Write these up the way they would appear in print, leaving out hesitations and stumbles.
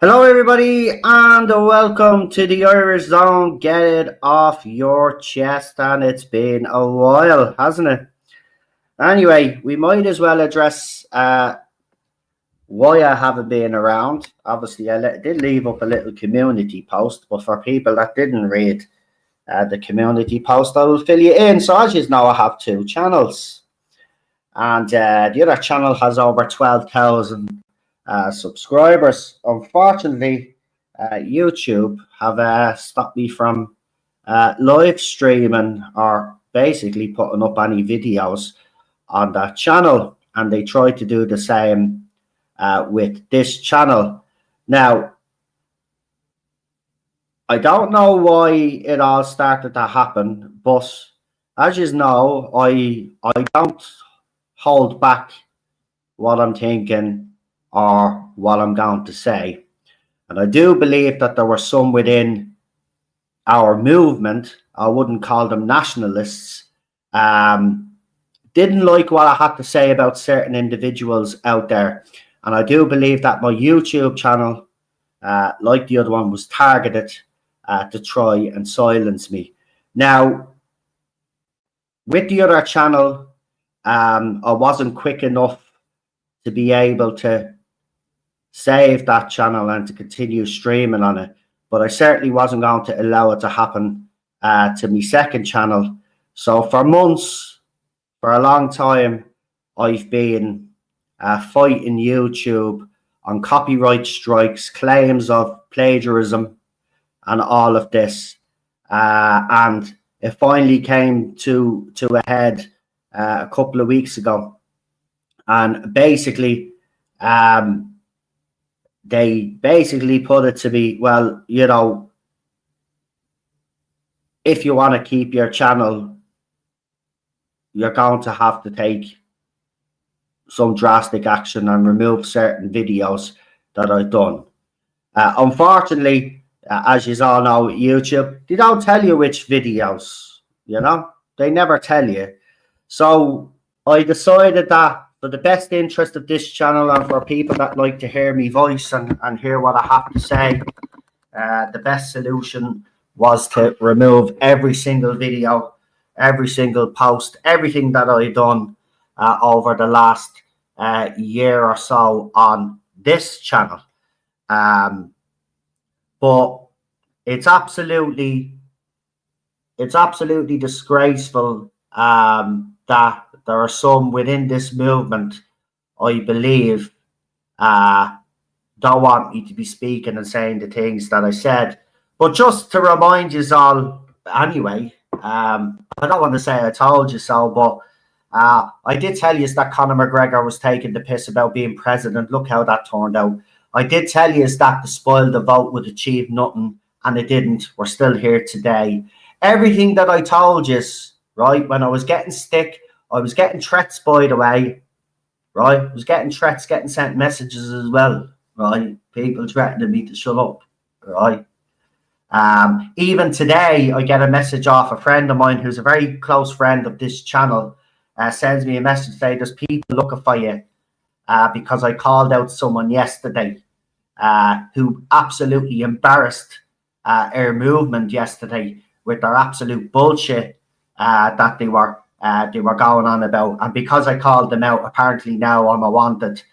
Hello, everybody, and welcome to the Irish Zone. Get it off your chest, and it's been a while, hasn't it? Anyway, we might as well address why I haven't been around. Obviously, I did leave up a little community post, but for people that didn't read the community post, I will fill you in. So, as you know, I have two channels, and the other channel has over 12,000 subscribers. Unfortunately, YouTube have stopped me from live streaming or basically putting up any videos on that channel, and they tried to do the same with this channel. Now, I don't know why it all started to happen, but as you know, I don't hold back what I'm thinking or what I'm going to say. And I do believe that there were some within our movement, I wouldn't call them nationalists, didn't like what I had to say about certain individuals out there. And I do believe that my YouTube channel, like the other one, was targeted to try and silence me. Now, with the other channel, I wasn't quick enough to be able to save that channel and to continue streaming on it, but I certainly wasn't going to allow it to happen to my second channel. So for months, for a long time, I've been fighting YouTube on copyright strikes, claims of plagiarism, and all of this. And it finally came to a head a couple of weeks ago, and basically, they basically put it to me, well, you know, if you want to keep your channel, you're going to have to take some drastic action and remove certain videos that I've done. Unfortunately, as you all know, YouTube, they don't tell you which videos, you know, they never tell you. So I decided that for the best interest of this channel and for people that like to hear me voice and hear what I have to say, the best solution was to remove every single video, every single post, everything that I've done over the last year or so on this channel. But it's absolutely disgraceful that there are some within this movement, I believe, don't want me to be speaking and saying the things that I said. But just to remind you all, anyway, I don't want to say I told you so, but I did tell you that Conor McGregor was taking the piss about being president. Look how that turned out. I did tell you that to spoil the vote would achieve nothing, and it didn't. We're still here today. Everything that I told you, right, when I was getting stick, I was getting threats, by the way, right? I was getting threats, getting sent messages as well, right? People threatening me to shut up, right? Even today, I get a message off a friend of mine who's a very close friend of this channel, sends me a message saying there's people looking for you because I called out someone yesterday who absolutely embarrassed our movement yesterday with their absolute bullshit that they were going on about. And because I called them out, apparently now I'm a wanted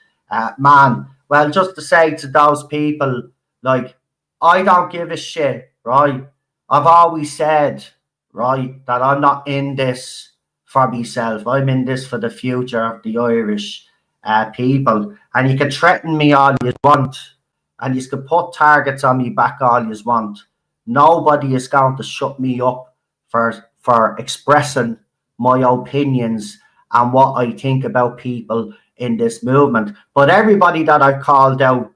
man. Well, just to say to those people, like, I don't give a shit, right? I've always said, right, that I'm not in this for myself. I'm in this for the future of the Irish people. And you can threaten me all you want, and you can put targets on me back all you want. Nobody is going to shut me up for expressing my opinions and what I think about people in this movement. But everybody that I called out,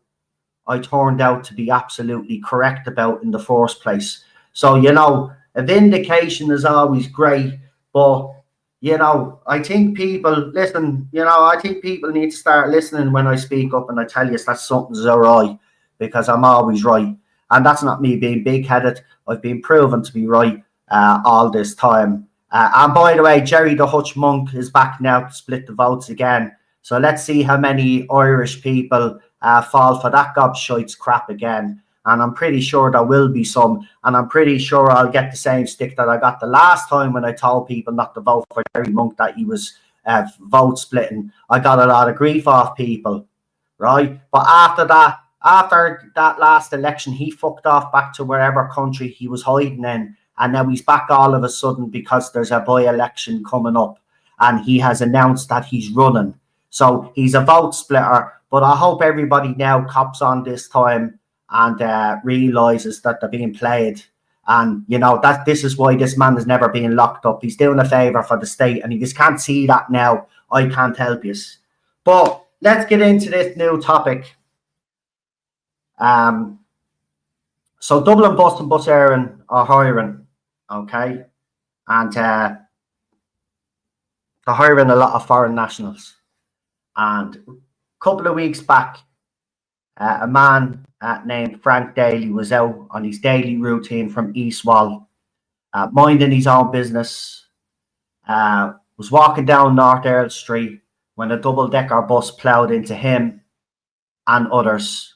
I turned out to be absolutely correct about in the first place. So, you know, a vindication is always great, but, you know, I think people, listen, you know, I think people need to start listening when I speak up and I tell you that something's all right, because I'm always right. And that's not me being big-headed. I've been proven to be right all this time. And by the way, Jerry the Hutch Monk is back now to split the votes again. So let's see how many Irish people fall for that gobshites crap again. And I'm pretty sure there will be some. And I'm pretty sure I'll get the same stick that I got the last time when I told people not to vote for Jerry Monk, that he was vote splitting. I got a lot of grief off people, right? But after that last election, he fucked off back to wherever country he was hiding in. And now he's back all of a sudden because there's a by-election coming up. And he has announced that he's running. So he's a vote splitter. But I hope everybody now cops on this time and realizes that they're being played. And, you know, that this is why this man is never being locked up. He's doing a favour for the state, and you just can't see that now. I can't help you. But let's get into this new topic. So Dublin Bus and Bus Eireann are hiring, okay? And they're hiring a lot of foreign nationals. And a couple of weeks back, a man named Frank Daly was out on his daily routine from East Wall, minding his own business, was walking down North Earl Street when a double-decker bus ploughed into him and others,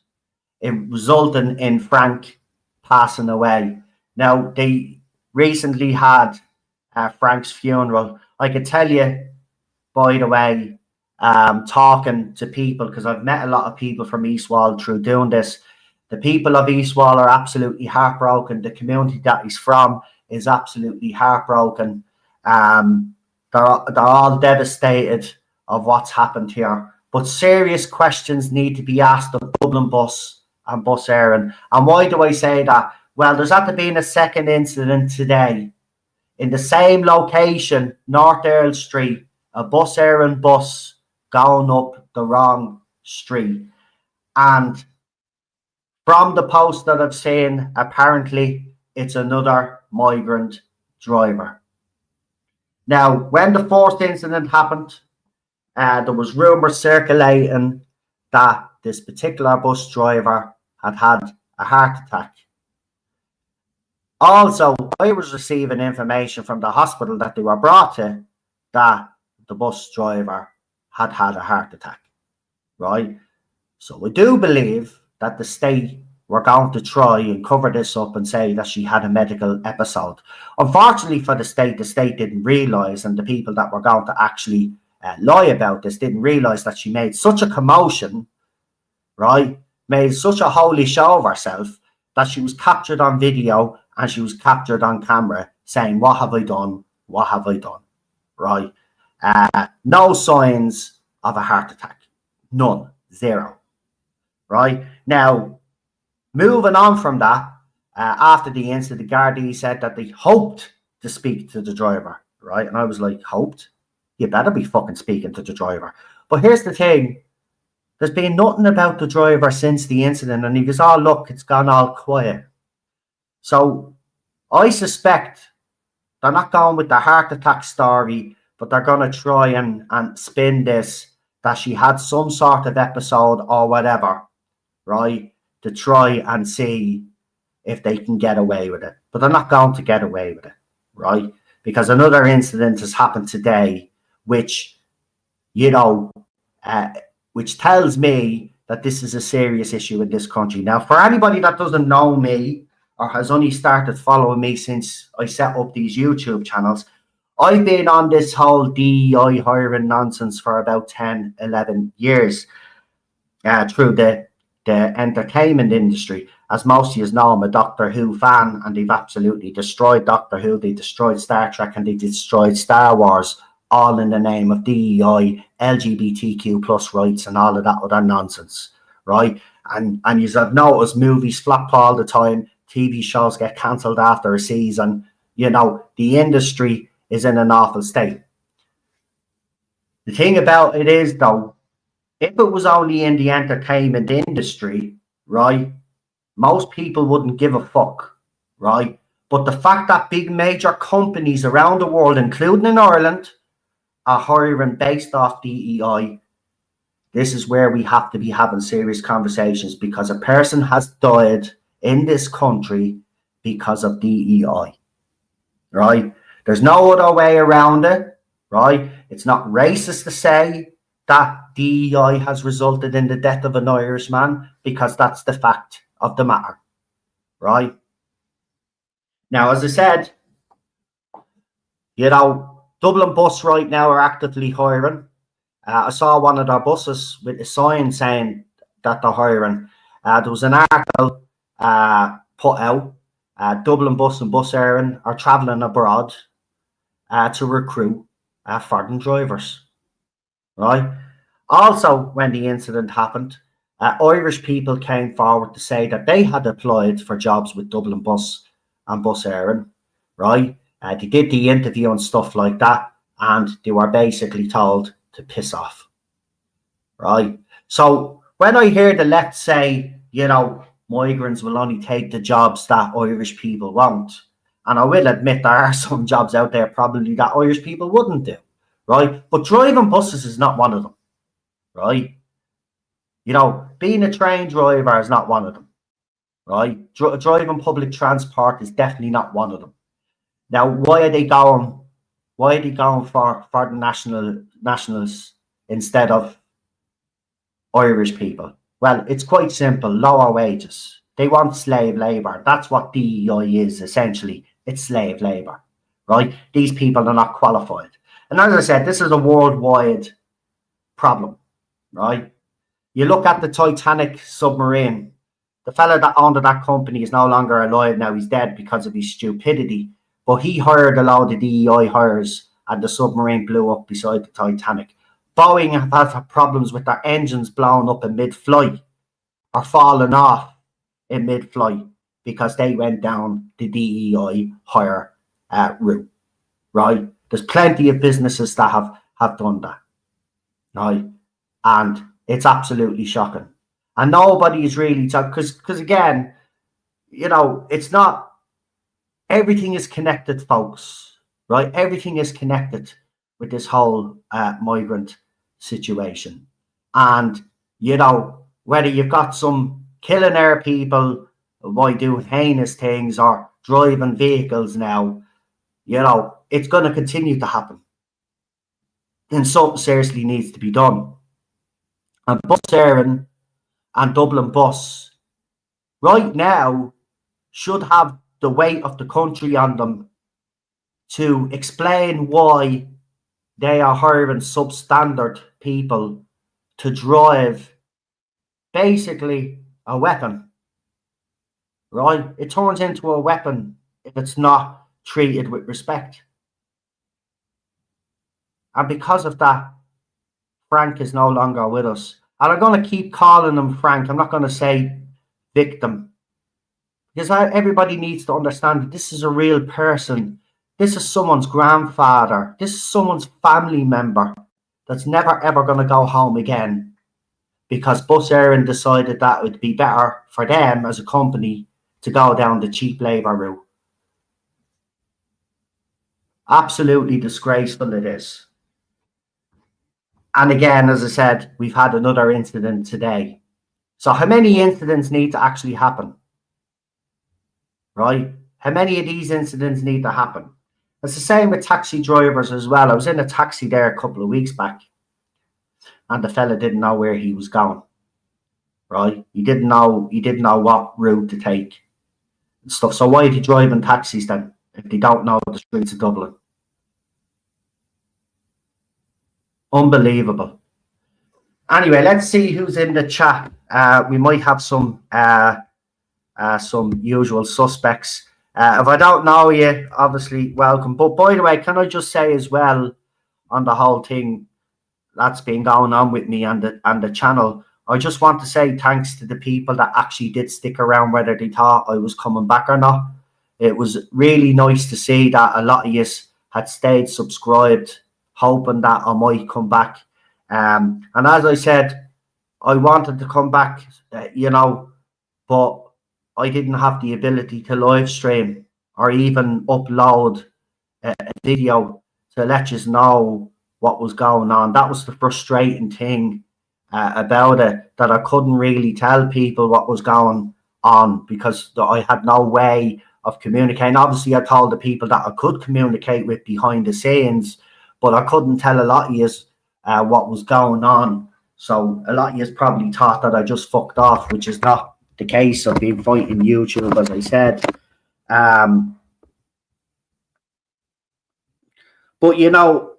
resulting in Frank passing away. Now, they recently had Frank's funeral. I could tell you, by the way, talking to people, because I've met a lot of people from East Wall through doing this. The people of East Wall are absolutely heartbroken. The community that he's from is absolutely heartbroken. They're all devastated of what's happened here. But serious questions need to be asked of Dublin Bus and Bus Eireann. And why do I say that? Well, there's after been a second incident today in the same location, North Earl Street, a Bus Eireann bus going up the wrong street. And from the post that I've seen, apparently it's another migrant driver. Now, when the first incident happened, there was rumours circulating that this particular bus driver had had a heart attack. Also, I was receiving information from the hospital that they were brought to that the bus driver had had a heart attack, right? So we do believe that the state were going to try and cover this up and say that she had a medical episode. Unfortunately for the state didn't realise, and the people that were going to actually lie about this didn't realise that she made such a commotion, right? Made such a holy show of herself that she was captured on video and she was captured on camera saying, "What have I done? What have I done?" Right? No signs of a heart attack. None. Zero. Right? Now, moving on from that, after the incident, the Gardaí said that they hoped to speak to the driver. Right? And I was like, hoped? You better be fucking speaking to the driver. But here's the thing. There's been nothing about the driver since the incident. And he goes, "Oh, look, it's gone all quiet." So I suspect they're not going with the heart attack story, but they're going to try and spin this that she had some sort of episode or whatever, right, to try and see if they can get away with it. But they're not going to get away with it, right? Because another incident has happened today, which, you know, which tells me that this is a serious issue in this country. Now, for anybody that doesn't know me or has only started following me since I set up these YouTube channels, I've been on this whole DEI hiring nonsense for about 10, 11 years through the entertainment industry. As most of you know, I'm a Doctor Who fan, and they've absolutely destroyed Doctor Who. They destroyed Star Trek and they destroyed Star Wars, all in the name of DEI, LGBTQ plus rights and all of that other nonsense, right? And you have noticed movies flop all the time, TV shows get cancelled after a season. You know, the industry is in an awful state. The thing about it is, though, if it was only in the entertainment industry, right, most people wouldn't give a fuck, right? But the fact that big major companies around the world, including in Ireland, are hiring based off DEI, this is where we have to be having serious conversations, because a person has died in this country because of DEI, right? There's no other way around it, right? It's not racist to say that DEI has resulted in the death of an Irishman, because that's the fact of the matter, right? Now, as I said, Dublin Bus right now are actively hiring. I saw one of their buses with a sign saying that they're hiring. There was an article put out. Dublin Bus and Eireann are travelling abroad to recruit foreign drivers, right? Also, when the incident happened, Irish people came forward to say that they had applied for jobs with Dublin Bus and Eireann, right? They did the interview and stuff like that, and they were basically told to piss off, right? So when I hear the left say, migrants will only take the jobs that Irish people want, and I will admit there are some jobs out there probably that Irish people wouldn't do, right? But driving buses is not one of them, right? Being a train driver is not one of them, right? Driving public transport is definitely not one of them. Now, why are they going for the nationals instead of Irish people? Well, it's quite simple: lower wages. They want slave labor. That's what DEI is, essentially. It's slave labor, right? These people are not qualified. And as I said, this is a worldwide problem, right? You look at the Titanic submarine. The fella that owned that company is no longer alive now. He's dead because of his stupidity. But he hired a lot of DEI hires, and the submarine blew up beside the Titanic. Boeing have had problems with their engines blowing up in mid-flight or falling off in mid-flight because they went down the DEI hire route, right? There's plenty of businesses that have done that, right? And it's absolutely shocking. And nobody is really talking, because again, it's not, everything is connected, folks, right? Everything is connected with this whole migrant situation. And, whether you've got some killing people by doing heinous things or driving vehicles now, it's going to continue to happen. And something seriously needs to be done. And Eireann and Dublin Bus right now should have the weight of the country on them to explain why they are hiring substandard people to drive basically a weapon, right? It turns into a weapon if it's not treated with respect. And because of that, Frank is no longer with us. And I'm going to keep calling him Frank. I'm not going to say victim. Because everybody needs to understand that this is a real person. This is someone's grandfather. This is someone's family member that's never, ever going to go home again. Because Eireann decided that it would be better for them as a company to go down the cheap labour route. Absolutely disgraceful it is. And again, as I said, we've had another incident today. So how many incidents need to actually happen? Right? How many of these incidents need to happen? It's the same with taxi drivers as well. I was in a taxi there a couple of weeks back, and the fella didn't know where he was going. Right? He didn't know what route to take and stuff. So why are they driving taxis then if they don't know the streets of Dublin? Unbelievable. Anyway, let's see who's in the chat. We might have some usual suspects. If I don't know you, obviously welcome. But by the way, can I just say as well on the whole thing that's been going on with me and the channel, I just want to say thanks to the people that actually did stick around, whether they thought I was coming back or not. It was really nice to see that a lot of you had stayed subscribed, hoping that I might come back. And as I said, I wanted to come back, but I didn't have the ability to live stream or even upload a video to let you know what was going on. That was the frustrating thing about it, that I couldn't really tell people what was going on because I had no way of communicating. Obviously, I told the people that I could communicate with behind the scenes, but I couldn't tell a lot of you what was going on. So a lot of you probably thought that I just fucked off, which is not the case. I've been fighting YouTube, as I said. But you know,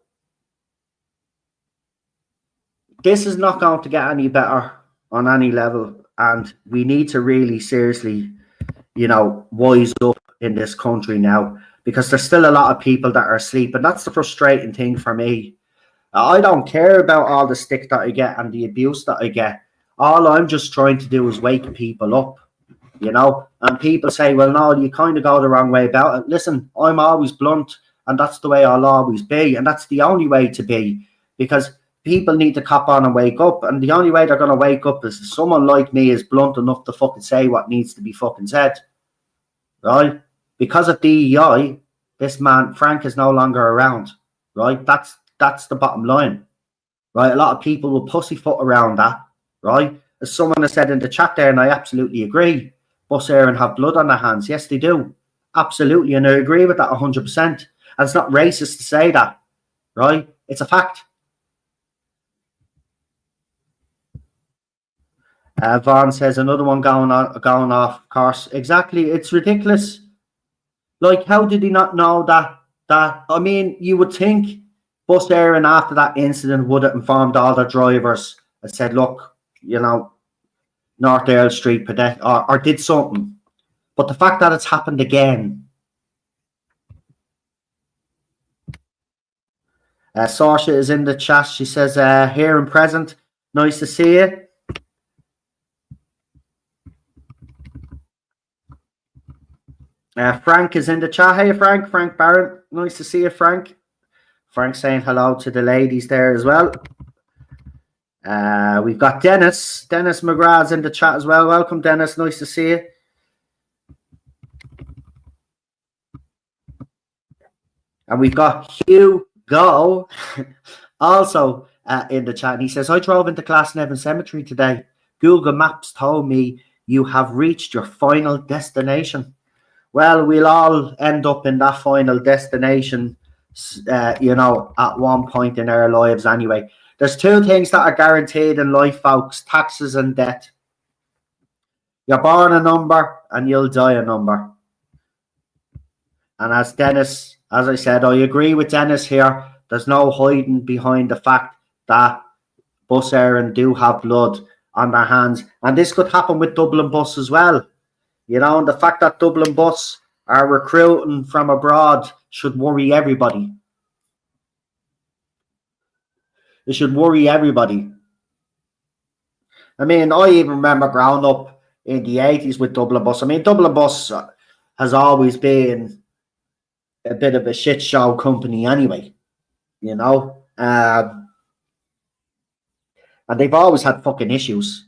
this is not going to get any better on any level, and we need to really seriously, you know, wise up in this country now, because there's still a lot of people that are asleep, and that's the frustrating thing for me. I don't care about all the stick that I get and the abuse that I get. All I'm just trying to do is wake people up, you know. And people say, well, no, you kind of go the wrong way about it. Listen, I'm always blunt, and that's the way I'll always be, and that's the only way to be, because people need to cop on and wake up, and the only way they're going to wake up is if someone like me is blunt enough to fucking say what needs to be fucking said, right? Because of DEI, this man, Frank, is no longer around, right? That's the bottom line, right? A lot of people will pussyfoot around that, right? As someone has said in the chat there, and I absolutely agree, Bus Eireann have blood on their hands. Yes, they do. Absolutely, and I agree with that 100%. And it's not racist to say that, right? It's a fact. Vaughn says another one going off, of course. Exactly, it's ridiculous. Like, how did he not know that? I mean, you would think Bus Eireann after that incident would have informed all the drivers and said, look, you know, North Earl Street or did something. But the fact that it's happened again. Saoirse is in the chat. She says, here and present. Nice to see you. Frank is in the chat. Hey, Frank. Frank Barron. Nice to see you, Frank. Frank saying hello to the ladies there as well. We've got Dennis. Dennis McGrath's in the chat as well. Welcome, Dennis. Nice to see you. And we've got Hugo also in the chat. And he says, I drove into Glasnevin Cemetery today. Google Maps told me you have reached your final destination. Well, we'll all end up in that final destination, you know, at one point in our lives anyway. There's two things that are guaranteed in life, folks: taxes and death. You're born a number and you'll die a number. And as Dennis, as I said, I agree with Dennis here. There's no hiding behind the fact that Bus Eireann do have blood on their hands. And this could happen with Dublin Bus as well. You know, and the fact that Dublin Bus are recruiting from abroad should worry everybody. It should worry everybody. I mean, I even remember growing up in the 80s with Dublin Bus. I mean, Dublin Bus has always been a bit of a shit show company anyway, you know. And they've always had fucking issues.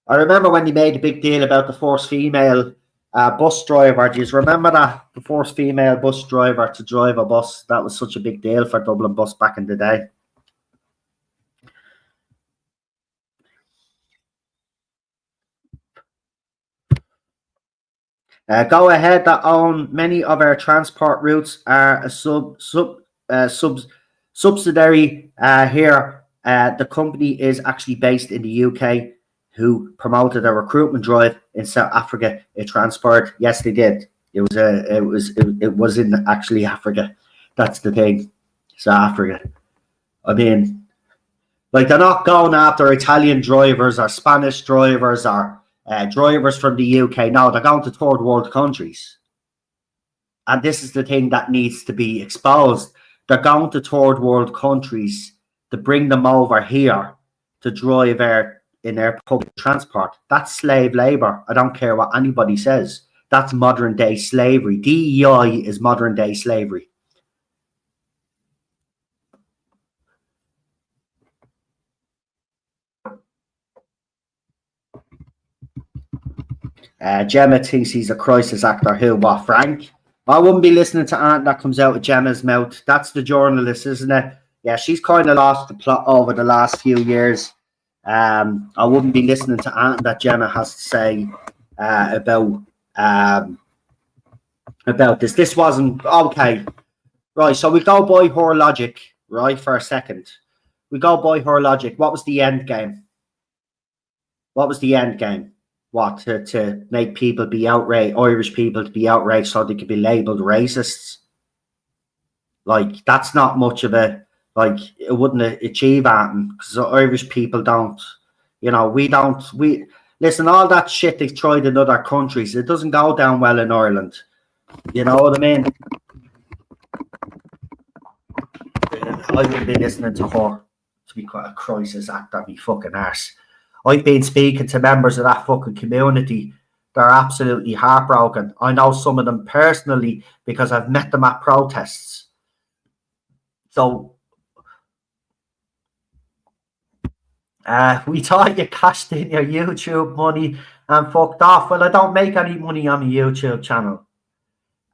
I remember when they made a big deal about the first female bus driver. Do you remember that? The first female bus driver to drive a bus. That was such a big deal for Dublin Bus back in the day. Go Ahead that own many of our transport routes are a subsidiary here. The company is actually based in the UK, who promoted a recruitment drive in South Africa. It transpired. Yes, they did. It was in actually Africa. That's the thing. South Africa. I mean, like, they're not going after Italian drivers or Spanish drivers or drivers from the UK. No, they're going to third world countries. And this is the thing that needs to be exposed. They're going to third world countries to bring them over here to drive in their public transport. That's slave labor. I don't care what anybody says. That's modern day slavery. DEI is modern day slavery. Gemma thinks he's a crisis actor. Who? What? Frank? I wouldn't be listening to anything that comes out of Gemma's mouth. That's the journalist, isn't it? Yeah, she's kind of lost the plot over the last few years. I wouldn't be listening to anything that Gemma has to say about this. This wasn't okay. Right, so we go by her logic, right, for a second. We go by her logic. What was the end game? What was the end game? What, to make people be outraged, Irish people to be outraged so they could be labelled racists? Like, that's not much of a, like, it wouldn't achieve anything, because Irish people don't, you know, we listen, all that shit they've tried in other countries, it doesn't go down well in Ireland. You know what I mean? I wouldn't be listening to her to be quite a crisis act on me fucking arse. I've been speaking to members of that fucking community. They're absolutely heartbroken. I know some of them personally because I've met them at protests. So, we thought you cashed in your YouTube money and fucked off. Well, I don't make any money on my YouTube channel.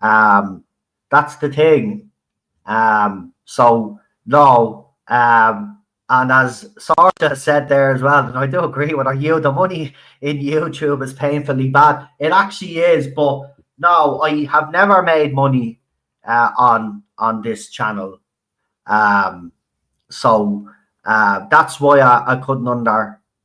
That's the thing. So, no. And as Saoirse said there as well, and I do agree with her, the money in YouTube is painfully bad. It actually is, but no, I have never made money on this channel. So that's why I couldn't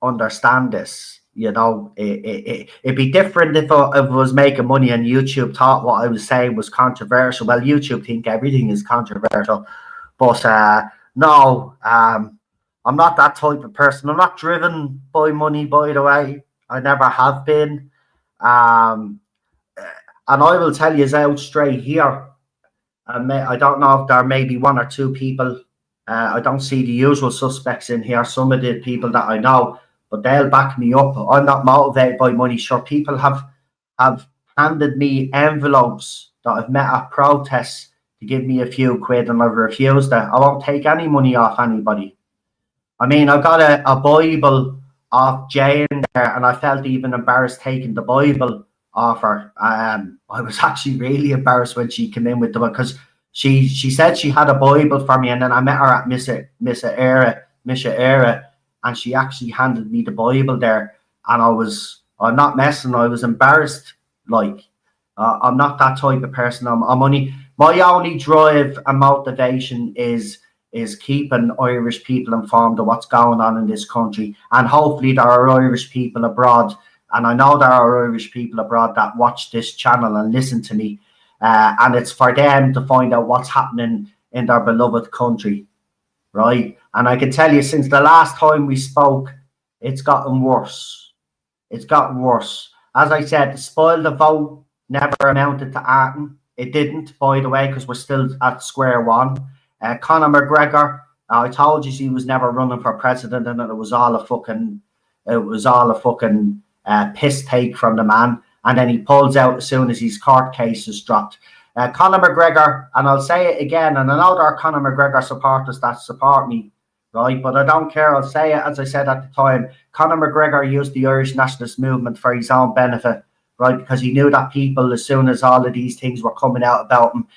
understand this. You know, it'd be different if I was making money and YouTube thought what I was saying was controversial. Well, YouTube think everything is controversial, but no, I'm not that type of person. I'm not driven by money, by the way. I never have been. And I will tell you out straight here. I don't know if there may be one or two people. I don't see the usual suspects in here. Some of the people that I know, but they'll back me up. I'm not motivated by money. Sure, people have handed me envelopes that I've met at protests to give me a few quid, and I've refused it. I won't take any money off anybody. I mean, I got a Bible off Jane there, and I felt even embarrassed taking the Bible off her. I was actually really embarrassed when she came in with the, because she said she had a Bible for me, and then I met her at Miss Eireann, and she actually handed me the Bible there, and I'm not messing. I was embarrassed. Like, I'm not that type of person. My only drive and motivation is keeping Irish people informed of what's going on in this country. And hopefully there are Irish people abroad, and I know there are Irish people abroad that watch this channel and listen to me, and it's for them to find out what's happening in their beloved country, right? And I can tell you, since the last time we spoke, it's gotten worse. It's gotten worse. As I said, the spoil the vote never amounted to anything. It didn't, by the way, because we're still at square one. Conor McGregor, I told you he was never running for president, and it was all a fucking piss take from the man. And then he pulls out as soon as his court case is dropped. Conor McGregor, and I'll say it again, and I know there are Conor McGregor supporters that support me, right? But I don't care. I'll say it as I said at the time. Conor McGregor used the Irish nationalist movement for his own benefit, right? Because he knew that people, as soon as all of these things were coming out about him,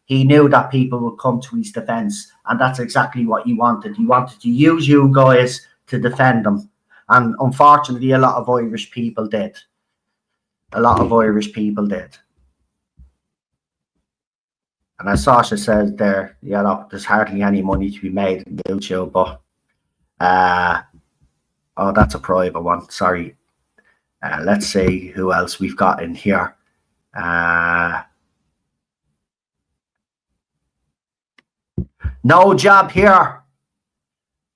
he knew that people would come to his defense, and that's exactly what he wanted. He wanted to use you guys to defend him, and unfortunately, a lot of Irish people did. And as Sasha says there, you know, there's hardly any money to be made in YouTube, but oh, that's a private one. Sorry. Let's see who else we've got in here. No Job here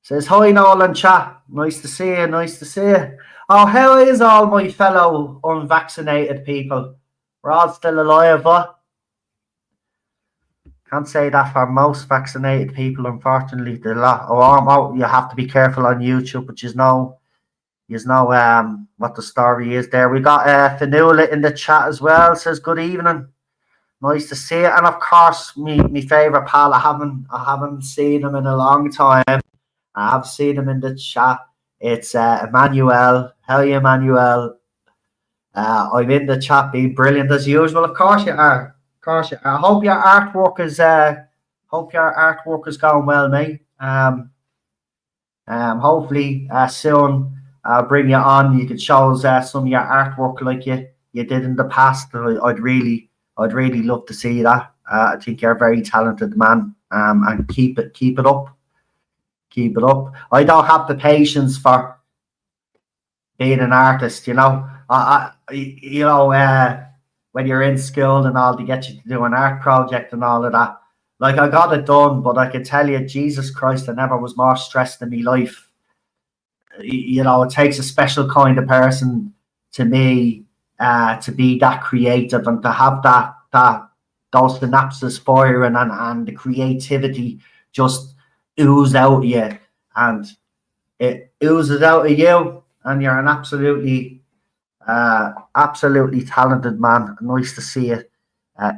says, hi Nolan chat, nice to see you. Oh, how is all my fellow unvaccinated people? We're all still alive, what? Can't say that for most vaccinated people, unfortunately. You have to be careful on YouTube, but you know what the story is there. We got Fanula in the chat as well, says good evening. Nice to see it. And of course, me favourite pal, I haven't seen him in a long time. I have seen him in the chat. It's Emmanuel. How are you, Emmanuel? I'm in the chat being brilliant as usual. Of course you are. I hope your artwork is going well, mate. Hopefully soon I'll bring you on. You can show us some of your artwork like you did in the past. I'd really love to see that. I think you're a very talented man, and keep it up. Keep it up. I don't have the patience for being an artist, you know. When you're in school and all, to get you to do an art project and all of that. Like, I got it done, but I can tell you, Jesus Christ, I never was more stressed in my life. You know, it takes a special kind of person to me to be that creative and to have those synapses firing and the creativity just ooze out of you, and it oozes out of you, and you're an absolutely talented man. Nice to see you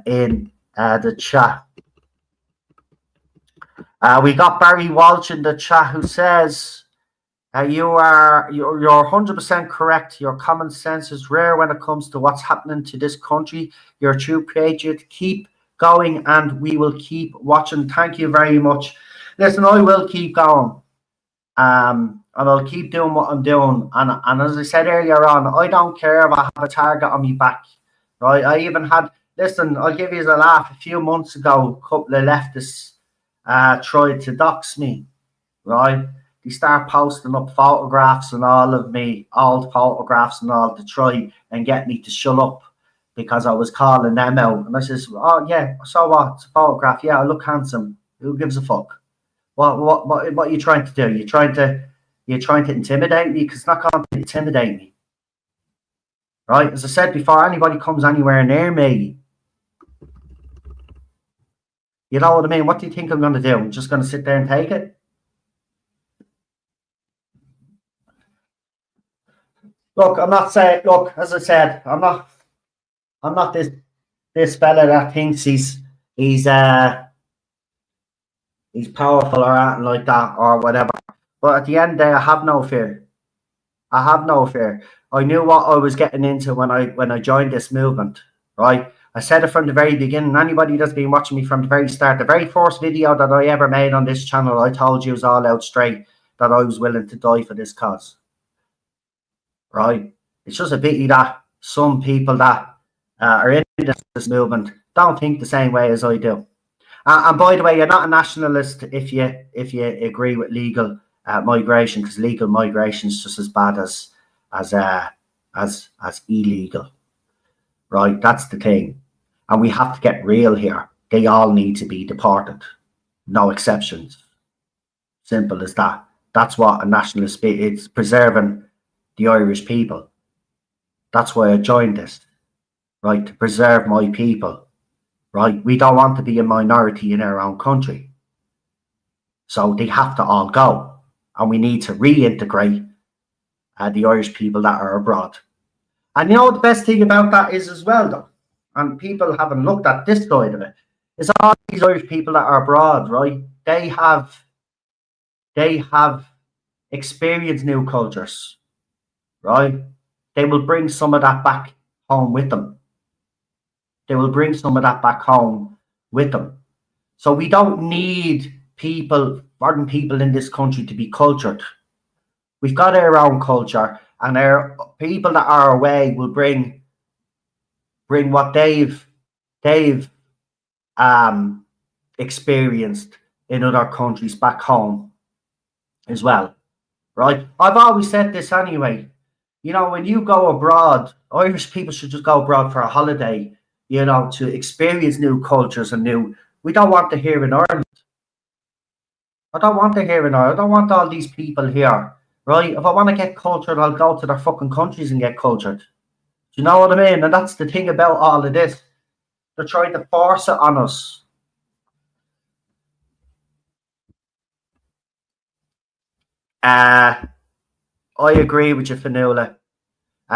in the chat. We got Barry Walsh in the chat who says, you're 100% correct. Your common sense is rare when it comes to what's happening to this country. You're a true patriot. Keep going, and we will keep watching. Thank you very much. Listen, I will keep going. And I'll keep doing what I'm doing. And as I said earlier on, I don't care if I have a target on my back. Right? I even had, listen, I'll give you a laugh. A few months ago, a couple of leftists tried to dox me. Right? They start posting up photographs and all of me, old photographs and all, to try and get me to shut up because I was calling them out. And I says, oh yeah, so what? It's a photograph. Yeah, I look handsome. Who gives a fuck? What are you trying to do? You're trying to intimidate me? Because it's not going to intimidate me. Right? As I said before, anybody comes anywhere near me, you know what I mean? What do you think I'm going to do? I'm just going to sit there and take it? Look, I'm not saying. Look, as I said, I'm not this fella that thinks he's powerful or anything like that or whatever. But at the end of the day, I have no fear. I have no fear. I knew what I was getting into when I joined this movement. Right? I said it from the very beginning. Anybody that's been watching me from the very start, the very first video that I ever made on this channel, I told you was all out straight that I was willing to die for this cause. Right? It's just a pity that some people that are in this movement don't think the same way as I do. And by the way, you're not a nationalist if you agree with legal migration, because legal migration is just as bad as illegal. Right? That's the thing. And we have to get real here. They all need to be deported. No exceptions. Simple as that. That's what a nationalist is. It's preserving the Irish people. That's why I joined this, right? To preserve my people, right? We don't want to be a minority in our own country. So they have to all go. And we need to reintegrate the Irish people that are abroad. And you know what the best thing about that is as well, though, and people haven't looked at this side of it, is all these Irish people that are abroad, right? They have experienced new cultures. Right? They will bring some of that back home with them. They will bring some of that back home with them. So we don't need foreign people in this country to be cultured. We've got our own culture, and our people that are away will bring what they've experienced in other countries back home as well. Right? I've always said this anyway. You know, when you go abroad, Irish people should just go abroad for a holiday, you know, to experience new cultures and we don't want to hear in Ireland. I don't want to hear in Ireland. I don't want all these people here, right? If I want to get cultured, I'll go to their fucking countries and get cultured. Do you know what I mean? And that's the thing about all of this. They're trying to force it on us. I agree with you, Fanula.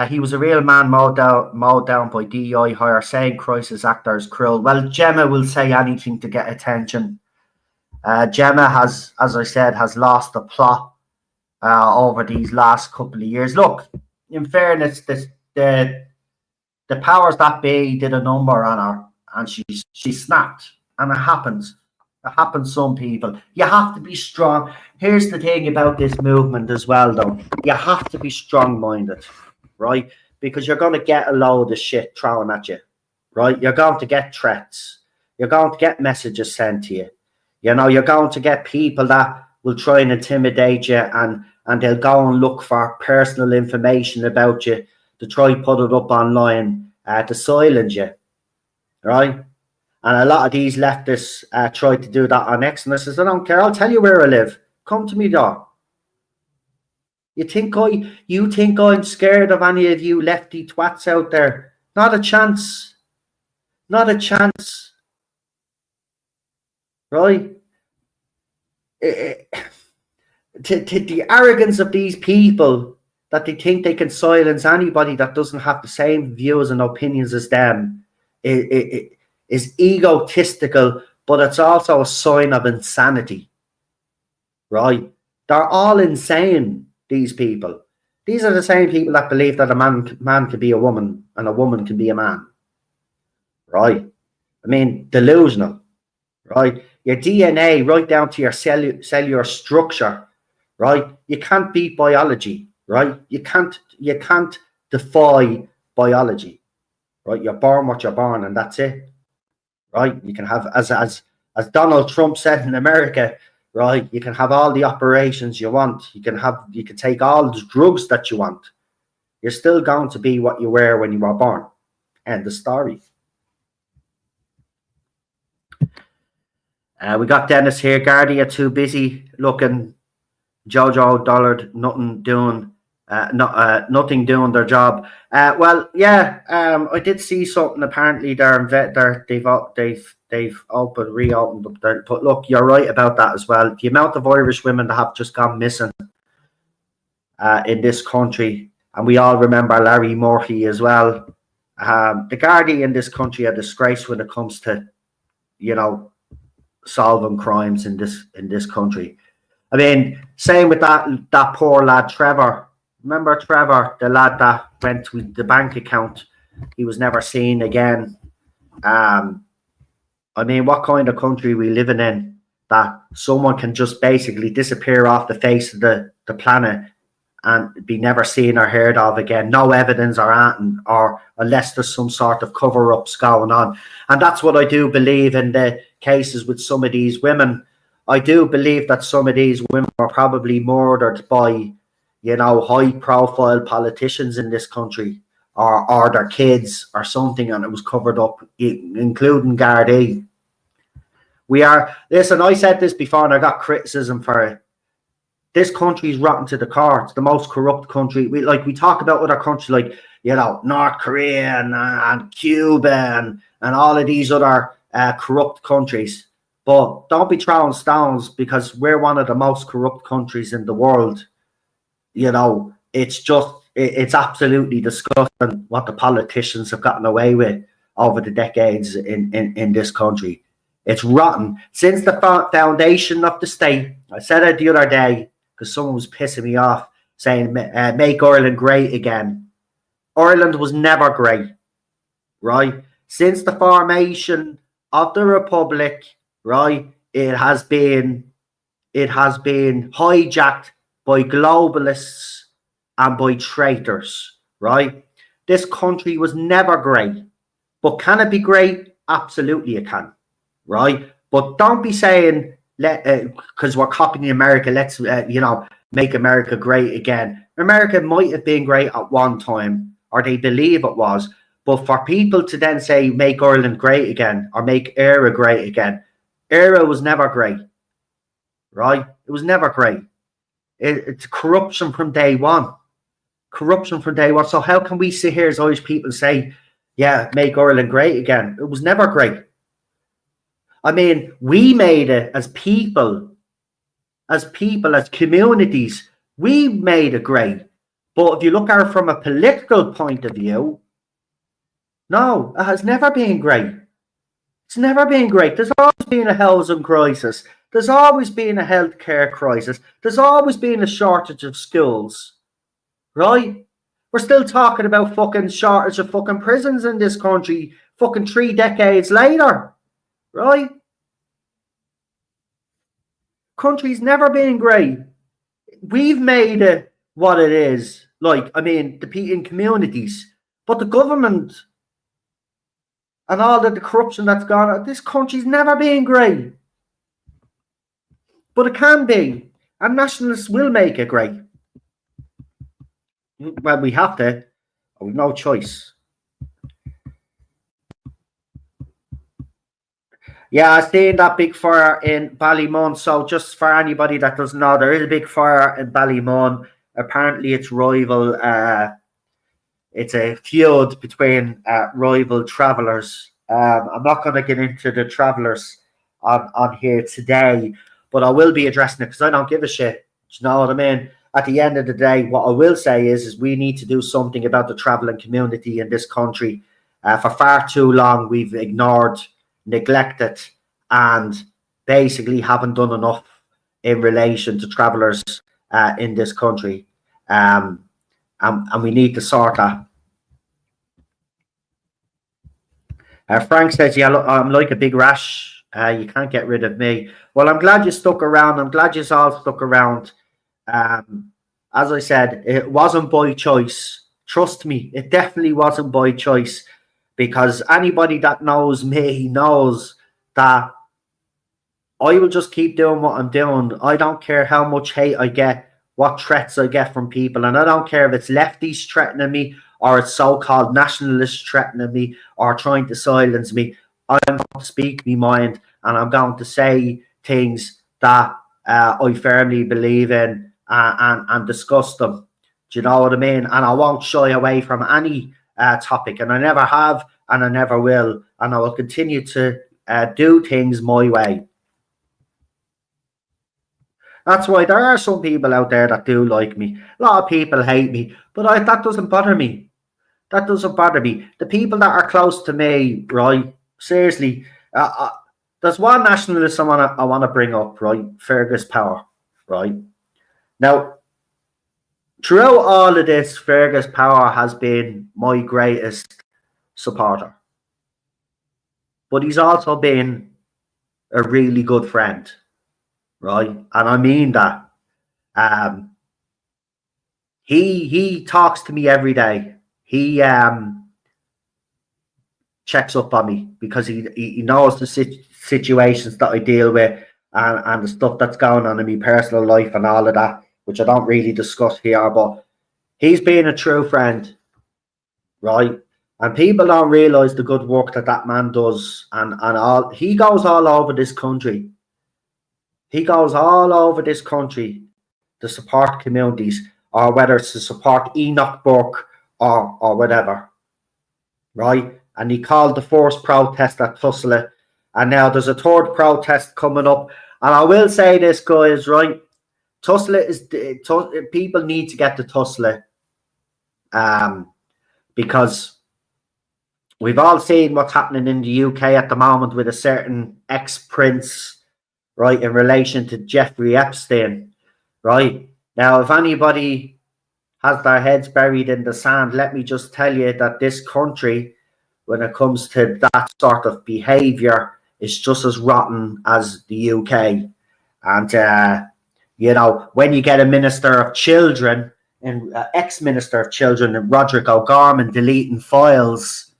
He was a real man mowed down by DEI hire, saying crisis actors cruel. Well, Gemma will say anything to get attention. Gemma has, as I said, has lost the plot over these last couple of years. Look, in fairness, the powers that be did a number on her, and she snapped. And it happens. It happens to some people. You have to be strong. Here's the thing about this movement as well, though. You have to be strong-minded, right? Because you're going to get a load of shit thrown at you, right? You're going to get threats. You're going to get messages sent to you. You know, you're going to get people that will try and intimidate you, and they'll go and look for personal information about you to try and put it up online to silence you, right? And a lot of these leftists try to do that on X, and I says, I don't care, I'll tell you where I live. Come to me, door. You think I'm scared of any of you lefty twats out there? Not a chance. Not a chance. Right? The arrogance of these people that they think they can silence anybody that doesn't have the same views and opinions as them is egotistical, but it's also a sign of insanity. Right? They're all insane, these people. These are the same people that believe that a man can be a woman and a woman can be a man. Right? I mean, delusional. Right? Your DNA, right down to your cellular structure, right? You can't beat biology, right? You can't defy biology, right? You're born what you're born, and that's it, right? You can have, as Donald Trump said in America, right? You can have all the operations you want. You can take all the drugs that you want. You're still going to be what you were when you were born. End of story. We got Dennis here. Gardy, you're too busy looking. Jojo Dollard, nothing doing their job. Well, yeah, I did see something. Apparently, they've reopened. But look, you're right about that as well. The amount of Irish women that have just gone missing in this country, and we all remember Larry Murphy as well. The Gardaí in this country are a disgrace when it comes to, solving crimes in this country. I mean, same with that poor lad Trevor. Remember Trevor, the lad that went to the bank account? He was never seen again. I mean, what kind of country are we living in that someone can just basically disappear off the face of the planet and be never seen or heard of again? No evidence or unless there's some sort of cover-ups going on. And that's what I do believe in the cases with some of these women. I do believe that some of these women are probably murdered by, high-profile politicians in this country, or their kids or something, and it was covered up, including Gardaí. Listen, I said this before and I got criticism for it. This country is rotten to the core. It's the most corrupt country. We talk about other countries like, North Korea and Cuba and all of these other corrupt countries. But don't be throwing stones because we're one of the most corrupt countries in the world. It's absolutely disgusting what the politicians have gotten away with over the decades in this country. It's rotten. Since the foundation of the state, I said it the other day because someone was pissing me off saying, make Ireland great again. Ireland was never great, right? Since the formation of the Republic, right, it has been hijacked by globalists and by traitors, right? This country was never great. But can it be great? Absolutely it can, right? But don't be saying, because we're copying America, let's, make America great again. America might have been great at one time, or they believe it was. But for people to then say, make Ireland great again, or make Eire great again, Eire was never great, right? It was never great. It's corruption from day one. Corruption from day one. So how can we sit here as Irish people and say, yeah, make Ireland great again? It was never great. I mean, we made it as people, as communities, we made it great. But if you look at it from a political point of view, no, it has never been great. It's never been great. There's always been a housing crisis. There's always been a healthcare crisis. There's always been a shortage of schools, right? We're still talking about fucking shortage of fucking prisons in this country fucking 3 decades later, right? Country's never been great. We've made it what it is. The in communities. But the government and all of the corruption that's gone on, this country's never been great. But it can be. And nationalists will make it great. Well, we have to. We've no choice. Yeah, I seen that big fire in Ballymun. So just for anybody that doesn't know, there is a big fire in Ballymun. Apparently, it's rival. It's a feud between rival travellers. I'm not going to get into the travellers on here today, but I will be addressing it because I don't give a shit. Do you know what I mean? At the end of the day, what I will say is we need to do something about the travelling community in this country. For far too long, we've ignored, neglected, and basically haven't done enough in relation to travellers in this country. And we need to sort that. Frank says, yeah, look, I'm like a big rash. You can't get rid of me. Well, I'm glad you stuck around. I'm glad you all stuck around. As I said, it wasn't by choice. Trust me, it definitely wasn't by choice, because anybody that knows me knows that I will just keep doing what I'm doing. I don't care how much hate I get, what threats I get from people, and I don't care if it's lefties threatening me or it's so-called nationalists threatening me or trying to silence me. I'm going to speak my mind, and I'm going to say things that I firmly believe in and discuss them. Do you know what I mean? And I won't shy away from any topic, and I never have, and I never will, and I will continue to do things my way. That's why there are some people out there that do like me. A lot of people hate me, but that doesn't bother me. That doesn't bother me. The people that are close to me, right? Seriously, there's one nationalist I want to bring up, right? Fergus Power, right? Now, throughout all of this, Fergus Power has been my greatest supporter, but he's also been a really good friend, right? And I mean that. He talks to me every day. He checks up on me because he knows the situations that I deal with and the stuff that's going on in my personal life and all of that, which I don't really discuss here. But he's been a true friend, right? And people don't realise the good work that man does, and all. He goes all over this country. He goes all over this country to support communities, or whether it's to support Enoch Burke or whatever, right? And he called the first protest at Tussula, and now there's a third protest coming up. And I will say this, guys, right? Tussula people need to get to Tussula, because we've all seen what's happening in the UK at the moment with a certain ex-prince, right, in relation to Jeffrey Epstein, right? Now, if anybody has their heads buried in the sand, let me just tell you that this country, when it comes to that sort of behaviour, is just as rotten as the UK. And, you know, when you get a Minister of Children, and ex-Minister of Children, and Roderick O'Gorman deleting files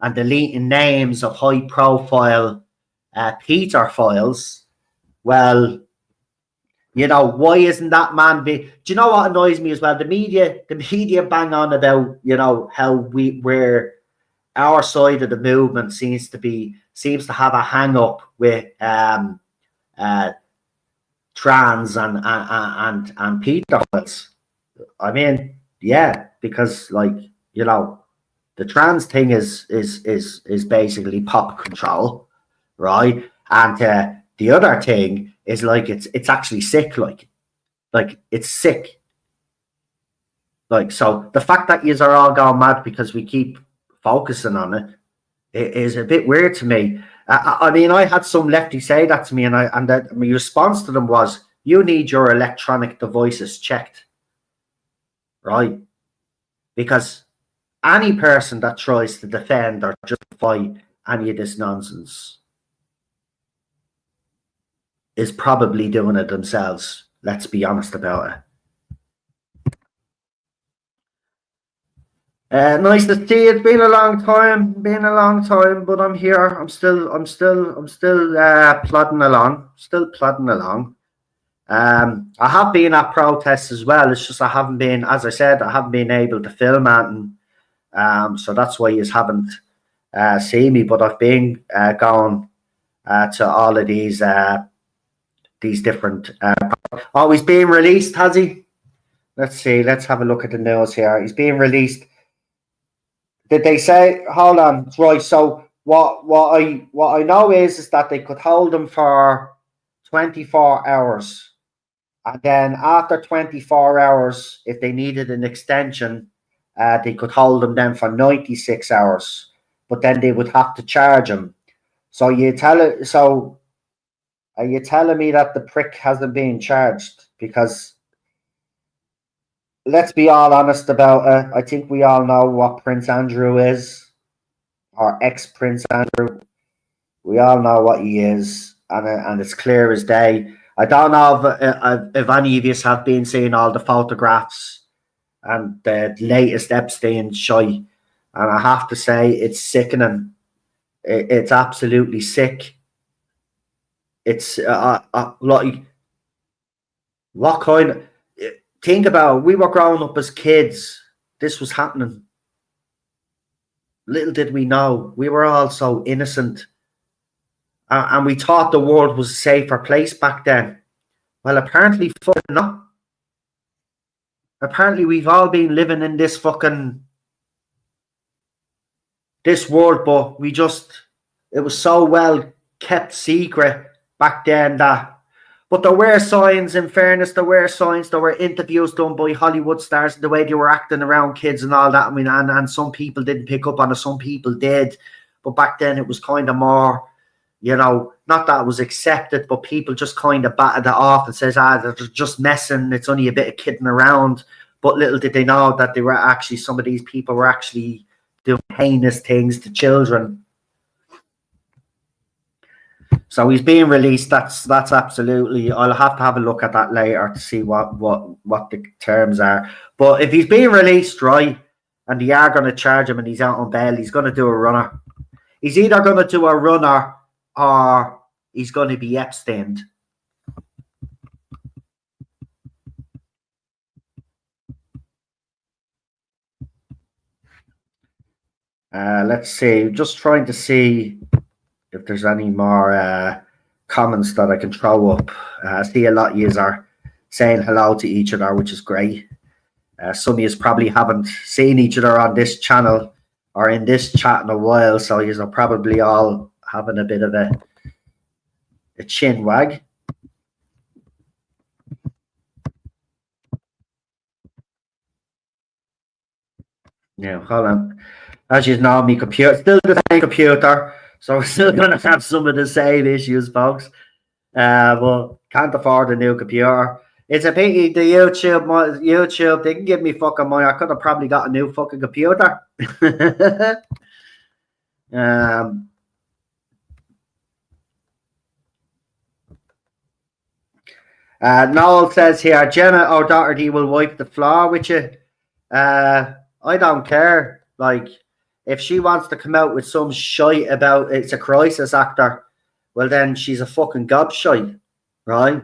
and deleting names of high-profile Peter files, well, you know, why isn't that man do you know what annoys me as well? The media bang on about, you know, how we're our side of the movement seems to have a hang up with trans and pedophiles. I mean, yeah, because, like, you know, the trans thing is basically pop control, right? And the other thing is, like, it's actually sick, like it's sick. Like, so the fact that yous are all going mad because we keep focusing on it is a bit weird to me. I mean, I had some lefty say that to me, and my response to them was, "You need your electronic devices checked, right? Because any person that tries to defend or justify any of this nonsense is probably doing it themselves. Let's be honest about it." Nice to see you. It's been a long time, but I'm here. I'm still plodding along. I have been at protests as well. It's just I haven't been, as I said, I haven't been able to film it, and so that's why you haven't seen me. But I've been going to all of these different. Oh, he's being released, has he? Let's see. Let's have a look at the news here. He's being released. Did they say? Hold on, right. So what I know is that they could hold him for 24 hours, and then after 24 hours, if they needed an extension, they could hold him then for 96 hours. But then they would have to charge him. So are you telling me that the prick hasn't been charged? Because let's be all honest about it. I think we all know what Prince Andrew is, or ex-Prince Andrew. We all know what he is, and it's clear as day. I don't know if any of you have been seeing all the photographs and the latest Epstein shite, and I have to say it's sickening. It's absolutely sick. It's like, what kind of... Think about it. We were growing up as kids. This was happening. Little did we know. We were all so innocent. And we thought the world was a safer place back then. Well, apparently fucking not. Apparently we've all been living in this world, but it was so well kept secret back then that... But there were signs, in fairness, there were interviews done by Hollywood stars, the way they were acting around kids and all that. I mean, and some people didn't pick up on it, some people did. But back then it was kind of more, not that it was accepted, but people just kind of batted it off and says, they're just messing, it's only a bit of kidding around. But little did they know that they were actually, some of these people were actually doing heinous things to children. So he's being released. That's absolutely... I'll have to have a look at that later to see what the terms are. But if he's being released, right, and they are going to charge him and he's out on bail, he's going to do a runner. He's either going to do a runner or he's going to be Epsteined. Let's see. Just trying to see if there's any more comments that I can throw up. I see a lot of yous are saying hello to each other, which is great. Some of yous probably haven't seen each other on this channel or in this chat in a while, so yous are probably all having a bit of a chin wag. Now, hold on. As you know, my computer, still the same computer, so we're still going to have some of the same issues, folks. But can't afford a new computer. It's a pity the YouTube, they can give me fucking money. I could have probably got a new fucking computer. Noel says here, Gemma O'Doherty will wipe the floor with you. I don't care. Like, if she wants to come out with some shite about it's a crisis actor, well, then she's a fucking gobshite, right?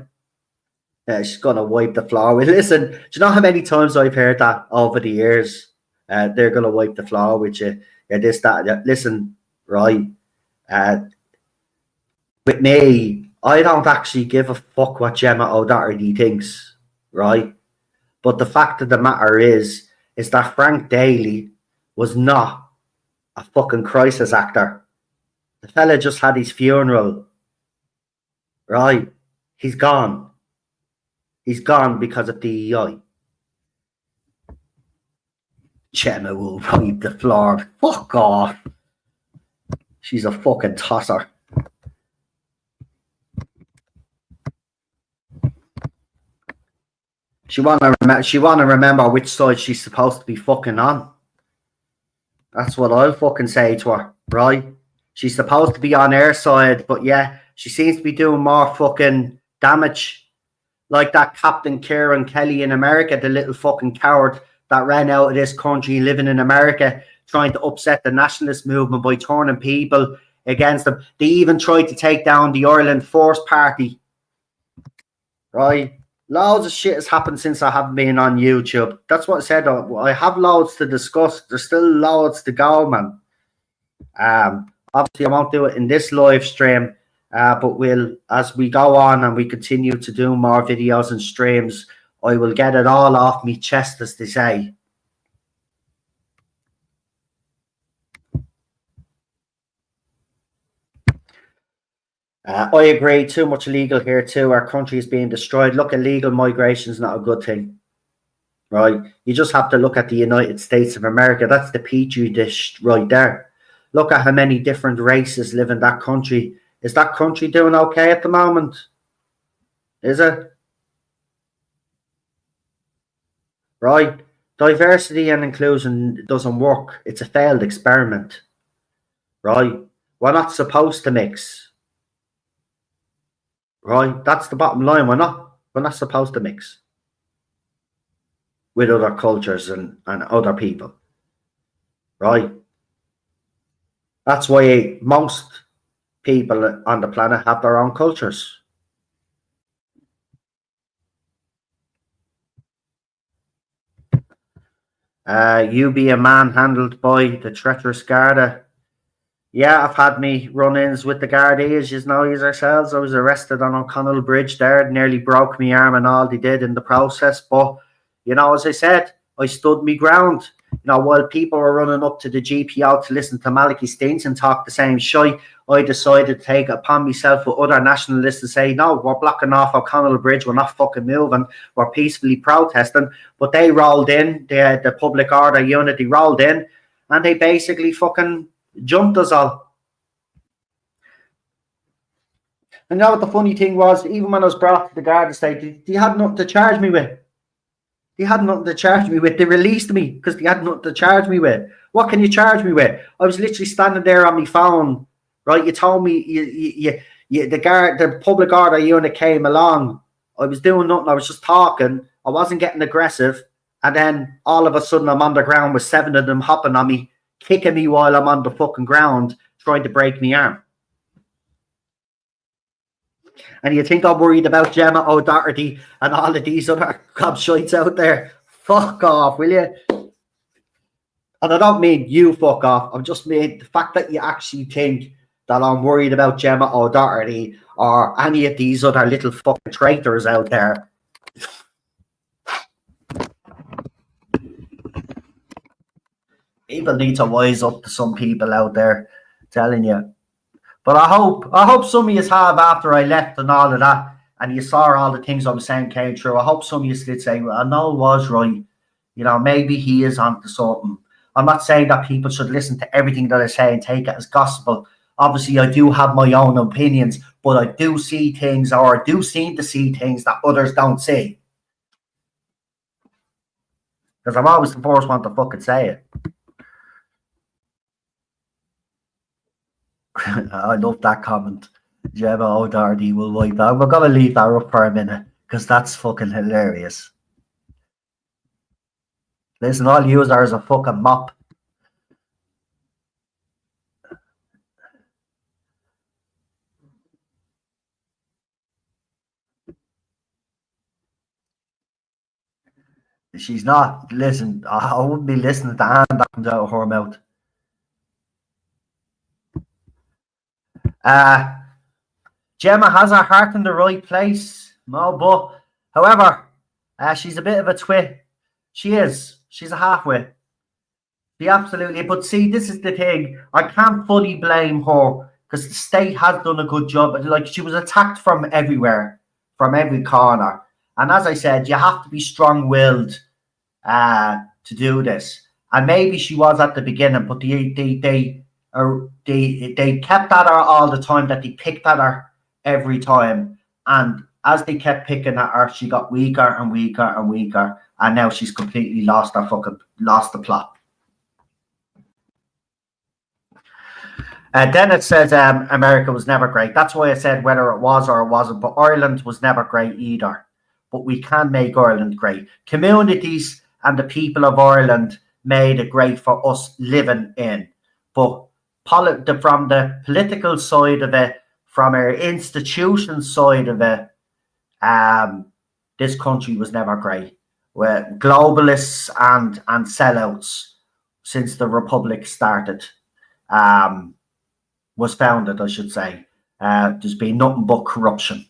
She's going to wipe the floor with. Listen, do you know how many times I've heard that over the years? They're going to wipe the floor with you. This, that. Listen, right? With me, I don't actually give a fuck what Gemma O'Doherty thinks, right? But the fact of the matter is that Frank Daly was not a fucking crisis actor. The fella just had his funeral, right? He's gone. He's gone because of DEI. Gemma will wipe the floor. Fuck off. She's a fucking tosser. She wanna remember which side she's supposed to be fucking on. That's what I'll fucking say to her, right? She's supposed to be on her side, but yeah, she seems to be doing more fucking damage. Like that Captain Kieran Kelly in America, the little fucking coward that ran out of this country living in America, trying to upset the nationalist movement by turning people against them. They even tried to take down the Ireland Force Party, right? Loads of shit has happened since I haven't been on YouTube. That's what I said. I have loads to discuss. There's still loads to go, man. Obviously, I won't do it in this live stream, but we'll, as we go on and we continue to do more videos and streams, I will get it all off me chest, as they say. I agree. Too much illegal here too. Our country is being destroyed. Look, illegal migration is not a good thing, right? You just have to look at the United States of America. That's the petri dish right there. Look at how many different races live in that country. Is that country doing okay at the moment? Is it? Right? Diversity and inclusion doesn't work. It's a failed experiment, right? We're not supposed to mix. Right, that's the bottom line. We're not supposed to mix with other cultures and other people. Right? That's why most people on the planet have their own cultures. You being manhandled by the treacherous Garda. Yeah, I've had me run-ins with the Gardaí, you know yourselves. I was arrested on O'Connell Bridge there, nearly broke my arm and all they did in the process. But, you know, as I said, I stood my ground. You know, while people were running up to the GPO to listen to Malachy Steens and talk the same shite, I decided to take it upon myself with other nationalists and say, no, we're blocking off O'Connell Bridge, we're not fucking moving, we're peacefully protesting. But they rolled in, the public order unit, they rolled in, and they basically fucking jumped us all. And you know what the funny thing was? Even when I was brought to the Garda state, they had nothing to charge me with. They had nothing to charge me with. They released me because they had nothing to charge me with. What can you charge me with? I was literally standing there on my phone, right? You told me the public order unit came along. I was doing nothing. I was just talking. I wasn't getting aggressive. And then all of a sudden I'm on the ground with 7 of them hopping on me, kicking me while I'm on the fucking ground, trying to break me arm. And you think I'm worried about Gemma O'Doherty and all of these other gobshites out there? Fuck off, will you? And I don't mean you fuck off. I'm just mean the fact that you actually think that I'm worried about Gemma O'Doherty or any of these other little fucking traitors out there. People need to wise up to some people out there, telling you. But I hope some of you have, after I left and all of that, and you saw all the things I was saying came true. I hope some of you did say, well, I know it was right. You know, maybe he is onto something. I'm not saying that people should listen to everything that I say and take it as gospel. Obviously, I do have my own opinions, but I do see things, or I do seem to see things that others don't see. Because I'm always the first one to fucking say it. I love that comment. Gemma O'Doherty will wipe out. We're going to leave that up for a minute because that's fucking hilarious. Listen, all you are is a fucking mop. She's not. Listen, I wouldn't be listening to Anne that comes out of her mouth. Gemma has her heart in the right place. No, but however, she's a bit of a twit. She is. She's a halfwit. She absolutely. But see, this is the thing. I can't fully blame her because the state has done a good job. Like, she was attacked from everywhere, from every corner. And as I said, you have to be strong-willed to do this. And maybe she was at the beginning, but they kept at her all the time, that they picked at her every time. And as they kept picking at her, she got weaker and weaker and weaker. And now she's completely lost the plot. Then it says America was never great. That's why I said whether it was or it wasn't. But Ireland was never great either. But we can make Ireland great. Communities and the people of Ireland made it great for us living in. But from the political side of it, from our institution side of it, this country was never great. Where globalists and sellouts since the republic started, was founded, I should say. There's been nothing but corruption.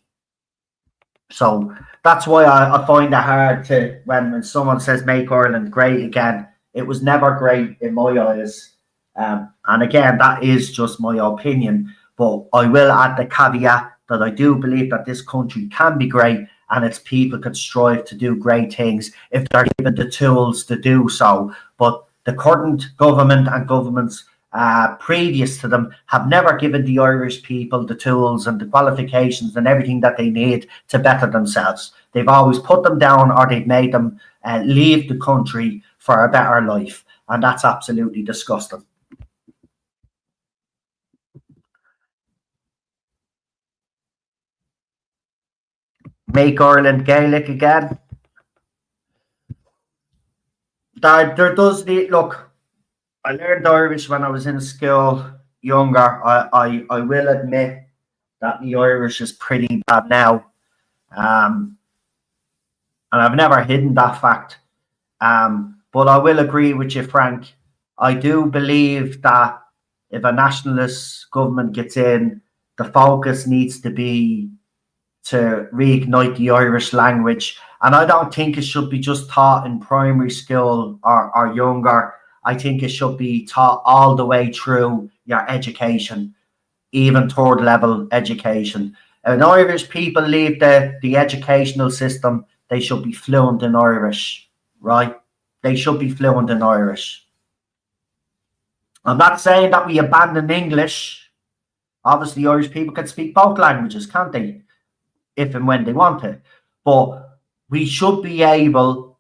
So that's why I find it hard to, when someone says make Ireland great again, it was never great in my eyes. And again, that is just my opinion. But I will add the caveat that I do believe that this country can be great and its people can strive to do great things if they're given the tools to do so. But the current government and governments previous to them have never given the Irish people the tools and the qualifications and everything that they need to better themselves. They've always put them down, or they've made them leave the country for a better life. And that's absolutely disgusting. Make Ireland Gaelic again. There does need, look, I learned Irish when I was in school younger. I will admit that the Irish is pretty bad now. And I've never hidden that fact. But I will agree with you, Frank. I do believe that if a nationalist government gets in, the focus needs to be to reignite the Irish language. And I don't think it should be just taught in primary school or younger. I think it should be taught all the way through your education, even third level education. When Irish people leave the educational system, they should be fluent in Irish, right? They should be fluent in Irish. I'm not saying that we abandon English. Obviously, Irish people can speak both languages, can't they? If and when they want to. But we should be able,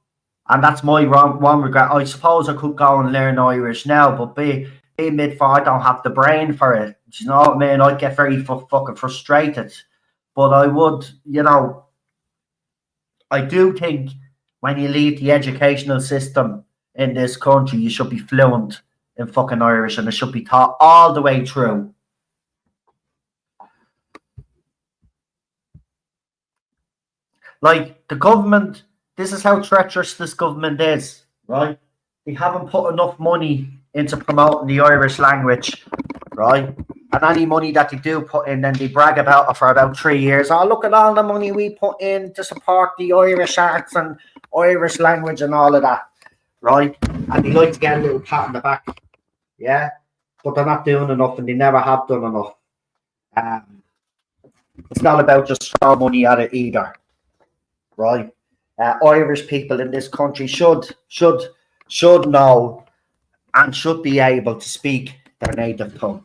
and that's my one regret. I suppose I could go and learn Irish now, but being mid-4, I don't have the brain for it. Do you know what I mean? I'd get very fucking frustrated. But I would, I do think when you leave the educational system in this country, you should be fluent in fucking Irish, and it should be taught all the way through. Like, the government, this is how treacherous this government is, right? They haven't put enough money into promoting the Irish language, right? And any money that they do put in, then they brag about it for about 3 years. Oh, look at all the money we put in to support the Irish arts and Irish language and all of that, right? And they like to get a little pat on the back, yeah? But they're not doing enough, and they never have done enough. It's not about just throwing money at it either. Right, Irish people in this country should know and should be able to speak their native tongue.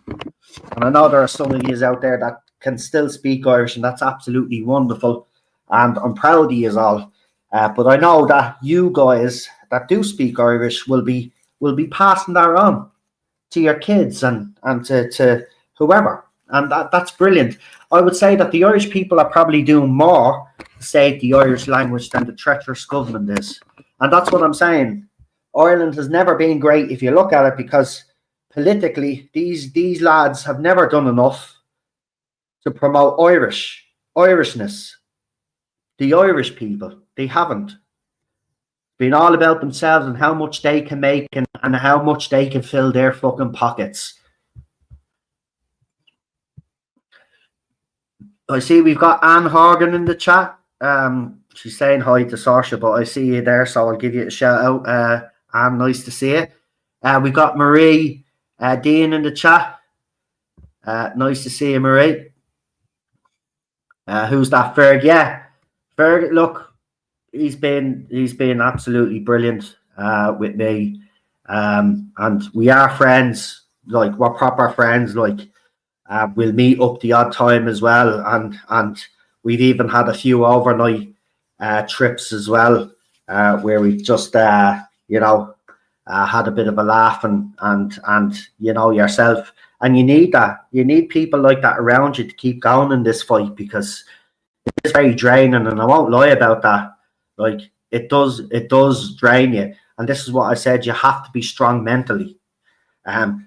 And I know there are some of you out there that can still speak Irish, and that's absolutely wonderful. And I'm proud of you all. But I know that you guys that do speak Irish will be passing that on to your kids and to whoever. And that's brilliant. I would say that the Irish people are probably doing more to save the Irish language than the treacherous government is. And that's what I'm saying. Ireland has never been great if you look at it, because politically, these lads have never done enough to promote Irishness. The Irish people, they haven't. Been all about themselves and how much they can make and how much they can fill their fucking pockets. I see we've got Anne Horgan in the chat. She's saying hi to Saoirse, but I see you there, so I'll give you a shout out. Anne, nice to see you. We've got Marie Dean in the chat. Nice to see you, Marie. Who's that? Ferg? Yeah, Ferg. Look, he's been absolutely brilliant with me, and we are friends. Like, we're proper friends. Like. We'll meet up the odd time as well, and we've even had a few overnight trips as well, where we've just had a bit of a laugh and yourself, and you need that. You need people like that around you to keep going in this fight, because it's very draining, and I won't lie about that. Like, it does drain you, and this is what I said. You have to be strong mentally.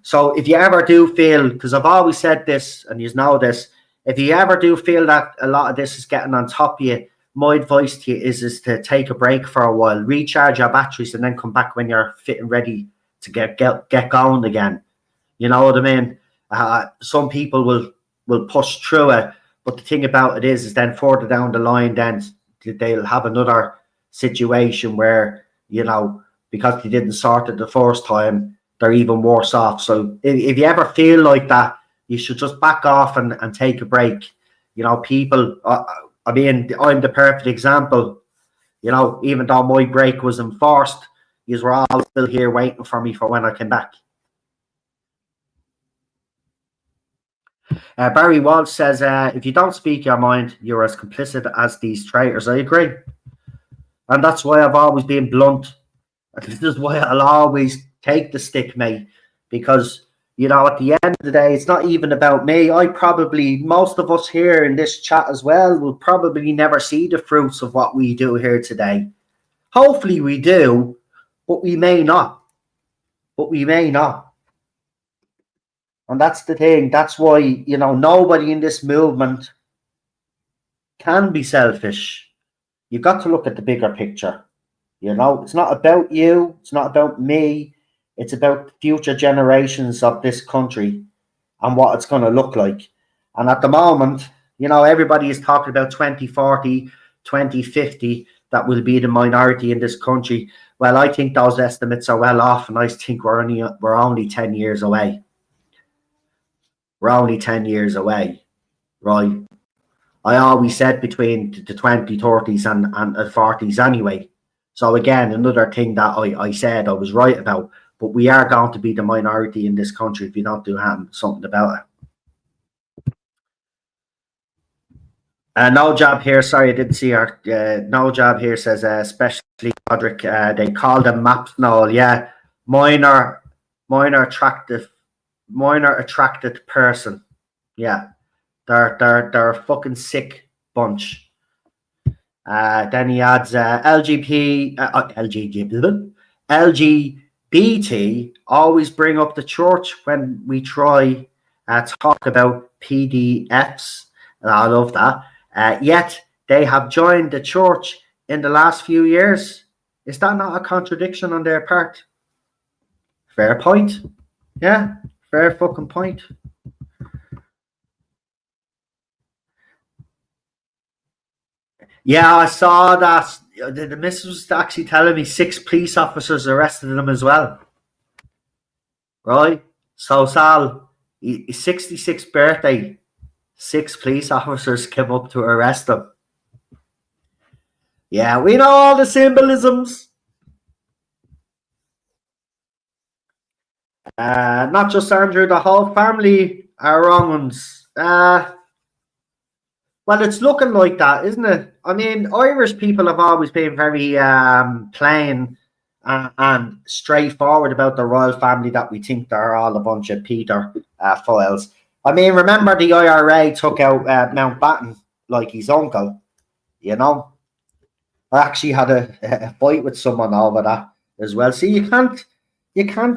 So if you ever do feel, because I've always said this, and you know this, if you ever do feel that a lot of this is getting on top of you, my advice to you is to take a break for a while, recharge your batteries, and then come back when you're fit and ready to get going again. You know what I mean? Some people will push through it, but the thing about it is then further down the line, then they'll have another situation where, you know, because they didn't sort it the first time, they're even worse off. So if you ever feel like that, you should just back off and take a break. You know, people, I mean, I'm the perfect example. You know, even though my break was enforced, you were all still here waiting for me for when I came back. Barry Walsh says, if you don't speak your mind, you're as complicit as these traitors. I agree. And that's why I've always been blunt. This is why I'll always take the stick, mate. Because, you know, at the end of the day, it's not even about me. Most of us here in this chat as well, will probably never see the fruits of what we do here today. Hopefully we do, but we may not. And that's the thing. That's why, you know, nobody in this movement can be selfish. You've got to look at the bigger picture. You know, it's not about you. It's not about me. It's about future generations of this country and what it's going to look like. And at the moment, you know, everybody is talking about 2040, 2050, that will be the minority in this country. Well, I think those estimates are well off, and I think we're only 10 years away. We're only 10 years away, right? I always said between the 2030s and 40s anyway. So again, another thing that I said I was right about, but we are going to be the minority in this country if you don't do something about it. No job here. Sorry, I didn't see her. No job here says, especially Roderick. They call them maps. No, yeah, minor attracted person. Yeah, they're a fucking sick bunch. Then he adds LGBT always bring up the church when we try talk about PDFs. And I love that. Yet they have joined the church in the last few years. Is that not a contradiction on their part? Fair point. Yeah, fair fucking point. Yeah, I saw that. The missus was actually telling me 6 police officers arrested him as well. Right? So, Sal, his 66th birthday, 6 police officers came up to arrest him. Yeah, we know all the symbolisms. Not just Andrew, the whole family are wrong ones. Well, it's looking like that, isn't it? I mean, Irish people have always been very plain and straightforward about the royal family, that we think they're all a bunch of Peter foils. I mean, remember the IRA took out Mountbatten like his uncle, you know? I actually had a fight with someone over that as well. See, you can't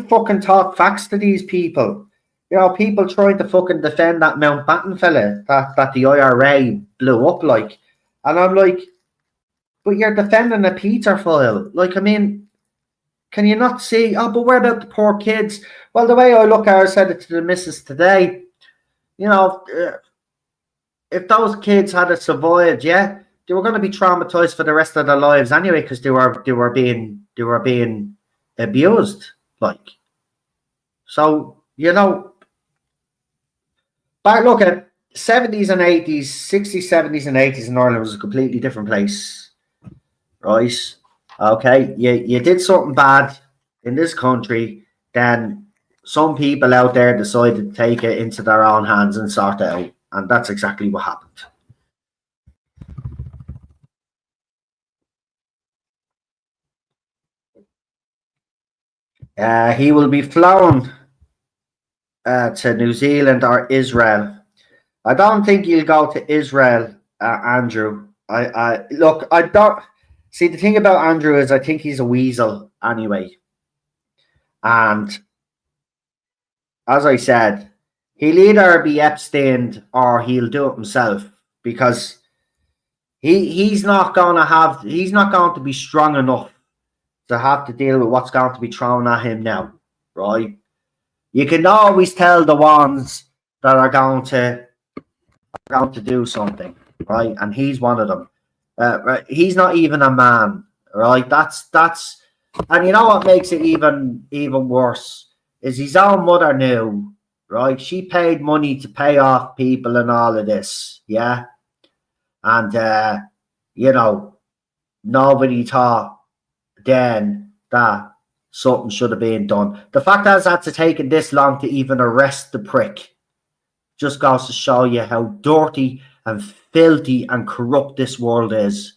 fucking talk facts to these people. You know, people trying to fucking defend that Mountbatten fella that the IRA blew up like. And I'm like, but you're defending a Peter foil. Like, I mean, can you not see? Oh, but what about the poor kids? Well, the way I look at it, I said it to the missus today, you know, if those kids had survived, yeah, they were going to be traumatized for the rest of their lives anyway, because they were being abused, like. So, you know, but look at 70s and 80s, 60s, 70s and 80s in Ireland was a completely different place, right? Okay, you did something bad in this country, then some people out there decided to take it into their own hands and sort it out, and that's exactly what happened. He will be flown to New Zealand or Israel. I don't think he'll go to Israel, Andrew. I don't see, the thing about Andrew is I think he's a weasel anyway. And as I said, he'll either be Epsteined or he'll do it himself, because he's not going to be strong enough to have to deal with what's going to be thrown at him now, right? You can always tell the ones that are going to do something, right? And he's one of them. Right? He's not even a man, right? That's and you know what makes it even worse is his own mother knew, right? She paid money to pay off people and all of this, yeah. And you know, nobody thought then that something should have been done. The fact that it's had to take this long to even arrest the prick just goes to show you how dirty and filthy and corrupt this world is,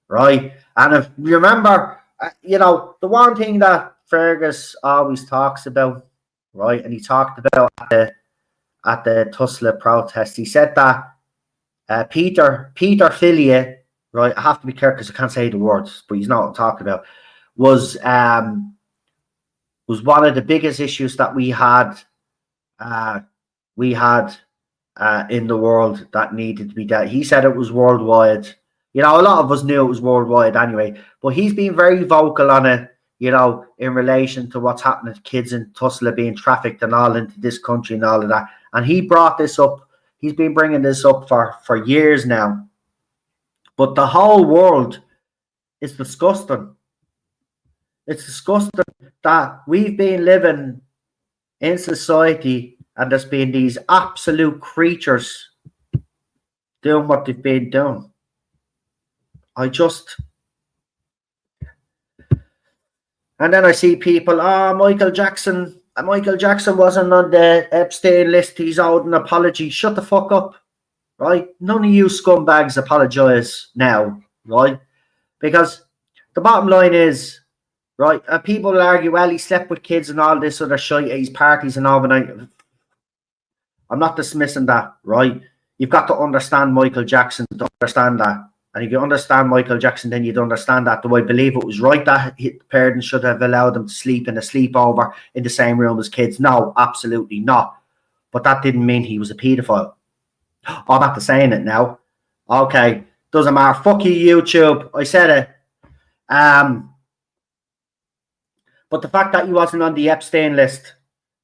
right? And if you remember, you know, the one thing that Fergus always talks about, right, and he talked about at the Tussle protest, he said that Peter Filia, right, I have to be careful because I can't say the words, but he's not what I'm talking about, was one of the biggest issues that we had in the world that needed to be dealt. He said it was worldwide. You know, a lot of us knew it was worldwide anyway, but he's been very vocal on it, you know, in relation to what's happening to kids in Tussle being trafficked and all into this country and all of that. And he brought this up. He's been bringing this up for years now. But the whole world is disgusting. It's disgusting that we've been living in society and there's been these absolute creatures doing what they've been doing. And then I see people, Michael Jackson wasn't on the Epstein list, he's owed an apology. Shut the fuck up, right? None of you scumbags apologise now, right? Because the bottom line is, right, people will argue, well, he slept with kids and all this other shit at his parties and overnight. I'm not dismissing that, right? You've got to understand Michael Jackson to understand that. And if you understand Michael Jackson, then you'd understand that. Do I believe it was right that the parents should have allowed them to sleep in a sleepover in the same room as kids? No, absolutely not. But that didn't mean he was a paedophile. Oh, I'm not saying it now. Okay, doesn't matter. Fuck you, YouTube. I said it. But the fact that he wasn't on the Epstein list,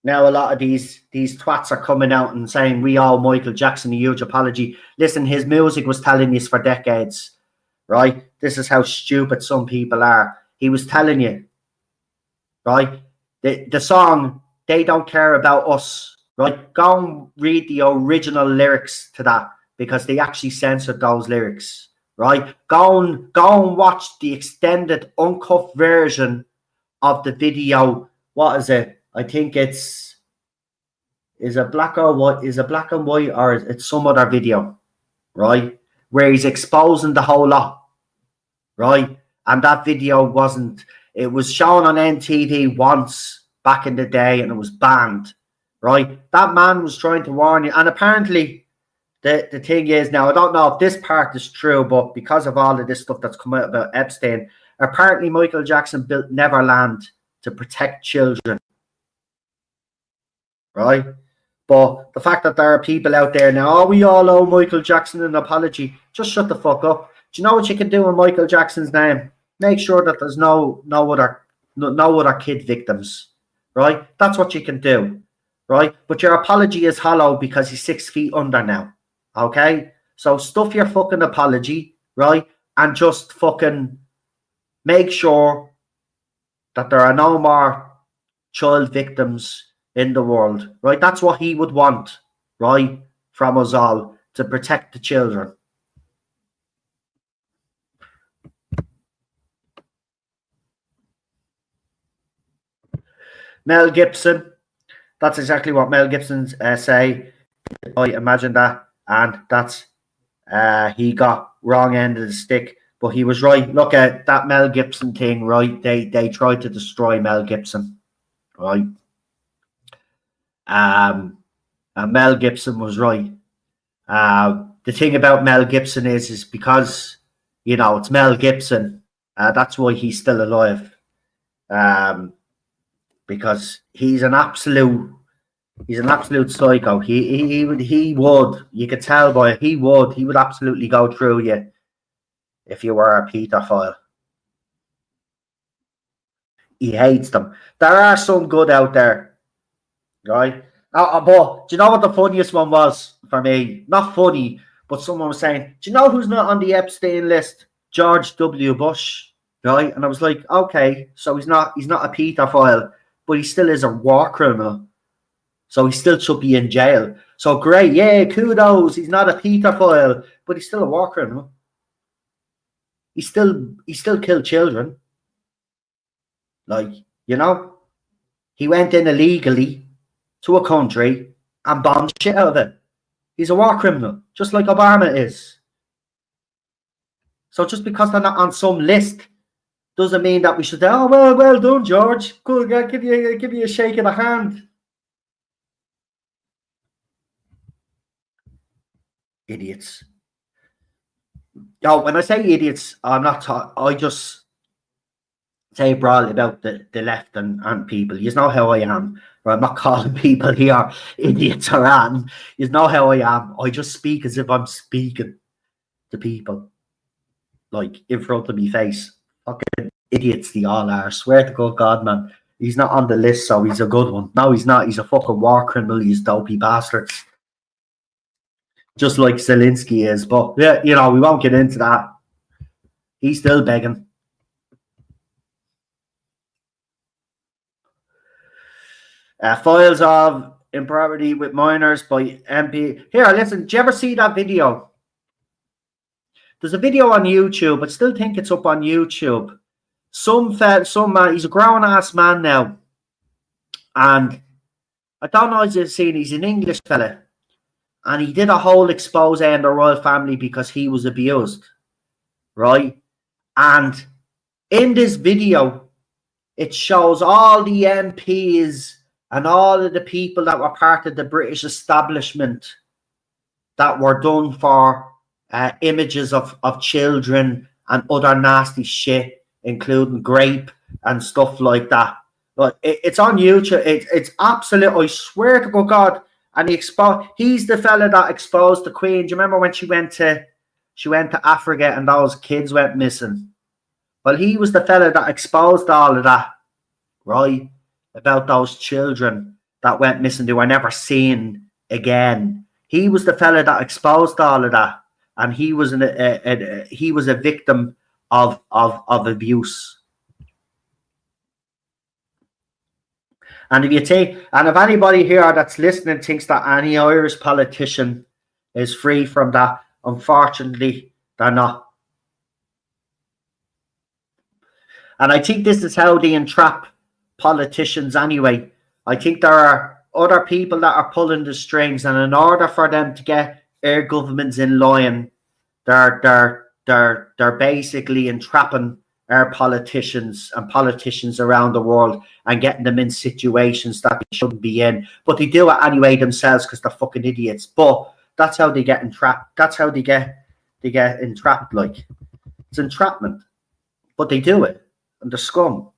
now a lot of these twats are coming out and saying we owe Michael Jackson a huge apology. Listen, his music was telling you for decades, right? This is how stupid some people are. He was telling you, right? The song, They Don't Care About Us, right? Go and read the original lyrics to that because they actually censored those lyrics, right? Go and watch the extended uncut version of the video. What is it? I think is a black and white, or it's some other video, right? Where he's exposing the whole lot, right? And that video it was shown on NTV once back in the day and it was banned, right? That man was trying to warn you. And apparently the thing is now, I don't know if this part is true, but because of all of this stuff that's come out about Epstein, apparently Michael Jackson built Neverland to protect children. Right? But the fact that there are people out there now, we all owe Michael Jackson an apology. Just shut the fuck up. Do you know what you can do in Michael Jackson's name? Make sure that there's no other kid victims. Right? That's what you can do. Right? But your apology is hollow because he's 6 feet under now. Okay? So stuff your fucking apology, right? And just fucking make sure that there are no more child victims in the world, right? That's what he would want, right, from us all, to protect the children. Mel Gibson, that's exactly what Mel Gibson say. I imagine that, and that's he got wrong end of the stick, but he was right. Look at that Mel Gibson thing, right? They tried to destroy Mel Gibson, right? And Mel Gibson was right. The thing about Mel Gibson is because, you know, it's Mel Gibson. That's why he's still alive. Because he's an absolute psycho. He would, you could tell by it, he would absolutely go through you if you were a paedophile. He hates them. There are some good out there, right? But do you know what the funniest one was for me? Not funny, but someone was saying, do you know who's not on the Epstein list? George W. Bush, right? And I was like, okay, so he's not a paedophile, but he still is a war criminal. So he still should be in jail. So great, yeah, kudos. He's not a paedophile, but he's still a war criminal. He still killed children. Like, you know, he went in illegally to a country and bombed shit out of it. He's a war criminal, just like Obama is. So just because they're not on some list doesn't mean that we should say, oh, well done, George. Good, I'll give you a shake of the hand. Idiots. No, when I say idiots, I'm not I just say broadly about the left and people. You know how I am. I'm not calling people here idiots or anything. You know how I am. I just speak as if I'm speaking to people, like in front of me face. Fucking idiots they all are. I swear to good God, man. He's not on the list, so he's a good one. No, he's not. He's a fucking war criminal. He's dopey bastards. Just like Zelensky is. But yeah, you know, we won't get into that. He's still begging. Files of impropriety with minors by MP. Here, listen, did you ever see that video? There's a video on YouTube. I still think it's up on YouTube. Some man, he's a grown-ass man now. And I don't know if you've seen, he's an English fella. And he did a whole expose on the royal family because he was abused. Right? And in this video, it shows all the MPs and all of the people that were part of the British establishment that were done for images of children and other nasty shit, including grape and stuff like that. But it's on YouTube. It's absolute. I swear to God. And he's the fella that exposed the Queen. Do you remember when she went to Africa and those kids went missing? Well, he was the fella that exposed all of that, right? About those children that went missing. They were never seen again. He was the fella that exposed all of that, and he was he was a victim of abuse. And if anybody here that's listening thinks that any Irish politician is free from that, unfortunately, they're not. And I think this is how they entrap politicians anyway. I think there are other people that are pulling the strings, and in order for them to get our governments in line, they're basically entrapping our politicians and politicians around the world and getting them in situations that they shouldn't be in. But they do it anyway themselves because they're fucking idiots. But that's how they get entrapped. That's how they get entrapped. Like, it's entrapment. But they do it. And they're scum.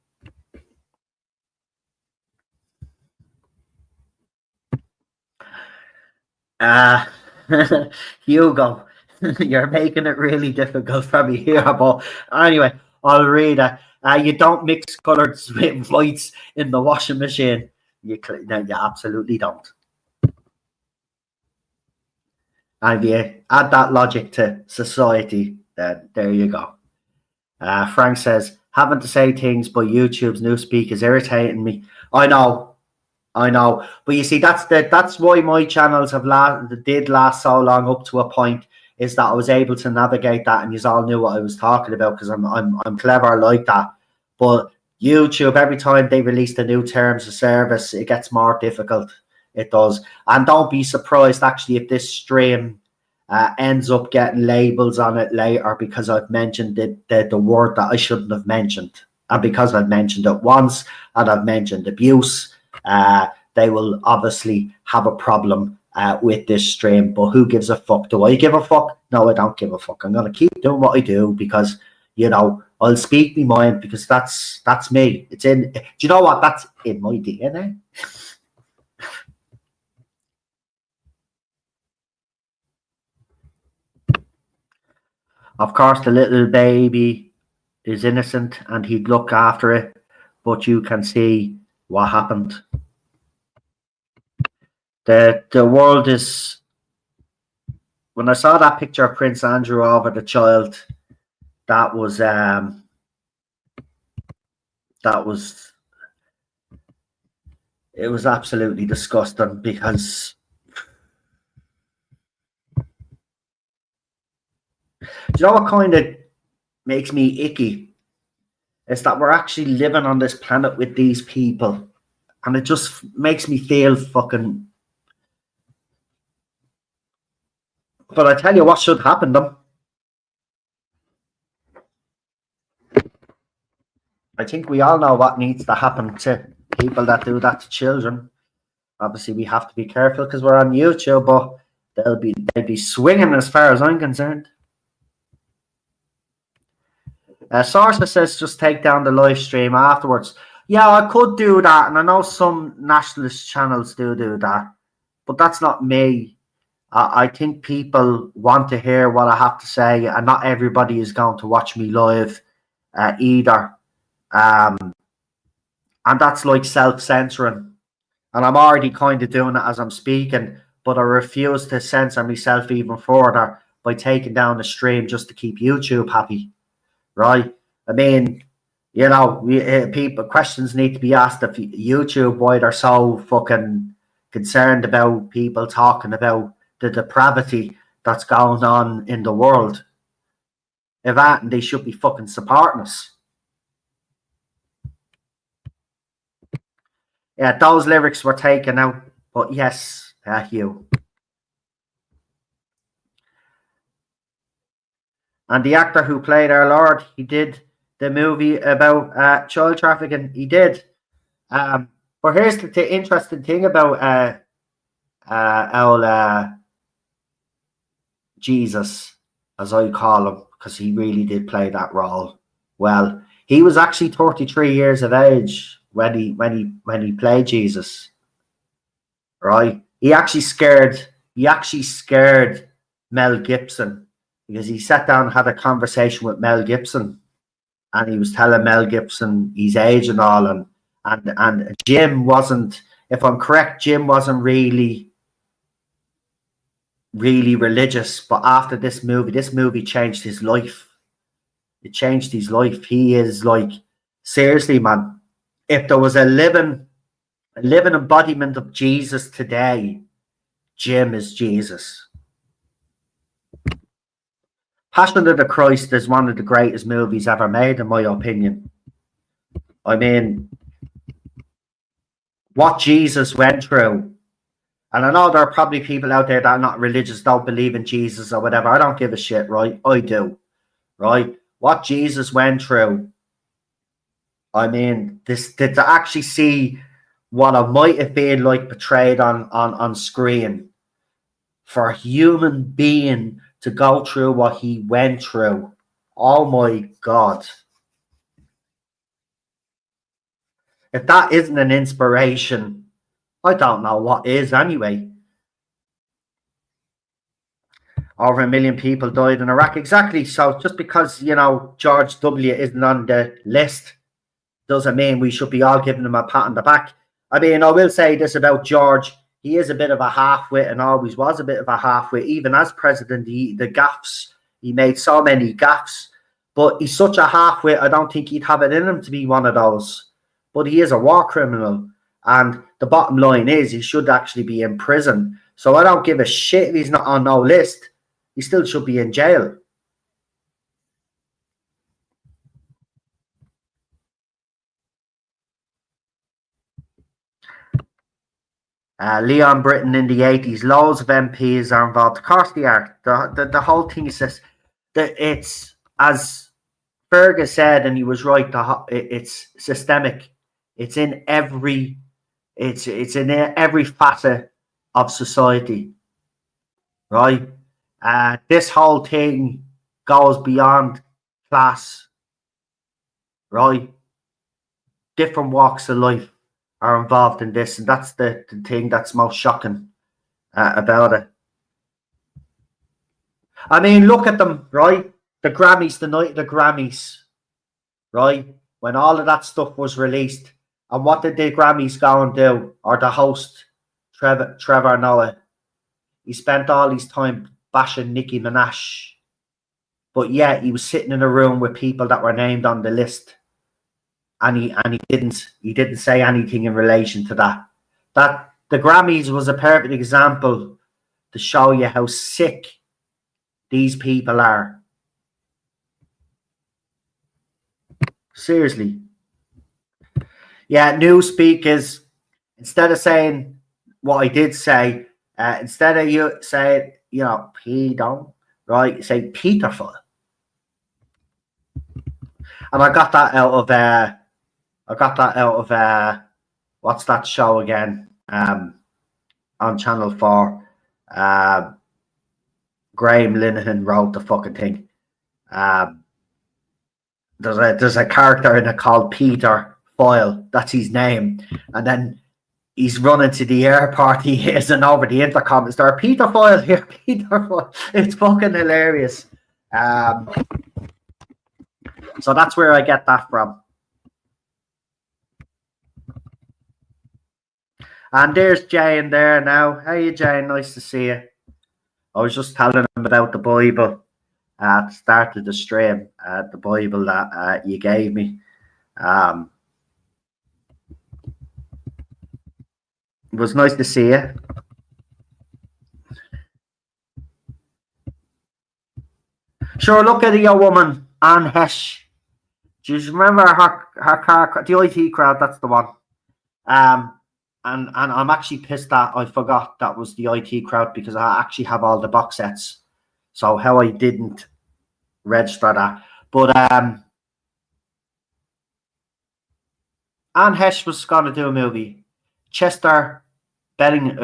Hugo, you're making it really difficult for me here. But anyway, I'll read it. You don't mix colours with whites in the washing machine. You absolutely don't. And if you add that logic to society, then there you go. Frank says, having to say things by YouTube's newspeak is irritating me. I know. But you see, that's why my channels did last so long up to a point, is that I was able to navigate that, and you all knew what I was talking about because I'm clever like that. But YouTube, every time they release the new terms of service, it gets more difficult. It does. And don't be surprised actually if this stream ends up getting labels on it later because I've mentioned the word that I shouldn't have mentioned. And because I've mentioned it once and I've mentioned abuse, they will obviously have a problem with this stream. But who gives a fuck? Do I give a fuck? No, I don't give a fuck. I'm going to keep doing what I do because, you know, I'll speak my mind because that's me. It's in. Do you know what? That's in my DNA. Of course, the little baby is innocent and he'd look after it, but you can see what happened. The world is... When I saw that picture of Prince Andrew over the child, that was it was absolutely disgusting, because do you know what kind of makes me icky? Is that we're actually living on this planet with these people, and it just makes me feel fucking... But I tell you what should happen to them. I think we all know what needs to happen to people that do that to children. Obviously, we have to be careful because we're on YouTube, but they'd be swinging as far as I'm concerned. Sarsa says just take down the live stream afterwards. Yeah, I could do that, and I know some nationalist channels do that, but that's not me. I think people want to hear what I have to say, and not everybody is going to watch me live either. And that's like self-censoring. And I'm already kind of doing it as I'm speaking, but I refuse to censor myself even further by taking down the stream just to keep YouTube happy, right? I mean, you know, people, questions need to be asked of YouTube why they're so fucking concerned about people talking about the depravity that's going on in the world. If that, and they should be fucking supporting us. Yeah, those lyrics were taken out, but yes, Hugh. And the actor who played our Lord, he did the movie about child trafficking. He did. But here's the interesting thing about Jesus, as I call him, because he really did play that role well. He was actually 33 years of age when he played Jesus, right? He actually scared Mel Gibson, because he sat down and had a conversation with Mel Gibson, and he was telling Mel Gibson his age and all, and Jim wasn't, if I'm correct, Jim wasn't really religious, but after this movie changed his life. It changed his life. He is like, seriously, man, if there was a living embodiment of Jesus today, Jim is Jesus. Passion of the Christ is one of the greatest movies ever made, in my opinion. I mean, what Jesus went through, and I know there are probably people out there that are not religious, don't believe in Jesus or whatever. I don't give a shit, right? I do, right? What Jesus went through, I mean, to actually see what it might have been like portrayed on screen, for a human being to go through what he went through. Oh my God. If that isn't an inspiration, I don't know what is anyway. Over 1 million people died in Iraq. Exactly. So just because, you know, George W. isn't on the list doesn't mean we should be all giving him a pat on the back. I mean, I will say this about George. He is a bit of a half-wit, and always was a bit of a half-wit. Even as president, the gaffes, he made so many gaffes. But he's such a half-wit, I don't think he'd have it in him to be one of those. But he is a war criminal. And the bottom line is he should actually be in prison. So I don't give a shit if he's not on no list. He still should be in jail. Leon Britton in the 80s, loads of MPs are involved. Of course they are. The whole thing is this, that it's, as Fergus said, and he was right, it's systemic. It's in every facet of society, right? This whole thing goes beyond class, right? Different walks of life are involved in this, and that's the thing that's most shocking about it. I mean, look at them, right? the Grammys, the night of the Grammys, right? When all of that stuff was released, and what did the Grammys go and do? Or the host, Trevor Noah, he spent all his time bashing Nicki Minaj, but yeah, he was sitting in a room with people that were named on the list, and he didn't say anything in relation to that. That the Grammys was a perfect example to show you how sick these people are. Seriously. Yeah, Newspeak is, instead of saying what I did say, instead of you saying, you know, pedo, right, say Peterful. And I got that out of what's that show again? On Channel 4. Graham Linehan wrote the fucking thing. There's a character in it called Peter Foyle. That's his name. And then he's running to the airport. He isn't over the intercom. Is there Peter Foyle here? Peter Foyle. It's fucking hilarious. So that's where I get that from. And there's Jane there now. Hey, Jane. Nice to see you. I was just telling him about the Bible at the start of the stream, the Bible that you gave me. It was nice to see you. Sure, look at the woman, Anne Hesh. Do you remember her car, the IT crowd? That's the one. And I'm actually pissed that I forgot that was the IT crowd, because I actually have all the box sets. So how I didn't register that. But Anne Hesh was going to do a movie. Chester Benning,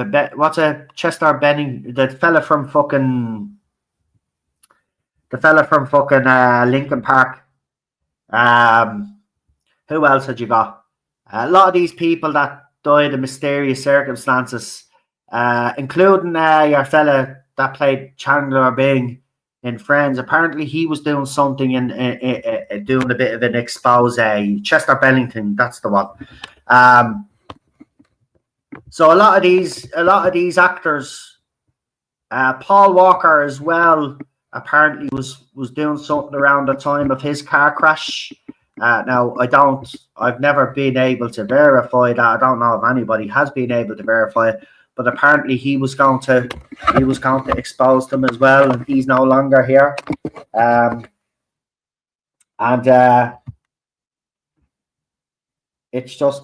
Chester Benning, the fella from fucking Lincoln Park. Who else had you got? A lot of these people that died in mysterious circumstances, including your fella that played Chandler Bing in Friends. Apparently he was doing something and doing a bit of an expose. Chester Bennington, that's the one. So a lot of these actors, Paul Walker as well, apparently was doing something around the time of his car crash. Now I've never been able to verify that. I don't know if anybody has been able to verify it, but apparently he was going to expose them as well, and he's no longer here. It's just,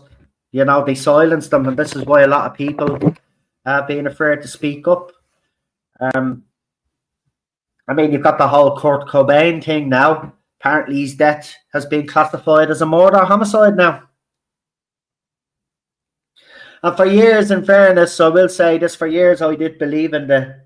you know, they silenced them, and this is why a lot of people are being afraid to speak up. I mean, you've got the whole Kurt Cobain thing now. Apparently his death has been classified as a murder-homicide now. And for years, in fairness, I will say this, for years I did believe in the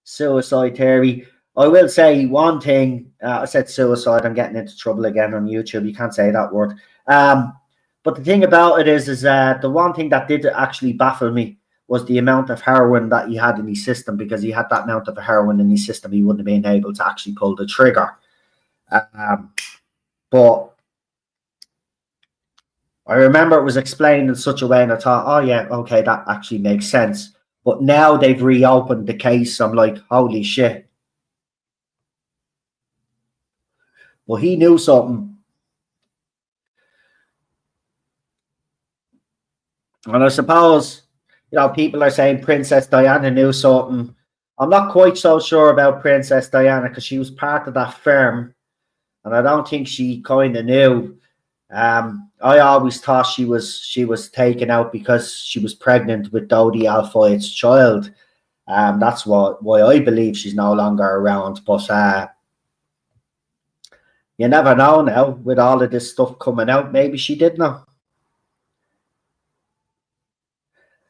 suicide theory. I will say one thing. I said suicide. I'm getting into trouble again on YouTube. You can't say that word. But the thing about it is the one thing that did actually baffle me was the amount of heroin that he had in his system, because he had that amount of heroin in his system, he wouldn't have been able to actually pull the trigger. But I remember it was explained in such a way, and I thought, oh yeah, okay, that actually makes sense. But now they've reopened the case. I'm like, holy shit. Well, he knew something. And I suppose, you know, people are saying Princess Diana knew something. I'm not quite so sure about Princess Diana, because she was part of that firm, and I don't think she kind of knew. I always thought she was taken out because she was pregnant with Dodi Al-Fayed's child. That's why I believe she's no longer around. But you never know now, with all of this stuff coming out. Maybe she did know.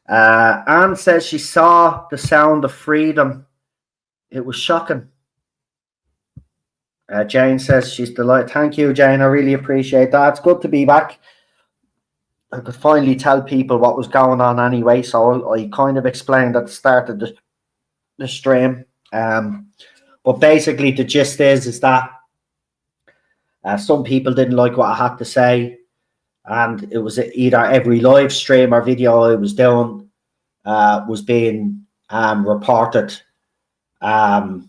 Anne says she saw The Sound of Freedom. It was shocking. Jane says she's delighted. Thank you, Jane. I really appreciate that. It's good to be back. I could finally tell people what was going on anyway, so I kind of explained at the start of the stream. But basically the gist is that Some people didn't like what I had to say, and it was either every live stream or video I was doing was being reported. And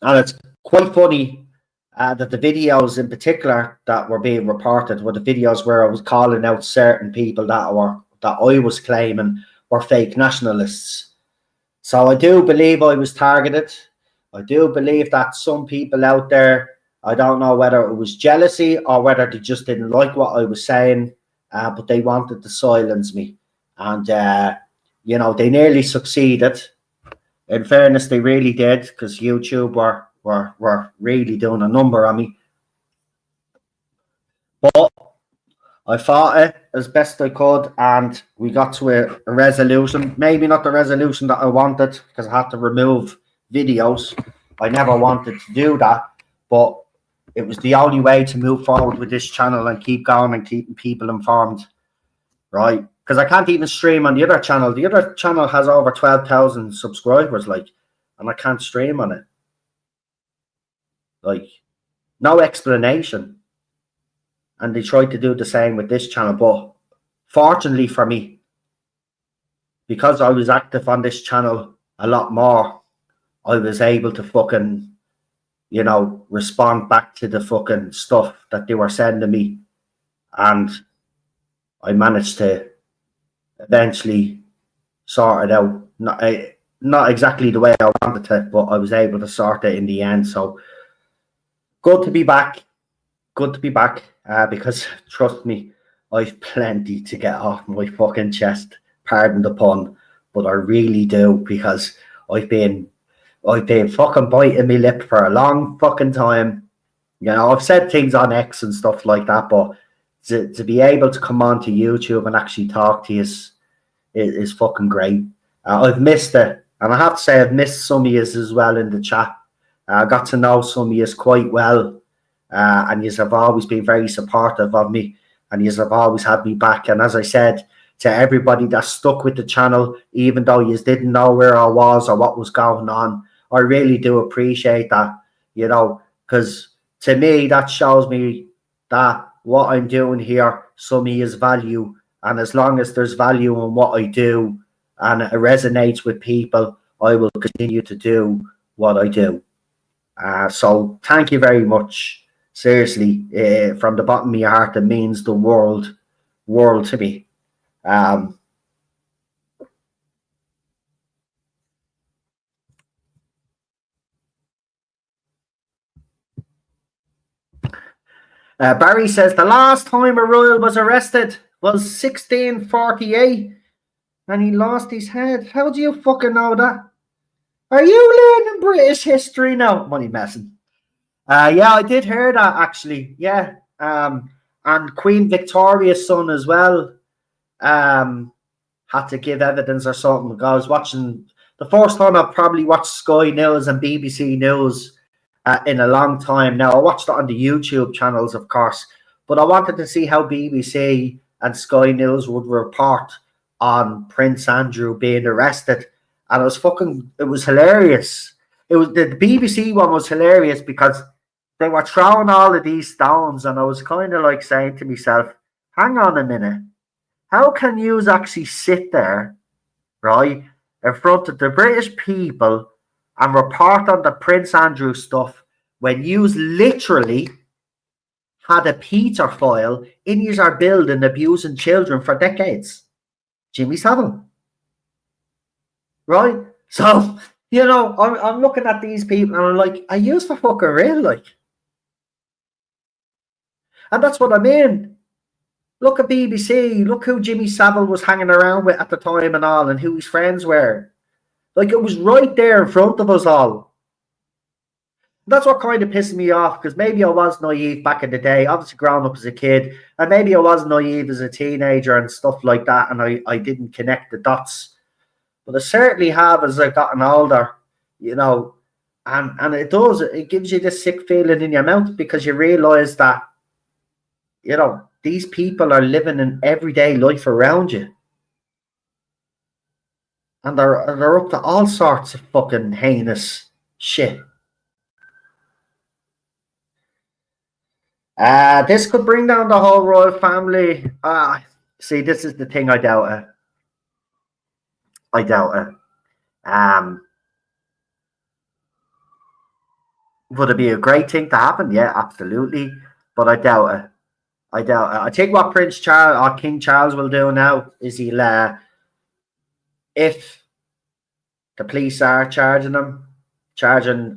it's quite funny that the videos in particular that were being reported were the videos where I was calling out certain people that I was claiming were fake nationalists. So I do believe I was targeted. I do believe that some people out there, I don't know whether it was jealousy or whether they just didn't like what I was saying, but they wanted to silence me. And, you know, they nearly succeeded. In fairness, they really did, because YouTube were really doing a number on me. But I fought it as best I could, and we got to a resolution. Maybe not the resolution that I wanted, because I had to remove videos. I never wanted to do that, but it was the only way to move forward with this channel and keep going and keeping people informed, right? Because I can't even stream on the other channel. The other channel has over 12,000 subscribers, like, and I can't stream on it. Like, no explanation. And they tried to do the same with this channel, but fortunately for me, because I was active on this channel a lot more, I was able to fucking, you know, respond back to the fucking stuff that they were sending me, and I managed to eventually sort it out. Not exactly the way I wanted to, but I was able to sort it in the end. So good to be back. Good to be back, because trust me, I've plenty to get off my fucking chest. Pardon the pun, but I really do, because I've been fucking biting my lip for a long fucking time. You know, I've said things on X and stuff like that, but to be able to come onto YouTube and actually talk to you is fucking great. I've missed it, and I have to say I've missed some of you as well in the chat. I got to know some of you quite well. And you have always been very supportive of me, and you have always had me back. And as I said, to everybody that stuck with the channel, even though you didn't know where I was or what was going on, I really do appreciate that, you know, because to me, that shows me that what I'm doing here, some of you value. And as long as there's value in what I do and it resonates with people, I will continue to do what I do. So thank you very much. Seriously, from the bottom of your heart, it means the world to me. Barry says the last time a royal was arrested was 1648, and he lost his head. How do you fucking know that? Are you learning British history now? Money messing. Yeah, I did hear that actually. Yeah. And Queen Victoria's son as well had to give evidence or something. I was watching the first time I've probably watched Sky News and BBC News in a long time now. I watched it on the YouTube channels, of course, but I wanted to see how BBC and Sky News would report on Prince Andrew being arrested, and it was hilarious. It was the BBC one was hilarious because they were throwing all of these stones, and I was kind of like saying to myself, hang on a minute, how can you actually sit there, right, in front of the British people and report on the Prince Andrew stuff when you literally had a paedophile in your building abusing children for decades? Jimmy Savile. Right? So, you know, I'm looking at these people and I'm like, I use for fucking real, like. And that's what I mean. Look at BBC. Look who Jimmy Savile was hanging around with at the time and all, and who his friends were. Like, it was right there in front of us all. That's what kind of pissed me off, because maybe I was naive back in the day, obviously growing up as a kid, and maybe I was naive as a teenager and stuff like that, and I didn't connect the dots. But I certainly have as I've gotten older, you know, and it gives you this sick feeling in your mouth, because you realise that, you know, these people are living an everyday life around you. And they're up to all sorts of fucking heinous shit. This could bring down the whole royal family. See, this is the thing. I doubt it. I doubt it. Would it be a great thing to happen? Yeah, absolutely. But I doubt it. I doubt it. I think what Prince Charles or King Charles will do now is if the police are charging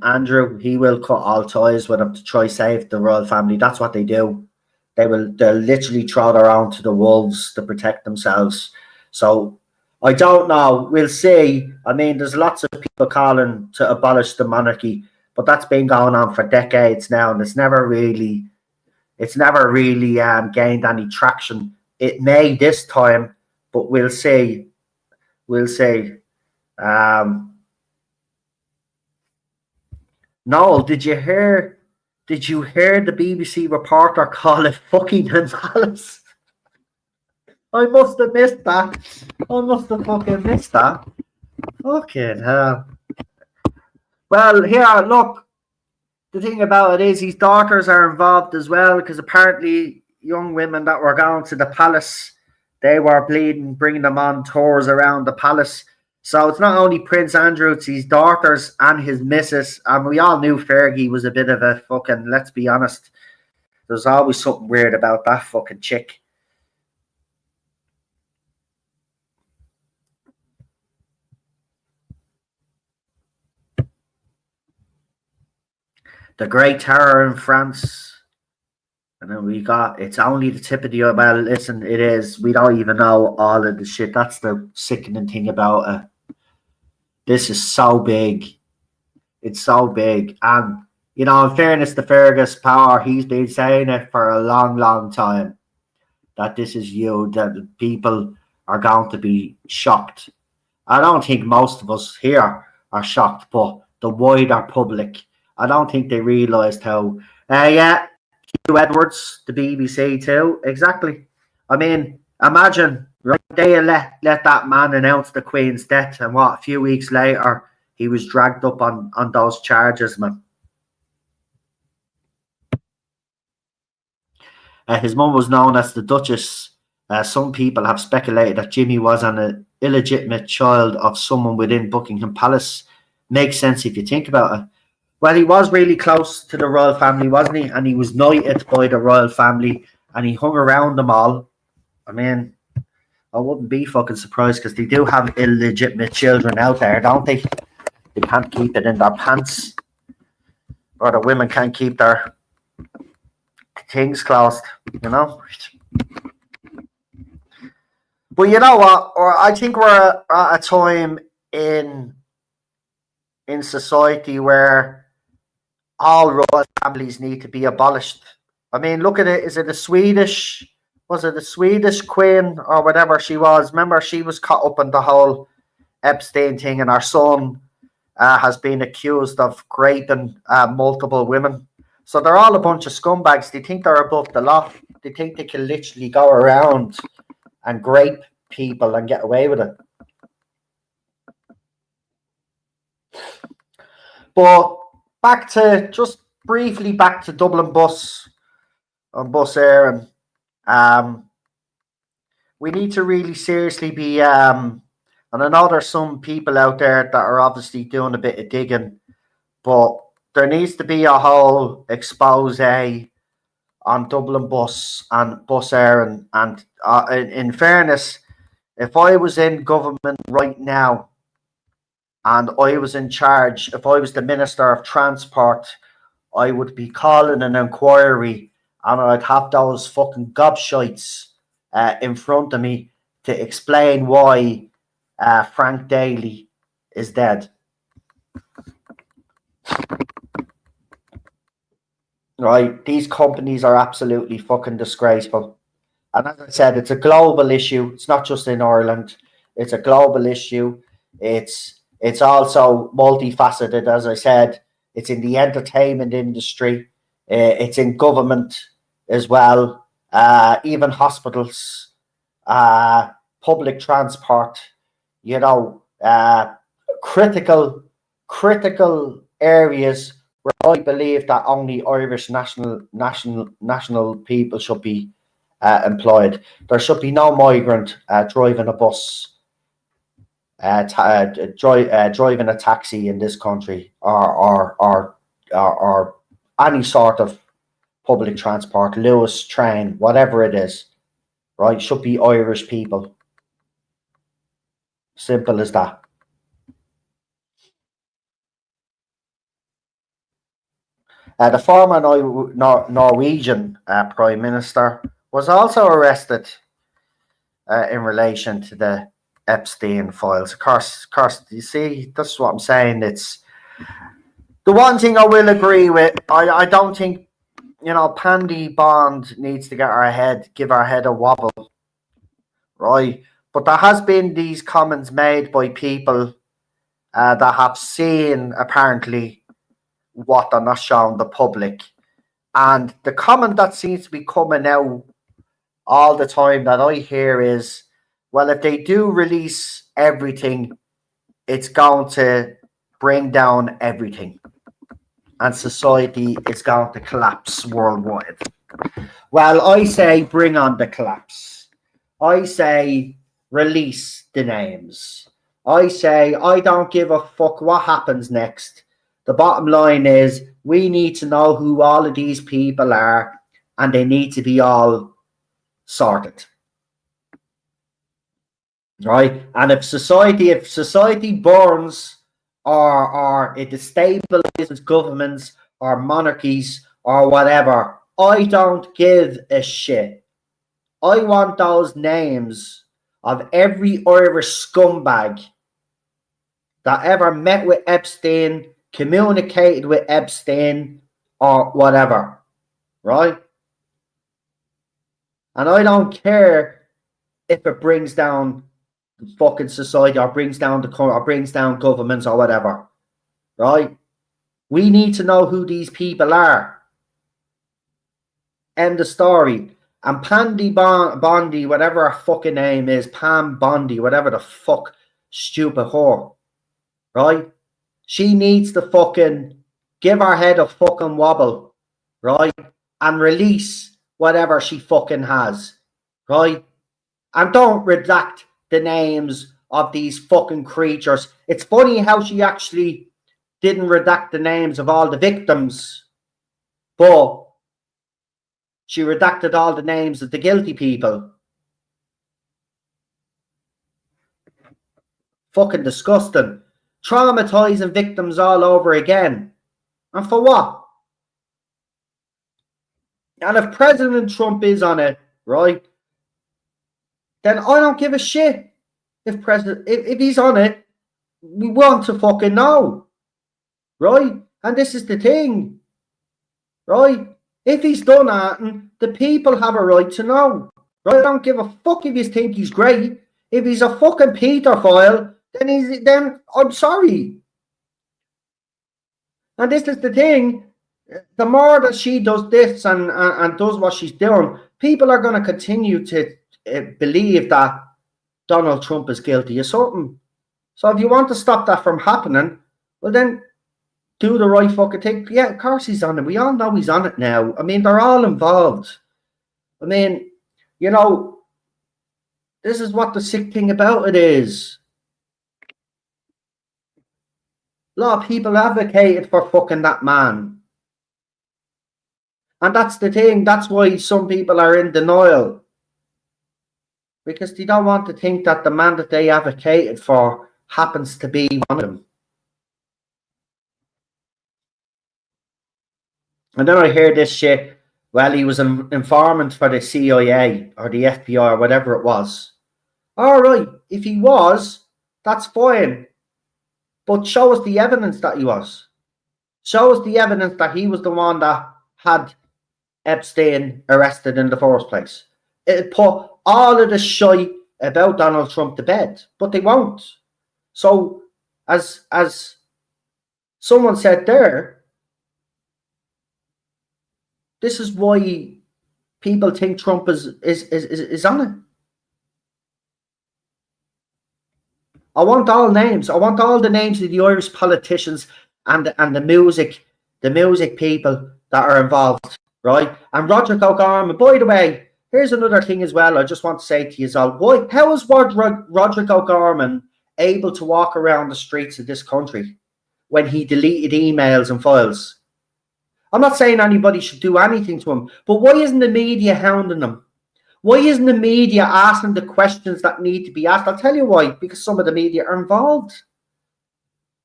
Andrew, he will cut all ties with him to try save the royal family. That's what they do. They'll literally throw their own to the wolves to protect themselves. So I don't know. We'll see. I mean, there's lots of people calling to abolish the monarchy, but that's been going on for decades now, and it's never really gained any traction. It may this time, but we'll see. We'll see. Noel, did you hear the BBC reporter call it fucking Palace? I must have missed that. I must have fucking missed that. Fucking hell. Well, here, look. The thing about it is his daughters are involved as well, because apparently young women that were going to the palace, they were bleeding, bringing them on tours around the palace. So it's not only Prince Andrew, it's his daughters and his missus. And we all knew Fergie was a bit of a fucking, let's be honest, there's always something weird about that fucking chick. The Great Terror in France. And then we got, it's only the tip of the, well, listen, it is. We don't even know all of the shit. That's the sickening thing about it. This is so big. It's so big. And, you know, in fairness to Fergus Power, he's been saying it for a long, long time, that this is you, that people are going to be shocked. I don't think most of us here are shocked, but the wider public, I don't think they realised how, yeah, Hugh Edwards, the BBC too, exactly. I mean, imagine, right, they let that man announce the Queen's death, and what, a few weeks later, he was dragged up on those charges, man. His mum was known as the Duchess. Some people have speculated that Jimmy was an illegitimate child of someone within Buckingham Palace. Makes sense if you think about it. Well, he was really close to the royal family, wasn't he? And he was knighted by the royal family, and he hung around them all. I mean, I wouldn't be fucking surprised, because they do have illegitimate children out there, don't they? They can't keep it in their pants, or the women can't keep their things closed, you know? But you know what? Or I think we're at a time in society where all royal families need to be abolished. I mean, look at it. Was it the Swedish queen or whatever she was? Remember, she was caught up in the whole Epstein thing, and her son has been accused of raping multiple women. So they're all a bunch of scumbags. They think they're above the law. They think they can literally go around and grape people and get away with it. But just briefly back to Dublin Bus on Bus Eireann. We need to really seriously be, and I know there's some people out there that are obviously doing a bit of digging, but there needs to be a whole expose on Dublin Bus and Bus Eireann. And in fairness, if I was in government right now, and I was in charge, if I was the Minister of Transport, I would be calling an inquiry, and I'd have those fucking gobshites in front of me to explain why Frank Daly is dead. Right, these companies are absolutely fucking disgraceful. And as I said, it's a global issue. It's not just in Ireland. It's a global issue. It's also multifaceted, as I said. It's in the entertainment industry. It's in government as well. Even hospitals, public transport, you know, critical areas where I believe that only Irish national people should be employed. There should be no migrant driving a bus, driving a taxi in this country, or any sort of public transport, Lewis train, whatever it is. Right? Should be Irish people. Simple as that. The former Norwegian Prime Minister was also arrested in relation to the Epstein files. Of course, you see, that's what I'm saying. It's the one thing I will agree with. I don't think, Pandy Bond needs to give our head a wobble, right? But there has been these comments made by people that have seen, apparently, what they're not showing the public. And the comment that seems to be coming out all the time that I hear is, well, if they do release everything, it's going to bring down everything. And society is going to collapse worldwide. Well, I say bring on the collapse. I say release the names. I say I don't give a fuck what happens next. The bottom line is we need to know who all of these people are, and they need to be all sorted. Right? And if society burns or it destabilizes governments or monarchies or whatever, I don't give a shit. I want those names of every Irish scumbag that ever met with Epstein, communicated with Epstein, or whatever, right? And I don't care if it brings down fucking society or brings down governments or whatever, right? We need to know who these people are. End of story. And Pandy Bondi, whatever her fucking name is, Pam Bondi, whatever the fuck, stupid whore, right? She needs to fucking give her head a fucking wobble, right? And release whatever she fucking has, right? And don't redact the names of these fucking creatures. It's funny how she actually didn't redact the names of all the victims, but she redacted all the names of the guilty people. Fucking disgusting. Traumatizing victims all over again. And for what? And if President Trump is on it, right, then I don't give a shit. If he's on it, we want to fucking know, right? And this is the thing, right? If he's done that, the people have a right to know, right? I don't give a fuck if you think he's great. If he's a fucking pedophile, then I'm sorry. And this is the thing. The more that she does this and does what she's doing, people are going to continue to believe that Donald Trump is guilty of something. So if you want to stop that from happening, well then do the right fucking thing. Yeah, of course he's on it. We all know he's on it now. I mean, they're all involved. I mean, this is what the sick thing about it is. A lot of people advocated for fucking that man. And that's the thing. That's why some people are in denial. Because they don't want to think that the man that they advocated for happens to be one of them. And then I hear this shit. Well, he was an informant for the CIA or the FBI or whatever it was. All right, if he was, that's fine. But show us the evidence that he was. Show us the evidence that he was the one that had Epstein arrested in the first place. It'd put all of the shite about Donald Trump to bed, but they won't. So, as someone said there, this is why people think Trump is on it. I want all names. I want all the names of the Irish politicians and the music the music people that are involved, right? And Roger O'Gorman, by the way, here's another thing as well I just want to say to you all. Why, how is Roger O'Gorman able to walk around the streets of this country when he deleted emails and files? I'm not saying anybody should do anything to him, but why isn't the media hounding him? Why isn't the media asking the questions that need to be asked? I'll tell you why, because some of the media are involved.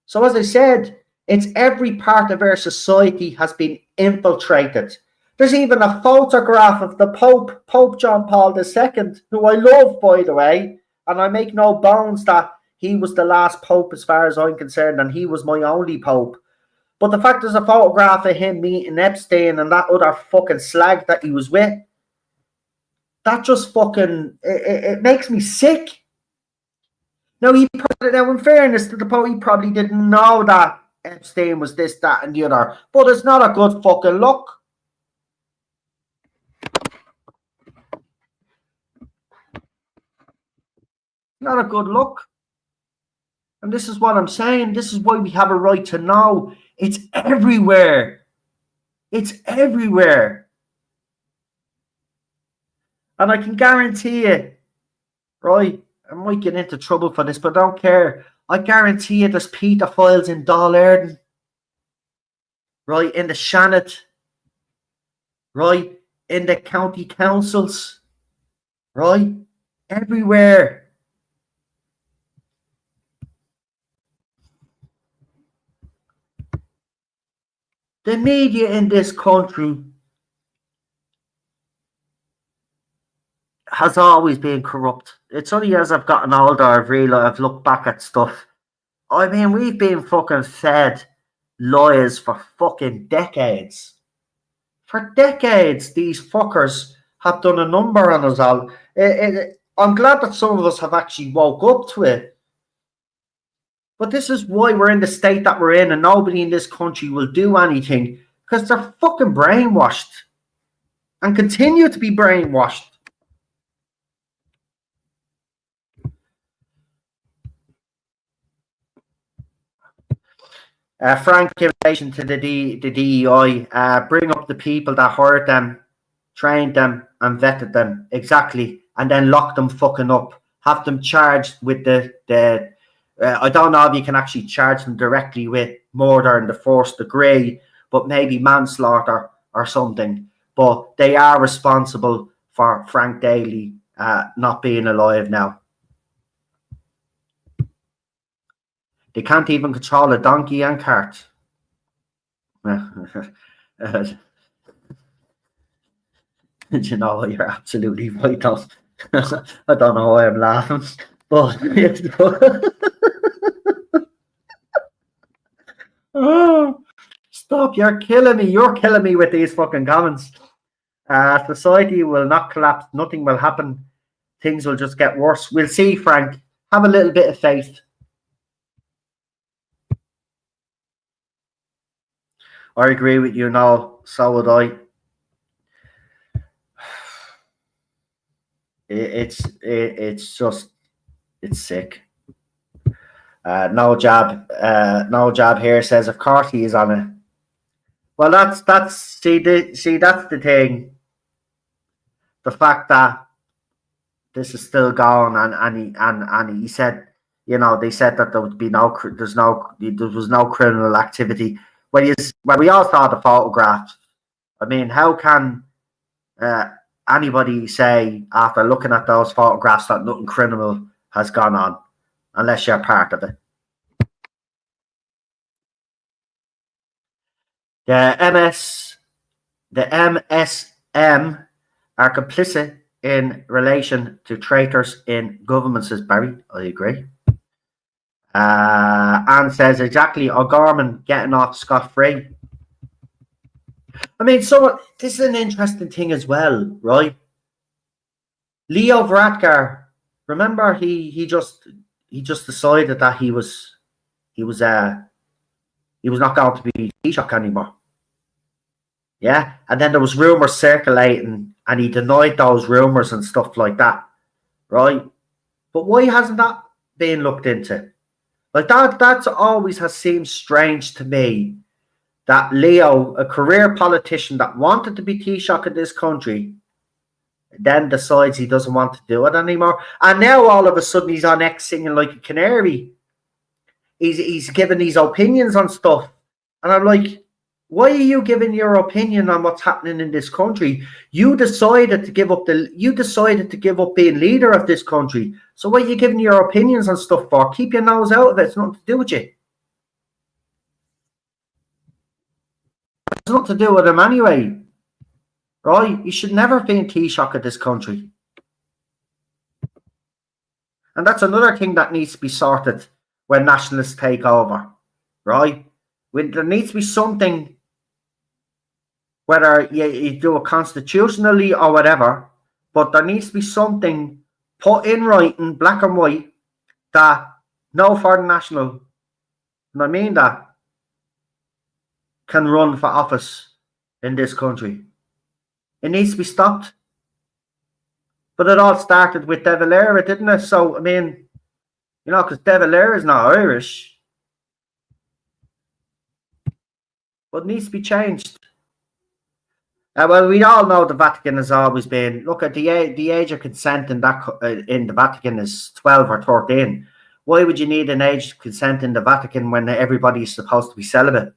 So as I said, it's every part of our society has been infiltrated. There's even a photograph of the Pope John Paul II, who I love, by the way, and I make no bones that he was the last Pope as far as I'm concerned, and he was my only Pope. But the fact there's a photograph of him meeting Epstein and that other fucking slag that he was with, that just fucking, it makes me sick. Now, in fairness to the Pope, he probably didn't know that Epstein was this, that, and the other. But it's not a good fucking look. Not a good look. And this is what I'm saying. This is why we have a right to know. It's everywhere. It's everywhere. And I can guarantee you, right, I might get into trouble for this, but I don't care. I guarantee you there's pedophiles in Dáil, right, in the Shannon, right, in the county councils, right, everywhere. The media in this country has always been corrupt. It's only as I've gotten older I've looked back at stuff. I mean, we've been fucking fed lies for fucking decades. For decades, these fuckers have done a number on us all. I'm glad that some of us have actually woke up to it. But this is why we're in the state that we're in, and nobody in this country will do anything, because they're fucking brainwashed and continue to be brainwashed. Frank, in relation to the DEI, bring up the people that hired them, trained them, and vetted them exactly, and then lock them fucking up. Have them charged with the I don't know if you can actually charge them directly with murder in the first degree, but maybe manslaughter or something. But they are responsible for Frank Daly not being alive now. They can't even control a donkey and cart. You know, you're absolutely right, though. I don't know why I'm laughing, but oh, stop, you're killing me. You're killing me with these fucking comments. Society will not collapse. Nothing will happen. Things will just get worse. We'll see, Frank. Have a little bit of faith. I agree with you now. So would I. It's sick. No jab here says, of course he is on it. Well, that's that's the thing. The fact that this is still going, and he said, you know, they said that there would be there was no criminal activity. When we all saw the photographs, I mean, how can anybody say after looking at those photographs that nothing criminal has gone on, unless you're part of it? The MSM are complicit in relation to traitors in government, says Barry. I agree. Anne says, exactly, O'Gorman getting off scot-free. I mean, so this is an interesting thing as well, right? Leo Varadkar, remember he just decided that he was not going to be Taoiseach anymore. Yeah, and then there was rumours circulating, and he denied those rumours and stuff like that, right? But why hasn't that been looked into? Like that's always has seemed strange to me, that Leo, a career politician that wanted to be Taoiseach in this country, then decides he doesn't want to do it anymore. And now all of a sudden he's on X singing like a canary. He's giving these opinions on stuff. And I'm like, why are you giving your opinion on what's happening in this country? You decided to give up being leader of this country. So what are you giving your opinions on stuff for? Keep your nose out of it. It's nothing to do with you. It's nothing to do with him anyway. Right? He should never have been Taoiseach of this country. And that's another thing that needs to be sorted when nationalists take over. Right? There needs to be something, whether you do it constitutionally or whatever, but there needs to be something put in writing, black and white, that no foreign national, and I mean that, can run for office in this country. It needs to be stopped. But it all started with De Valera, didn't it? So, I mean, you know, because De Valera is not Irish. But it needs to be changed. Well, we all know the Vatican has always been, look at the age of consent in the Vatican is 12 or 13. Why would you need an age of consent in the Vatican when everybody is supposed to be celibate?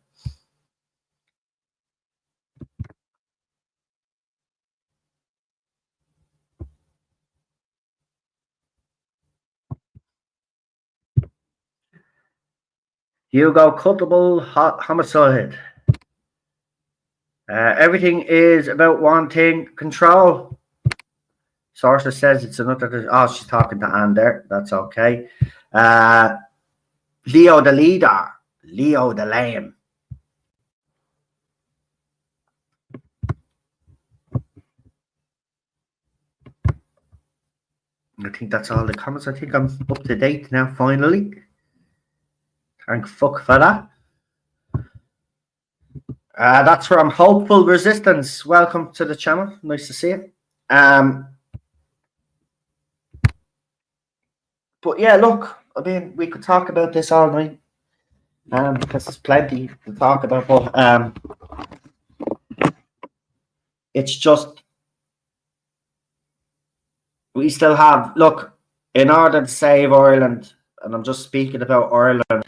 Hugo Cuttable, homicide. Everything is about one thing, control. Sources says it's another. Oh, she's talking to Anne there. That's okay. Leo the leader. Leo the lame. I think that's all the comments. I think I'm up to date now, finally. Thank fuck for that. That's from Hopeful Resistance. Welcome to the channel. Nice to see you. But yeah, look, I mean, we could talk about this all night. Because there's plenty to talk about. But it's just, we still have, look, in order to save Ireland, and I'm just speaking about Ireland,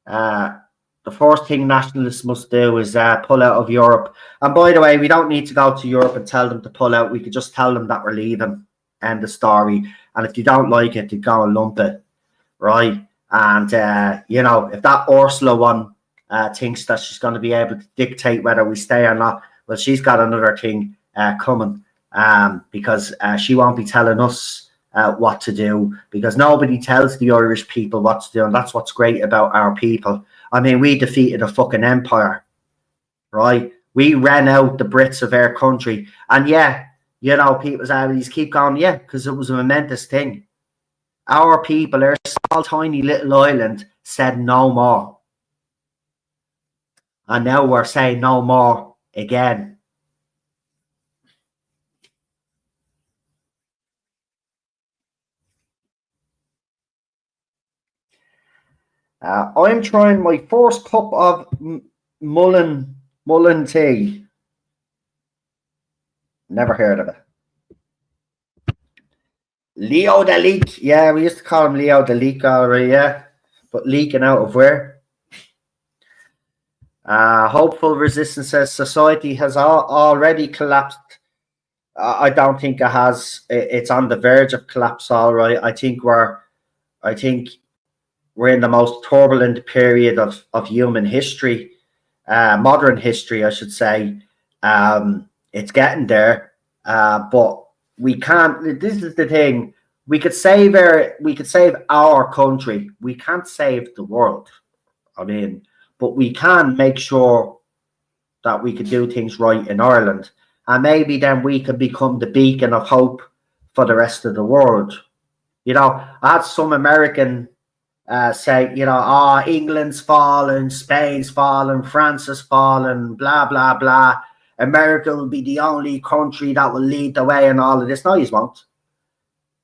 the first thing nationalists must do is pull out of Europe. And by the way, we don't need to go to Europe and tell them to pull out. We could just tell them that we're leaving. End of story. And if you don't like it, you go and lump it. Right? And, you know, if that Ursula one thinks that she's going to be able to dictate whether we stay or not, well, she's got another thing coming. Because she won't be telling us what to do. Because nobody tells the Irish people what to do. And that's what's great about our people. I mean, we defeated a fucking empire, right? We ran out the Brits of our country. And yeah, you know, people keep going, yeah, because it was a momentous thing. Our people, our small, tiny little island, said no more. And now we're saying no more again. I'm trying my first cup of mullen tea. Never heard of it. Leo the Leak. Yeah, we used to call him Leo the Leak already, yeah. But leaking out of where? Hopeful Resistance says society has already collapsed. I don't think it has. It's on the verge of collapse, all right. I think we're in the most turbulent period of human history, modern history, I should say. It's getting there, but we can't. This is the thing. We could save our country. We can't save the world. I mean, but we can make sure that we could do things right in Ireland, and maybe then we can become the beacon of hope for the rest of the world. You know, I had some American say, you know, England's fallen, Spain's fallen, France has fallen, blah, blah, blah. America will be the only country that will lead the way and all of this. No, you won't.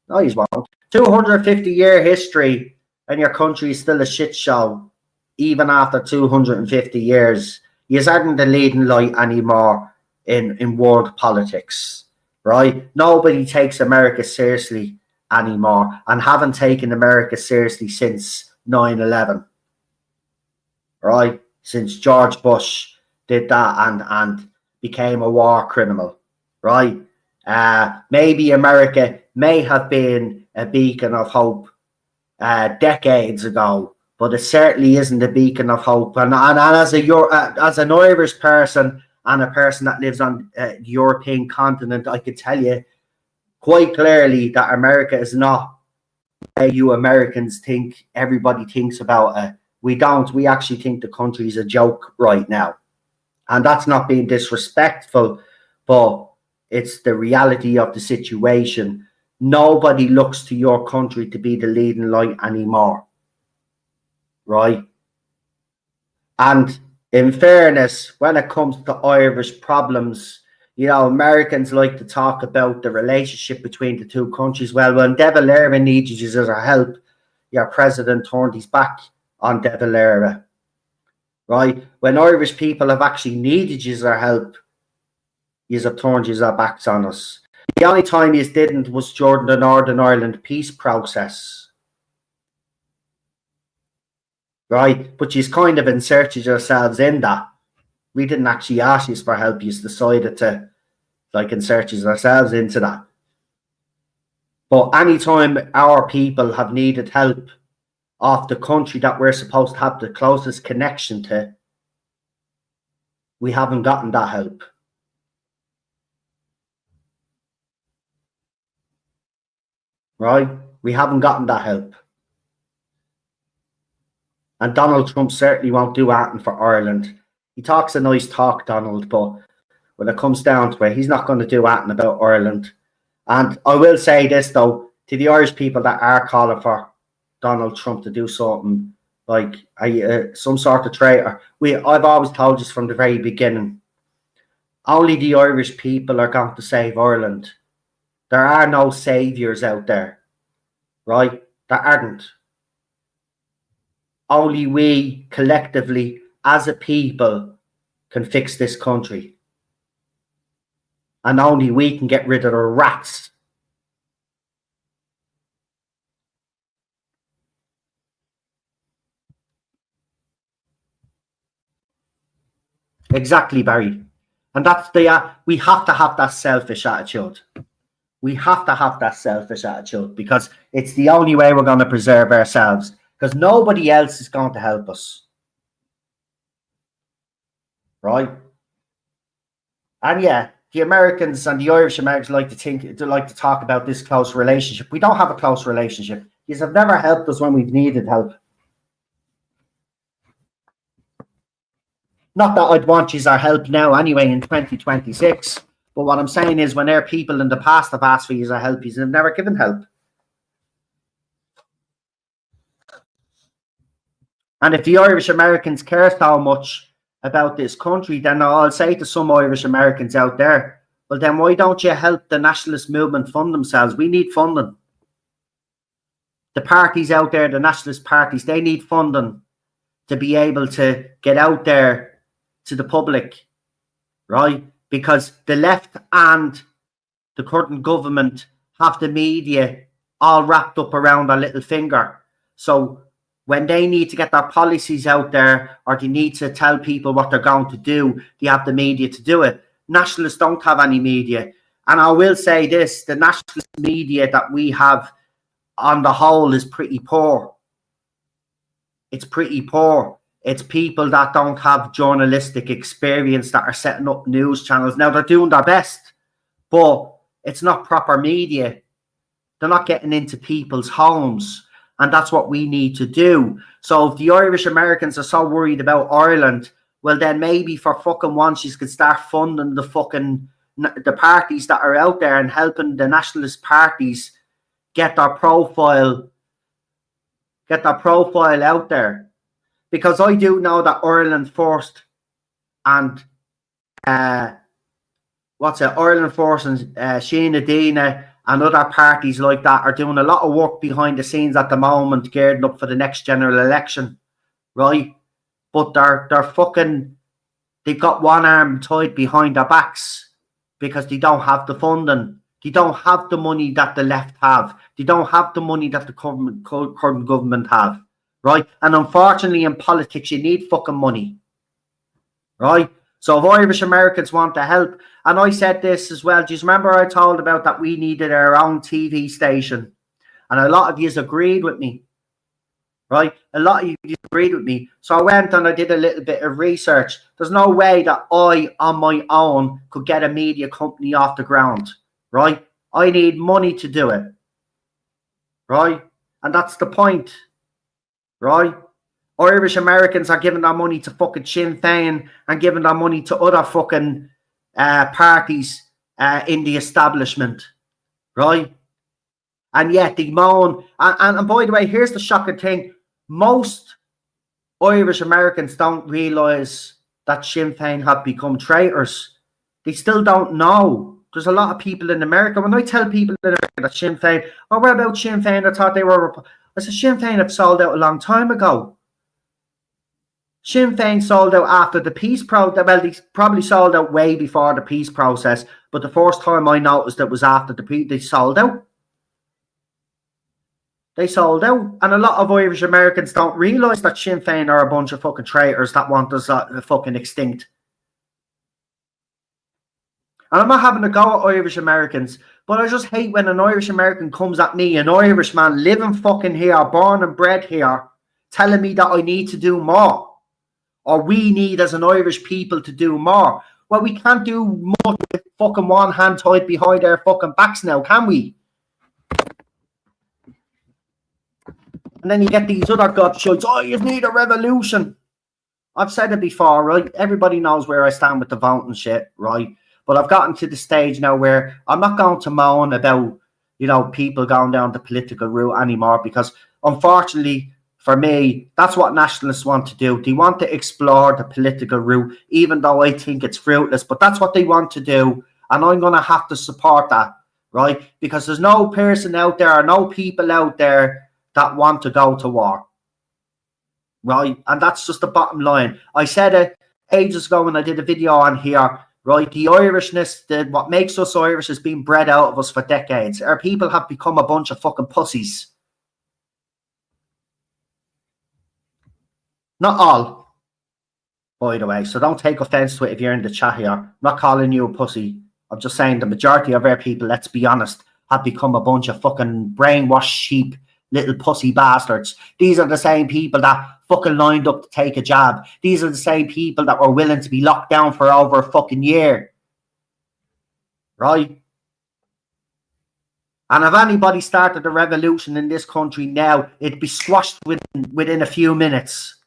No, you won't. 250-year history and your country is still a shit show, even after 250 years. You aren't the leading light anymore in world politics, right? Nobody takes America seriously anymore, and haven't taken America seriously since 9/11, right? Since George Bush did that and became a war criminal, right? Maybe America may have been a beacon of hope decades ago, but it certainly isn't a beacon of hope. And as an Irish person and a person that lives on the European continent, I could tell you quite clearly that America is not where you Americans think everybody thinks about it. We don't. We actually think the country is a joke right now. And that's not being disrespectful, but it's the reality of the situation. Nobody looks to your country to be the leading light anymore, right? And in fairness, when it comes to Irish problems, you know, Americans like to talk about the relationship between the two countries. Well, when De Valera needed you as our help, your president turned his back on De Valera, right? When Irish people have actually needed you as our help, you have turned your backs on us. The only time you didn't was during the Northern Ireland peace process, right? But you kind of inserted yourselves in that. We didn't actually ask you for help. You decided to insert yourselves into that. But anytime our people have needed help of the country that we're supposed to have the closest connection to, we haven't gotten that help. Right? We haven't gotten that help. And Donald Trump certainly won't do anything for Ireland. He talks a nice talk, Donald, but when it comes down to it, he's not going to do anything about Ireland. And I will say this, though, to the Irish people that are calling for Donald Trump to do something like some sort of traitor. I've always told you from the very beginning, only the Irish people are going to save Ireland. There are no saviours out there, right? There aren't. Only we collectively, as a people, can fix this country. And only we can get rid of the rats. Exactly, Barry. And that's we have to have that selfish attitude. We have to have that selfish attitude because it's the only way we're going to preserve ourselves, because nobody else is going to help us. Right? And yeah, the Americans and the Irish Americans like to talk about this close relationship. We don't have a close relationship. You have never helped us when we've needed help. Not that I'd want you our help now anyway in 2026. But what I'm saying is when there are people in the past have asked for you our help, you have never given help. And if the Irish Americans care so much about this country, then I'll say to some Irish Americans out there, well, then why don't you help the nationalist movement fund themselves? We need funding. The parties out there, the nationalist parties, they need funding to be able to get out there to the public, right? Because the left and the current government have the media all wrapped up around their little finger. So when they need to get their policies out there or they need to tell people what they're going to do, they have the media to do it. Nationalists don't have any media. And I will say this, the nationalist media that we have on the whole is pretty poor. It's pretty poor. It's people that don't have journalistic experience that are setting up news channels. Now, they're doing their best, but it's not proper media. They're not getting into people's homes. And that's what we need to do. So if the Irish Americans are so worried about Ireland, well, then maybe for fucking once you could start funding the parties that are out there and helping the nationalist parties get their profile out there. Because I do know that Ireland First and Ireland First and Sheena Dina and other parties like that are doing a lot of work behind the scenes at the moment, gearing up for the next general election, right? But they're fucking They've got one arm tied behind their backs because they don't have the funding. They don't have the money that the left have. They don't have the money that the current government have, right? And unfortunately, in politics, you need fucking money, right? So if Irish Americans want to help, and I said this as well, do you remember I told about that we needed our own TV station? And a lot of you agreed with me, right? A lot of you agreed with me. So I went and I did a little bit of research. There's no way that I, on my own, could get a media company off the ground, right? I need money to do it, right? And that's the point, right? Irish Americans are giving their money to fucking Sinn Féin and giving their money to other fucking parties in the establishment, right? And yet they moan. And by the way, here's the shocking thing. Most Irish Americans don't realise that Sinn Féin have become traitors. They still don't know. There's a lot of people in America. When I tell people in America that Sinn Féin, oh, what about Sinn Féin? I thought they were... I said, Sinn Féin have sold out a long time ago. Sinn Féin sold out after the peace process. Well, they probably sold out way before the peace process. But the first time I noticed it was after the peace. They sold out. They sold out. And a lot of Irish Americans don't realise that Sinn Féin are a bunch of fucking traitors that want us fucking extinct. And I'm not having a go at Irish Americans, but I just hate when an Irish American comes at me, an Irishman living fucking here, born and bred here, telling me that I need to do more. Or we need as an Irish people to do more. Well, we can't do much with fucking one hand tied behind our fucking backs now, can we? And then you get these other godshites, oh, you need a revolution. I've said it before, right? Everybody knows where I stand with the voting shit, right? But I've gotten to the stage now where I'm not going to moan about, you know, people going down the political route anymore, because unfortunately for me, that's what nationalists want to do. They want to explore the political route, even though I think it's fruitless, but that's what they want to do. And I'm going to have to support that, right? Because there's no person out there, or no people out there that want to go to war, right? And that's just the bottom line. I said it ages ago when I did a video on here, right? The Irishness, what makes us Irish has been bred out of us for decades. Our people have become a bunch of fucking pussies. Not all, by the way, so don't take offense to it if you're in the chat here. I'm not calling you a pussy. I'm just saying the majority of our people, let's be honest, have become a bunch of fucking brainwashed sheep, little pussy bastards. These are the same people that fucking lined up to take a jab. These are the same people that were willing to be locked down for over a fucking year. Right? And if anybody started a revolution in this country now, it'd be squashed within a few minutes.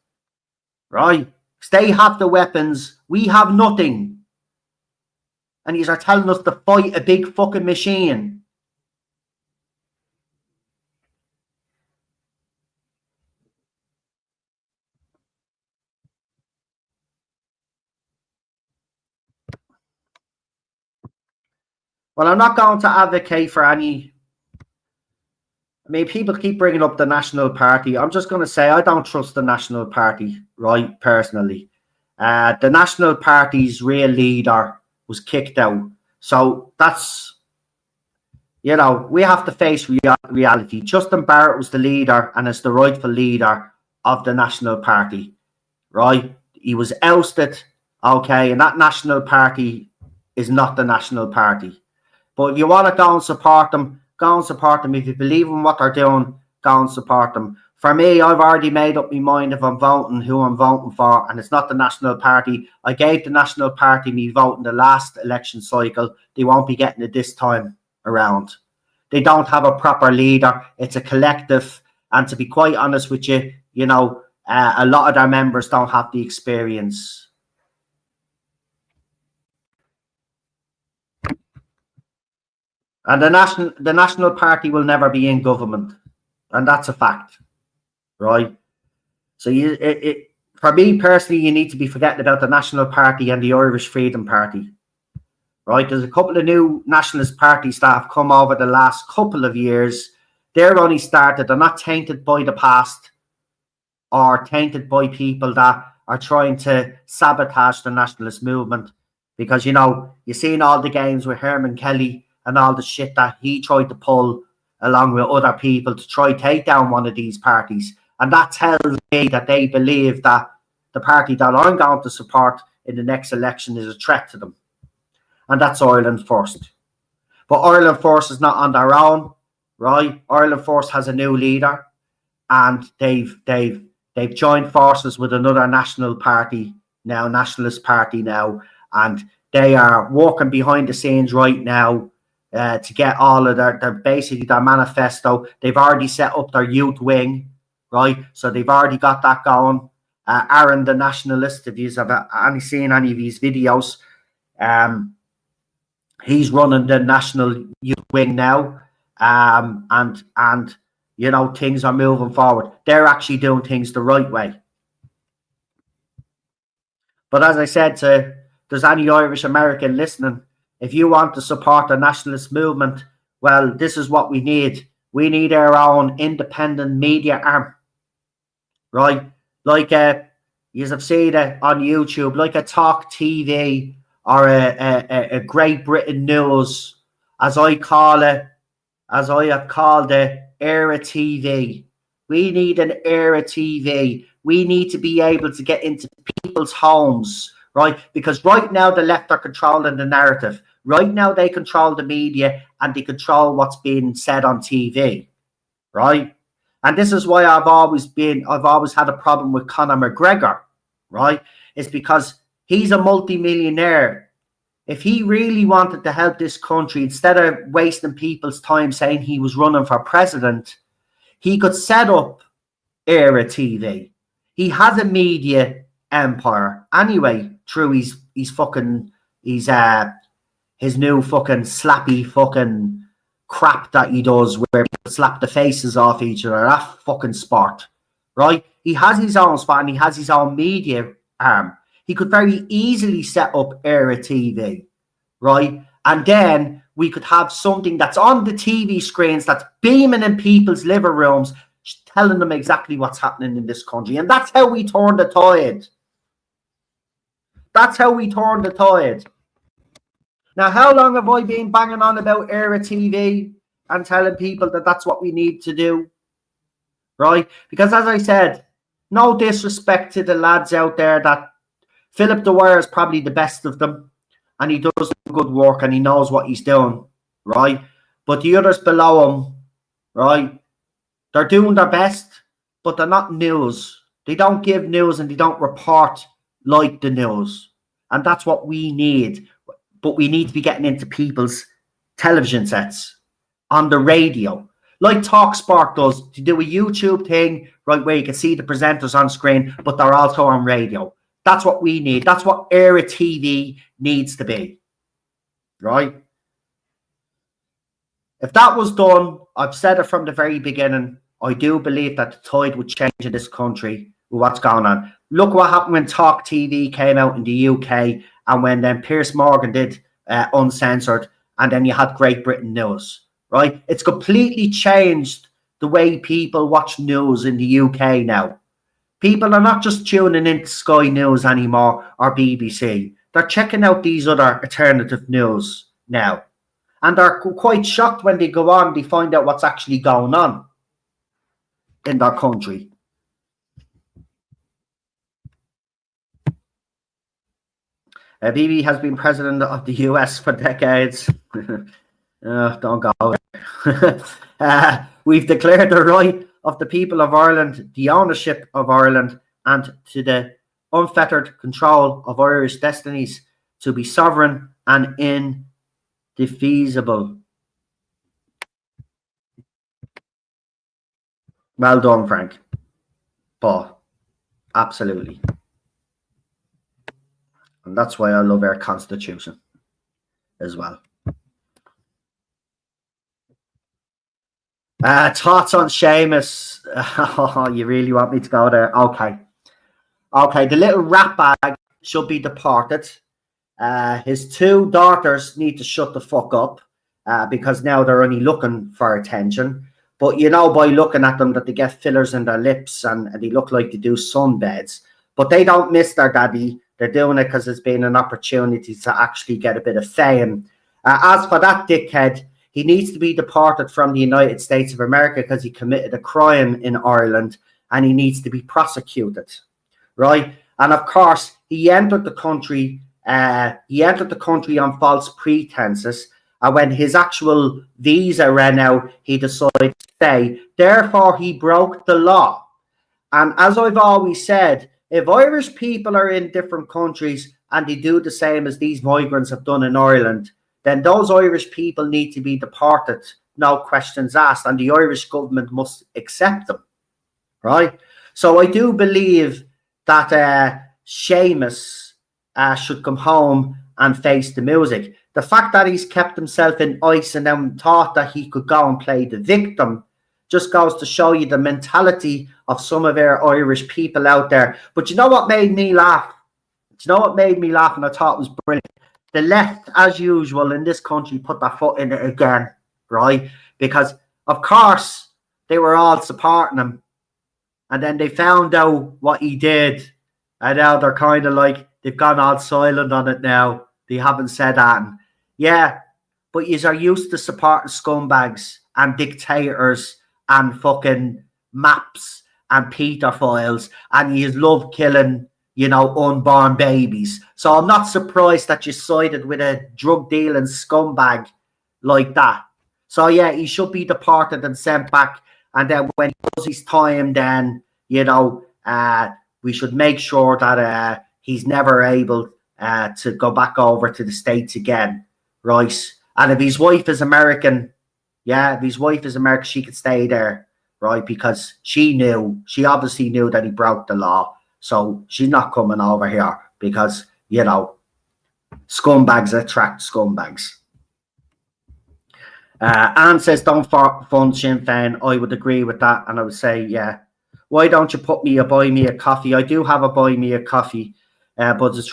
Right? Because they have the weapons. We have nothing. And these are telling us to fight a big fucking machine. Well, I'm not going to advocate for any... I mean, people keep bringing up the National Party. I'm just going to say I don't trust the National Party, right, personally. The National Party's real leader was kicked out. So that's, you know, we have to face reality. Justin Barrett was the leader and is the rightful leader of the National Party, right? He was ousted, okay, and that National Party is not the National Party. But if you want to go and support them, go and support them. If you believe in what they're doing, go and support them. For me, I've already made up my mind if I'm voting, who I'm voting for, and it's not the National Party. I gave the National Party me vote in the last election cycle. They won't be getting it this time around. They don't have a proper leader. It's a collective. And to be quite honest with you, you know, a lot of their members don't have the experience. And the National Party will never be in government. And that's a fact. Right? So for me personally, you need to be forgetting about the National Party and the Irish Freedom Party. Right? There's a couple of new nationalist parties that have come over the last couple of years. They're only started. They're not tainted by the past or tainted by people that are trying to sabotage the nationalist movement. Because, you know, you've seen all the games with Herman Kelly and all the shit that he tried to pull along with other people to try take down one of these parties. And that tells me that they believe that the party that I'm going to support in the next election is a threat to them. And that's Ireland First. But Ireland First is not on their own, right? Ireland First has a new leader, and they've joined forces with another nationalist party now, and they are working behind the scenes right now to get all of their basically their manifesto. They've already set up their youth wing, right? So they've already got that going. Eireann, the nationalist, if you've ever seen any of his videos, he's running the national youth wing now, and you know, things are moving forward. They're actually doing things the right way. But as I said, there's any Irish American listening, if you want to support the nationalist movement, well, this is what we need. We need our own independent media arm, right? Like you have seen it on YouTube, like a Talk TV or a Great Britain News, as I call it, as I have called it, Era TV. We need an Era TV. We need to be able to get into people's homes, right? Because right now the left are controlling the narrative. Right now they control the media and they control what's being said on TV, right? And this is why I've always had a problem with Conor McGregor, right? It's because he's a multi-millionaire. If he really wanted to help this country, instead of wasting people's time saying he was running for president, he could set up Era TV. He has a media empire anyway through his new fucking slappy fucking crap that he does, where people slap the faces off each other. That fucking sport, right? He has his own spot and he has his own media arm. He could very easily set up Era TV, right? And then we could have something that's on the TV screens that's beaming in people's living rooms, telling them exactly what's happening in this country. And that's how we turn the tide. That's how we turn the tide. Now, how long have I been banging on about Era TV and telling people that that's what we need to do, right? Because as I said, no disrespect to the lads out there, that Philip Dwyer is probably the best of them, and he does good work and he knows what he's doing, right? But the others below him, right, they're doing their best, but they're not news. They don't give news and they don't report like the news. And that's what we need. But we need to be getting into people's television sets, on the radio, like TalkSport does, to do a YouTube thing, right, where you can see the presenters on screen, but they're also on radio. That's what we need. That's what Era TV needs to be, right? If that was done, I've said it from the very beginning, I do believe that the tide would change in this country with what's going on. Look what happened when Talk TV came out in the UK, and when then Piers Morgan did Uncensored, and then you had Great Britain News, right? It's completely changed the way people watch news in the UK now. People are not just tuning into Sky News anymore or BBC. They're checking out these other alternative news now. And they're quite shocked when they go on, they find out what's actually going on in their country. Bibi has been president of the US for decades. Don't go there. We've declared the right of the people of Ireland, the ownership of Ireland, and to the unfettered control of Irish destinies to be sovereign and indefeasible. Well done, Frank. Paul. Absolutely. And that's why I love our Constitution as well. Thoughts on Seamus? Oh, you really want me to go there? Okay. Okay, the little rat bag should be deported. His two daughters need to shut the fuck up because now they're only looking for attention. But you know, by looking at them, that they get fillers in their lips and they look like they do sunbeds. But they don't miss their daddy. They're doing it because it's been an opportunity to actually get a bit of fame. As for that dickhead, he needs to be deported from the United States of America because he committed a crime in Ireland and he needs to be prosecuted, right? And of course, he entered the country. He entered the country on false pretenses. And when his actual visa ran out, he decided to stay. Therefore, he broke the law. And as I've always said, if Irish people are in different countries and they do the same as these migrants have done in Ireland, then those Irish people need to be deported, no questions asked, and the Irish government must accept them, right? So I do believe that Seamus should come home and face the music. The fact that he's kept himself in ice and then thought that he could go and play the victim just goes to show you the mentality of some of our Irish people out there. But you know what made me laugh? Do you know what made me laugh and I thought was brilliant? The left, as usual, in this country put their foot in it again, right? Because, of course, they were all supporting him. And then they found out what he did. And now they're kind of like, they've gone all silent on it now. They haven't said that. And yeah, but you are used to supporting scumbags and dictators and fucking maps and pedophiles. And you love killing, you know, unborn babies. So I'm not surprised that you sided with a drug dealing scumbag like that. So yeah, he should be deported and sent back. And then when he does his time, then, you know, we should make sure that he's never able to go back over to the States again, right? And if his wife is American, yeah, if his wife is American, she could stay there, right? Because she obviously knew that he broke the law. So she's not coming over here because, you know, scumbags attract scumbags. Anne says, don't fund Sinn Féin. I would agree with that. And I would say, yeah, why don't you buy me a coffee? I do have a buy me a coffee, but it's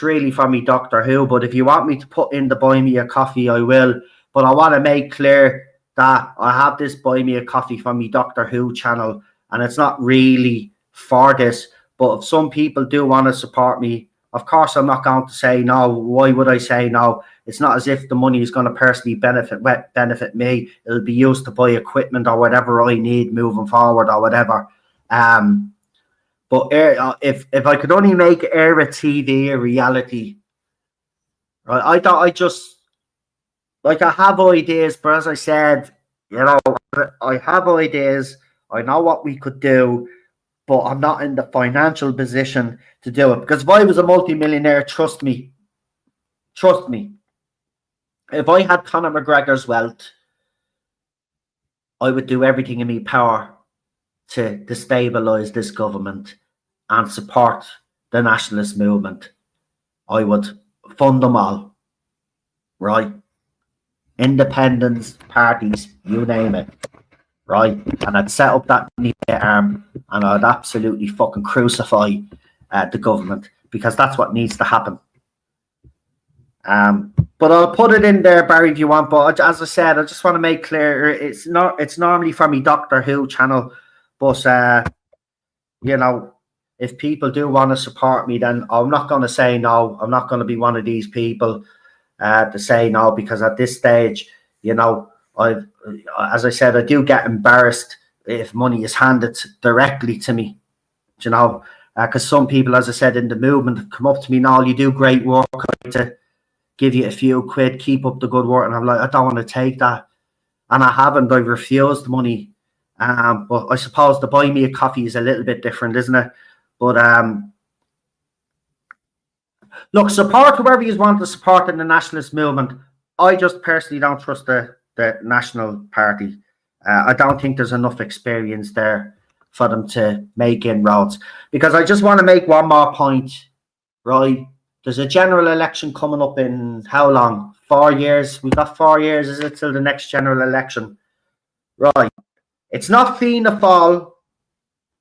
really for me Doctor Who. But if you want me to put in the buy me a coffee, I will. But I want to make clear that I have this buy me a coffee from me Doctor Who channel. And it's not really for this. But if some people do want to support me, of course, I'm not going to say no. Why would I say no? It's not as if the money is going to personally benefit me. It'll be used to buy equipment or whatever I need moving forward or whatever. But if I could only make Era TV a reality, right? I have ideas, but as I said, you know, I have ideas. I know what we could do, but I'm not in the financial position to do it. Because if I was a multimillionaire, trust me, if I had Conor McGregor's wealth, I would do everything in my power to destabilise this government and support the nationalist movement. I would fund them all, right? Independence parties, you name it, right? And I'd set up that arm and I'd absolutely fucking crucify the government, because that's what needs to happen. But I'll put it in there, Barry, if you want. But as I said, I just want to make clear it's normally for me Doctor Who channel, but you know, if people do want to support me, then I'm not going to say no. I'm not going to be one of these people to say no, because at this stage, you know, as I said, I do get embarrassed if money is handed directly to me, you know, because some people, as I said, in the movement come up to me, "No, you do great work, to give you a few quid, keep up the good work." And I'm like, I don't want to take that. And I haven't. I've refused money. But I suppose the buy me a coffee is a little bit different, isn't it? But look, support whoever you want to support in the nationalist movement. I just personally don't trust the National Party. I don't think there's enough experience there for them to make inroads. Because I just want to make one more point, right? There's a general election coming up in how long? 4 years? We've got 4 years, is it, till the next general election? Right. It's not Fianna Fáil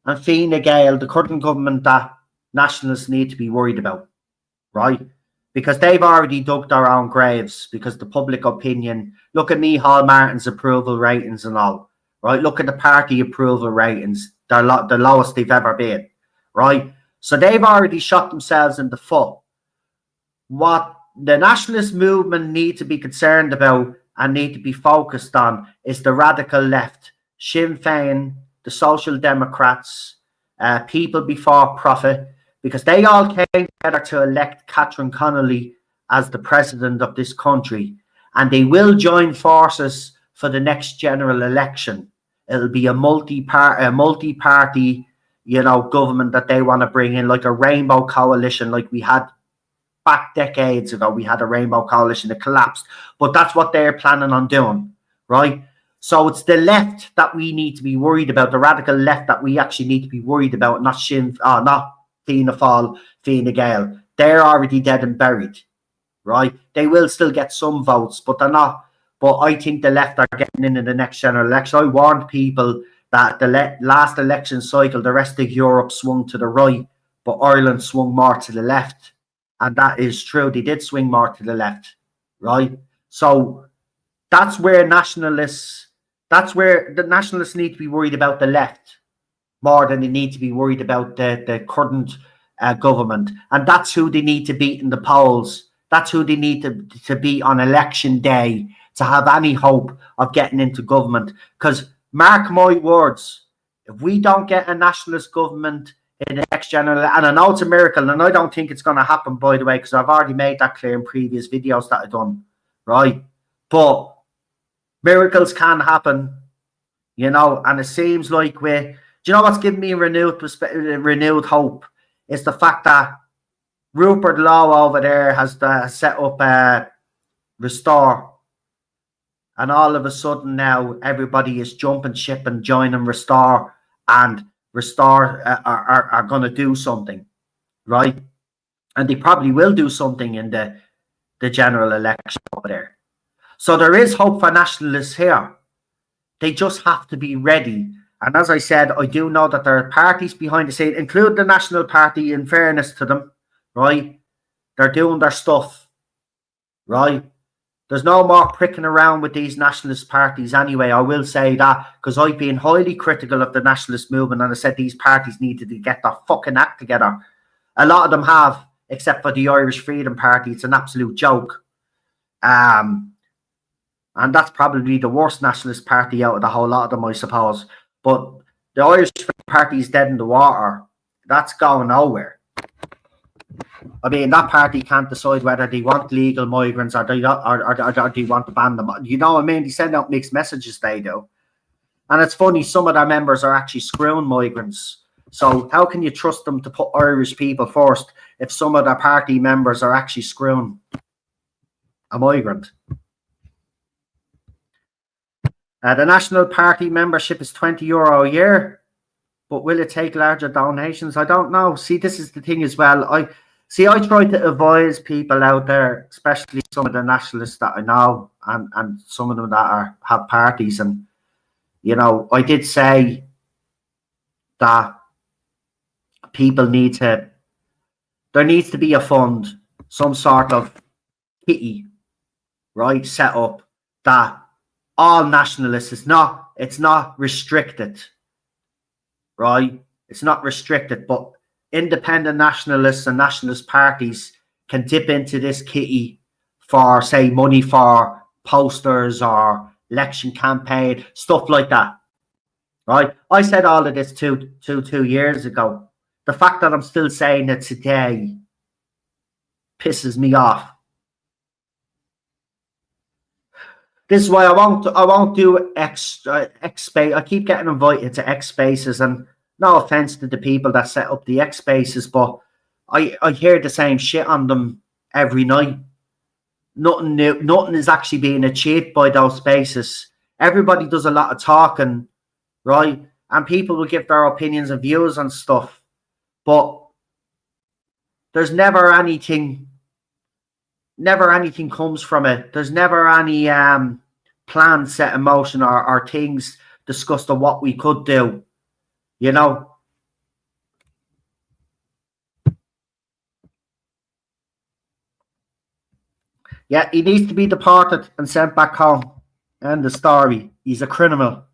and Fine Gael, the current government, that nationalists need to be worried about, right? Because they've already dug their own graves, because the public opinion, look at Micheál Martin's approval ratings and all, right? Look at the party approval ratings. They're the lowest they've ever been, right? So they've already shot themselves in the foot. What the nationalist movement need to be concerned about and need to be focused on is the radical left, Sinn Féin, the Social Democrats, People Before Profit, because they all came together to elect Catherine Connolly as the president of this country, and they will join forces for the next general election. It'll be a multi-party, government that they want to bring in, like a rainbow coalition, like we had back decades ago. We had a rainbow coalition that collapsed, but that's what they're planning on doing, right? So it's the left that we need to be worried about, the radical left that we actually need to be worried about, not not Fianna Fáil, Fine Gael. They're already dead and buried, right? They will still get some votes, but they're not. But I think the left are getting in the next general election. I warned people that the last election cycle, the rest of Europe swung to the right, but Ireland swung more to the left. And that is true. They did swing more to the left, right? So that's where the nationalists need to be worried about the left more than they need to be worried about the current government. And that's who they need to beat in the polls. That's who they need to beat on election day to have any hope of getting into government. Because mark my words, if we don't get a nationalist government in the next general, and I know it's a miracle, and I don't think it's going to happen, by the way, because I've already made that clear in previous videos that I've done, right? But miracles can happen, and it seems like do you know what's giving me renewed hope? Is the fact that Rupert Lowe over there has set up Restore, and all of a sudden now everybody is jumping ship and joining Restore, and Restore are going to do something, right? And they probably will do something in the general election over there. So there is hope for nationalists here. They just have to be ready. And as I said, I do know that there are parties behind the scene, including the National Party, in fairness to them, right? They're doing their stuff, right? There's no more pricking around with these nationalist parties anyway. I will say that, because I've been highly critical of the nationalist movement, and I said these parties needed to get their fucking act together. A lot of them have, except for the Irish Freedom Party. It's an absolute joke. And that's probably the worst nationalist party out of the whole lot of them, I suppose. But the Irish Freedom Party is dead in the water. That's going nowhere. I mean, that party can't decide whether they want legal migrants or they want to ban them. You know what I mean? They send out mixed messages, they do. And it's funny, some of their members are actually screwing migrants. So how can you trust them to put Irish people first if some of their party members are actually screwing a migrant? The National Party membership is €20 a year, but will it take larger donations? I don't know. See, this is the thing as well. I try to advise people out there, especially some of the nationalists that I know, and some of them that have parties. And, I did say that there needs to be a fund, some sort of kitty, right, set up that all nationalists, it's not restricted, right? It's not restricted, but independent nationalists and nationalist parties can dip into this kitty for, say, money for posters or election campaign, stuff like that, right? I said all of this two years ago. The fact that I'm still saying it today pisses me off. This is why I won't do X space. I keep getting invited to X spaces, and no offense to the people that set up the X spaces, but I hear the same shit on them every night. Nothing new, nothing is actually being achieved by those spaces. Everybody does a lot of talking, right? And people will give their opinions and views on stuff, but there's never anything comes from it. There's never any plan set in motion or things discussed on what we could do, Yeah, he needs to be deported and sent back home. End the story. He's a criminal,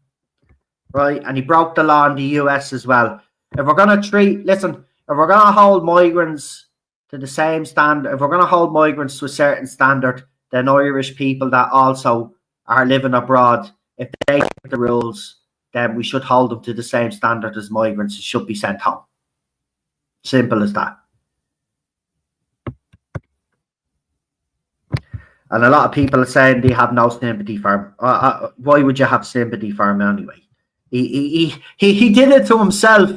right? And he broke the law in the US as well. If we're going to listen, if we're going to hold migrants to the same standard, if we're going to hold migrants to a certain standard, then Irish people that also are living abroad, if they break the rules, then we should hold them to the same standard as migrants and should be sent home. Simple as that. And a lot of people are saying they have no sympathy for him. Why would you have sympathy for him anyway? He did it to himself.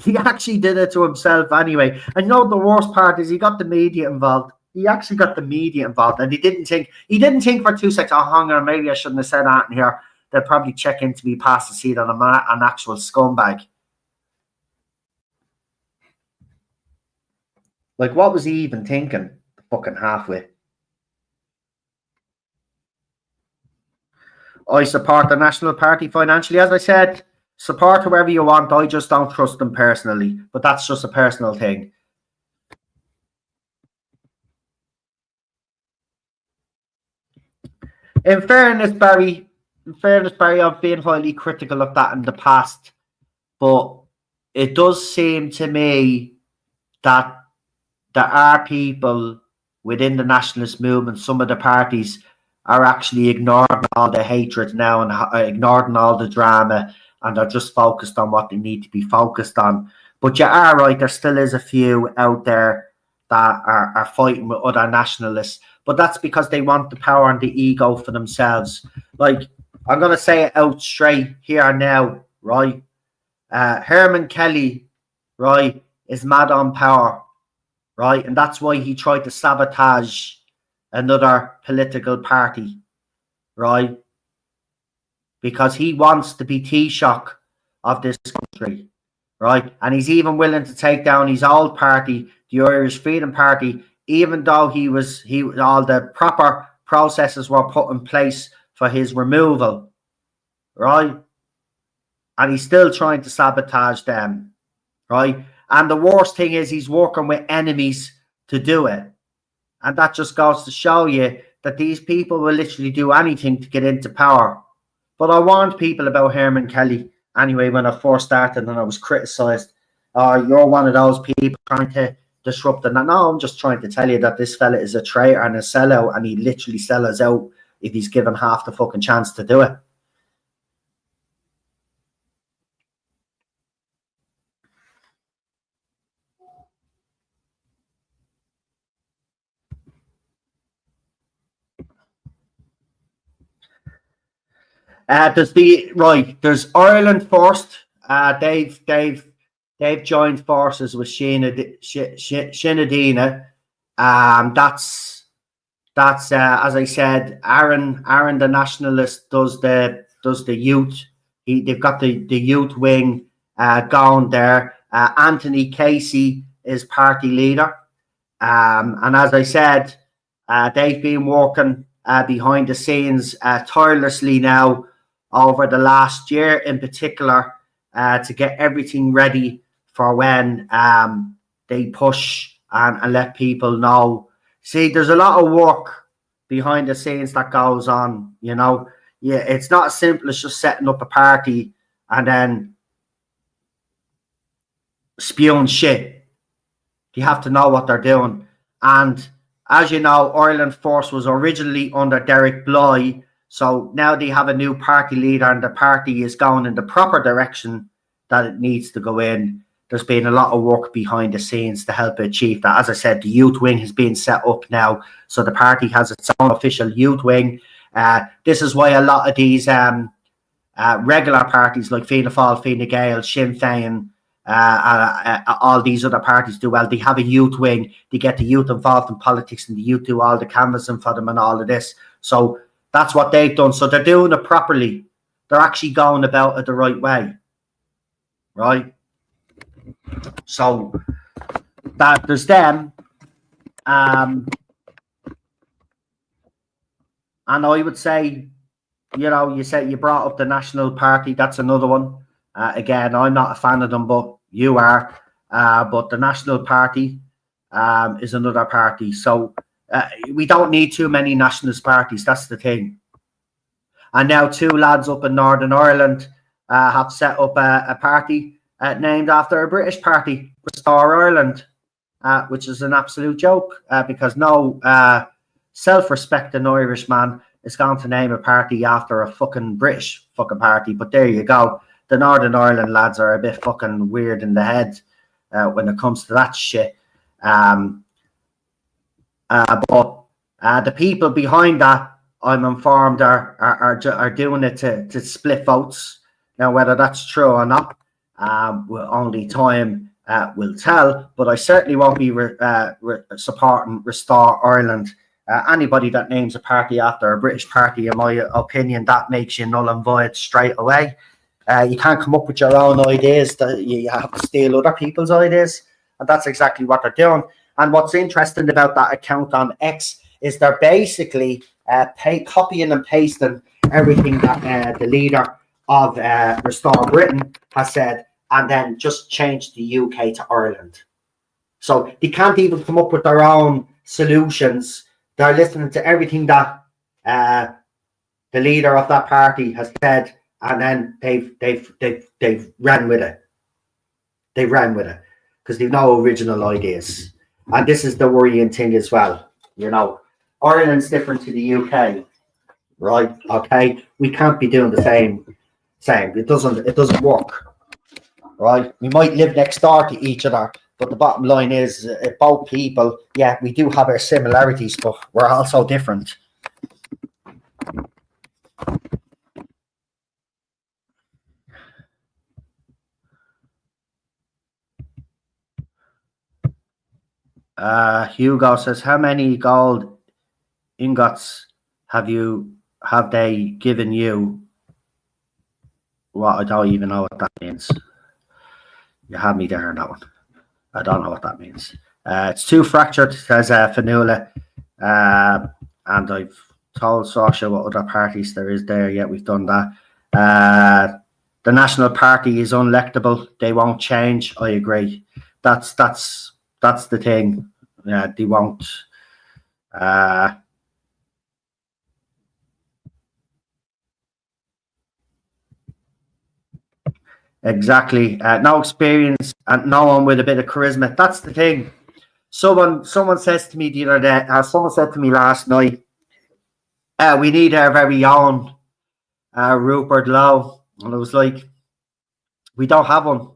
He actually did it to himself anyway. And you know the worst part is he got the media involved. He actually got the media involved, and he didn't think for 2 seconds. Oh, hang on, maybe I shouldn't have said that in here. They'll probably check into me past the seat on an actual scumbag. Like, what was he even thinking? Fucking halfway. I support the National Party financially. As I said, support whoever you want. I just don't trust them personally. But that's just a personal thing. In fairness, Barry, I've been highly critical of that in the past. But it does seem to me that there are people within the nationalist movement, some of the parties, are actually ignoring all the hatred now and ignoring all the drama, and are just focused on what they need to be focused on. But you are right, there still is a few out there that are fighting with other nationalists, but that's because they want the power and the ego for themselves. Like, I'm going to say it out straight here and now, right? Herman Kelly, right, is mad on power, right? And that's why he tried to sabotage another political party, right? Because he wants to be Taoiseach of this country, right? And he's even willing to take down his old party, the Irish Freedom Party, even though all the proper processes were put in place for his removal, right? And he's still trying to sabotage them, right? And the worst thing is he's working with enemies to do it. And that just goes to show you that these people will literally do anything to get into power. But I warned people about Herman Kelly anyway when I first started, and I was criticised. You're one of those people trying to disrupt the... No, I'm just trying to tell you that this fella is a traitor and a sellout, and he literally sell us out if he's given half the fucking chance to do it. There's Ireland first. They've joined forces with Sinn Féin. That's as I said, Eireann the nationalist does the youth. They've got the youth wing going there. Anthony Casey is party leader, and as I said, they've been working behind the scenes tirelessly now over the last year in particular to get everything ready for when they push and let people know. See, there's a lot of work behind the scenes that goes on, you know. Yeah, it's not as simple as just setting up a party and then spewing shit. You have to know what they're doing. And as you know, Ireland First was originally under Derek Bly. So now they have a new party leader and the party is going in the proper direction that it needs to go in. There's been a lot of work behind the scenes to help achieve that. As I said, the youth wing has been set up now. So the party has its own official youth wing. This is why a lot of these regular parties like Fianna Fáil, Fine Gael, Sinn Féin, all these other parties do well. They have a youth wing. They get the youth involved in politics and the youth do all the canvassing for them and all of this. So that's what they've done. So they're doing it properly. They're actually going about it the right way. Right? So that there's them. And I would say, you know, you said you brought up the National Party. That's another one. Again, I'm not a fan of them, but you are. But the National Party is another party. So we don't need too many nationalist parties. That's the thing. And now two lads up in Northern Ireland have set up a party. named after a British party, Restore Ireland, which is an absolute joke because no self-respecting Irishman is going to name a party after a fucking British fucking party. But there you go. The Northern Ireland lads are a bit fucking weird in the head when it comes to that shit. But the people behind that, I'm informed, are doing it to split votes. Now, whether that's true or not, only time will tell. But I certainly won't be supporting Restore Ireland. Anybody that names a party after a British party, in my opinion, that makes you null and void straight away. You can't come up with your own ideas. You have to steal other people's ideas. And that's exactly what they're doing. And what's interesting about that account on X is they're basically copying and pasting everything that the leader of Restore Britain has said, and then just change the UK to Ireland. So they can't even come up with their own solutions. They're listening to everything that the leader of that party has said, and then they've ran with it. They ran with it because they've no original ideas. And this is the worrying thing as well. You know, Ireland's different to the UK, right? Okay, we can't be doing the same. It doesn't work, right? We might live next door to each other, but the bottom line is, both people, yeah, we do have our similarities, but we're also different. Hugo says, how many gold ingots have they given you? Well, I don't even know what that means. You had me there on that one. I don't know what that means. It's too fractured, says Fanula. And I've told Sasha what other parties there is there. Yeah, we've done that. The National Party is unelectable. They won't change. I agree. That's the thing. Yeah, they won't. Exactly. No experience and no one with a bit of charisma. That's the thing. Someone says to me the other day, someone said to me last night, we need our very own Rupert Lowe. And I was like, we don't have one.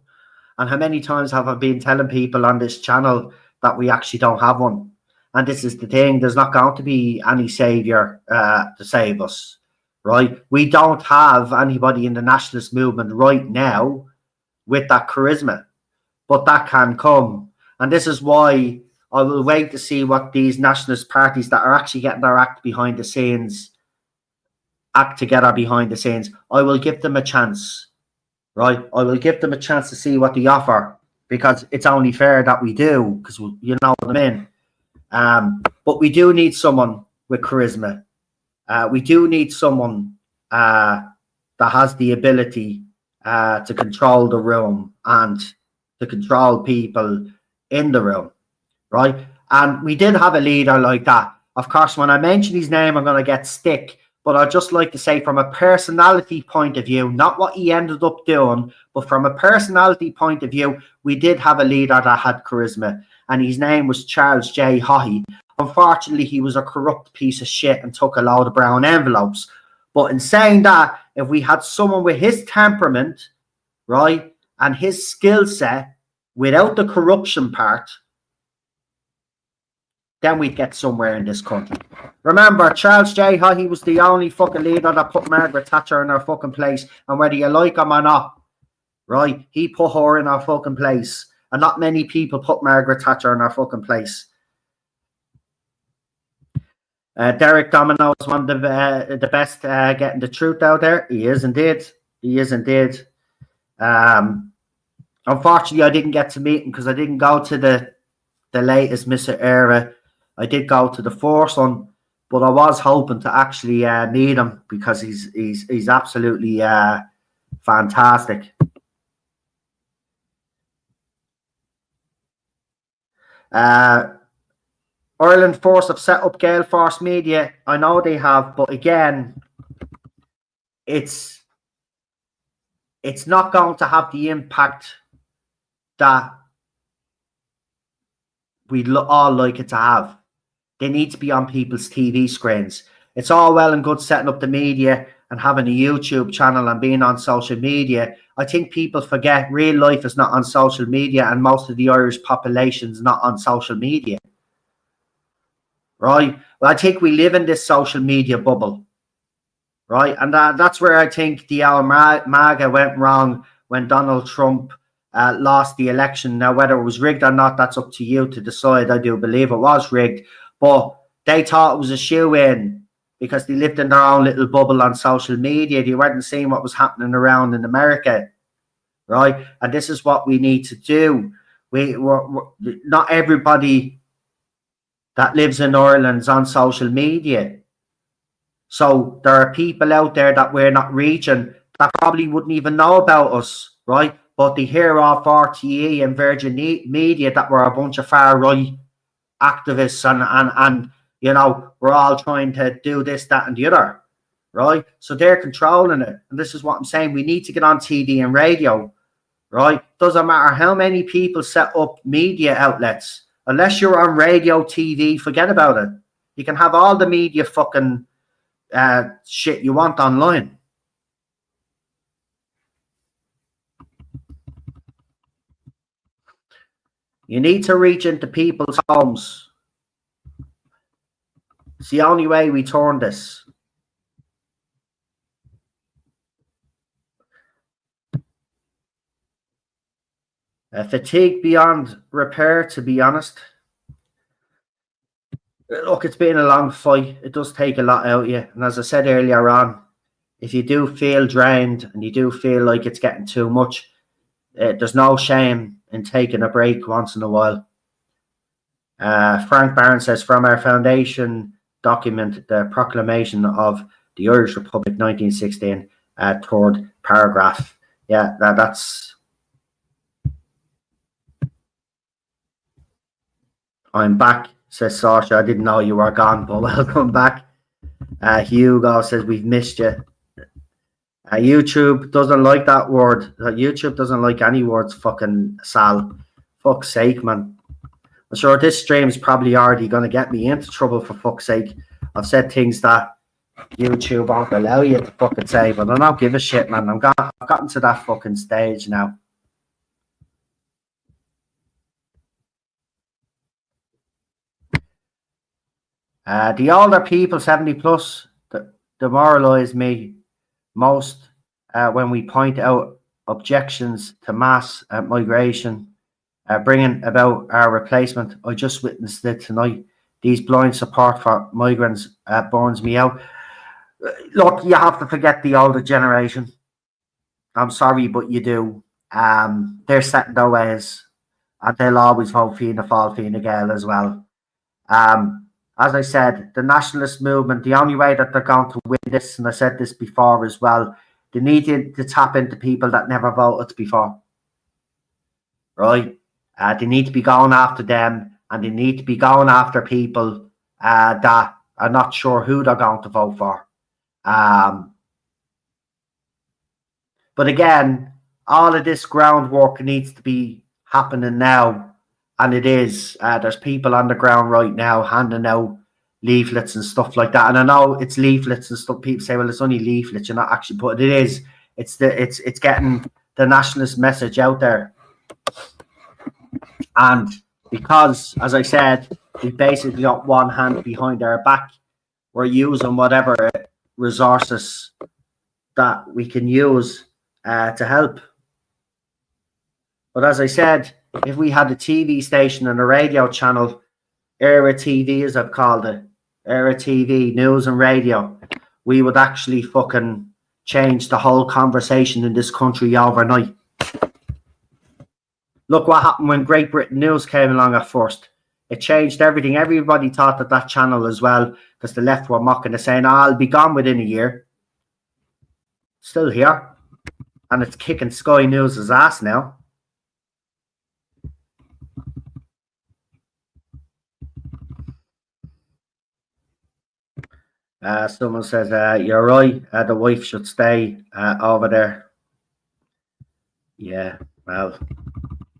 And how many times have I been telling people on this channel that we actually don't have one? And this is the thing. There's not going to be any saviour to save us, right? We don't have anybody in the nationalist movement right now with that charisma. But that can come. And this is why I will wait to see what these nationalist parties that are actually getting their act together behind the scenes, I will give them a chance, right? I will give them a chance to see what they offer, because it's only fair that we do, because you know what I mean. But we do need someone with charisma. We do need someone that has the ability to control the room and to control people in the room, right? And we did have a leader like that. Of course, when I mention his name, I'm going to get stick. But I'd just like to say, from a personality point of view, not what he ended up doing, but from a personality point of view, we did have a leader that had charisma. And his name was Charles J. Haughey. Unfortunately, he was a corrupt piece of shit and took a load of brown envelopes. But in saying that, if we had someone with his temperament, right, and his skill set, without the corruption part, then we'd get somewhere in this country. Remember, Charles J. Haughey was the only fucking leader that put Margaret Thatcher in her fucking place. And whether you like him or not, right, he put her in her fucking place. And not many people put Margaret Thatcher in her fucking place. Derek Domino is one of the best getting the truth out there. He is indeed. He is indeed. Unfortunately, I didn't get to meet him because I didn't go to the latest Mr. Era. I did go to the first one, but I was hoping to actually meet him because he's absolutely fantastic. Ireland Force have set up Gale Force Media. I know they have, but again, it's not going to have the impact that we'd all like it to have. They need to be on people's TV screens. It's all well and good setting up the media and having a YouTube channel and being on social media. I think people forget real life is not on social media, and most of the Irish population is not on social media. Right? Well, I think we live in this social media bubble. Right? And that's where I think the MAGA went wrong when Donald Trump lost the election. Now, whether it was rigged or not, that's up to you to decide. I do believe it was rigged. But they thought it was a shoe-in because they lived in their own little bubble on social media. They weren't seeing what was happening around in America, right? And this is what we need to do. We're not everybody that lives in Ireland is on social media. So there are people out there that we're not reaching that probably wouldn't even know about us, right? But they hear off RTE and Virgin Media that we're a bunch of far-right activists and you know, we're all trying to do this, that, and the other, right? So they're controlling it. And this is what I'm saying. We need to get on TV and radio, right? Doesn't matter how many people set up media outlets. Unless you're on radio, TV, forget about it. You can have all the media fucking shit you want online. You need to reach into people's homes. It's the only way we turn this. Fatigue beyond repair, to be honest. Look, it's been a long fight. It does take a lot out of you. And as I said earlier on, if you do feel drained and you do feel like it's getting too much, there's no shame in taking a break once in a while. Frank Barron says, from our foundation document, the Proclamation of the Irish Republic 1916, third paragraph. Yeah, that's... I'm back, says Sasha. I didn't know you were gone, but welcome back. Hugo says, we've missed you. YouTube doesn't like that word. YouTube doesn't like any words, fucking Sal. Fuck's sake, man. I'm sure this stream is probably already going to get me into trouble, for fuck's sake. I've said things that YouTube won't allow you to fucking say, but I don't give a shit, man. I've gotten to that fucking stage now. The older people, 70 plus, demoralise me most when we point out objections to mass migration, bringing about our replacement. I just witnessed it tonight. These blind support for migrants burns me out. Look, you have to forget the older generation. I'm sorry, but you do. They're set in their ways, and they'll always vote Fianna Fáil, Fine Gael as well. As I said, the nationalist movement, the only way that they're going to win this, and I said this before as well, they need to tap into people that never voted before, right? They need to be going after them, and they need to be going after people that are not sure who they're going to vote for. But again, all of this groundwork needs to be happening now. And it is. There's people on the ground right now handing out leaflets and stuff like that. And I know it's leaflets and stuff. People say, well, it's only leaflets. You're not actually, but it is. It's getting the nationalist message out there. And because, as I said, we basically got one hand behind our back, we're using whatever resources that we can use to help. But as I said, if we had a TV station and a radio channel, Era TV as I've called it, Era TV, news and radio, we would actually fucking change the whole conversation in this country overnight. Look what happened when Great Britain News came along at first. It changed everything. Everybody thought that channel as well, because the left were mocking it, saying, I'll be gone within a year. Still here. And it's kicking Sky News' ass now. Someone says, you're right, the wife should stay over there. Yeah, well,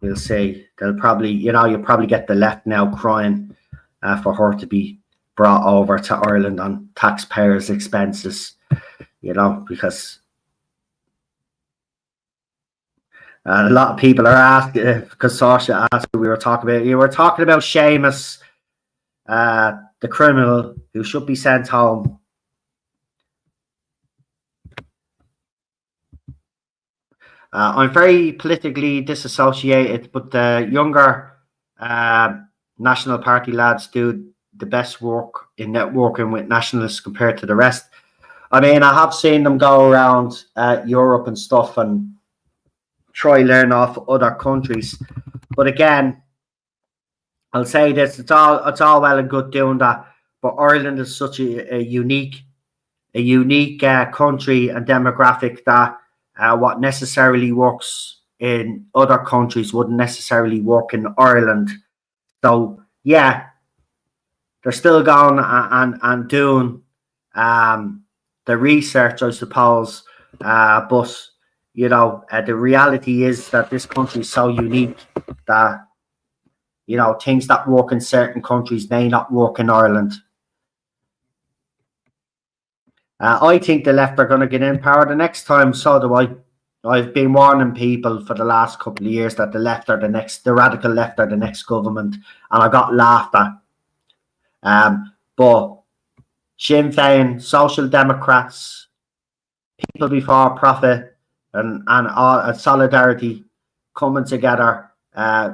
we'll see. They'll probably, you'll probably get the left now crying for her to be brought over to Ireland on taxpayers' expenses, because a lot of people are asking, because Sasha asked, you were talking about Seamus, the criminal who should be sent home. I'm very politically disassociated, but the younger National Party lads do the best work in networking with nationalists compared to the rest. I mean, I have seen them go around Europe and stuff and try learn off other countries. But again, I'll say this: it's all well and good doing that, but Ireland is such a unique country and demographic that what necessarily works in other countries wouldn't necessarily work in Ireland. So yeah, they're still going and doing the research, I suppose. But the reality is that this country is so unique that things that work in certain countries may not work in Ireland. I think the left are going to get in power the next time. So do I. I've been warning people for the last couple of years that the radical left are the next government, and I got laughed at. But Sinn Féin, Social Democrats, people before profit, and Solidarity coming together.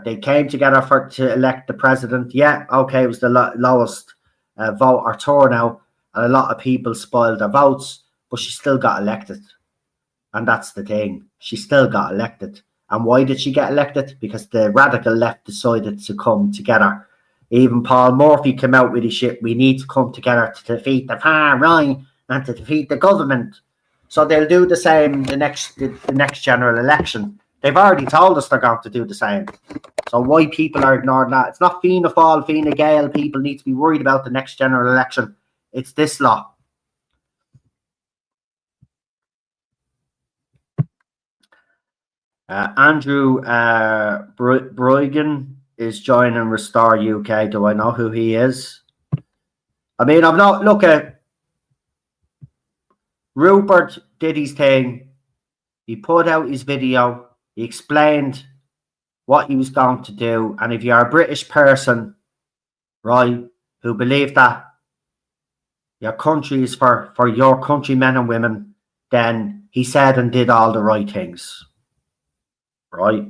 They came together to elect the president. Yeah, okay, it was the lowest vote or turnout, and a lot of people spoiled their votes, but she still got elected. And that's the thing. She still got elected. And why did she get elected? Because the radical left decided to come together. Even Paul Murphy came out with his shit. We need to come together to defeat the far right and to defeat the government. So they'll do the same the next general election. They've already told us they're going to do the same. So why people are ignoring that? It's not Fianna Fáil, Fine Gael people need to be worried about the next general election. It's this lot. Andrew Bruigan is joining Restore UK. Do I know who he is? I mean, I'm not looking. Rupert did his thing. He put out his video. He explained what he was going to do. And if you're a British person, right, who believe that your country is for your countrymen and women, then he said and did all the right things. Right?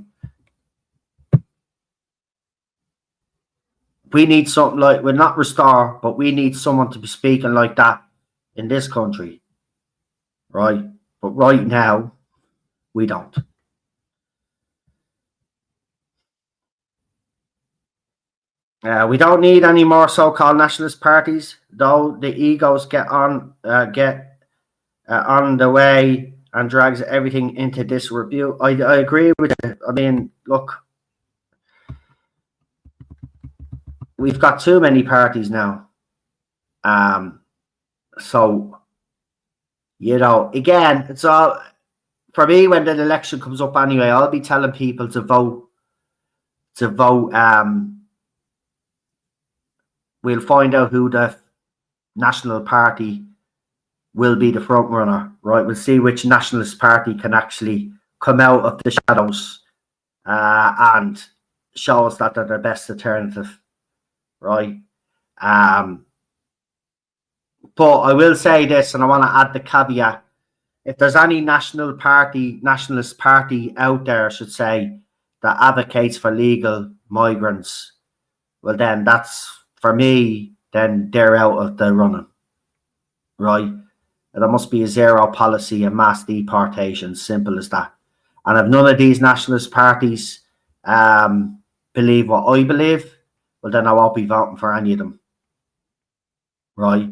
We need something like, we're not Restore, but we need someone to be speaking like that in this country. Right? But right now, we don't. We don't need any more so-called nationalist parties, though the egos get on the way and drags everything into disrepute. I agree with it. I mean, look, we've got too many parties now. So, again, it's all, for me, when the election comes up anyway, I'll be telling people to vote. We'll find out who the National Party will be the front runner, right? We'll see which nationalist party can actually come out of the shadows and show us that they're the best alternative, right? But I will say this, and I want to add the caveat: if there's any nationalist party out there, I should say, that advocates for legal migrants, well, then that's, for me, then they're out of the running, right? There must be a zero policy and mass deportation, simple as that. And if none of these nationalist parties believe what I believe, well, then I won't be voting for any of them, right?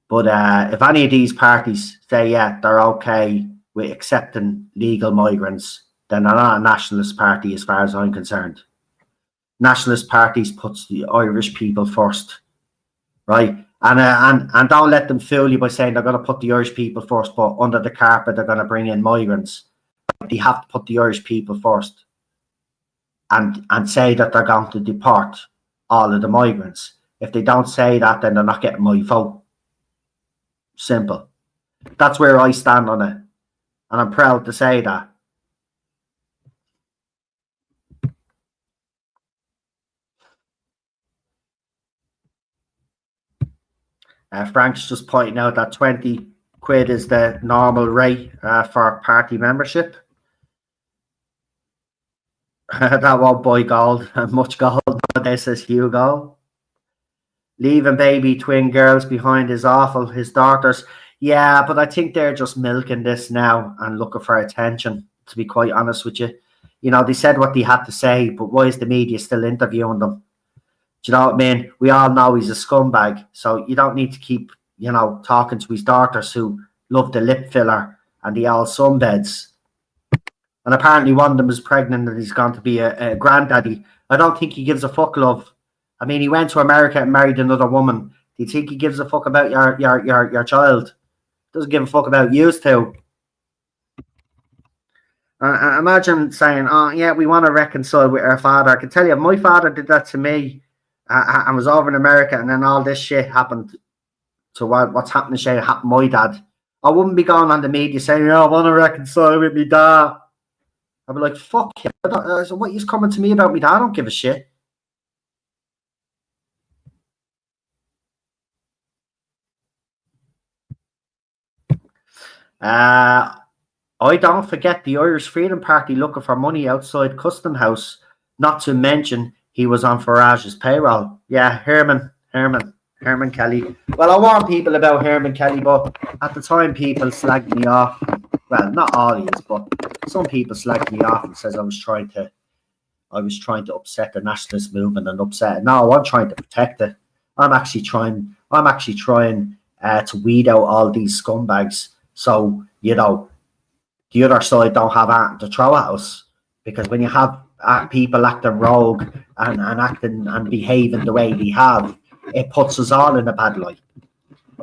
But if any of these parties say, yeah, they're okay with accepting legal migrants, then they're not a nationalist party as far as I'm concerned. Nationalist parties puts the Irish people first, right? And don't let them fool you by saying they're going to put the Irish people first, but under the carpet they're going to bring in migrants. They have to put the Irish people first. and say that they're going to deport all of the migrants. If they don't say that, then they're not getting my vote. Simple. That's where I stand on it. And I'm proud to say that. Frank's just pointing out that 20 quid is the normal rate for party membership. That won't buy gold, much gold. This says Hugo. Leaving baby twin girls behind is awful. His daughters, yeah, but I think they're just milking this now and looking for attention, to be quite honest with you. You know, they said what they had to say, but why is the media still interviewing them? Do you know what I mean? We all know he's a scumbag, so you don't need to keep, you know, talking to his daughters who love the lip filler and the old sunbeds. And apparently one of them is pregnant and he's going to be a granddaddy. I don't think he gives a fuck, love. I mean, he went to America and married another woman. Do you think he gives a fuck about your child? Doesn't give a fuck about you two. Imagine saying, oh, yeah, we want to reconcile with our father. I can tell you, my father did that to me and was over in America, and then all this shit happened to what's happening to happened to my dad. I wouldn't be going on the media saying, oh, I want to reconcile with me dad. I'd be like, fuck you. So what he's coming to me about me dad? I don't give a shit. I don't forget the Irish Freedom Party looking for money outside Custom House. Not to mention he was on Farage's payroll. Yeah, Herman Kelly. Well, I warned people about Herman Kelly, but at the time people slagged me off. Well, not all of us, but some people slagged me off and says I was trying to upset the nationalist movement and upset it. No, I'm trying to protect it. I'm actually trying to weed out all these scumbags. So, you know, the other side don't have anything to throw at us. Because when you have people acting rogue and acting and behaving the way they have, it puts us all in a bad light.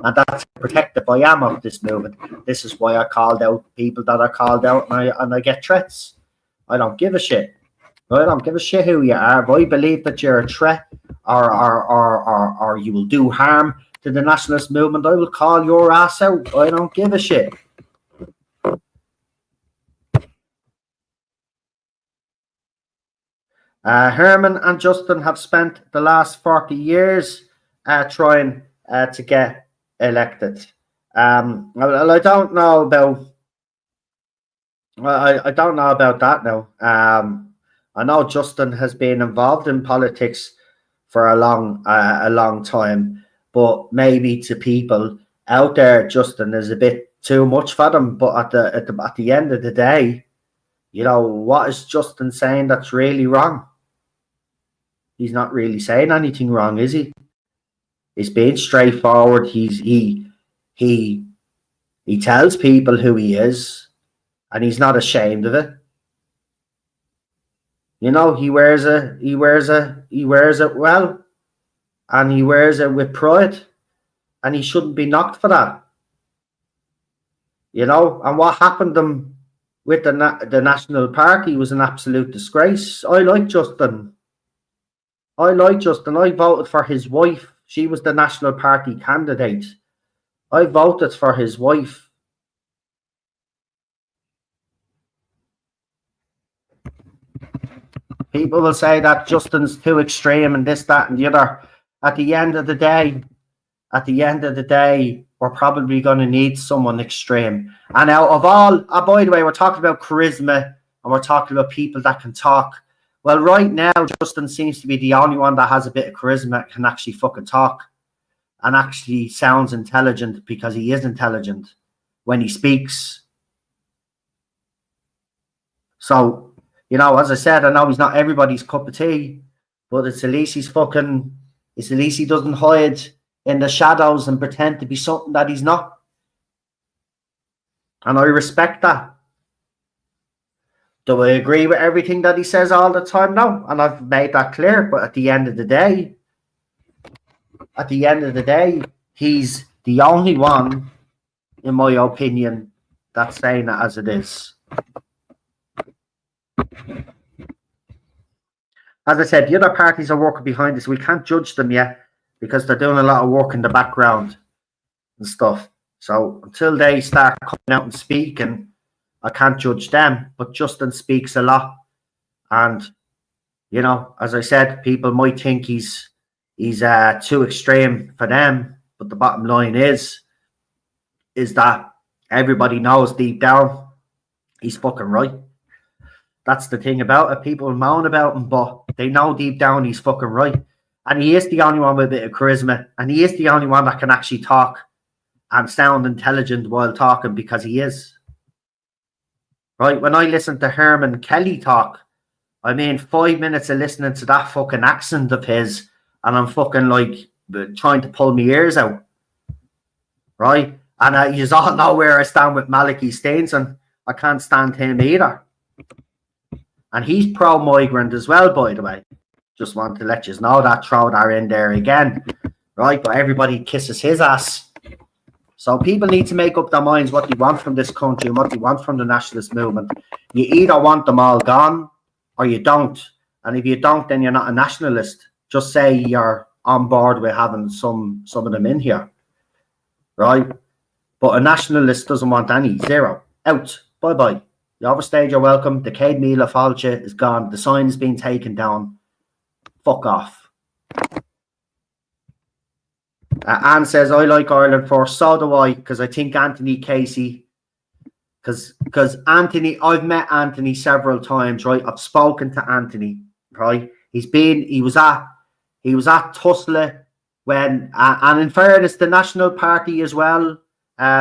And that's protected by am of this movement. This is why I called out people that are called out and I get threats. I don't give a shit. I don't give a shit who you are. If I believe that you're a threat or you will do harm to the nationalist movement, I will call your ass out. I don't give a shit. Herman and Justin have spent the last 40 years trying to get elected. Well, I don't know about. I don't know about that now. I know Justin has been involved in politics for a long time, but maybe to people out there, Justin is a bit too much for them. But at the end of the day, you know, what is Justin saying that's really wrong? He's not really saying anything wrong, is he? He's being straightforward. He tells people who he is, and he's not ashamed of it. You know, he wears it well, and he wears it with pride, and he shouldn't be knocked for that. You know, and what happened to him with the National Party was an absolute disgrace. I like Justin. I voted for his wife. She was the National Party candidate. I voted for his wife. People will say that Justin's too extreme and this, that, and the other. At the end of the day, we're probably going to need someone extreme. And out of all, by the way, we're talking about charisma and we're talking about people that can talk. Well, right now, Justin seems to be the only one that has a bit of charisma, can actually fucking talk and actually sounds intelligent, because he is intelligent when he speaks. So, you know, as I said, I know he's not everybody's cup of tea, but it's at least he doesn't hide in the shadows and pretend to be something that he's not. And I respect that. Do I agree with everything that he says all the time? No. And I've made that clear. But at the end of the day, he's the only one, in my opinion, that's saying it as it is. as I said, the other parties are working behind this. We can't judge them yet because they're doing a lot of work in the background and stuff. So until they start coming out and speaking, I can't judge them. But Justin speaks a lot, and you know, as I said, people might think he's too extreme for them, but the bottom line is that everybody knows deep down he's fucking right. That's the thing about it. People moan about him, but they know deep down he's fucking right. And he is the only one with a bit of charisma, and he is the only one that can actually talk and sound intelligent while talking, because he is. Right? When I listen to Herman Kelly talk, I mean, 5 minutes of listening to that fucking accent of his, and I'm fucking like trying to pull my ears out. Right? And you all know where I stand with Malachi Steenson. I can't stand him either. And he's pro-migrant as well, by the way. Just want to let you know that, throw that in there again. Right? But everybody kisses his ass. So people need to make up their minds what they want from this country and what they want from the nationalist movement. You either want them all gone or you don't. And if you don't, then you're not a nationalist. Just say you're on board with having some of them in here. Right? But a nationalist doesn't want any. Zero. Out. Bye-bye. You overstayed your welcome. The Cade Mila Falcha is gone. The sign's been taken down. Fuck off. Anne says, I like Ireland first. So do I, because I think Anthony Casey, because Anthony, I've met Anthony several times, right? I've spoken to Anthony, right? He was at Tussla when, and in fairness, the National Party as well,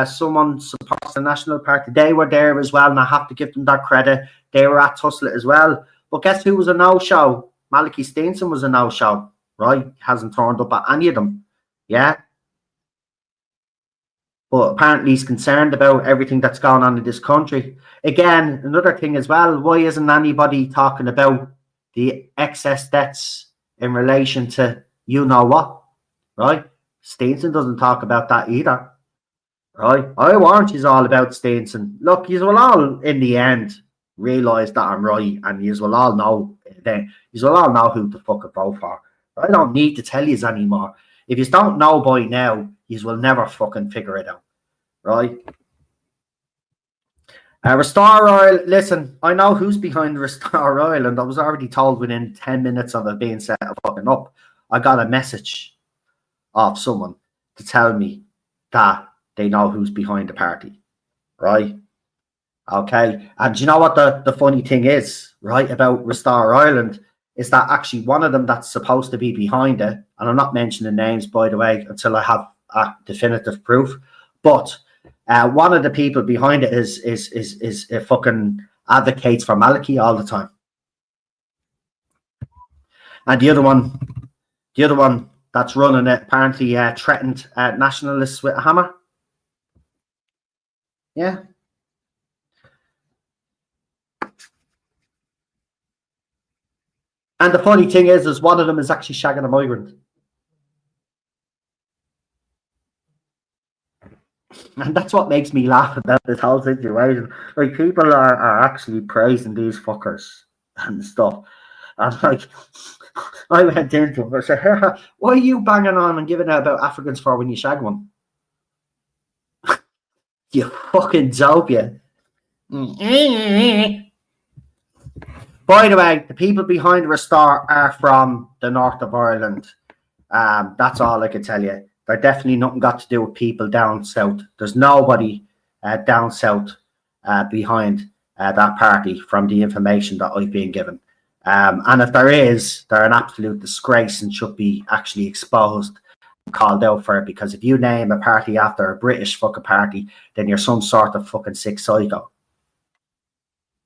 someone supports the National Party. They were there as well, and I have to give them that credit. They were at Tussla as well. But guess who was a no-show? Malachi Steenson was a no-show, right? Hasn't turned up at any of them. Yeah. But apparently he's concerned about everything that's going on in this country. Again, another thing as well, why isn't anybody talking about the excess debts in relation to you know what, right? Steenson doesn't talk about that either. Right, I warned you all about Steenson. Look, you will all in the end realise that I'm right, and you will all know. Then you will all know who to fucking vote for. I don't need to tell you anymore. If you don't know by now, you will never fucking figure it out, right? Restore Oil. Listen, I know who's behind Restore Oil, and I was already told within 10 minutes of it being set fucking up. I got a message of someone to tell me that they know who's behind the party, right? Okay. And do you know what the funny thing is, right, about Restore Ireland is that actually one of them that's supposed to be behind it, and I'm not mentioning names, by the way, until I have definitive proof, but one of the people behind it is fucking advocates for Malachi all the time. And the other one that's running it apparently threatened nationalists with a hammer. Yeah. And the funny thing is one of them is actually shagging a migrant. And that's what makes me laugh about this whole situation. Like, people are actually praising these fuckers and stuff. And like, I went into him. I said, what are you banging on and giving out about Africans for when you shag one? You fucking dope, you. By the way, the people behind Restore are from the north of Ireland. That's all I can tell you. They're definitely nothing got to do with people down south. There's nobody down south behind that party from the information that I've been given. And if there is, they're an absolute disgrace and should be actually exposed and called out for it, because if you name a party after a British fucking party, then you're some sort of fucking sick psycho.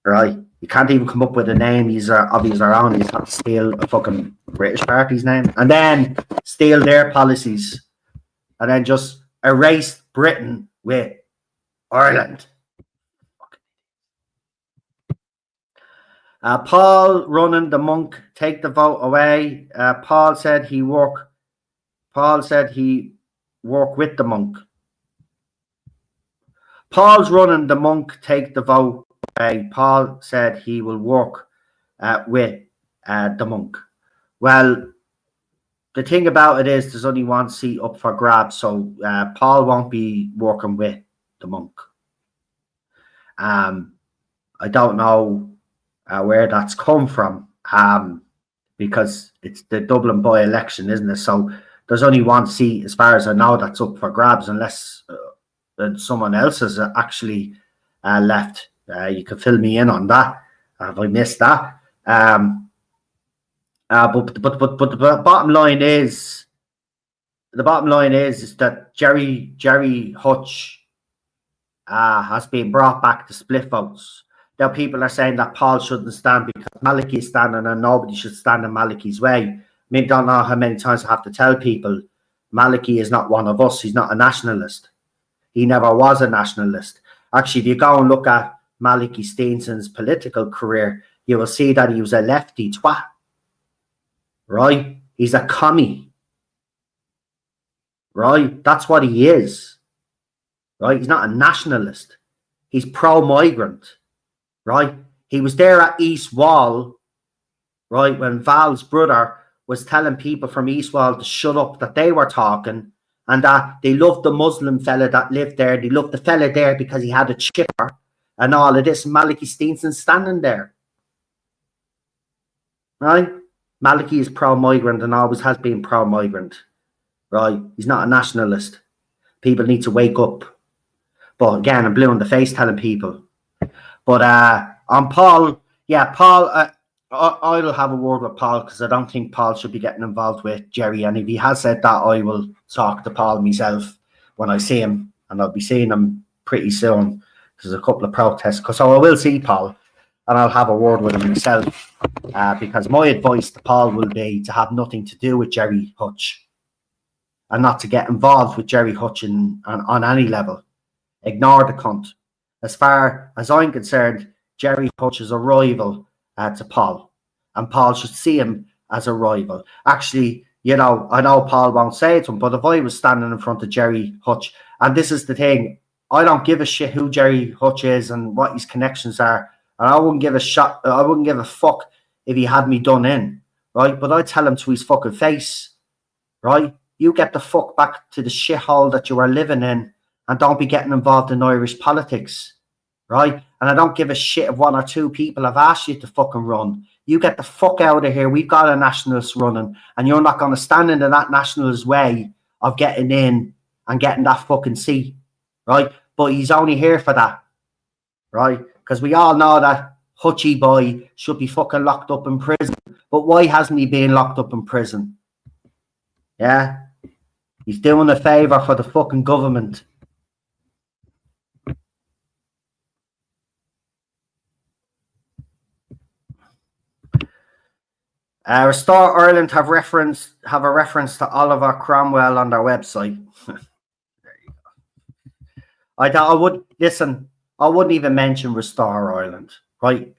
Right? You can't even come up with a name of your own. You have to steal a fucking British party's name and then steal their policies and then just erase Britain with Ireland. Paul running the monk, take the vote away. Paul said he work with the monk. Paul's running the monk, take the vote away. Paul said he will work with the monk. Well, the thing about it is there's only one seat up for grabs, so Paul won't be working with the monk. I don't know where that's come from, because it's the Dublin by-election, isn't it? So there's only one seat, as far as I know, that's up for grabs, unless someone else has actually left. You can fill me in on that. Have I missed that? But the bottom line is, that Jerry Hutch has been brought back to split votes. Now people are saying that Paul shouldn't stand because Maliki is standing and nobody should stand in Maliki's way. I mean, don't know how many times I have to tell people Maliki is not one of us. He's not a nationalist. He never was a nationalist. Actually, if you go and look at Maliki Steenson's political career, you will see that he was a lefty twat. Right? He's a commie. Right? That's what he is. Right? He's not a nationalist. He's pro-migrant. Right? He was there at East Wall, right, when Val's brother was telling people from East Wall to shut up, that they were talking, and that they loved the Muslim fella that lived there. They loved the fella there because he had a chipper and all of this. Maliki Steenson standing there. Right? Maliki is pro-migrant and always has been pro-migrant. Right? He's not a nationalist. People need to wake up. But again, I'm blue in the face telling people. But on Paul, yeah, Paul, I'll have a word with Paul, because I don't think Paul should be getting involved with Jerry. And if he has said that, I will talk to Paul myself when I see him. And I'll be seeing him pretty soon, because there's a couple of protests. So I will see Paul and I'll have a word with him myself. Because my advice to Paul will be to have nothing to do with Jerry Hutch, and not to get involved with Jerry Hutch on any level. Ignore the cunt. As far as I'm concerned, Jerry Hutch is a rival to Paul, and Paul should see him as a rival. Actually, you know, I know Paul won't say it to him, but if I was standing in front of Jerry Hutch, and this is the thing, I don't give a shit who Jerry Hutch is and what his connections are, and I wouldn't give a fuck if he had me done in, right? But I tell him to his fucking face, right? You get the fuck back to the shithole that you are living in, and don't be getting involved in Irish politics, right? And I don't give a shit if one or two people have asked you to fucking run. You get the fuck out of here. We've got a nationalist running, and you're not going to stand in that nationalist way of getting in and getting that fucking seat, right? But he's only here for that, right? Because we all know that Hutchie boy should be fucking locked up in prison. But why hasn't he been locked up in prison? Yeah? He's doing a favour for the fucking government. Restore Ireland have a reference to Oliver Cromwell on their website. There you go. I wouldn't even mention Restore Ireland, right?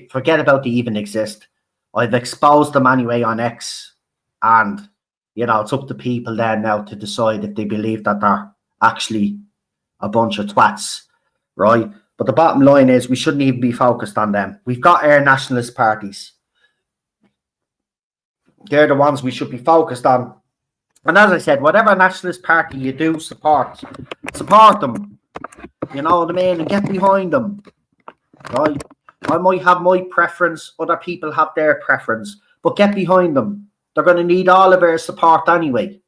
Forget about they even exist. I've exposed them anyway on X, and you know, it's up to people then now to decide if they believe that they're actually a bunch of twats, right? But the bottom line is we shouldn't even be focused on them. We've got our nationalist parties. They're the ones we should be focused on. And as I said, whatever nationalist party you do support them. You know what I mean? And get behind them. Right? I might have my preference, other people have their preference, but get behind them. They're going to need all of our support anyway.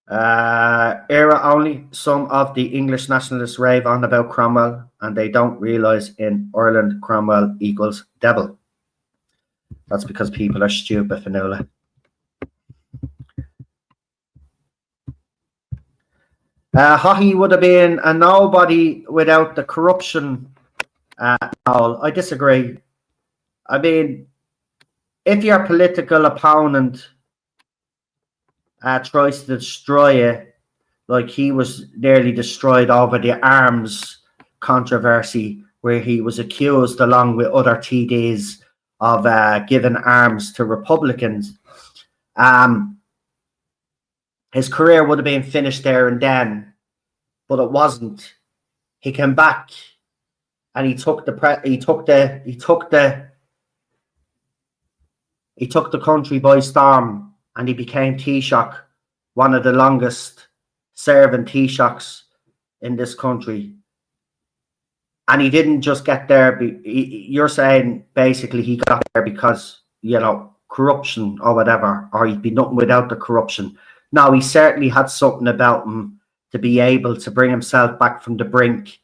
Era only. Some of the English nationalists rave on about Cromwell, and they don't realise in Ireland Cromwell equals devil. That's because people are stupid, Fionnuala. Haughey would have been a nobody without the corruption. I disagree. I mean, if your political opponent tries to destroy you, like he was nearly destroyed over the arms controversy, where he was accused along with other TDs of giving arms to Republicans, his career would have been finished there and then, but it wasn't. he came back and he took the country by storm, and he became Taoiseach, one of the longest serving Taoiseachs in this country. And he didn't just get there. You're saying basically he got there because, you know, corruption or whatever, or he'd be nothing without the corruption. No, he certainly had something about him to be able to bring himself back from the brink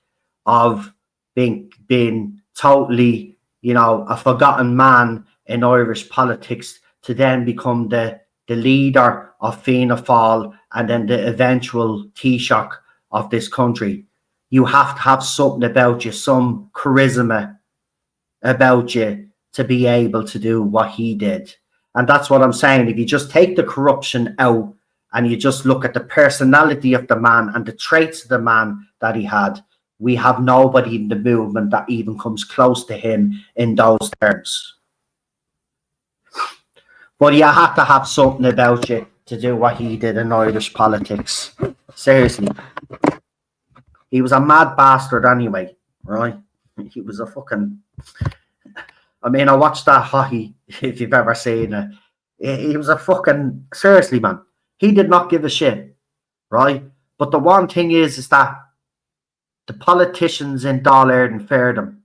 of being totally, you know, a forgotten man in Irish politics, to then become the leader of Fianna Fáil and then the eventual Taoiseach of this country. You have to have something about you, some charisma about you, to be able to do what he did. And that's what I'm saying. If you just take the corruption out and you just look at the personality of the man and the traits of the man that he had, we have nobody in the movement that even comes close to him in those terms. But you have to have something about you to do what he did in Irish politics. Seriously. He was a mad bastard anyway, right? He was a fucking... I mean, I watched that hockey, if you've ever seen it. He was a fucking... Seriously, man. He did not give a shit, right? But the one thing is that the politicians in Dáil Éireann feared him,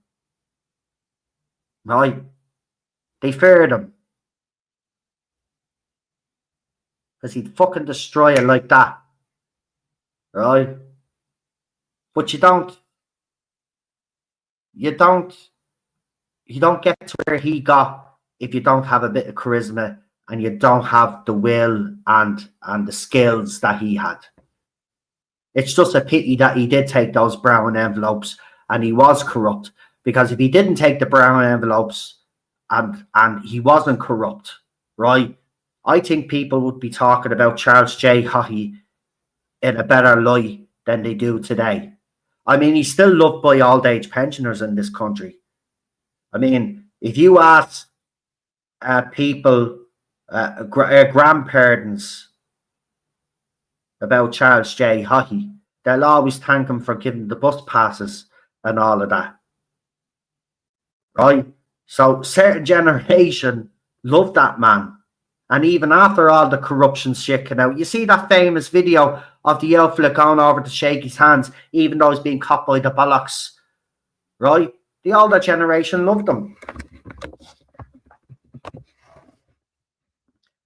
right? They feared him. Because he'd fucking destroy it like that, right? But you don't get to where he got if you don't have a bit of charisma and you don't have the will and the skills that he had. It's just a pity that he did take those brown envelopes and he was corrupt, because if he didn't take the brown envelopes and he wasn't corrupt, right, I think people would be talking about Charles J. Haughey in a better light than they do today. I mean, he's still loved by old age pensioners in this country. I mean, if you ask people, grandparents about Charles J. Haughey, they'll always thank him for giving the bus passes and all of that. Right? So, certain generation loved that man. And even after all the corruption shit came out, you see that famous video of the old fella going over to shake his hands, even though he's being caught by the bollocks, right? The older generation loved him.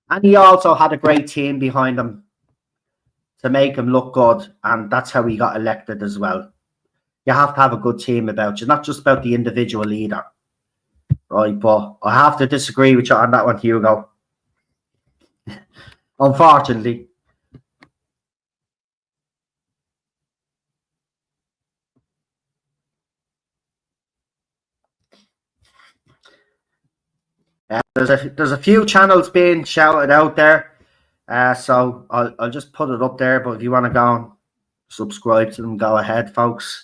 And he also had a great team behind him to make him look good, and that's how he got elected as well. You have to have a good team about you, not just about the individual leader, right? But I have to disagree with you on that one, Hugo. Unfortunately. There's a few channels being shouted out there, so I'll just put it up there. But if you want to go and subscribe to them, go ahead, folks.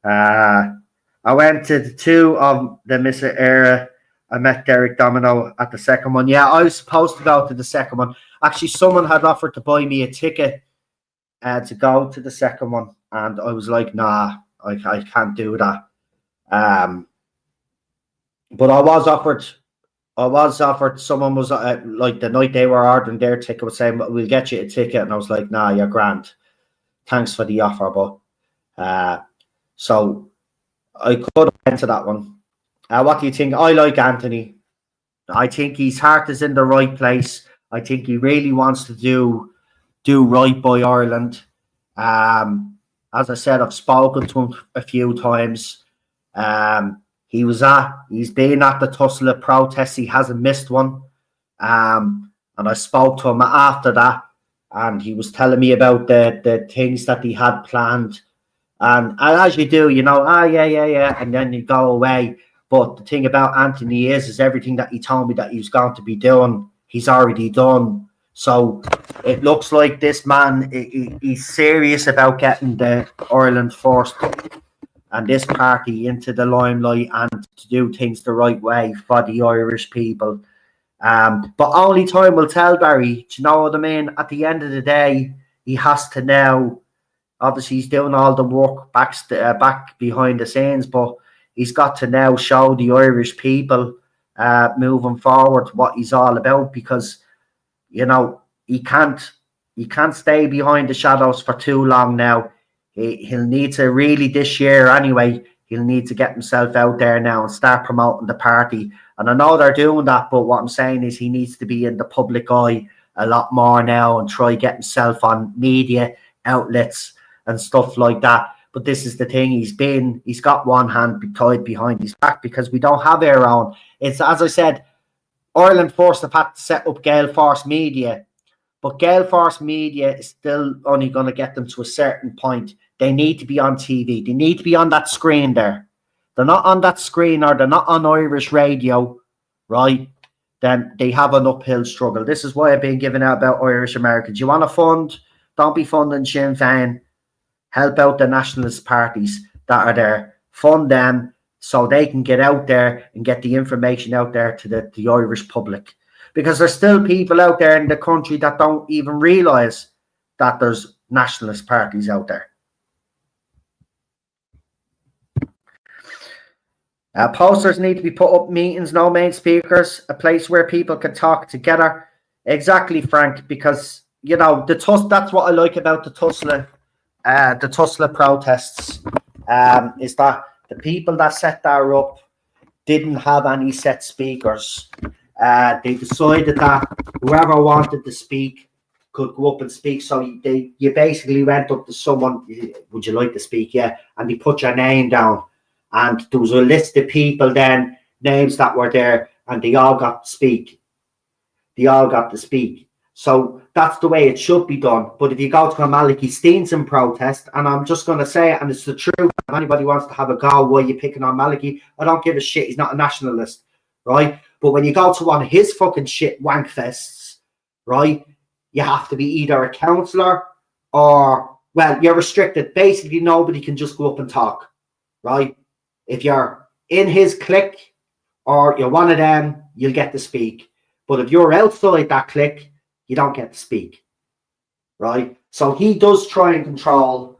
I went to the 2 of the Mr. Era. I met Derek Domino at the second one. Yeah, I was supposed to go to the second one. Actually, someone had offered to buy me a ticket to go to the second one, and I was like, nah, I can't do that. But I was offered. Someone was like, the night they were ordering their ticket was saying, we'll get you a ticket, and I was like, nah, you're grand. Thanks for the offer, but so I could have went to that one. What do you think? I like Anthony. I think his heart is in the right place. I think he really wants to do right by Ireland. As I said, I've spoken to him a few times. He's been at the Tussle protests. He hasn't missed one. And I spoke to him after that, and he was telling me about the things that he had planned. And as you do, you know, yeah, and then you go away. But the thing about Anthony is everything that he told me that he was going to be doing, he's already done. So it looks like this man, he's serious about getting the Ireland first and this party into the limelight and to do things the right way for the Irish people. But only time will tell, Barry. Do you know what I mean? At the end of the day, he has to now Obviously, he's doing all the work back behind the scenes, but he's got to now show the Irish people moving forward what he's all about, because he can't stay behind the shadows for too long now. He'll need to really, this year anyway, he'll need to get himself out there now and start promoting the party. And I know they're doing that, but what I'm saying is he needs to be in the public eye a lot more now and try get himself on media outlets and stuff like that. But this is the thing, he's got one hand tied behind his back because we don't have Eireann. It's, as I said, Ireland first have had to set up Gale Force Media, but Gale Force Media is still only going to get them to a certain point. They need to be on TV. They need to be on that screen there. They're not on that screen, or they're not on Irish radio, right? Then they have an uphill struggle. This is why I've been giving out about Irish Americans. You want to fund? Don't be funding Sinn Féin. Help out the nationalist parties that are there. Fund them so they can get out there and get the information out there to the Irish public. Because there's still people out there in the country that don't even realise that there's nationalist parties out there. Posters need to be put up, meetings, no main speakers, a place where people can talk together. Exactly, Frank, because, that's what I like about the Tussla protests, is that the people that set that up didn't have any set speakers. They decided that whoever wanted to speak could go up and speak. So you basically went up to someone, would you like to speak? Yeah. And they put your name down. And there was a list of people then, names that were there, and they all got to speak. So that's the way it should be done. But if you go to a Malachy Steenson protest, and I'm just going to say it, and it's the truth, if anybody wants to have a go, why you're picking on Malachy, I don't give a shit. He's not a nationalist, right? But when you go to one of his fucking shit wank fests, right, you have to be either a councillor or, well, you're restricted. Basically, nobody can just go up and talk, right? If you're in his clique or you're one of them, you'll get to speak. But if you're outside that clique, you don't get to speak, right? So he does try and control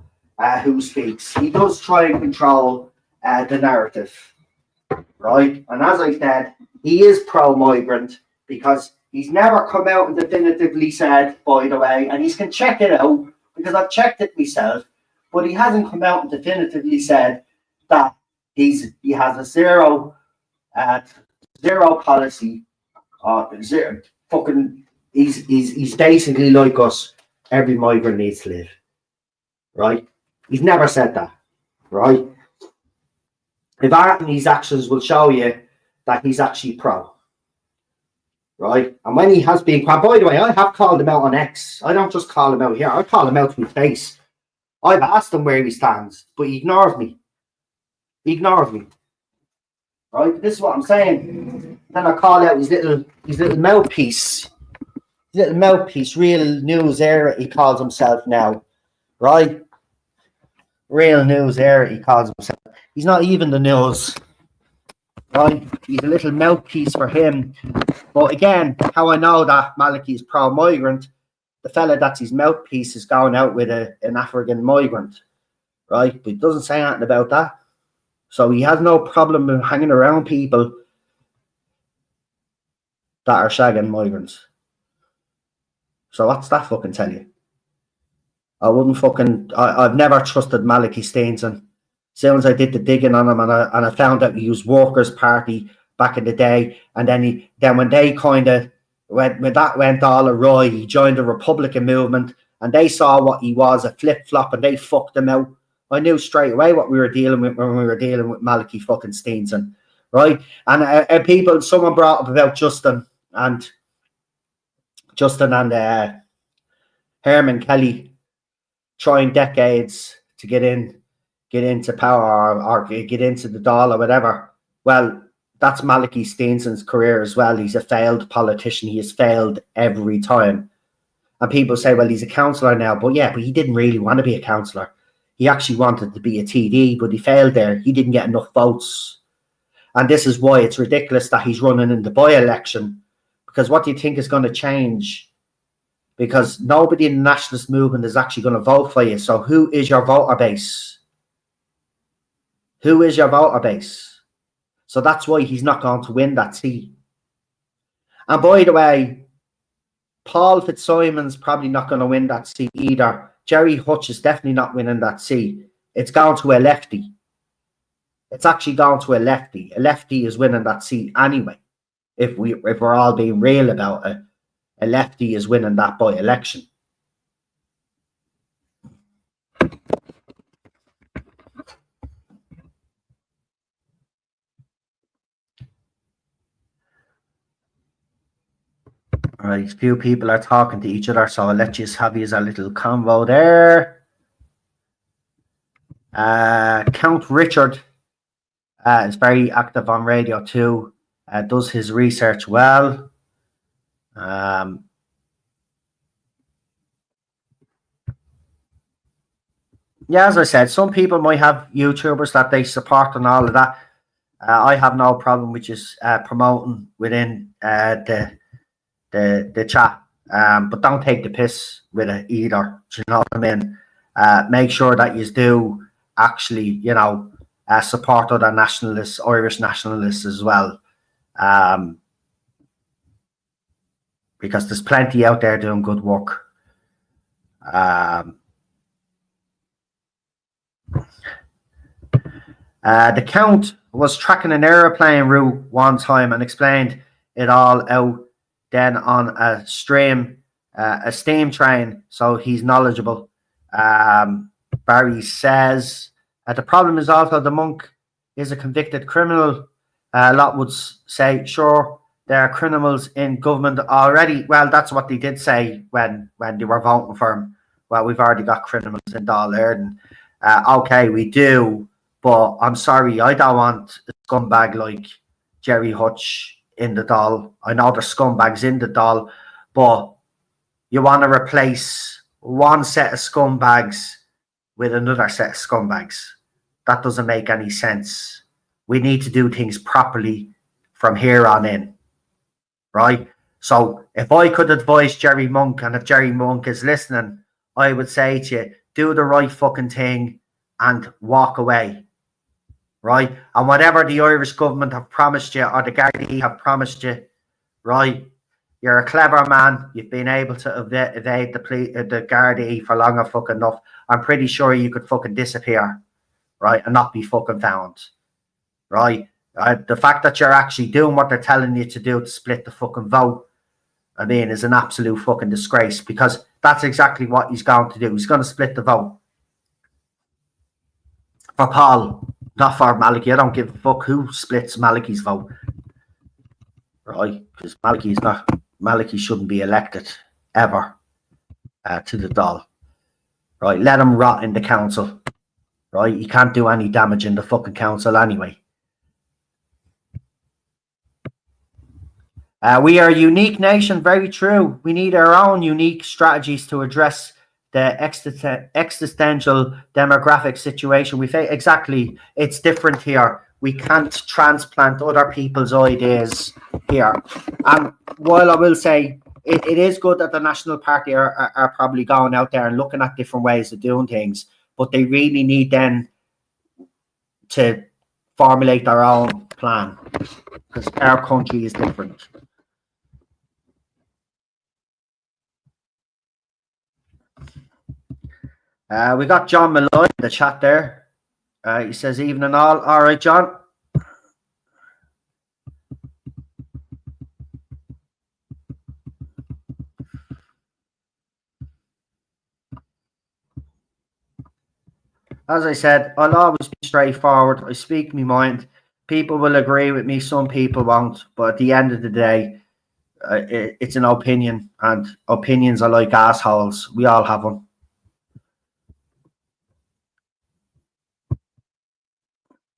who speaks. He does try and control the narrative, right? And as I said, he is pro-migrant because he's never come out and definitively said, by the way, and you can check it out because I've checked it myself, but he hasn't come out and definitively said that he has a zero policy, zero fucking. He's basically like us. Every migrant needs to live, right? He's never said that, right? If Eireann's actions will show you that he's actually pro, right? And when he has been, by the way, I have called him out on X. I don't just call him out here. I call him out to his face. I've asked him where he stands, but he ignores me. Right? This is what I'm saying. Then I call out his little mouthpiece. His little mouthpiece, Real News Era, he calls himself now. Right? Real News Era, he calls himself. He's not even the news. Right? He's a little mouthpiece for him. But again, how I know that Malachy is pro-migrant, the fella that's his mouthpiece is going out with an African migrant. Right? But he doesn't say anything about that. So he has no problem with hanging around people that are shagging migrants. So what's that fucking tell you? I've never trusted Malachy Steenson. As soon as I did the digging on him and I found out he was Workers' Party back in the day, and then when they kind of, when that went all awry, he joined the Republican movement, and they saw what he was, a flip-flop, and they fucked him out. I knew straight away what we were dealing with when we were dealing with Malachy fucking Steenson, right? And someone brought up about Justin and Herman Kelly trying decades to get into power or get into the Dáil or whatever. Well, that's Malachy Steenson's career as well. He's a failed politician. He has failed every time. And people say, well, he's a councillor now. But he didn't really want to be a councillor. He actually wanted to be a TD, but he failed there. He didn't get enough votes. And this is why it's ridiculous that he's running in the by-election. Because what do you think is going to change because nobody in the nationalist movement is actually going to vote for you. So who is your voter base? Who is your voter base? So that's why he's not going to win that seat. And by the way, Paul Fitzsimon's probably not going to win that seat either. Jerry Hutch is definitely not winning that seat. It's gone to a lefty. It's actually gone to a lefty. A lefty is winning that seat anyway. If we're all being real about it, a lefty is winning that by election. All right, few people are talking to each other, so I'll let you have a little convo there. Count Richard is very active on Radio 2, does his research well. Yeah, as I said, some people might have YouTubers that they support and all of that. I have no problem with just promoting within the chat, but don't take the piss with it either. Do you know what I mean? Make sure that you do actually, support other nationalists, Irish nationalists as well, because there's plenty out there doing good work. The Count was tracking an aeroplane route one time and explained it all out then on a steam train, so he's knowledgeable. Barry says the problem is also the monk is a convicted criminal. A lot would say, sure, there are criminals in government already. Well, that's what they did say when they were voting for him. Well, we've already got criminals in Dáil Éireann. Okay, we do, but I'm sorry, I don't want a scumbag like Jerry Hutch in the Dáil. I know there's scumbags in the Dáil, but you want to replace one set of scumbags with another set of scumbags. That doesn't make any sense. We need to do things properly from here on in, right? So if I could advise Jerry Monk, and if Jerry Monk is listening, I would say to you, do the right fucking thing and walk away, right? And whatever the Irish government have promised you, or the Gardaí have promised you, right? You're a clever man. You've been able to evade the Gardaí for long enough. I'm pretty sure you could fucking disappear, right, and not be fucking found, right? The fact that you're actually doing what they're telling you to do to split the fucking vote, I mean, is an absolute fucking disgrace, because that's exactly what he's going to do. He's going to split the vote for Paul, not for Malachy. I don't give a fuck who splits Malachy's vote, right? Because Malachy shouldn't be elected ever to the Dáil, right? Let him rot in the council, right? He can't do any damage in the fucking council anyway. We are a unique nation, very true. We need our own unique strategies to address the existential demographic situation we face. Exactly, it's different here. We can't transplant other people's ideas here. And while I will say it is good that the National Party are probably going out there and looking at different ways of doing things, but they really need then to formulate their own plan, because our country is different. We got John Malloy in the chat there. He says, evening all. All right, John. As I said, I'll always be straightforward. I speak my mind. People will agree with me, some people won't. But at the end of the day, it's an opinion, and opinions are like assholes. We all have them.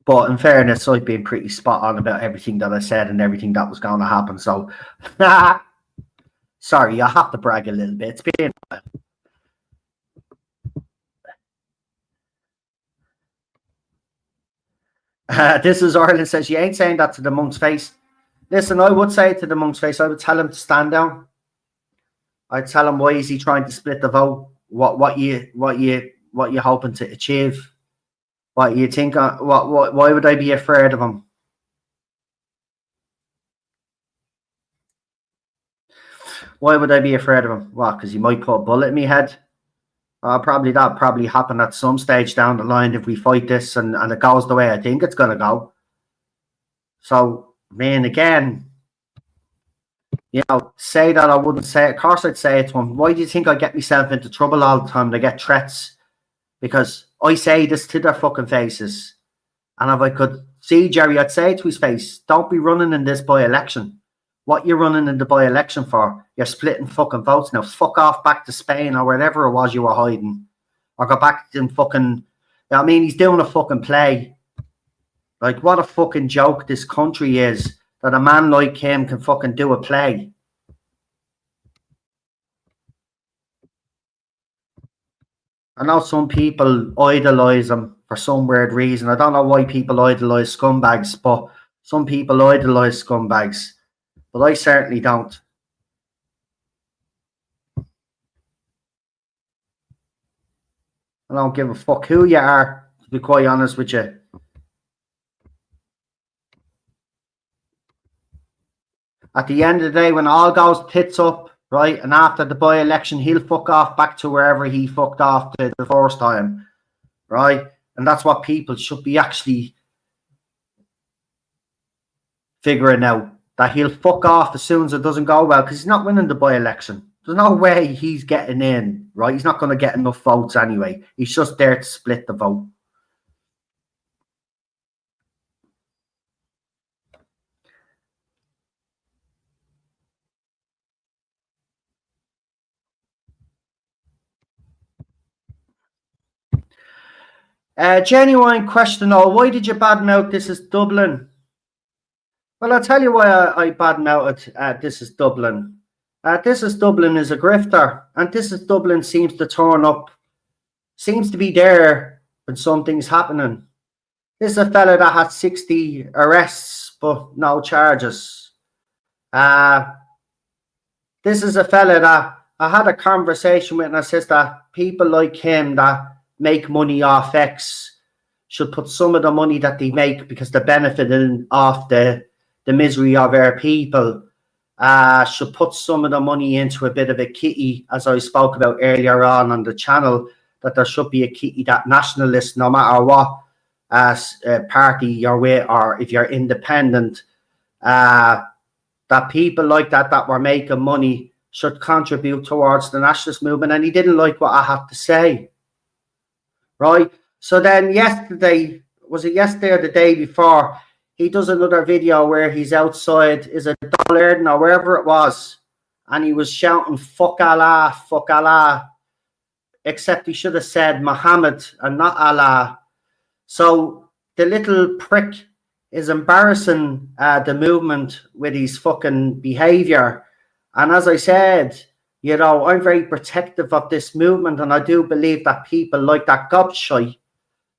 But in fairness, I've been pretty spot on about everything that I said and everything that was going to happen. So, sorry, I have to brag a little bit. It's been a while. This is Ireland says, you ain't saying that to the monk's face. Listen, I would say it to the monk's face. I would tell him to stand down. I'd tell him, why is he trying to split the vote? What you hoping to achieve? What you think? Why would I be afraid of him? Why would I be afraid of him? What? Because he might put a bullet in my head? Probably that'll probably happen at some stage down the line if we fight this and it goes the way I think it's going to go. So, man, again, you know, say that I wouldn't say it. Of course I'd say it to him. Why do you think I get myself into trouble all the time? I get threats because I say this to their fucking faces. And if I could see Jerry, I'd say to his face, don't be running in this by-election. What you're running in the by-election for? You're splitting fucking votes now. Fuck off back to Spain or wherever it was you were hiding. Or go back to fucking... I mean, he's doing a fucking play. Like, what a fucking joke this country is, that a man like him can fucking do a play. I know some people idolise him for some weird reason. I don't know why people idolise scumbags, but some people idolise scumbags. But I certainly don't. I don't give a fuck who you are, to be quite honest with you. At the end of the day, when all goes tits up, right, and after the by-election, he'll fuck off back to wherever he fucked off the first time, right? And that's what people should be actually figuring out, that he'll fuck off as soon as it doesn't go well, because he's not winning the by-election. There's no way he's getting in, right? He's not going to get enough votes anyway. He's just there to split the vote. Genuine question, why did you badmouth This Is Dublin? Well, I'll tell you why I badmouthed This Is Dublin. This Is Dublin is a grifter, and This Is Dublin seems to turn up, seems to be there when something's happening. This is a fella that had 60 arrests, but no charges. This is a fella that I had a conversation with, and I says that people like him that make money off X should put some of the money that they make, because they're benefiting off the misery of our people, should put some of the money into a bit of a kitty, as I spoke about earlier on the channel, that there should be a kitty that nationalists, no matter what party you're with, or if you're independent, that people like that were making money should contribute towards the nationalist movement. And he didn't like what I had to say. Right? So then yesterday, was it yesterday or the day before, he does another video where he's outside, is it Dublin or wherever it was, and he was shouting, fuck Allah, except he should have said Muhammad and not Allah. So the little prick is embarrassing the movement with his fucking behaviour. And as I said, you know, I'm very protective of this movement, and I do believe that people like that gobshite,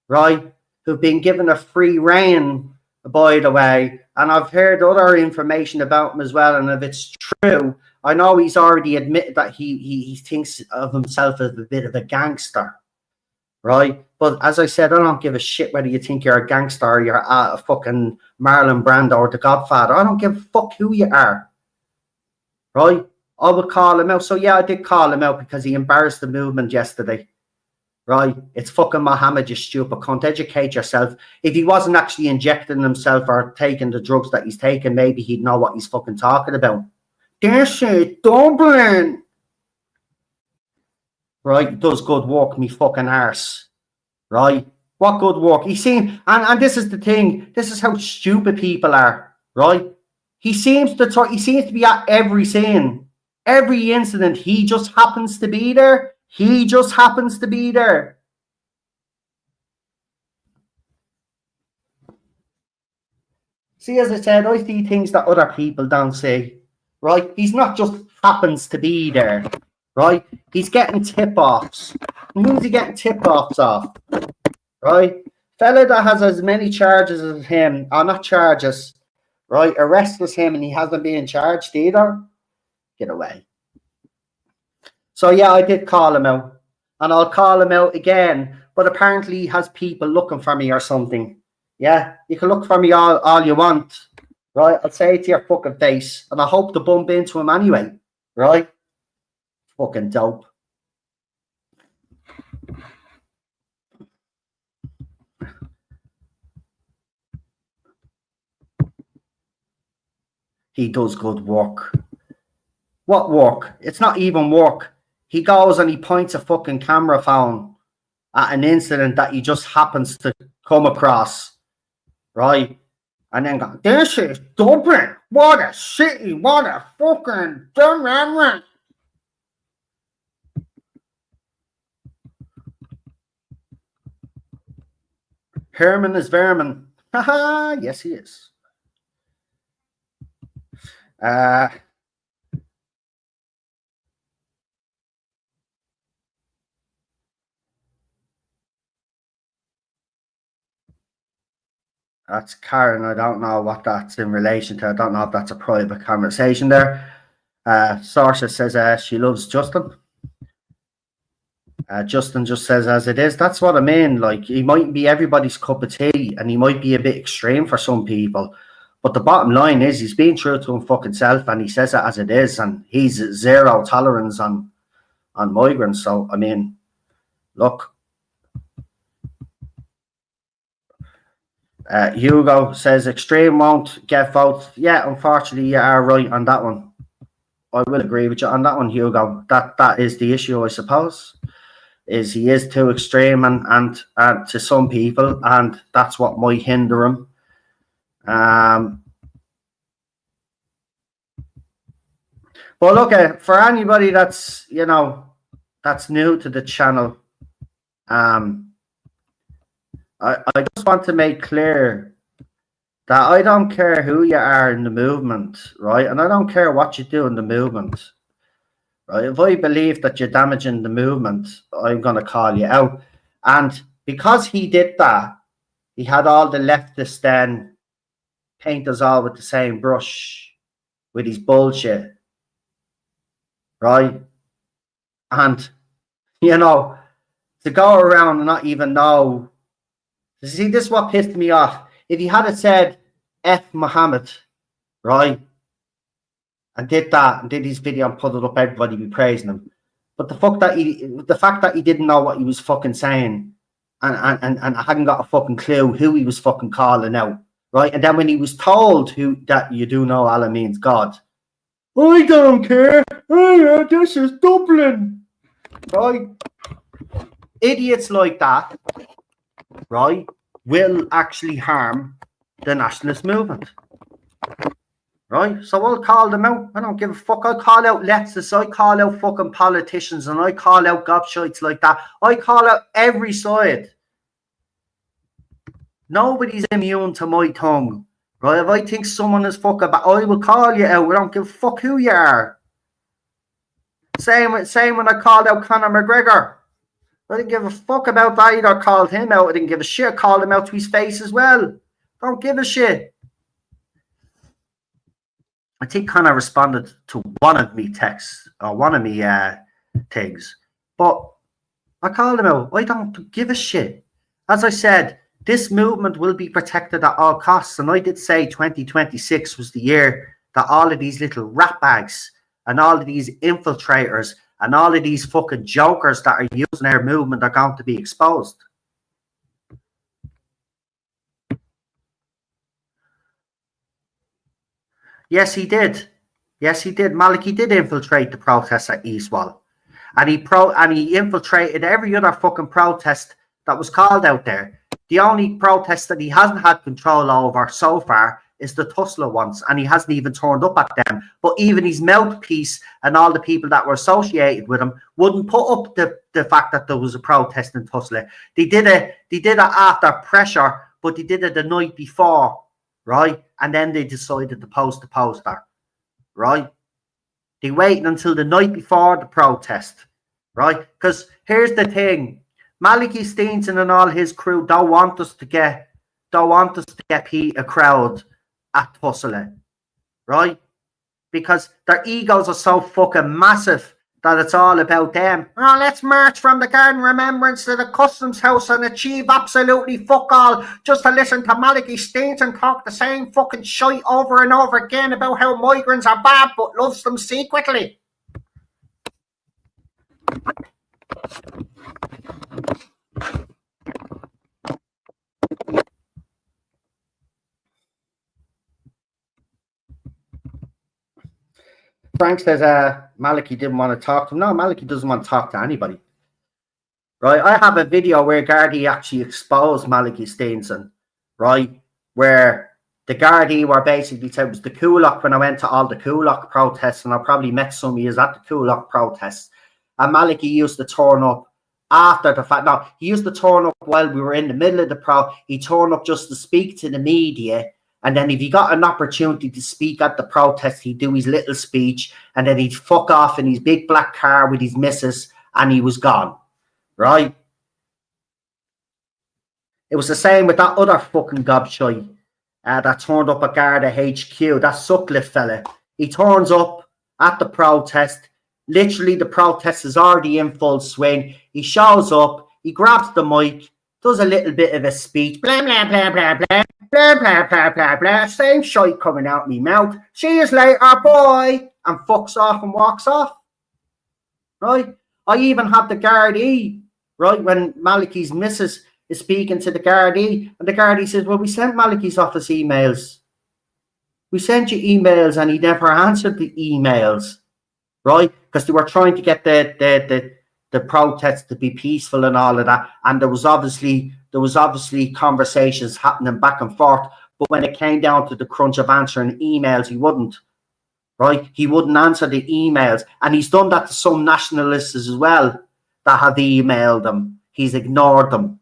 right, who've been given a free rein, by the way, and I've heard other information about him as well, and if it's true, I know he's already admitted that he thinks of himself as a bit of a gangster, right? But as I said, I don't give a shit whether you think you're a gangster or you're a fucking Marlon Brando or the Godfather. I don't give a fuck who you are, right? I would call him out. So yeah, I did call him out because he embarrassed the movement yesterday. Right? It's fucking Mohammed, you stupid cunt. Educate yourself. If he wasn't actually injecting himself or taking the drugs that he's taking, maybe he'd know what he's fucking talking about. This is Dublin. Right? He does good work, me fucking arse. Right? What good work? He seems, and this is the thing, this is how stupid people are, right? He seems to be at every scene. Every incident, he just happens to be there. He just happens to be there. See, as I said, I see things that other people don't see, right? He's not just happens to be there, right? He's getting tip-offs. Who's he getting tip-offs off, right? Fella that has as many charges as him, or not charges, right? Arrested as him, and he hasn't been charged either. Get away. So yeah, I did call him out, and I'll call him out again. But apparently he has people looking for me or something. Yeah, you can look for me all you want, right? I'll say it to your fucking face, and I hope to bump into him anyway, right? Fucking dope. He does good work. What work? It's not even work. He goes and he points a fucking camera phone at an incident that he just happens to come across, right? And then go, this is Dublin. What a city. What a fucking Dublin. Herman is vermin. Haha, yes he is. That's Karen. I don't know what that's in relation to. I don't know if that's a private conversation there. Saoirse says she loves Justin. Justin just says as it is. That's what I mean. Like, he might be everybody's cup of tea, and he might be a bit extreme for some people. But the bottom line is he's being true to him fucking self, and he says it as it is, and he's zero tolerance on migrants. So, I mean, look. Hugo says extreme won't get votes. Yeah, unfortunately, you are right on that one. I will agree with you on that one, Hugo. That is the issue, I suppose. Is he is too extreme and to some people, and that's what might hinder him. But look, for anybody that's that's new to the channel, I just want to make clear that I don't care who you are in the movement, right? And I don't care what you do in the movement, right? If I believe that you're damaging the movement, I'm going to call you out. And because he did that, he had all the leftists then paint us all with the same brush with his bullshit, right? And, to go around and not even know. See, this is what pissed me off. If he had said F Muhammad, right, and did that and did his video and put it up, everybody be praising him. But the fact that he didn't know what he was fucking saying and hadn't got a fucking clue who he was fucking calling out, right? And then when he was told that you do know Allah means God, I don't care. Oh, this is Dublin, right? Idiots like that, right, will actually harm the nationalist movement, right? So I'll call them out. I don't give a fuck. I call out leftists. I call out fucking politicians, and I call out gobshites like that. I call out every side. Nobody's immune to my tongue, right? If I think someone is fucking bad, I will call you out. I don't give a fuck who you are. Same when I called out Conor McGregor. I didn't give a fuck about that either. I called him out. I didn't give a shit. I called him out to his face as well. Don't give a shit. I think Conor responded to one of me texts or one of me things. But I called him out. I don't give a shit. As I said, this movement will be protected at all costs. And I did say 2026 was the year that all of these little rat bags and all of these infiltrators and all of these fucking jokers that are using our movement are going to be exposed. Yes, he did. Yes, he did. Maliki did infiltrate the protests at Eastwall. And he infiltrated every other fucking protest that was called out there. The only protest that he hasn't had control over so far is the Tussler ones, and he hasn't even turned up at them. But even his mouthpiece and all the people that were associated with him wouldn't put up the fact that there was a protest in Tussler. They did it after pressure, but they did it the night before, right? And then they decided to post the poster, right? They waited until the night before the protest, right? Because here's the thing. Maliki Steenson and all his crew don't want us to get a crowd at Tussler, right? Because their egos are so fucking massive that it's all about them. Oh, let's march from the Garden Remembrance to the Customs House and achieve absolutely fuck all just to listen to Malachy Stevenson talk the same fucking shite over and over again about how migrants are bad but loves them secretly. Frank says Malachy didn't want to talk to him. No, Malachy doesn't want to talk to anybody. Right, I have a video where Gardaí actually exposed Malachy Stevenson, right, where the Gardaí were basically saying it was the Coolock when I went to all the Coolock protests, and I probably met some of you at the Coolock protests, and Malachy used to turn up after the fact. Now, he used to turn up while we were in the middle of the he turned up just to speak to the media, and then if he got an opportunity to speak at the protest, he'd do his little speech, and then he'd fuck off in his big black car with his missus, and he was gone. Right? It was the same with that other fucking gobshite that turned up at Garda HQ, that Sutcliffe fella. He turns up at the protest. Literally, the protest is already in full swing. He shows up, he grabs the mic, does a little bit of a speech, blah, blah, blah, blah, blah, blah, blah, blah, blah, blah, same shite coming out me mouth. See you later, boy, and fucks off and walks off. Right? I even had the Gardaí, right, when Malachy's missus is speaking to the Gardaí, and the Gardaí says, well, we sent Malachy's office emails. We sent you emails, and he never answered the emails, right? Because they were trying to get the protests to be peaceful and all of that, and there was obviously conversations happening back and forth, but when it came down to the crunch of answering emails, he wouldn't. Right? He wouldn't answer the emails. And he's done that to some nationalists as well that have emailed him. He's ignored them.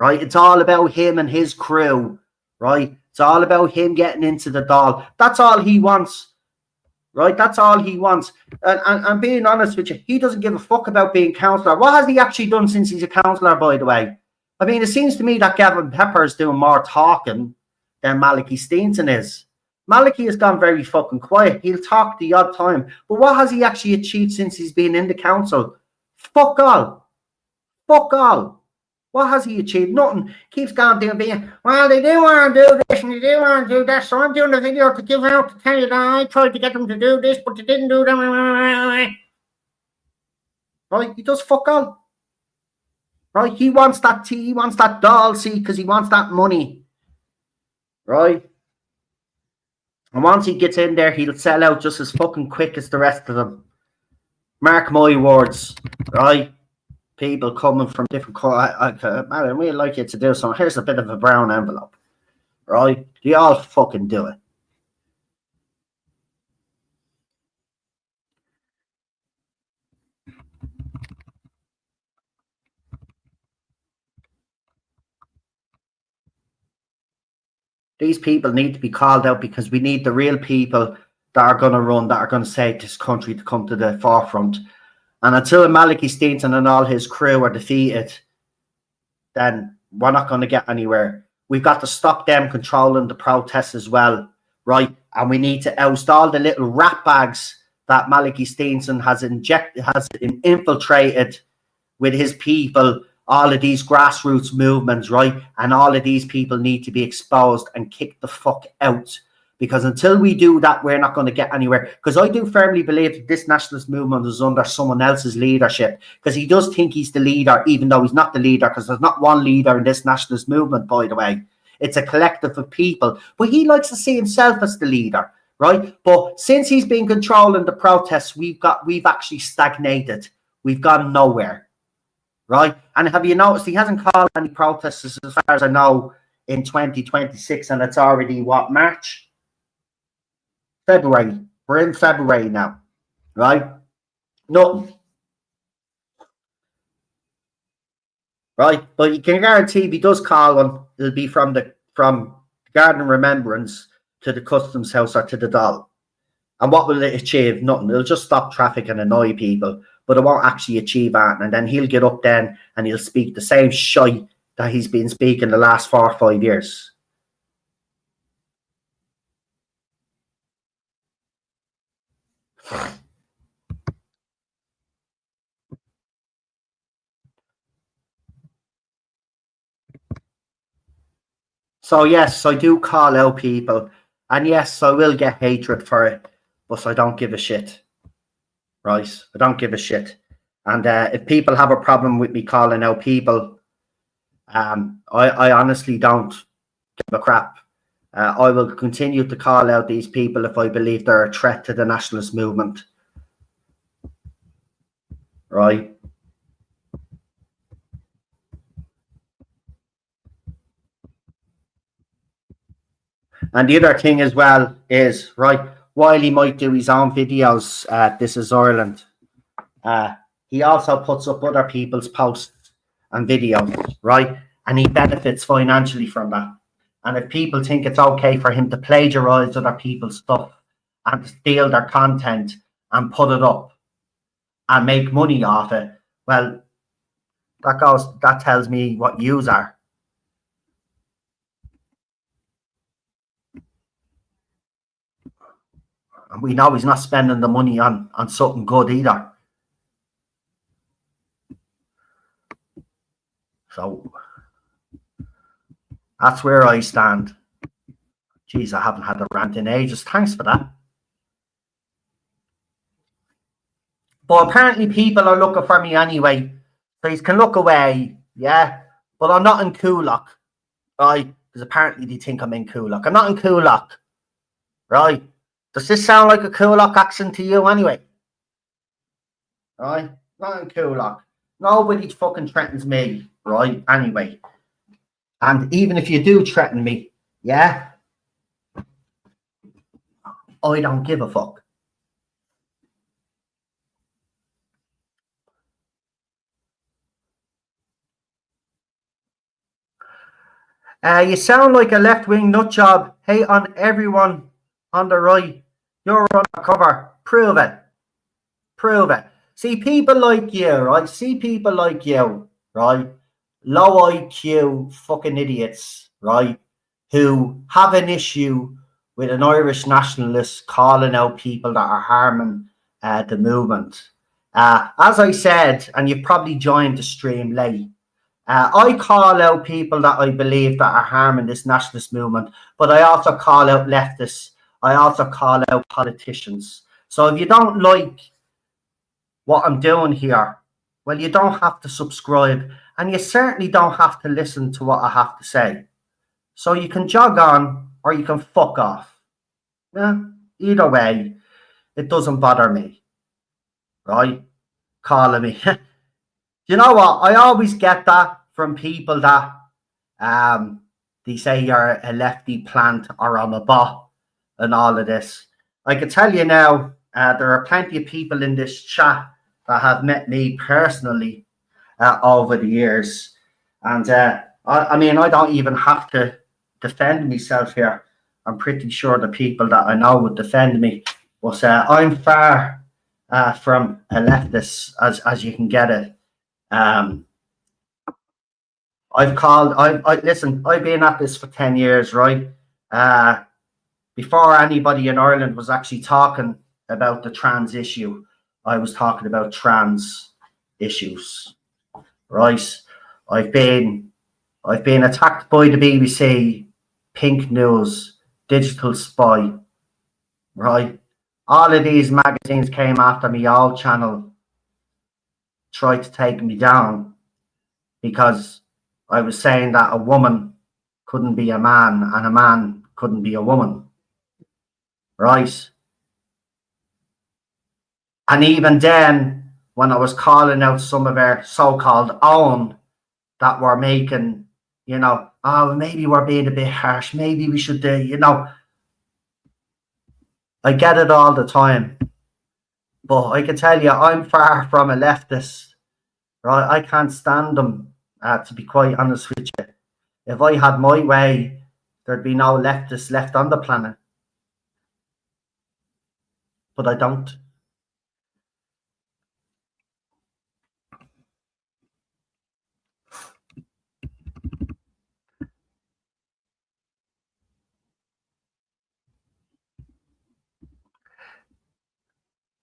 Right? It's all about him and his crew. Right? It's all about him getting into the Dáil. That's all he wants. Right? That's all he wants. And being honest with you, he doesn't give a fuck about being councillor. What has he actually done since he's a councillor, by the way? I mean, it seems to me that Gavin Pepper is doing more talking than Malachy Stevenson is. Malachy has gone very fucking quiet. He'll talk the odd time. But what has he actually achieved since he's been in the council? Fuck all. Fuck all. What has he achieved? Nothing. Keeps going doing being, well, they do want to do this and they do want to do that, so I'm doing a video to give out to tell you that I tried to get them to do this, but they didn't do them. Right? He does fuck all. Right? He wants that tea. He wants that Dáil seat because he wants that money. Right? And once he gets in there, he'll sell out just as fucking quick as the rest of them. Mark my words, right? People coming from different... Man, we'd like you to do something. Here's a bit of a brown envelope, right? You all fucking do it. These people need to be called out because we need the real people that are going to run, that are going to save this country to come to the forefront. And until Malachy Stevenson and all his crew are defeated, then we're not going to get anywhere. We've got to stop them controlling the protests as well, right? And we need to oust all the little rat bags that Malachy Stevenson has infiltrated with his people, all of these grassroots movements, right? And all of these people need to be exposed and kicked the fuck out. Because until we do that, we're not going to get anywhere. Because I do firmly believe that this nationalist movement is under someone else's leadership. Because he does think he's the leader, even though he's not the leader. Because there's not one leader in this nationalist movement, by the way. It's a collective of people. But he likes to see himself as the leader, right? But since he's been controlling the protests, we've actually stagnated. We've gone nowhere, right? And have you noticed he hasn't called any protests, as far as I know, in 2026, and it's already, what, March? February. We're in February now, right? Nothing. Right? But you can guarantee if he does call one, it'll be from Garden Remembrance to the Customs House or to the Dáil. And what will it achieve? Nothing. It'll just stop traffic and annoy people, but it won't actually achieve that. And then he'll get up then and he'll speak the same shite that he's been speaking the last 4 or 5 years. So yes, I do call out people, and yes, I will get hatred for it, but I don't give a shit, right? I don't give a shit. And if people have a problem with me calling out people, I honestly don't give a crap. I will continue to call out these people if I believe they're a threat to the nationalist movement, right? And the other thing as well is, right, while he might do his own videos, This is Ireland, he also puts up other people's posts and videos, right? And he benefits financially from that. And if people think it's okay for him to plagiarize other people's stuff and steal their content and put it up and make money off it, well, that tells me what yous are. And we know he's not spending the money on something good either. So that's where I stand. Geez, I haven't had a rant in ages. Thanks for that. But apparently people are looking for me anyway. So you can look away, yeah? But I'm not in Coolock, right? Because apparently they think I'm in Coolock. I'm not in Coolock, right? Does this sound like a Coolock accent to you anyway? Right? Not in Coolock. Nobody fucking threatens me, right? Anyway. And even if you do threaten me, yeah? I don't give a fuck. You sound like a left-wing nutjob. Hate on everyone on the right. You're undercover. Prove it. Prove it. See people like you, right? See people like you, right? Low IQ fucking idiots, right? Who have an issue with an Irish nationalist calling out people that are harming the movement. As I said, and you've probably joined the stream late, I call out people that I believe that are harming this nationalist movement, but I also call out leftists. I also call out politicians. So if you don't like what I'm doing here, well, you don't have to subscribe, and you certainly don't have to listen to what I have to say. So you can jog on or you can fuck off. Yeah, either way, it doesn't bother me, right? Calling me. You know what? I always get that from people that they say you're a lefty plant or I'm a bot and all of this. I can tell you now, there are plenty of people in this chat that have met me personally over the years. And I mean, I don't even have to defend myself here. I'm pretty sure the people that I know would defend me. But I'm far from a leftist as you can get it. Listen, I've been at this for 10 years, right? Before anybody in Ireland was actually talking about the trans issue, I was talking about trans issues, right? I've been attacked by the BBC, Pink News, Digital Spy, right? All of these magazines came after me, all channel tried to take me down because I was saying that a woman couldn't be a man and a man couldn't be a woman, right? And even then, when I was calling out some of our so-called own that were making, you know, oh, maybe we're being a bit harsh, maybe we should do, you know, I get it all the time. But I can tell you, I'm far from a leftist, right? I can't stand them, to be quite honest with you. If I had my way, there'd be no leftists left on the planet. But I don't.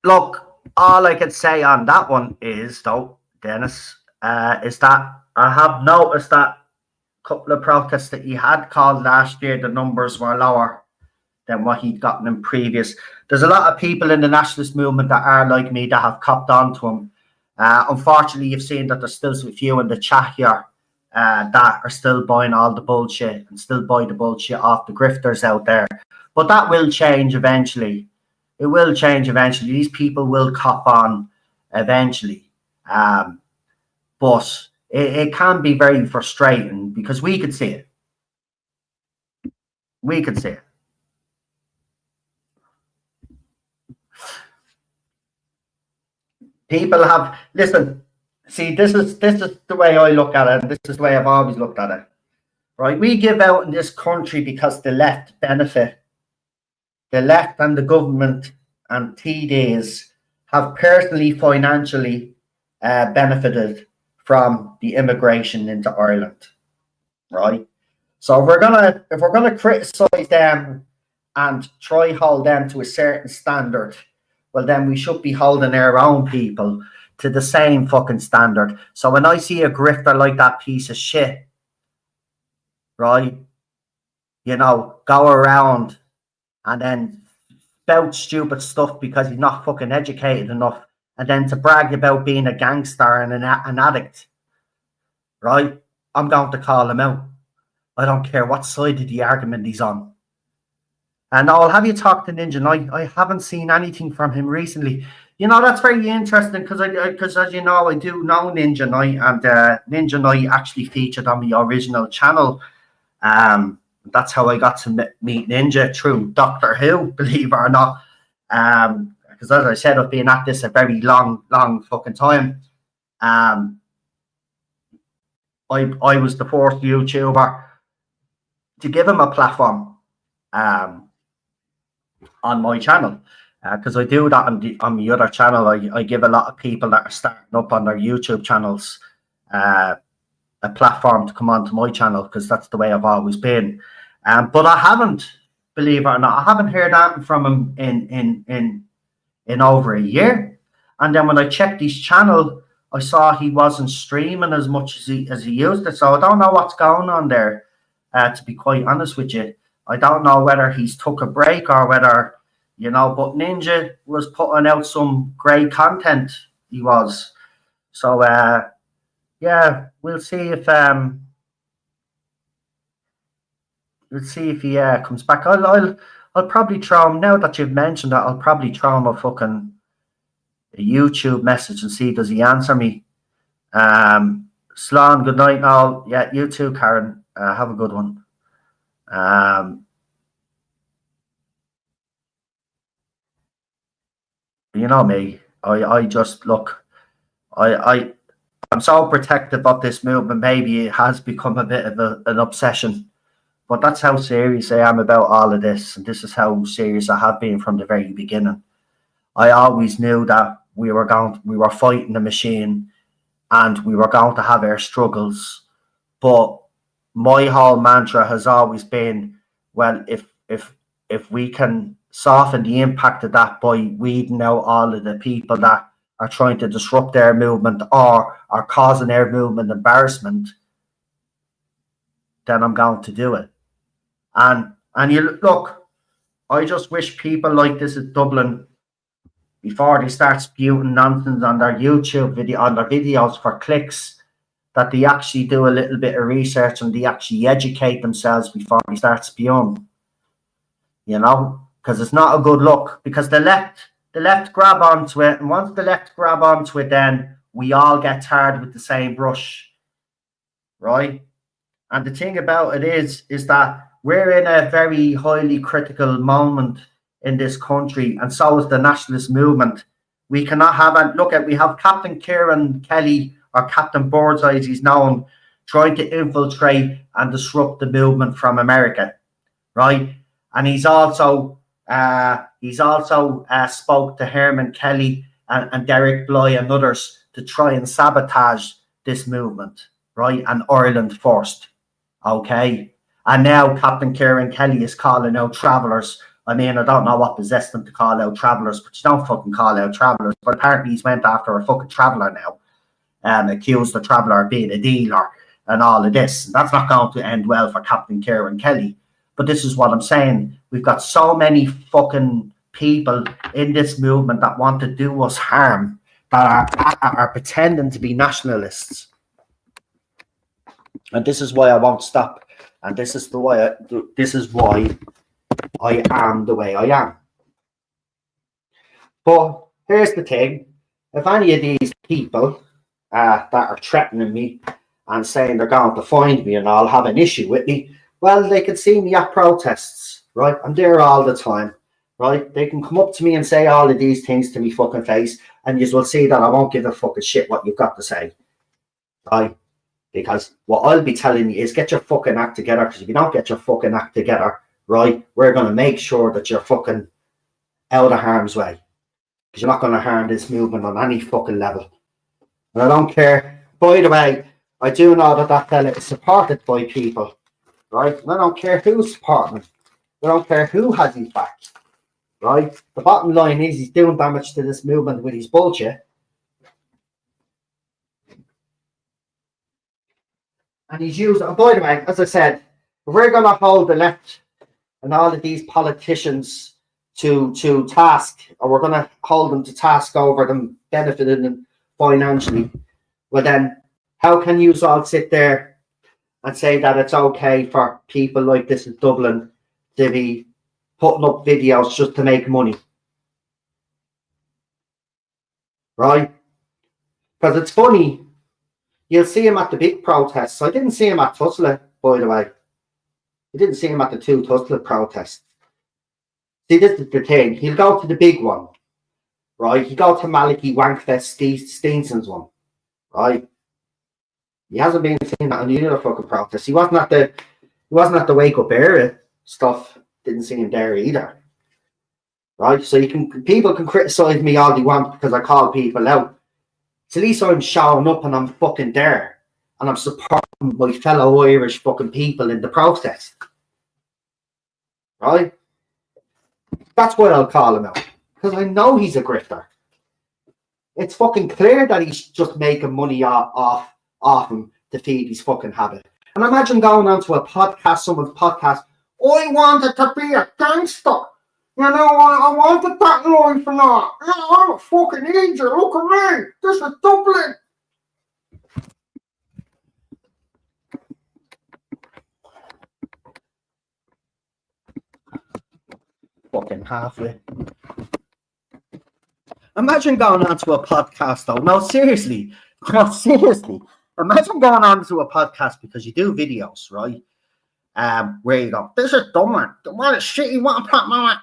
Look, all I can say on that one is, though, Dennis, is that I have noticed that couple of protests that he had called last year, the numbers were lower than what he'd gotten in previous. There's a lot of people in the nationalist movement that are like me that have copped on to him. Unfortunately, you've seen that there's still a few in the chat here that are still buying all the bullshit and still buy the bullshit off the grifters out there. But that will change eventually. It will change eventually. These people will cop on eventually. But it can be very frustrating because we could see it. We could see it. People have, listen, see, this is the way I look at it, and this is the way I've always looked at it. Right? We give out in this country because the left benefit. The left and the government and TDs have personally, financially benefited from the immigration into Ireland. Right? So if we're gonna criticize them and try hold them to a certain standard, well, then we should be holding our own people to the same fucking standard. So when I see a grifter like that piece of shit, right, you know, go around and then spout stupid stuff because he's not fucking educated enough, and then to brag about being a gangster and an addict, right, I'm going to call him out. I don't care what side of the argument he's on. And I'll have you talk to Ninja Knight. I haven't seen anything from him recently. You know, that's very interesting because as you know, I do know Ninja Knight, and Ninja Knight actually featured on the original channel. That's how I got to meet Ninja, through Doctor Who, believe it or not. Because as I said, I've been at this a very long fucking time. I was the first YouTuber to give him a platform on my channel, because I do that on the other channel. I give a lot of people that are starting up on their YouTube channels a platform to come onto my channel, because that's the way I've always been. But I haven't, believe it or not, I haven't heard that from him in over a year. And then when I checked his channel, I saw he wasn't streaming as much as he used to. So I don't know what's going on there, to be quite honest with you. I don't know whether he's took a break or whether, you know, but Ninja was putting out some great content. He was. So, yeah, we'll see if he comes back. I'll probably throw him, now that you've mentioned that, I'll probably throw him a YouTube message and see does he answer me. Slán, good night now. Yeah, you too, Karen. Have a good one. You know me. I just look. I'm so protective of this movement. Maybe it has become a bit of an obsession, but that's how serious I am about all of this, and this is how serious I have been from the very beginning. I always knew that we were fighting the machine, and we were going to have our struggles. But my whole mantra has always been, well, if we can soften the impact of that by weeding out all of the people that are trying to disrupt their movement or are causing their movement embarrassment, then I'm going to do it. And you look, I just wish people like this at Dublin, before they start spewing nonsense on their YouTube video, on their videos for clicks, that they actually do a little bit of research and they actually educate themselves before they start spewing. You know, because it's not a good look. Because the left grab onto it, and once the left grab onto it, then we all get tarred with the same brush, right? And the thing about it is that we're in a very highly critical moment in this country, and so is the nationalist movement. We cannot have we have Captain Kieran Kelly, or Captain Birdseye as he's known, trying to infiltrate and disrupt the movement from America, right? And he's also spoke to Herman Kelly and Derek Bly and others to try and sabotage this movement, right? And Ireland first, okay? And now Captain Kieran Kelly is calling out travellers. I mean, I don't know what possessed them to call out travellers, but you don't fucking call out travellers. But apparently he's went after a fucking traveller now, accused the traveller of being a dealer, and all of this. That's not going to end well for Captain Kieran Kelly. But this is what I'm saying. We've got so many fucking people in this movement that want to do us harm, that are pretending to be nationalists. And this is why I won't stop. And this is why I am the way I am. But here's the thing. If any of these people that are threatening me and saying they're going to find me and I'll have an issue with me, well, they can see me at protests, right? I'm there all the time, right? They can come up to me and say all of these things to me fucking face, and you will see that I won't give a fucking shit what you've got to say, right? Because what I'll be telling you is get your fucking act together, because if you don't get your fucking act together, right, we're going to make sure that you're fucking out of harm's way. Because you're not going to harm this movement on any fucking level. And I don't care. By the way, I do know that fella is supported by people, right? And I don't care who's supporting him. I don't care who has his back, right? The bottom line is he's doing damage to this movement with his bullshit. And he's used, and by the way, as I said, if we're going to hold the left and all of these politicians to task, or we're going to hold them to task over them benefiting them financially, well then, how can you all sit there and say that it's okay for people like this in Dublin to be putting up videos just to make money? Right? Because it's funny, you'll see him at the big protests. I didn't see him at Tussla, by the way. I didn't see him at the 2 Tussla protests. See, this is the thing. He'll go to the big one, right? He'll go to Malachy Wankfest Steenson's one, right? He hasn't been seen that on the other fucking protest. He wasn't at the Wake Up area stuff. Didn't see him there either, right? So people can criticize me all they want because I call people out. So at least I'm showing up and I'm fucking there, and I'm supporting my fellow Irish fucking people in the protest, right? That's why I'll call him out, because I know he's a grifter. It's fucking clear that he's just making money off him to feed his fucking habit. And imagine going onto a podcast, someone's podcast, I wanted to be a gangster. You know, I wanted that life and all. You know, I'm a fucking idiot. Look at me. This is Dublin. Fucking halfway. Imagine going onto a podcast though. No, seriously. Imagine going onto a podcast because you do videos, right? Where you go, this is Dublin. What a shitty one,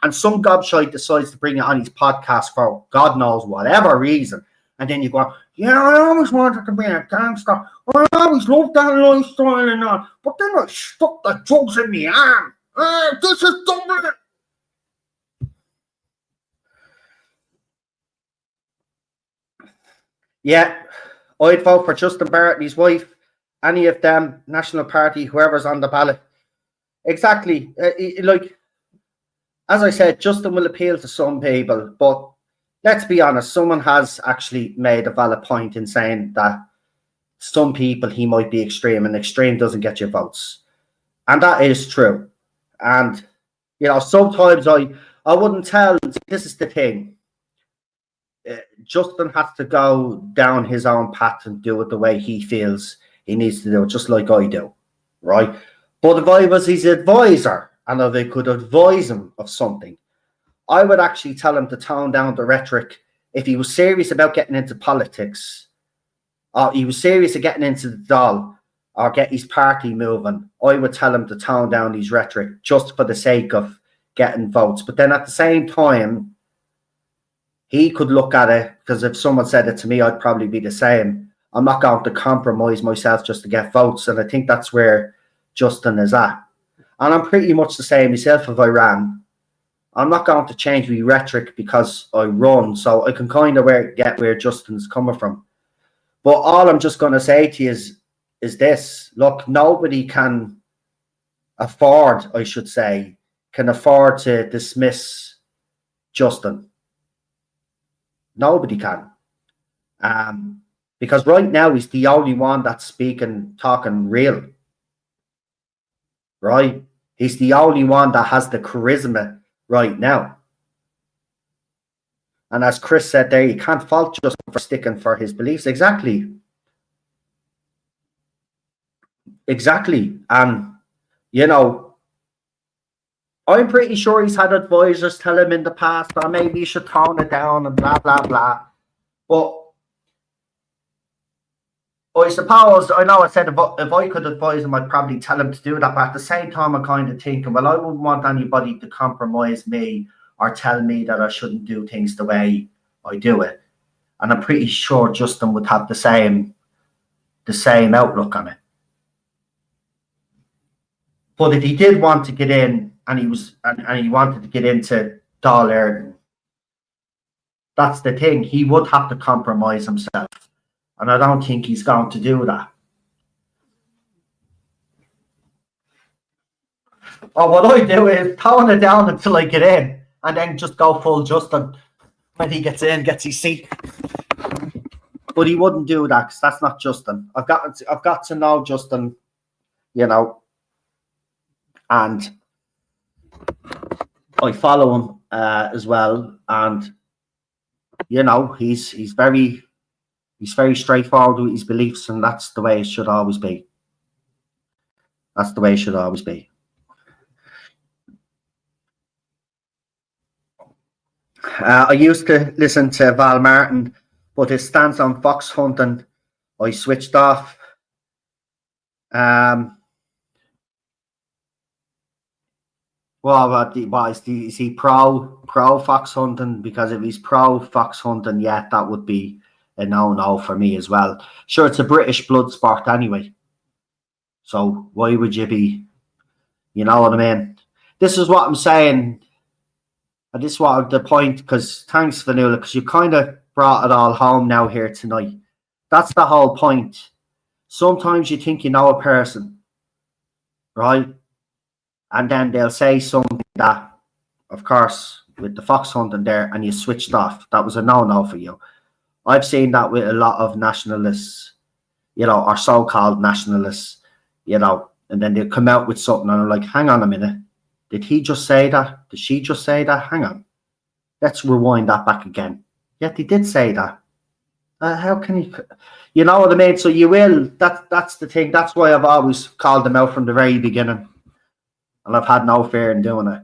and some gobshite decides to bring it on his podcast for God knows whatever reason. And then you go, yeah, I always wanted to be a gangster. I always loved that lifestyle and all. But then I stuck the drugs in my arm. This is Dublin. Yeah, I'd vote for Justin Barrett and his wife, any of them, National Party, whoever's on the ballot. Exactly. Like, as I said, Justin will appeal to some people, but let's be honest, someone has actually made a valid point in saying that some people he might be extreme, and extreme doesn't get you votes. And that is true. And, you know, sometimes I wouldn't tell, this is the thing. Justin has to go down his own path and do it the way he feels he needs to do it, just like I do, right? But if I was his advisor and if I could advise him of something, I would actually tell him to tone down the rhetoric. If he was serious about getting into politics, or he was serious about getting into the Dáil or get his party moving, I would tell him to tone down his rhetoric just for the sake of getting votes. But then at the same time, he could look at it, because if someone said it to me, I'd probably be the same. I'm not going to compromise myself just to get votes. And I think that's where Justin is at. And I'm pretty much the same myself if I ran. I'm not going to change my rhetoric because I run. So I can kind of get where Justin's coming from. But all I'm just going to say to you is this. Look, nobody can afford, I should say, can afford to dismiss Justin. Nobody can. Because right now he's the only one that's speaking, talking real. Right? He's the only one that has the charisma right now. And as Chris said there, you can't fault Justin for sticking for his beliefs. Exactly. Exactly. And, you know, I'm pretty sure he's had advisors tell him in the past, or maybe you should tone it down and blah, blah, blah. But I suppose, I know I said if I could advise him, I'd probably tell him to do that. But at the same time, I'm kind of thinking, well, I wouldn't want anybody to compromise me or tell me that I shouldn't do things the way I do it. And I'm pretty sure Justin would have the same outlook on it. But if he did want to get in, and he wanted to get into Dáil Éireann, that's the thing. He would have to compromise himself. And I don't think he's going to do that. Or what I do is tone it down until I get in, and then just go full Justin when he gets in, gets his seat. But he wouldn't do that, because that's not Justin. I've got to know Justin, you know, and I follow him as well, and you know, he's very straightforward with his beliefs, and that's the way it should always be. That's the way it should always be. I used to listen to Val Martin, but his stance on fox hunting, I switched off. Well, is he pro fox hunting? Because if he's pro fox hunting, yeah, that would be a no for me as well. Sure, it's a British blood sport anyway. So why would you be, you know what I mean? This is what I'm saying. And this is what the point, because thanks, Vanilla, because you kind of brought it all home now here tonight. That's the whole point. Sometimes you think you know a person, right? And then they'll say something that, of course, with the fox hunting there, and you switched off. That was a no for you. I've seen that with a lot of nationalists, you know, or so-called nationalists, you know, and then they'll come out with something and I'm like, hang on a minute. Did he just say that? Did she just say that? Hang on. Let's rewind that back again. Yeah, they did say that. How can you know what I mean? So you will, that's the thing. That's why I've always called them out from the very beginning. And I've had no fear in doing it.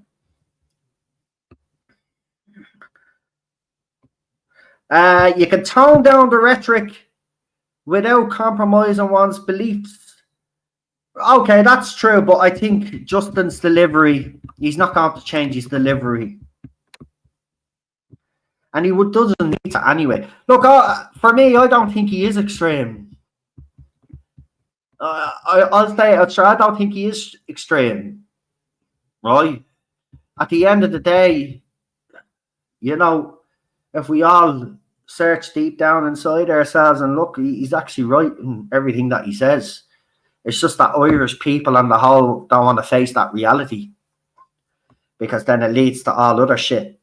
You can tone down the rhetoric without compromising one's beliefs. Okay, that's true, but I think Justin's delivery, he's not going to change his delivery. And he doesn't need to anyway. Look, for me, I don't think he is extreme. I'll say it, I don't think he is extreme. Right? At the end of the day, you know, if we all search deep down inside ourselves and look, he's actually right in everything that he says. It's just that Irish people on the whole don't want to face that reality, because then it leads to all other shit.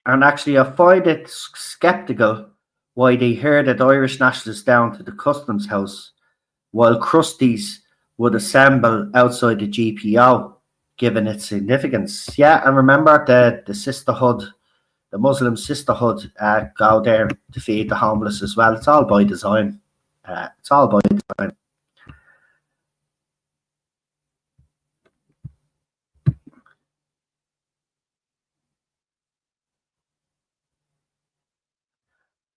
And actually, I find it skeptical why they herded Irish nationalists down to the customs house while crusties would assemble outside the GPO, given its significance. Yeah, and remember the sisterhood, the Muslim sisterhood, go there to feed the homeless as well. It's all by design. It's all by design.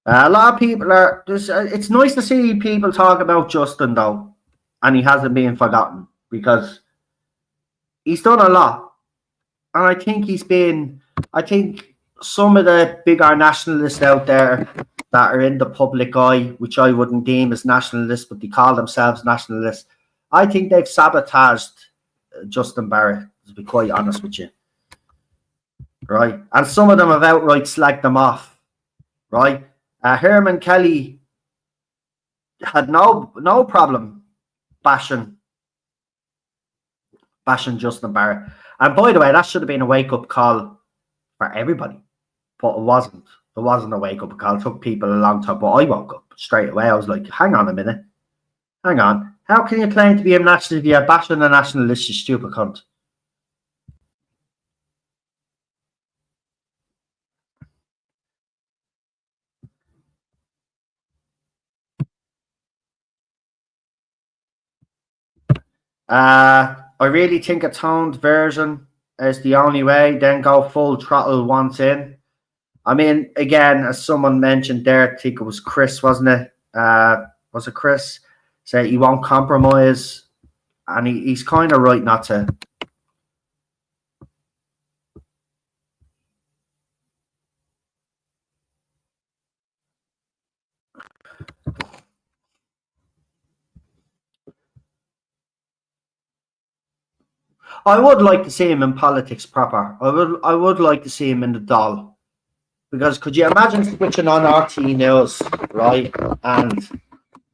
A lot of people are. It's nice to see people talk about Justin though, and he hasn't been forgotten, because he's done a lot, and I think he's been. I think some of the bigger nationalists out there that are in the public eye, which I wouldn't deem as nationalists, but they call themselves nationalists, I think they've sabotaged Justin Barrett, to be quite honest with you. Right? And some of them have outright slagged them off. Right? Herman Kelly, had no problem bashing Justin Barrett. And by the way, that should have been a wake-up call for everybody. But it wasn't. It wasn't a wake-up call. It took people a long time. But I woke up straight away. I was like, hang on a minute. Hang on. How can you claim to be a nationalist if you're bashing a nationalist, you stupid cunt? I really think a toned version is the only way. Then go full throttle once in. I mean, again, as someone mentioned there, I think it was Chris, wasn't it? Was it Chris? Say he won't compromise, and he's kind of right not to. I would like to see him in politics proper. I would like to see him in the doll. Because could you imagine switching on RT News, right? And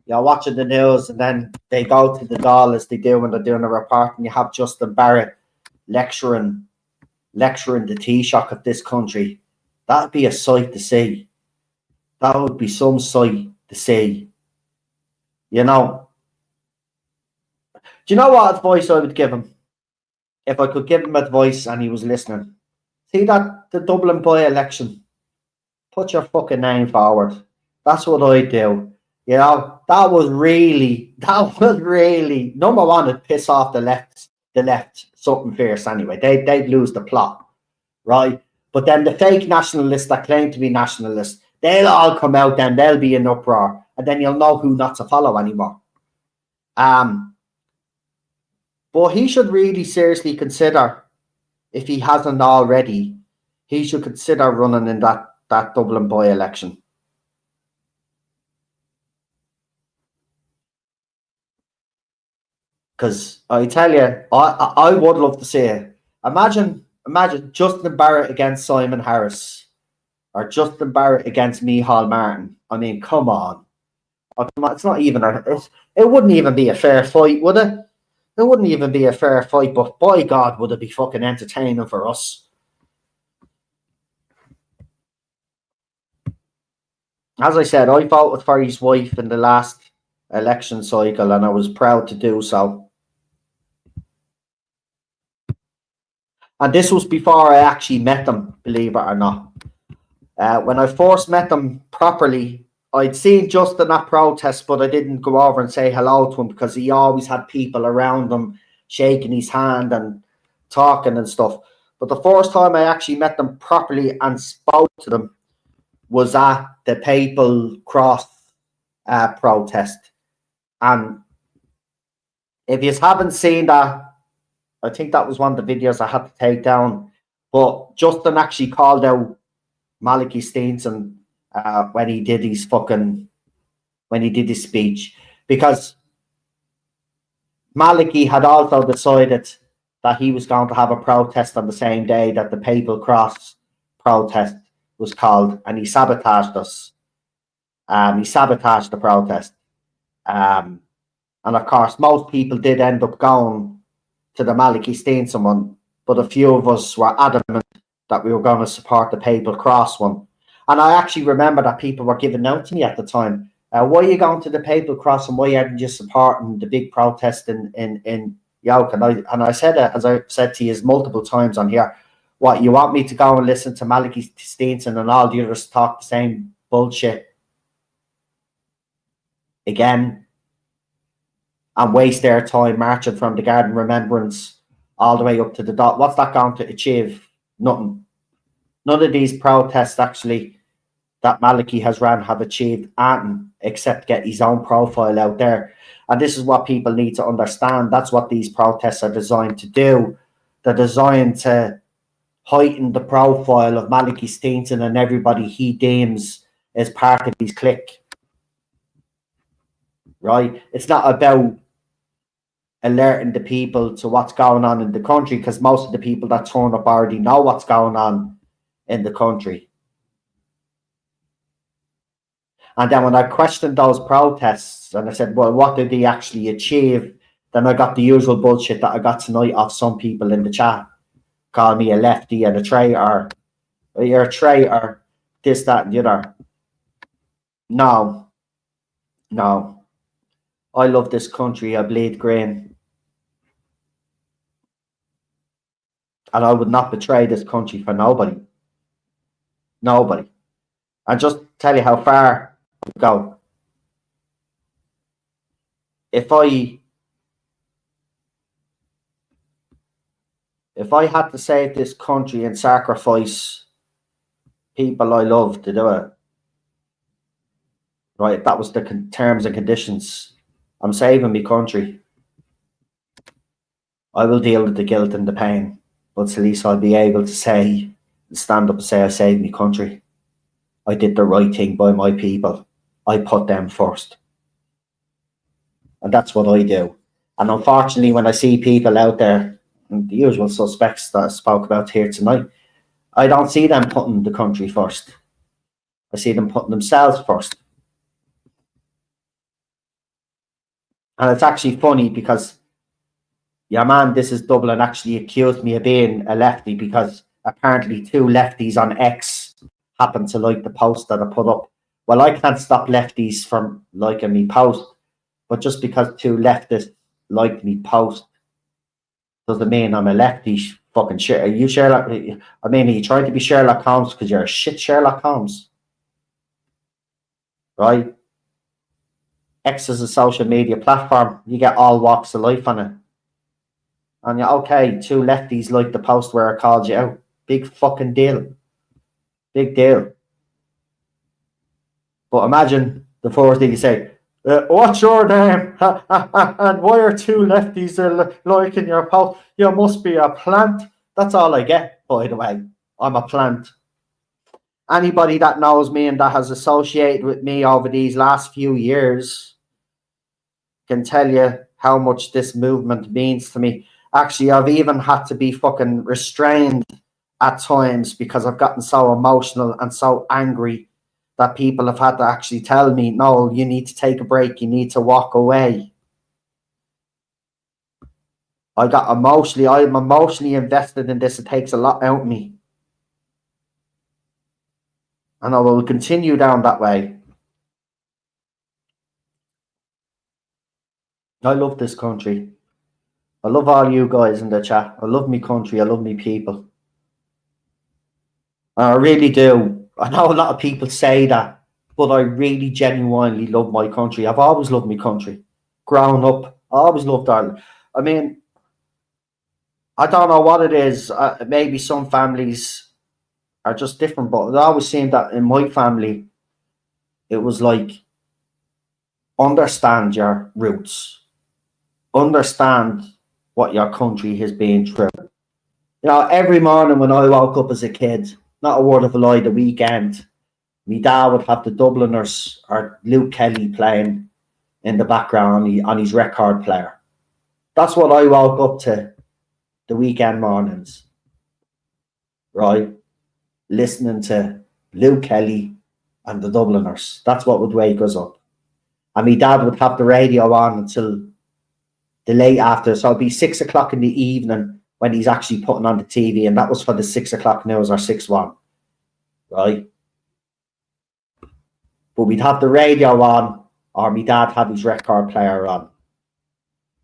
you're watching the news and then they go to the doll as they do when they're doing a report, and you have Justin Barrett lecturing the Taoiseach of this country. That'd be a sight to see. That would be some sight to see. You know. Do you know what advice I would give him? If I could give him advice and he was listening. See the Dublin by-election? Put your fucking name forward. That's what I do. You know, that was really number one, it'd piss off the left something fierce anyway. They'd lose the plot, right? But then the fake nationalists that claim to be nationalists, they'll all come out then, they'll be in uproar, and then you'll know who not to follow anymore. But he should really seriously consider, if he hasn't already, he should consider running in that Dublin by-election. Because I tell you, I would love to see it. Imagine Justin Barrett against Simon Harris, or Justin Barrett against Micheál Martin. I mean, come on. It's not even it wouldn't even be a fair fight, would it? It wouldn't even be a fair fight, but by God, would it be fucking entertaining for us. As I said, I voted for his wife in the last election cycle, and I was proud to do so. And this was before I actually met them, believe it or not. When I first met them properly, I'd seen Justin at protest, but I didn't go over and say hello to him because he always had people around him shaking his hand and talking and stuff. But the first time I actually met them properly and spoke to them was at the Papal Cross protest. And if you haven't seen that, I think that was one of the videos I had to take down. But Justin actually called out Malachy Steenson when he did his speech, because Malachy had also decided that he was going to have a protest on the same day that the Papal Cross protest was called, and he sabotaged us. He sabotaged the protest. And of course, most people did end up going to the Malachy Steenson one, but a few of us were adamant that we were going to support the Papal Cross one. And I actually remember that people were giving out to me at the time, why are you going to the Papal Cross and why aren't you supporting the big protest in York? And I said it, as I said to you multiple times on here, what, you want me to go and listen to Malachy Steenson and all the others talk the same bullshit again and waste their time marching from the Garden Remembrance all the way up to the dot? What's that going to achieve? Nothing. None of these protests actually that Malachy has ran have achieved anything except get his own profile out there. And this is what people need to understand. That's what these protests are designed to do. They're designed to heighten the profile of Malachy Steenson and everybody he deems as part of his clique. Right? It's not about alerting the people to what's going on in the country, because most of the people that turn up already know what's going on in the country. And then when I questioned those protests and I said, well, what did they actually achieve? Then I got the usual bullshit that I got tonight off some people in the chat. Call me a lefty and a traitor. You're a traitor. This, that, and the other. No. I love this country. I bleed green. And I would not betray this country for nobody. Nobody. And just tell you how far I go. If I had to save this country and sacrifice people I love to do it, right, that was the terms and conditions. I'm saving my country. I will deal with the guilt and the pain, but at least I'll be able to say, stand up and say I saved my country. I did the right thing by my people. I put them first. And that's what I do. And unfortunately, when I see people out there, the usual suspects that I spoke about here tonight, I don't see them putting the country first. I see them putting themselves first. And it's actually funny because your man, This Is Dublin, actually accused me of being a lefty because apparently 2 lefties on X happened to like the post that I put up. Well, I can't stop lefties from liking me post, but just because 2 leftists liked me post doesn't mean I'm a lefty. Fucking shit. Are you Sherlock? I mean, are you trying to be Sherlock Holmes because you're a shit Sherlock Holmes? Right? X is a social media platform. You get all walks of life on it. And you're okay, 2 lefties like the post where I called you out. Big fucking deal. Big deal. But imagine the first thing you say, what's your name? And why are 2 lefties liking your post? You must be a plant. That's all I get, by the way. I'm a plant. Anybody that knows me and that has associated with me over these last few years can tell you how much this movement means to me. Actually, I've even had to be fucking restrained at times because I've gotten so emotional and so angry that people have had to actually tell me, no, you need to take a break. You need to walk away. I'm emotionally invested in this. It takes a lot out of me. And I will continue down that way. I love this country. I love all you guys in the chat. I love me country. I love me people. I really do. I know a lot of people say that, but I really genuinely love my country. I've always loved my country. Growing up, I always loved Ireland. I mean, I don't know what it is. Maybe some families are just different, but it always seemed that in my family, it was like, understand your roots. Understand what your country has been through. You know, every morning when I woke up as a kid, not a word of a lie, the weekend, my dad would have the Dubliners or Luke Kelly playing in the background on his record player. That's what I woke up to the weekend mornings, right? Listening to Luke Kelly and the Dubliners. That's what would wake us up. And my dad would have the radio on until the late after. So it'd be 6 o'clock in the evening when he's actually putting on the TV. And that was for the 6 o'clock news or 6-1, right? But we'd have the radio on or my dad had his record player on.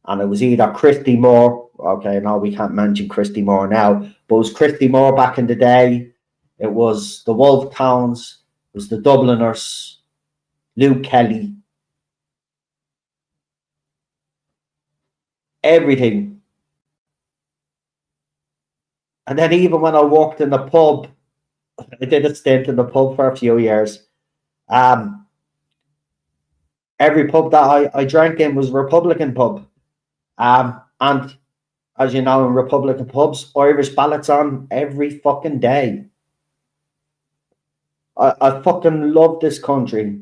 And it was either Christy Moore. Okay, no, we can't mention Christy Moore now. But it was Christy Moore back in the day. It was the Wolf Towns. It was the Dubliners. Luke Kelly. Everything. And then even when I worked in the pub, I did a stint in the pub for a few years. Every pub that I drank in was a Republican pub. And as you know, in Republican pubs, Irish ballots on every fucking day. I fucking love this country.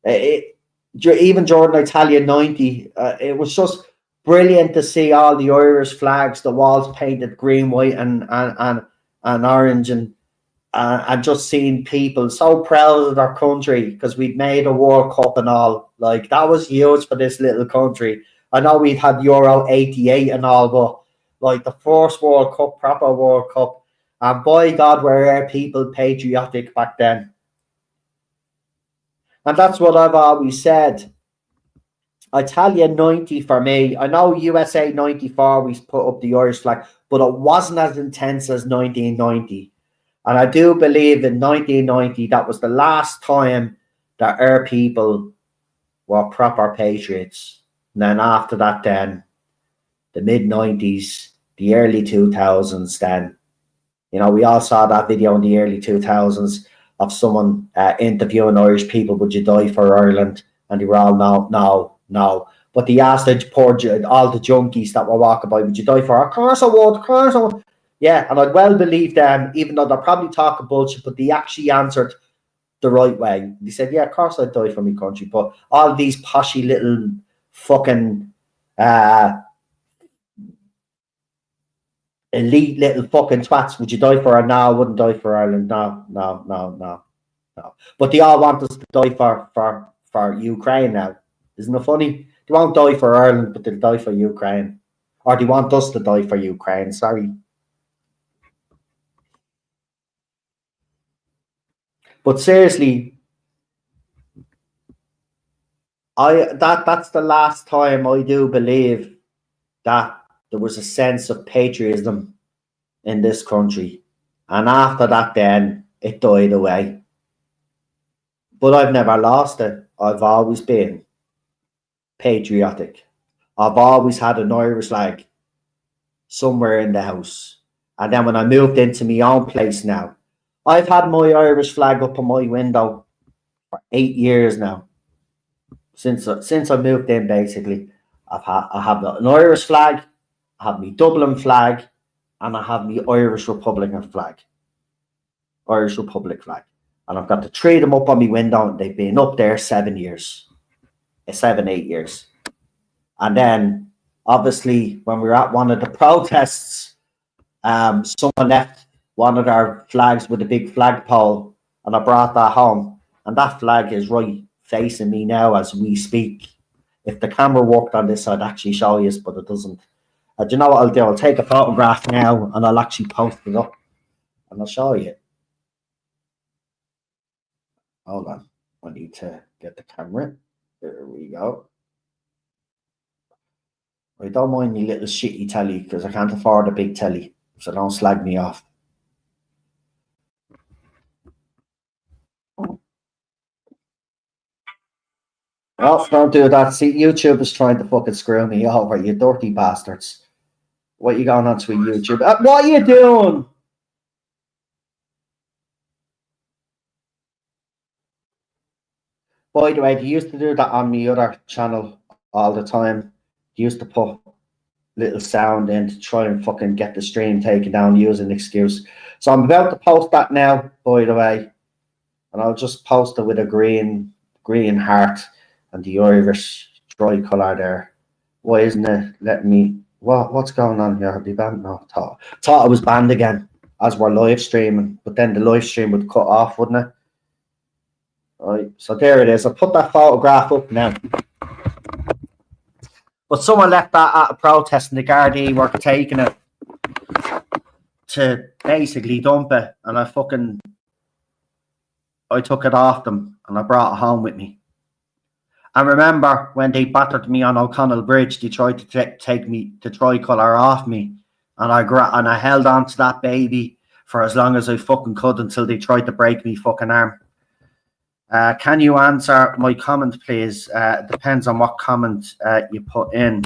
Even during Italia 90, it was just brilliant to see all the Irish flags, the walls painted green, white, and orange, and and just seeing people so proud of their country because we'd made a World Cup and all. Like, that was huge for this little country. I know we'd had Euro 88 and all, but like the first World Cup, proper World Cup, and by God, were our people patriotic back then. And that's what I've always said. I tell you, 90 for me. I know USA 94, we put up the Irish flag, but it wasn't as intense as 1990. And I do believe in 1990, that was the last time that our people were proper patriots. And then after that, then the mid-90s, the early 2000s, then, you know, we all saw that video in the early 2000s of someone interviewing Irish people, would you die for Ireland? And they were all, no. But they asked all the junkies that were walking by, would you die for? Of course I would, of course I would. Yeah, and I'd well believe them, even though they're probably talking bullshit, but they actually answered the right way. They said, yeah, of course I'd die for my country. But all these poshy little fucking elite little fucking twats, would you die for her? No, I wouldn't die for Ireland. No. But they all want us to die for Ukraine now. Isn't it funny? They won't die for Ireland, but they'll die for Ukraine. Or they want us to die for Ukraine, sorry. But seriously, that's the last time I do believe that there was a sense of patriotism in this country. And after that, then it died away. But I've never lost it. I've always been patriotic. I've always had an Irish flag somewhere in the house. And then when I moved into my own place now, I've had my Irish flag up on my window for 8 years now. Since I moved in, basically, I have an Irish flag, I have my Dublin flag, and I have my Irish Republican flag. Irish Republic flag. And I've got the three of them up on my window, and they've been up there 7 years. 7, 8 years. And then, obviously, when we were at one of the protests, someone left one of our flags with a big flagpole, and I brought that home. And that flag is right facing me now as we speak. If the camera worked on this, I'd actually show you, but it doesn't. Do you know what I'll do? I'll take a photograph now, and I'll actually post it up, and I'll show you. Hold on. I need to get the camera. There we go. I don't mind your little shitty telly because I can't afford a big telly, so don't slag me off. Oh, don't do that. See, YouTube is trying to fucking screw me over, you dirty bastards. What you going on to YouTube? What are you doing? By the way, they used to do that on my other channel all the time. They used to put little sound in to try and fucking get the stream taken down using an excuse. So I'm about to post that now, by the way. And I'll just post it with a green heart and the Irish tricolour there. Why isn't it letting me? What's going on here? Have they banned? No, thought I was banned again as we're live streaming, but then the live stream would cut off, wouldn't it? Right, so there it is. I'll put that photograph up now. But someone left that at a protest and the Gardaí were taking it to basically dump it, and I took it off them and I brought it home with me. And remember when they battered me on O'Connell Bridge, they tried to take me the tricolour off me, and I held on to that baby for as long as I fucking could until they tried to break me fucking arm. Can you answer my comment, please? Depends on what comment you put in.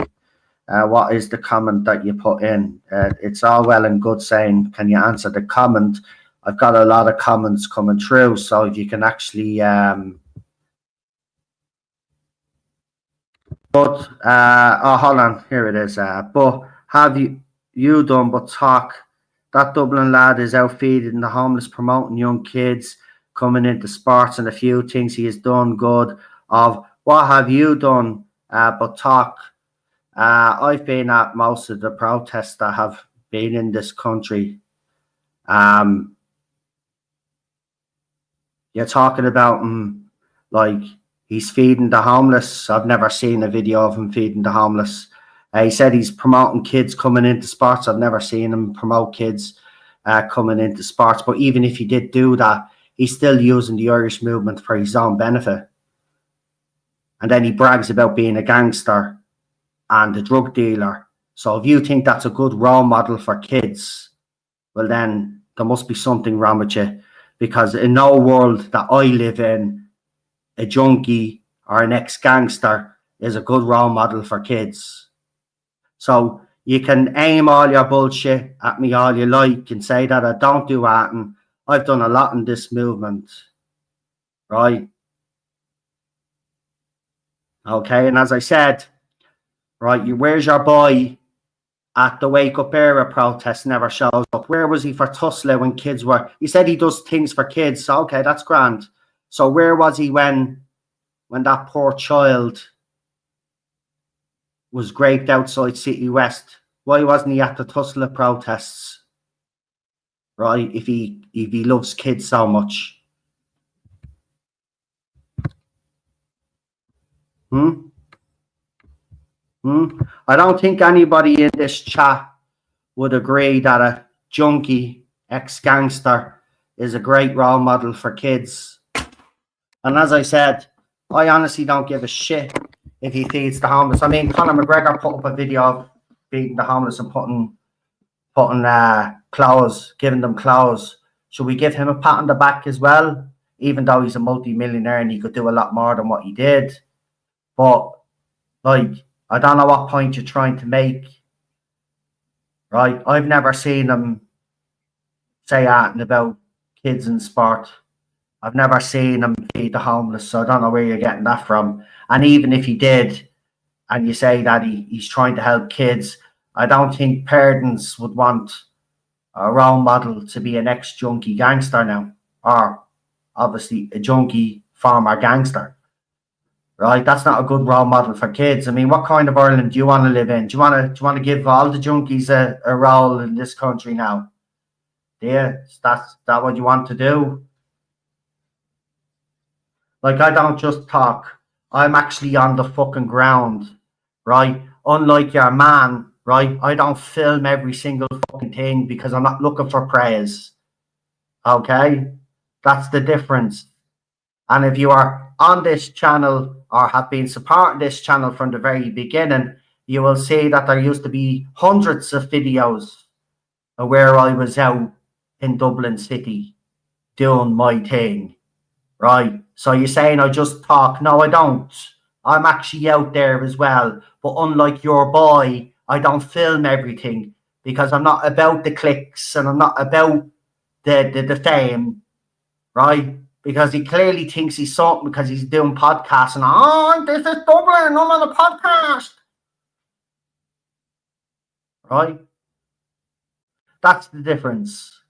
What is the comment that you put in? It's all well and good saying, can you answer the comment? I've got a lot of comments coming through, so if you can actually... hold on, here it is. But have you done but talk? That Dublin lad is out feeding the homeless, promoting young kids, coming into sports, and a few things he has done good. Of what have you done but talk? I've been at most of the protests that have been in this country. you're talking about him like he's feeding the homeless. I've never seen a video of him feeding the homeless. He said he's promoting kids coming into sports. I've never seen him promote kids coming into sports. But even if he did do that, he's still using the Irish movement for his own benefit. And then he brags about being a gangster and a drug dealer. So if you think that's a good role model for kids, well then there must be something wrong with you. Because in no world that I live in, a junkie or an ex-gangster is a good role model for kids. So you can aim all your bullshit at me all you like and say that I don't do that, and I've done a lot in this movement, right? Okay, and as I said, right, where's your boy at the Wake Up Era protest? Never shows up. Where was he for Tusla when kids were? He said he does things for kids. So okay, that's grand. So where was he when that poor child was raped outside City West? Why wasn't he at the Tusla protests? Right, if he loves kids so much. I don't think anybody in this chat would agree that a junkie ex-gangster is a great role model for kids. And as I said, I honestly don't give a shit if he feeds the homeless. I mean, Conor McGregor put up a video of feeding the homeless and putting clothes, giving them clothes. Should we give him a pat on the back as well? Even though he's a multi-millionaire and he could do a lot more than what he did. But, like, I don't know what point you're trying to make. Right? I've never seen him say anything about kids in sport. I've never seen him feed the homeless, so I don't know where you're getting that from. And even if he did, and you say that he's trying to help kids, I don't think parents would want a role model to be an ex-junkie gangster now, or obviously a junkie former gangster. Right? That's not a good role model for kids. I mean, what kind of Ireland do you want to live in? Do you want to give all the junkies a role in this country now? Yeah, that's that what you want to do? Like, I don't just talk. I'm actually on the fucking ground, right? Unlike your man, right? I don't film every single fucking thing because I'm not looking for praise. Okay? That's the difference. And if you are on this channel or have been supporting this channel from the very beginning, you will see that there used to be hundreds of videos of where I was out in Dublin City doing my thing, right? So you're saying I just talk? No, I don't. I'm actually out there as well. But unlike your boy, I don't film everything because I'm not about the clicks and I'm not about the fame, right? Because he clearly thinks he's something because he's doing podcasts and, oh, this is Dublin, I'm on a podcast. Right? That's the difference.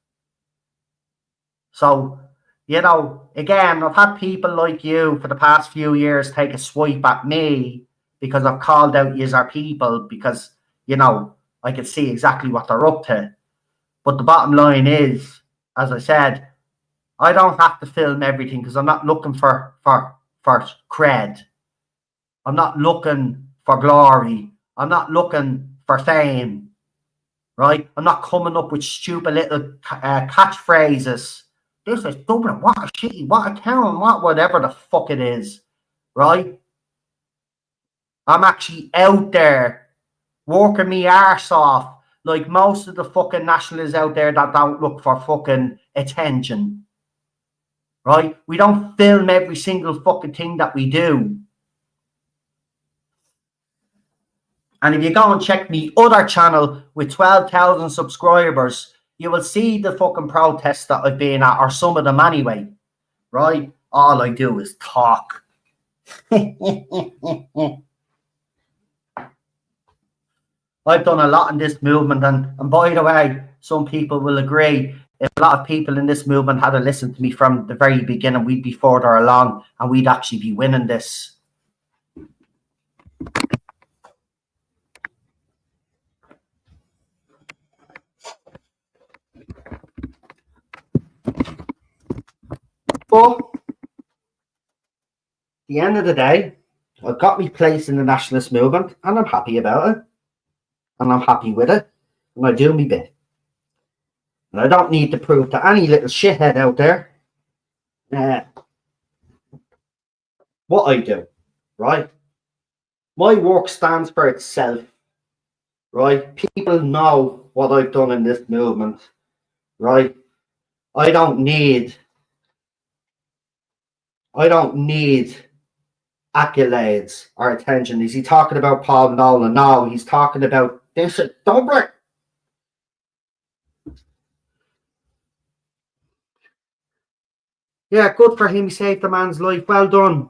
So, you know, again, I've had people like you for the past few years take a swipe at me because I've called out yous are people because, you know, I can see exactly what they're up to. But the bottom line is, as I said, I don't have to film everything because I'm not looking for cred. I'm not looking for glory. I'm not looking for fame, right? I'm not coming up with stupid little catchphrases. This is Dublin, what a shitty, what a town, what whatever the fuck it is, right? I'm actually out there working me arse off like most of the fucking nationalists out there that don't look for fucking attention. Right? We don't film every single fucking thing that we do. And if you go and check me other channel with 12,000 subscribers, you will see the fucking protests that I've been at, or some of them anyway. Right? All I do is talk. I've done a lot in this movement, and by the way, some people will agree. If a lot of people in this movement had to listen to me from the very beginning, we'd be further along and we'd actually be winning this. But the end of the day, I've got me place in the nationalist movement, and I'm happy about it, and I'm happy with it, and I do me bit. And I don't need to prove to any little shithead out there what I do, right? My work stands for itself, right? People know what I've done in this movement, right? I don't need accolades or attention. Is he talking about Paul Nolan? No, he's talking about this at Dublin. Yeah, good for him. He saved the man's life. Well done.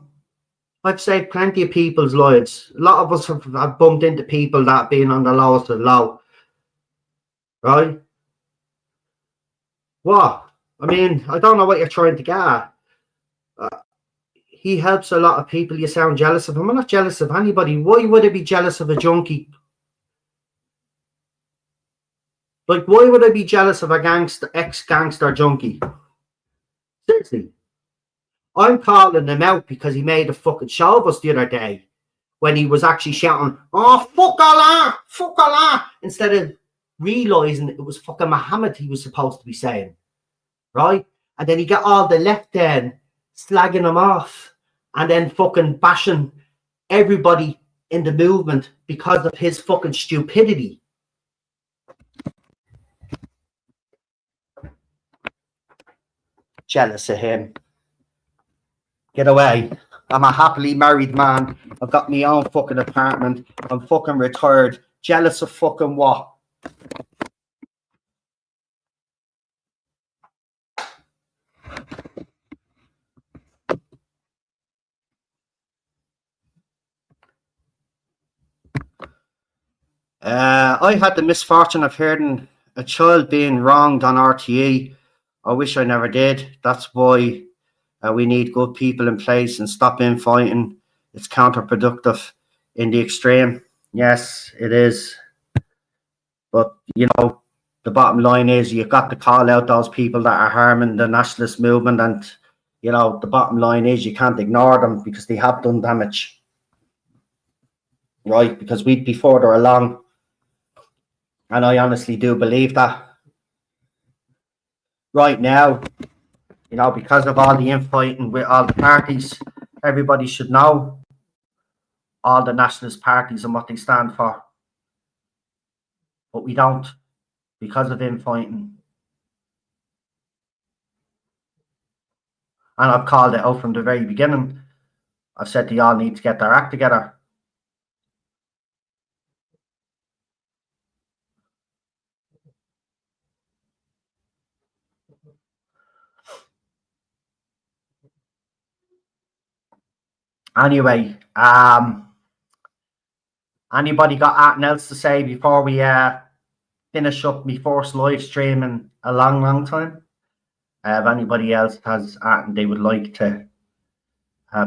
I've saved plenty of people's lives. A lot of us have bumped into people that have been on the lowest of low. Right? What? I mean, I don't know what you're trying to get at. He helps a lot of people. You sound jealous of him. I'm not jealous of anybody. Why would I be jealous of a junkie? Like, why would I be jealous of a gangster, ex-gangster junkie? Seriously. I'm calling him out because he made a fucking show of us the other day when he was actually shouting, "Oh, fuck Allah," instead of realising it was fucking Muhammad he was supposed to be saying, right? And then he got all the left then slagging him off and then fucking bashing everybody in the movement because of his fucking stupidity. Jealous of him. Get away. I'm a happily married man. I've got my own fucking apartment. I'm fucking retired. Jealous of fucking what? I had the misfortune of hearing a child being wronged on RTE. I wish I never did. That's why we need good people in place and stop infighting. It's counterproductive in the extreme. Yes, it is. But, you know, the bottom line is you've got to call out those people that are harming the nationalist movement. And, you know, the bottom line is you can't ignore them because they have done damage. Right? Because we'd be further along. And I honestly do believe that. Right now, you know, because of all the infighting with all the parties, everybody should know all the nationalist parties and what they stand for. But we don't because of infighting. And I've called it out from the very beginning. I've said they all need to get their act together. Anyway, anybody got anything else to say before we finish up my first live stream in a long time? If anybody else has anything they would like to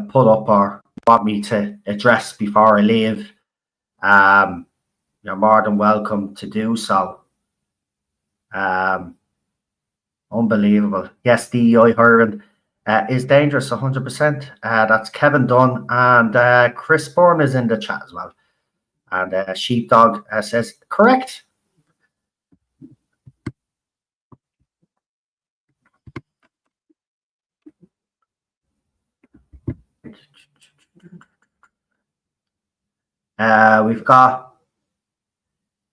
put up or want me to address before I leave, you're more than welcome to do so. Unbelievable. Yes, DEI hiring is dangerous, 100%. That's Kevin Dunn, and Chris Bourne is in the chat as well. And Sheepdog says, correct. We've got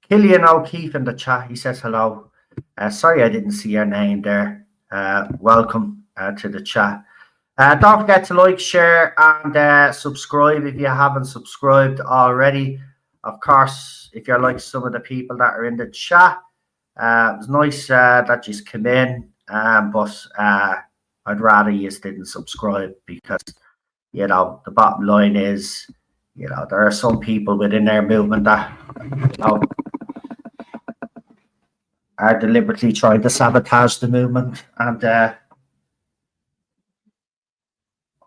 Killian O'Keefe in the chat. He says hello. Sorry I didn't see your name there. Welcome to the chat. Don't forget to like, share, and subscribe if you haven't subscribed already. Of course, if you're like some of the people that are in the chat, it's nice that you come in, but I'd rather you didn't subscribe because, you know, the bottom line is, you know, there are some people within their movement that, you know, are deliberately trying to sabotage the movement, and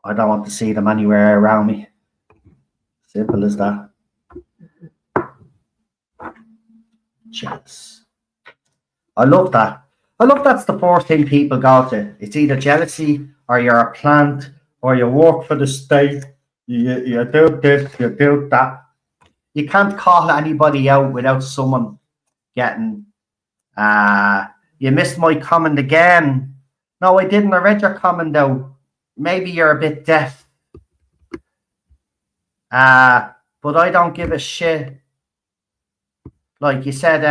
I don't want to see them anywhere around me. Simple as that. Jealous. I love that. I love that's the first thing people go to. It's either jealousy or you're a plant or you work for the state you do this, you do that. You can't call anybody out without someone getting, you missed my comment again. No, I didn't. I read your comment though. Maybe you're a bit deaf. But I don't give a shit. Like you said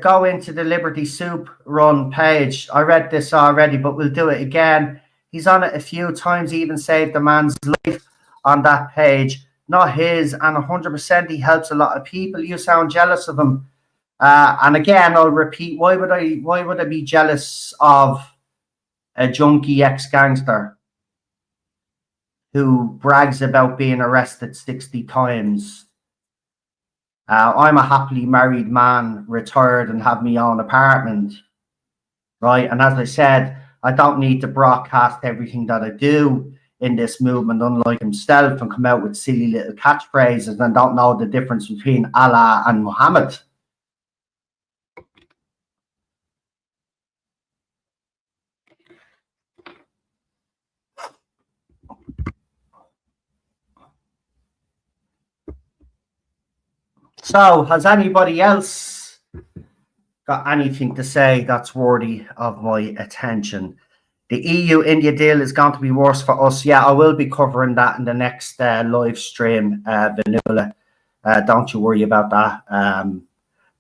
go into the Liberty Soup Run page. I read this already, but we'll do it again. He's on it a few times. He even saved a man's life on that page. Not his, and 100% he helps a lot of people. You sound jealous of him. And again, I'll repeat, why would I be jealous of a junkie ex-gangster who brags about being arrested 60 times? I'm a happily married man, retired, and have my own apartment, right? And as I said, I don't need to broadcast everything that I do in this movement, unlike himself, and come out with silly little catchphrases and don't know the difference between Allah and Muhammad. So, has anybody else got anything to say that's worthy of my attention? The EU-India deal is going to be worse for us. Yeah, I will be covering that in the next live stream, Vanilla. Don't you worry about that.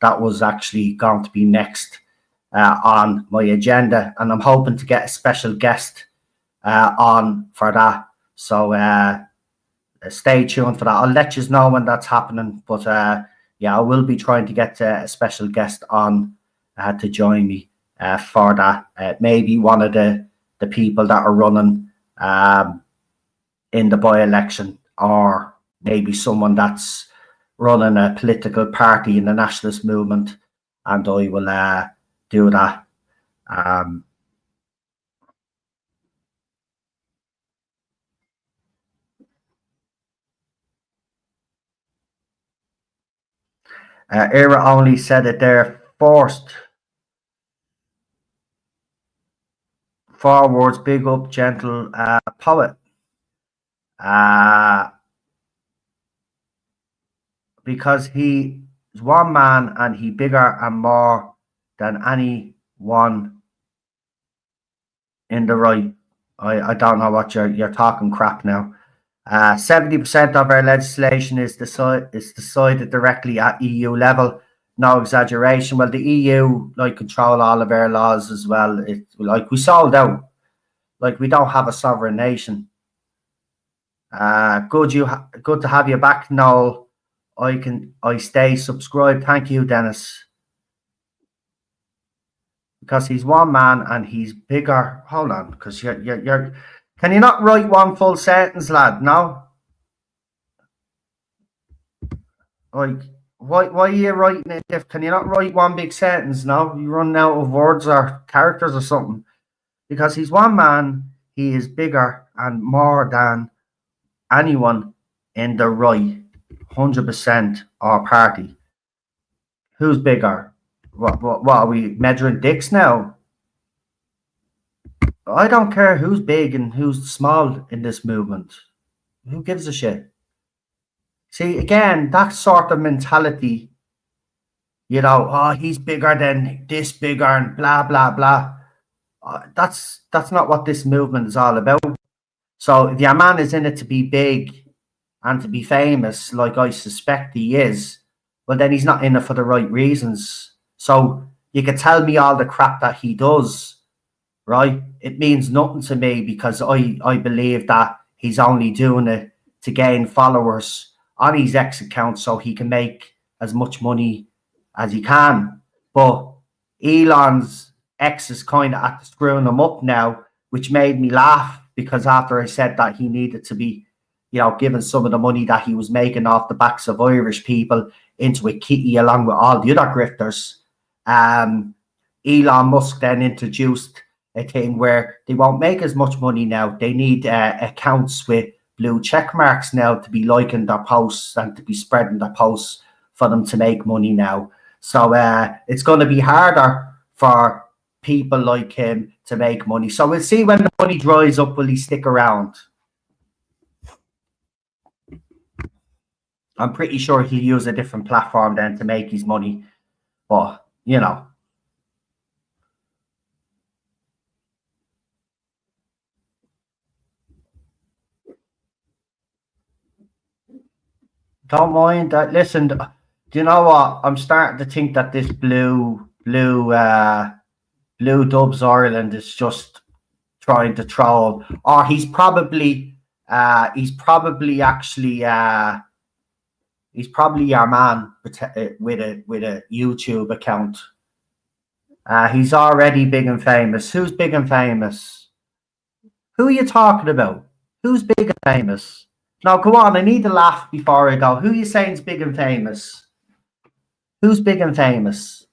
That was actually going to be next on my agenda, and I'm hoping to get a special guest on for that. So stay tuned for that. I'll let you know when that's happening. But yeah, I will be trying to get a special guest on to join me for that. Maybe one of the people that are running in the by-election, or maybe someone that's running a political party in the nationalist movement, and I will do that. Eireann only said it there. Forced forwards, big up, gentle poet. Because he is one man and he bigger and more than anyone in the right. I don't know what you're talking crap now. 70% of our legislation is decided directly at EU level. No exaggeration. Well, the EU control all of our laws as well. It's like we sold out. Like we don't have a sovereign nation. Good to have you back, Noel. I stay subscribed. Thank you, Dennis. Because he's one man and he's bigger. Hold on, because you're. Can you not write one full sentence, lad? No. Like, why are you writing it? Can you not write one big sentence? No, you run out of words or characters or something. Because he's one man, he is bigger and more than anyone in the right 100% our party. Who's bigger? What are we measuring dicks now? I don't care who's big and who's small in this movement. Who gives a shit? See, again, that sort of mentality, oh, he's bigger than this, bigger, and blah, blah, blah. That's not what this movement is all about. So if your man is in it to be big and to be famous, like I suspect he is, well, then he's not in it for the right reasons. So you can tell me all the crap that he does, right? It means nothing to me, because I believe that he's only doing it to gain followers on his ex account so he can make as much money as he can. But Elon's ex is kind of at screwing him up now, which made me laugh, because after I said that he needed to be, given some of the money that he was making off the backs of Irish people into a kitty along with all the other grifters, Elon Musk then introduced a thing where they won't make as much money now. They need accounts with blue check marks now to be liking their posts and to be spreading their posts for them to make money now. So it's going to be harder for people like him to make money. So we'll see when the money dries up, will he stick around? I'm pretty sure he'll use a different platform then to make his money. But, you know. Don't mind that. Listen, do you know what? I'm starting to think that this blue Dubs Ireland is just trying to troll. Or he's probably actually he's probably our man with a YouTube account. He's already big and famous. Who's big and famous? Who are you talking about? Who's big and famous? Now, go on. I need to laugh before I go. Who are you saying is big and famous? Who's big and famous?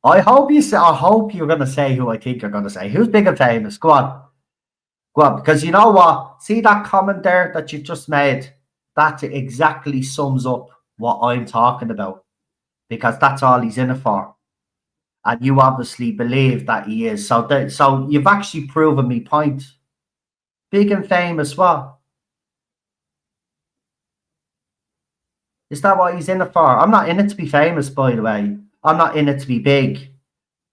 I hope you're going to say who I think you're going to say. Who's big and famous? Go on. Go on. Because you know what? See that comment there that you've just made? That exactly sums up what I'm talking about. Because that's all he's in it for. And you obviously believe that he is. So you've actually proven me point. Big and famous, what? Is that what he's in it for? I'm not in it to be famous, by the way. I'm not in it to be big.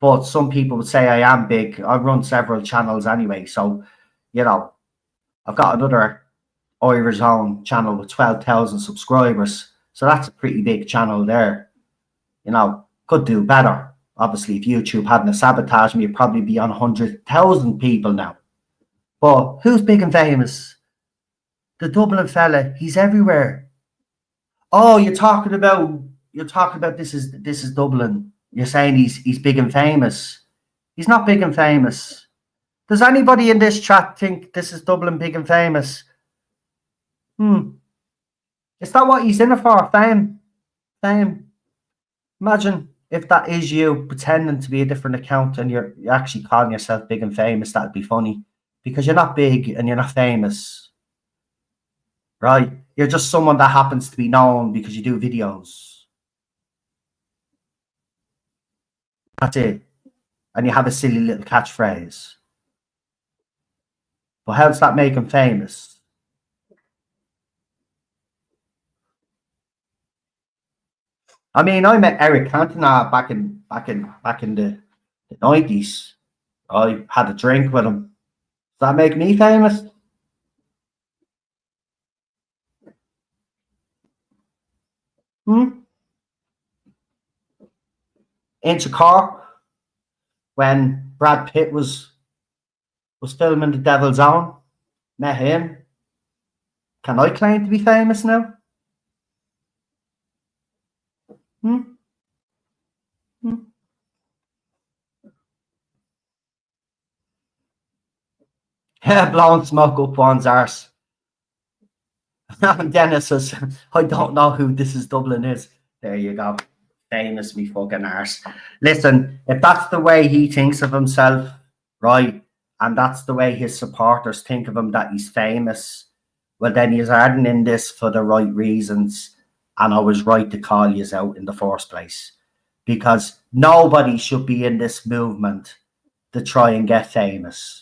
But some people would say I am big. I run several channels anyway. So, you know, I've got another Eireann channel with 12,000 subscribers. So that's a pretty big channel there. You know, could do better. Obviously, if YouTube hadn't sabotaged me, it'd probably be on 100,000 people now. But who's big and famous? The Dublin fella. He's everywhere. Oh, you're talking about this is Dublin. You're saying he's big and famous. He's not big and famous. Does anybody in this chat think this is Dublin big and famous? Is that what he's in it for? Fame. Imagine if that is you pretending to be a different account and you're actually calling yourself big and famous. That'd be funny. Because you're not big and you're not famous, right? You're just someone that happens to be known because you do videos. That's it. And you have a silly little catchphrase. But how does that make him famous? I mean, I met Eric Cantona back in the 90s. I had a drink with him. Does that make me famous? Into car when Brad Pitt was filming The Devil's Own, met him. Can I claim to be famous now? Yeah, blowing smoke up one's arse. Dennis says, I don't know who This Is Dublin is. There you go. Famous me fucking arse. Listen, if that's the way he thinks of himself, right, and that's the way his supporters think of him, that he's famous, well, then he's adding in this for the right reasons. And I was right to call you out in the first place. Because nobody should be in this movement to try and get famous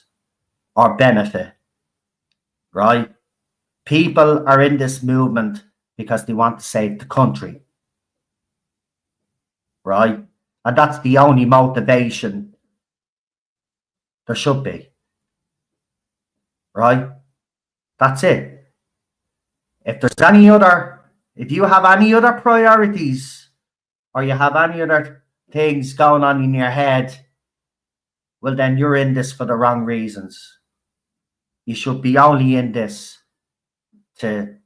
or benefit, right? People are in this movement because they want to save the country, right? And that's the only motivation there should be, right? That's it. If you have any other priorities or you have any other things going on in your head, well, then you're in this for the wrong reasons. You should be only in this to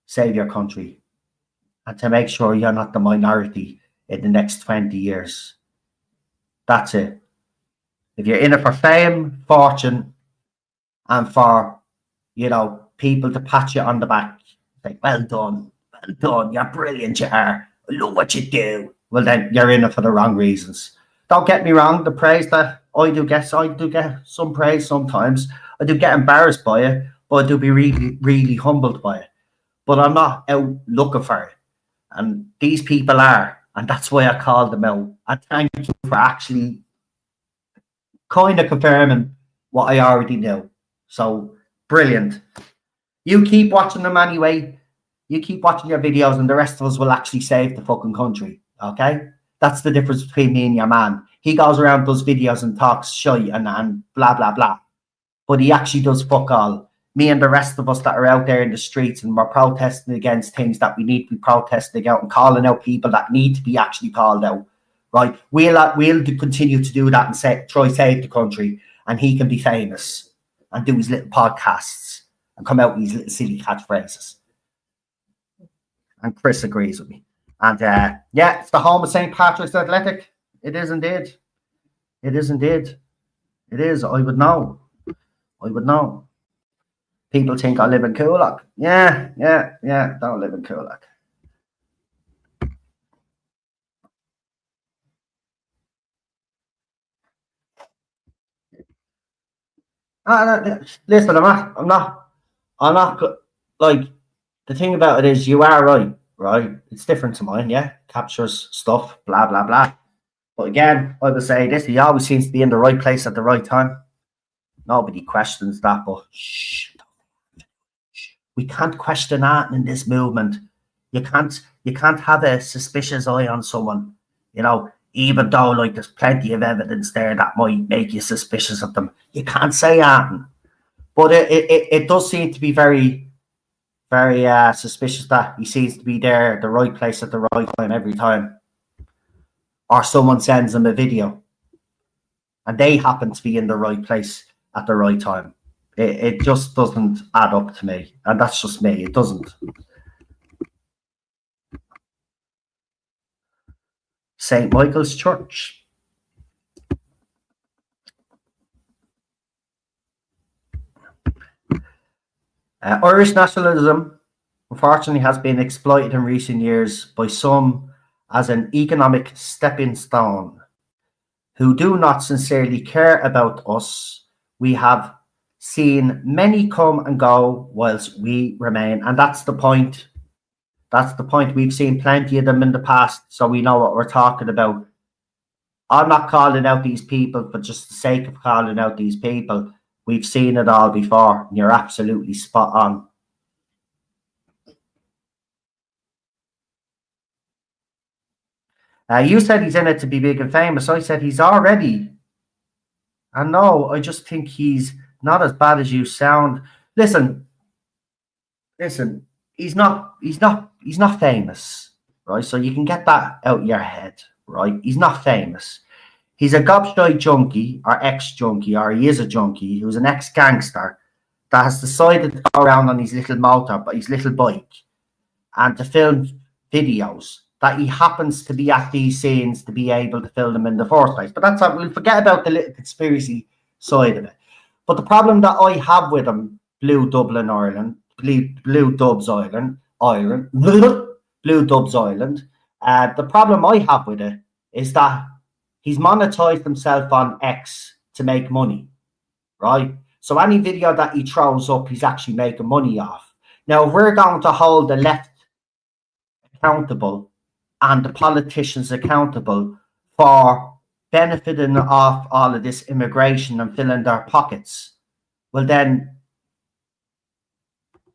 save your country and to make sure you're not the minority in the next 20 years. That's it. If you're in it for fame, fortune, and for, people to pat you on the back, like, well done, you're brilliant, you are, I love what you do. Well, then you're in it for the wrong reasons. Don't get me wrong, the praise that I do get some praise sometimes. I do get embarrassed by it, but I do be really, really humbled by it. But I'm not out looking for it. And these people are, and that's why I called them out. And thank you for actually kind of confirming what I already knew. So, brilliant. You keep watching them anyway. You keep watching your videos and the rest of us will actually save the fucking country. Okay? That's the difference between me and your man. He goes around, does videos and talks shit and blah, blah, blah. But he actually does fuck all. Me and the rest of us that are out there in the streets and we're protesting against things that we need to be protesting out and calling out people that need to be actually called out, right? We'll continue to do that and try save the country, and he can be famous and do his little podcasts and come out with his little silly catchphrases. And Chris agrees with me. And yeah, it's the home of St. Patrick's Athletic. It is indeed. It is indeed. It is. I would know. People think I live in Coolock. Yeah. Don't live in Coolock. Listen, I'm not like, the thing about it is you are right? It's different to mine, yeah. Captures stuff, blah, blah, blah. But again, I would say this, he always seems to be in the right place at the right time. Nobody questions that, but shh. We can't question that in this movement. You can't have a suspicious eye on someone, you know, even though like there's plenty of evidence there that might make you suspicious of them. You can't say that. But it does seem to be very, very suspicious that he seems to be there at the right place at the right time every time. Or someone sends him a video and they happen to be in the right place at the right time. It just doesn't add up to me. And that's just me. It doesn't. St. Michael's Church. Irish nationalism, unfortunately, has been exploited in recent years by some as an economic stepping stone who do not sincerely care about us. We have seen many come and go whilst we remain. And that's the point. That's the point. We've seen plenty of them in the past, so we know what we're talking about. I'm not calling out these people for just the sake of calling out these people. We've seen it all before, and you're absolutely spot on. You said he's in it to be big and famous. I said he's already. And no, I just think he's not as bad as you sound. Listen, he's not famous, right? So you can get that out of your head, right? He's not famous. He's a gobshite junkie or ex-junkie, or he is a junkie who's an ex-gangster that has decided to go around on his little bike and to film videos that he happens to be at these scenes to be able to film them in the first place. But that's how we'll forget about the little conspiracy side of it. But the problem that I have with him, Blue Dublin, Ireland, Blue Dubs Island, Blue Dubs Island, the problem I have with it is that he's monetized himself on X to make money, right? So any video that he throws up, he's actually making money off. Now, if we're going to hold the left accountable and the politicians accountable for benefiting off all of this immigration and filling their pockets, well then,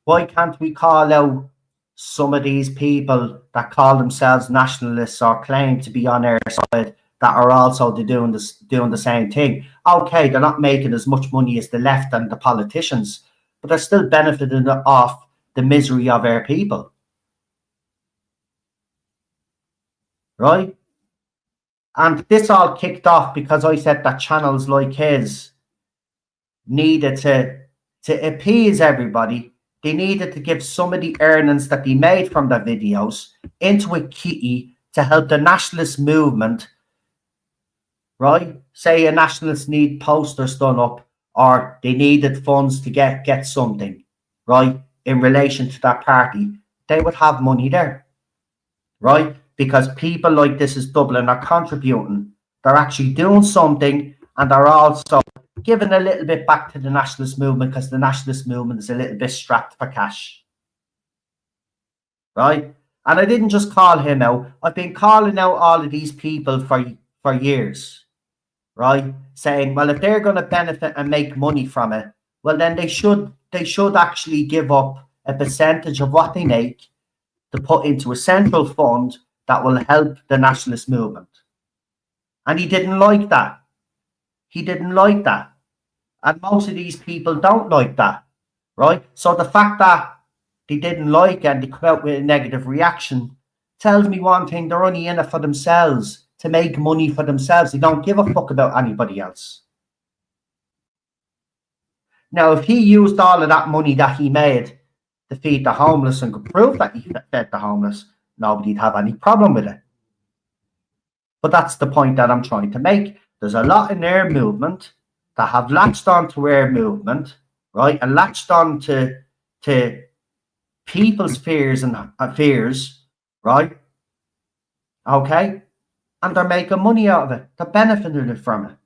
why can't we call out some of these people that call themselves nationalists or claim to be on our side that are also doing the same thing? Okay, they're not making as much money as the left and the politicians, but they're still benefiting off the misery of our people. Right? And this all kicked off because I said that channels like his needed to appease everybody. They needed to give some of the earnings that they made from their videos into a kitty to help the nationalist movement, right? Say a nationalist need posters done up, or they needed funds to get something, right, in relation to that party. They would have money there, right? Because people like This Is Dublin are contributing. They're actually doing something, and they're also giving a little bit back to the nationalist movement because the nationalist movement is a little bit strapped for cash. Right? And I didn't just call him out. I've been calling out all of these people for years. Right? Saying, well, if they're going to benefit and make money from it, well, then they should actually give up a percentage of what they make to put into a central fund that will help the nationalist movement. And he didn't like that. He didn't like that. And most of these people don't like that, right? So the fact that they didn't like it and they come out with a negative reaction tells me one thing: they're only in it for themselves, to make money for themselves. They don't give a fuck about anybody else. Now, if he used all of that money that he made to feed the homeless and could prove that he fed the homeless, nobody'd have any problem with it. But that's the point that I'm trying to make. There's a lot in their movement that have latched on to our movement, right? And latched on to people's fears and fears, right? Okay? And they're making money out of it. They're benefiting from it.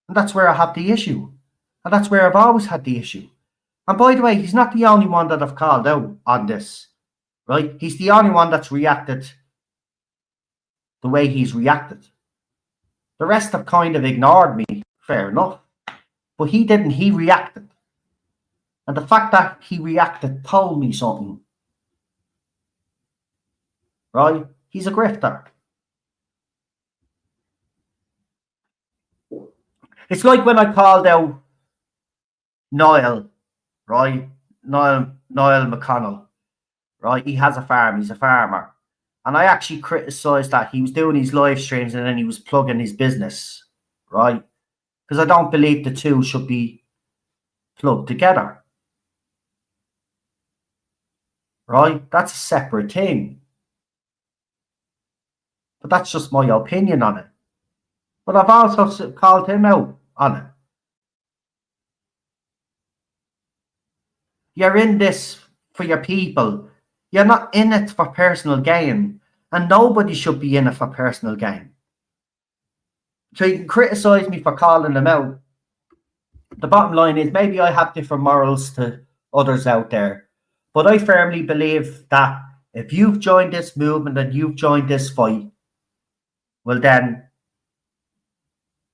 And that's where I have the issue. And that's where I've always had the issue. And by the way, he's not the only one that I've called out on this, right? He's the only one that's reacted the way he's reacted. The rest have kind of ignored me, fair enough. But he didn't, he reacted. And the fact that he reacted told me something. Right? He's a grifter. It's like when I called out Niall, right? Niall McConnell, right? He has a farm, he's a farmer. And I actually criticised that he was doing his live streams and then he was plugging his business, right? Because I don't believe the two should be plugged together. Right? That's a separate thing. But that's just my opinion on it. But I've also called him out on it. You're in this for your people. You're not in it for personal gain. And nobody should be in it for personal gain. So you can criticise me for calling them out. The bottom line is maybe I have different morals to others out there. But I firmly believe that if you've joined this movement and you've joined this fight, well then,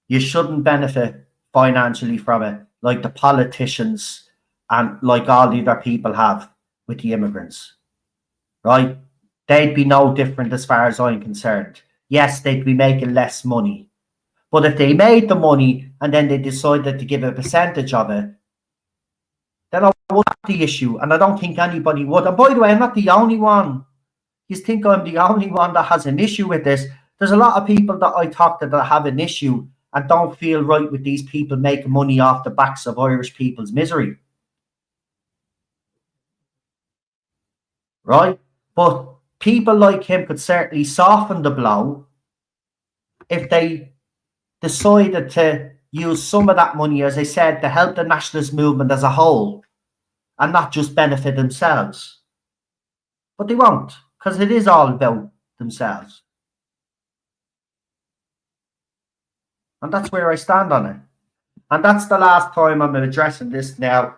you shouldn't benefit financially from it like the politicians and like all the other people have with the immigrants, right? They'd be no different as far as I'm concerned. Yes, they'd be making less money. But if they made the money and then they decided to give a percentage of it, then I would have the issue. And I don't think anybody would. And by the way, I'm not the only one. You think I'm the only one that has an issue with this? There's a lot of people that I talk to that have an issue and don't feel right with these people making money off the backs of Irish people's misery. Right? But people like him could certainly soften the blow if they decided to use some of that money, as I said, to help the nationalist movement as a whole and not just benefit themselves. But they won't, because it is all about themselves. And that's where I stand on it. And that's the last time I'm addressing this now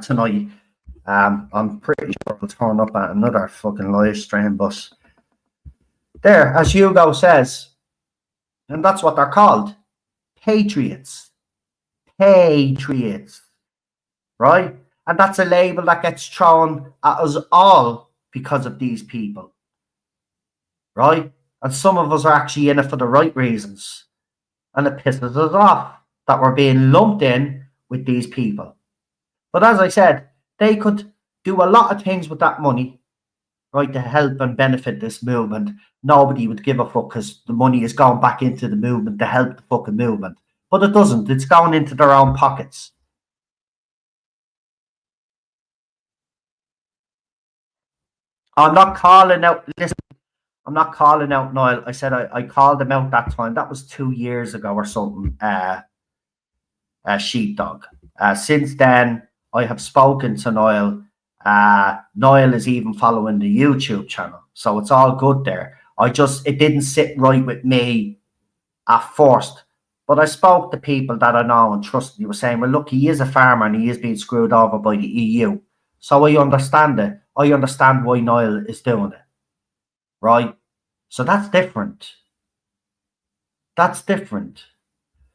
tonight. I'm pretty sure I'll turn up at another fucking live stream, but there, as Hugo says, and that's what they're called, patriots. Patriots. Right? And that's a label that gets thrown at us all because of these people. Right? And some of us are actually in it for the right reasons. And it pisses us off that we're being lumped in with these people. But as I said, they could do a lot of things with that money, right, to help and benefit this movement. Nobody would give a fuck because the money is going back into the movement to help the fucking movement. But it doesn't. It's going into their own pockets. I'm not calling out, listen, I'm not calling out Niall. I said I called him out that time. That was 2 years ago or something, sheepdog. Since then, I have spoken to Niall. Niall is even following the YouTube channel. So it's all good there. It didn't sit right with me at first. But I spoke to people that I know and trust. They were saying, well, look, he is a farmer and he is being screwed over by the EU. So I understand it. I understand why Niall is doing it. Right? So that's different. That's different.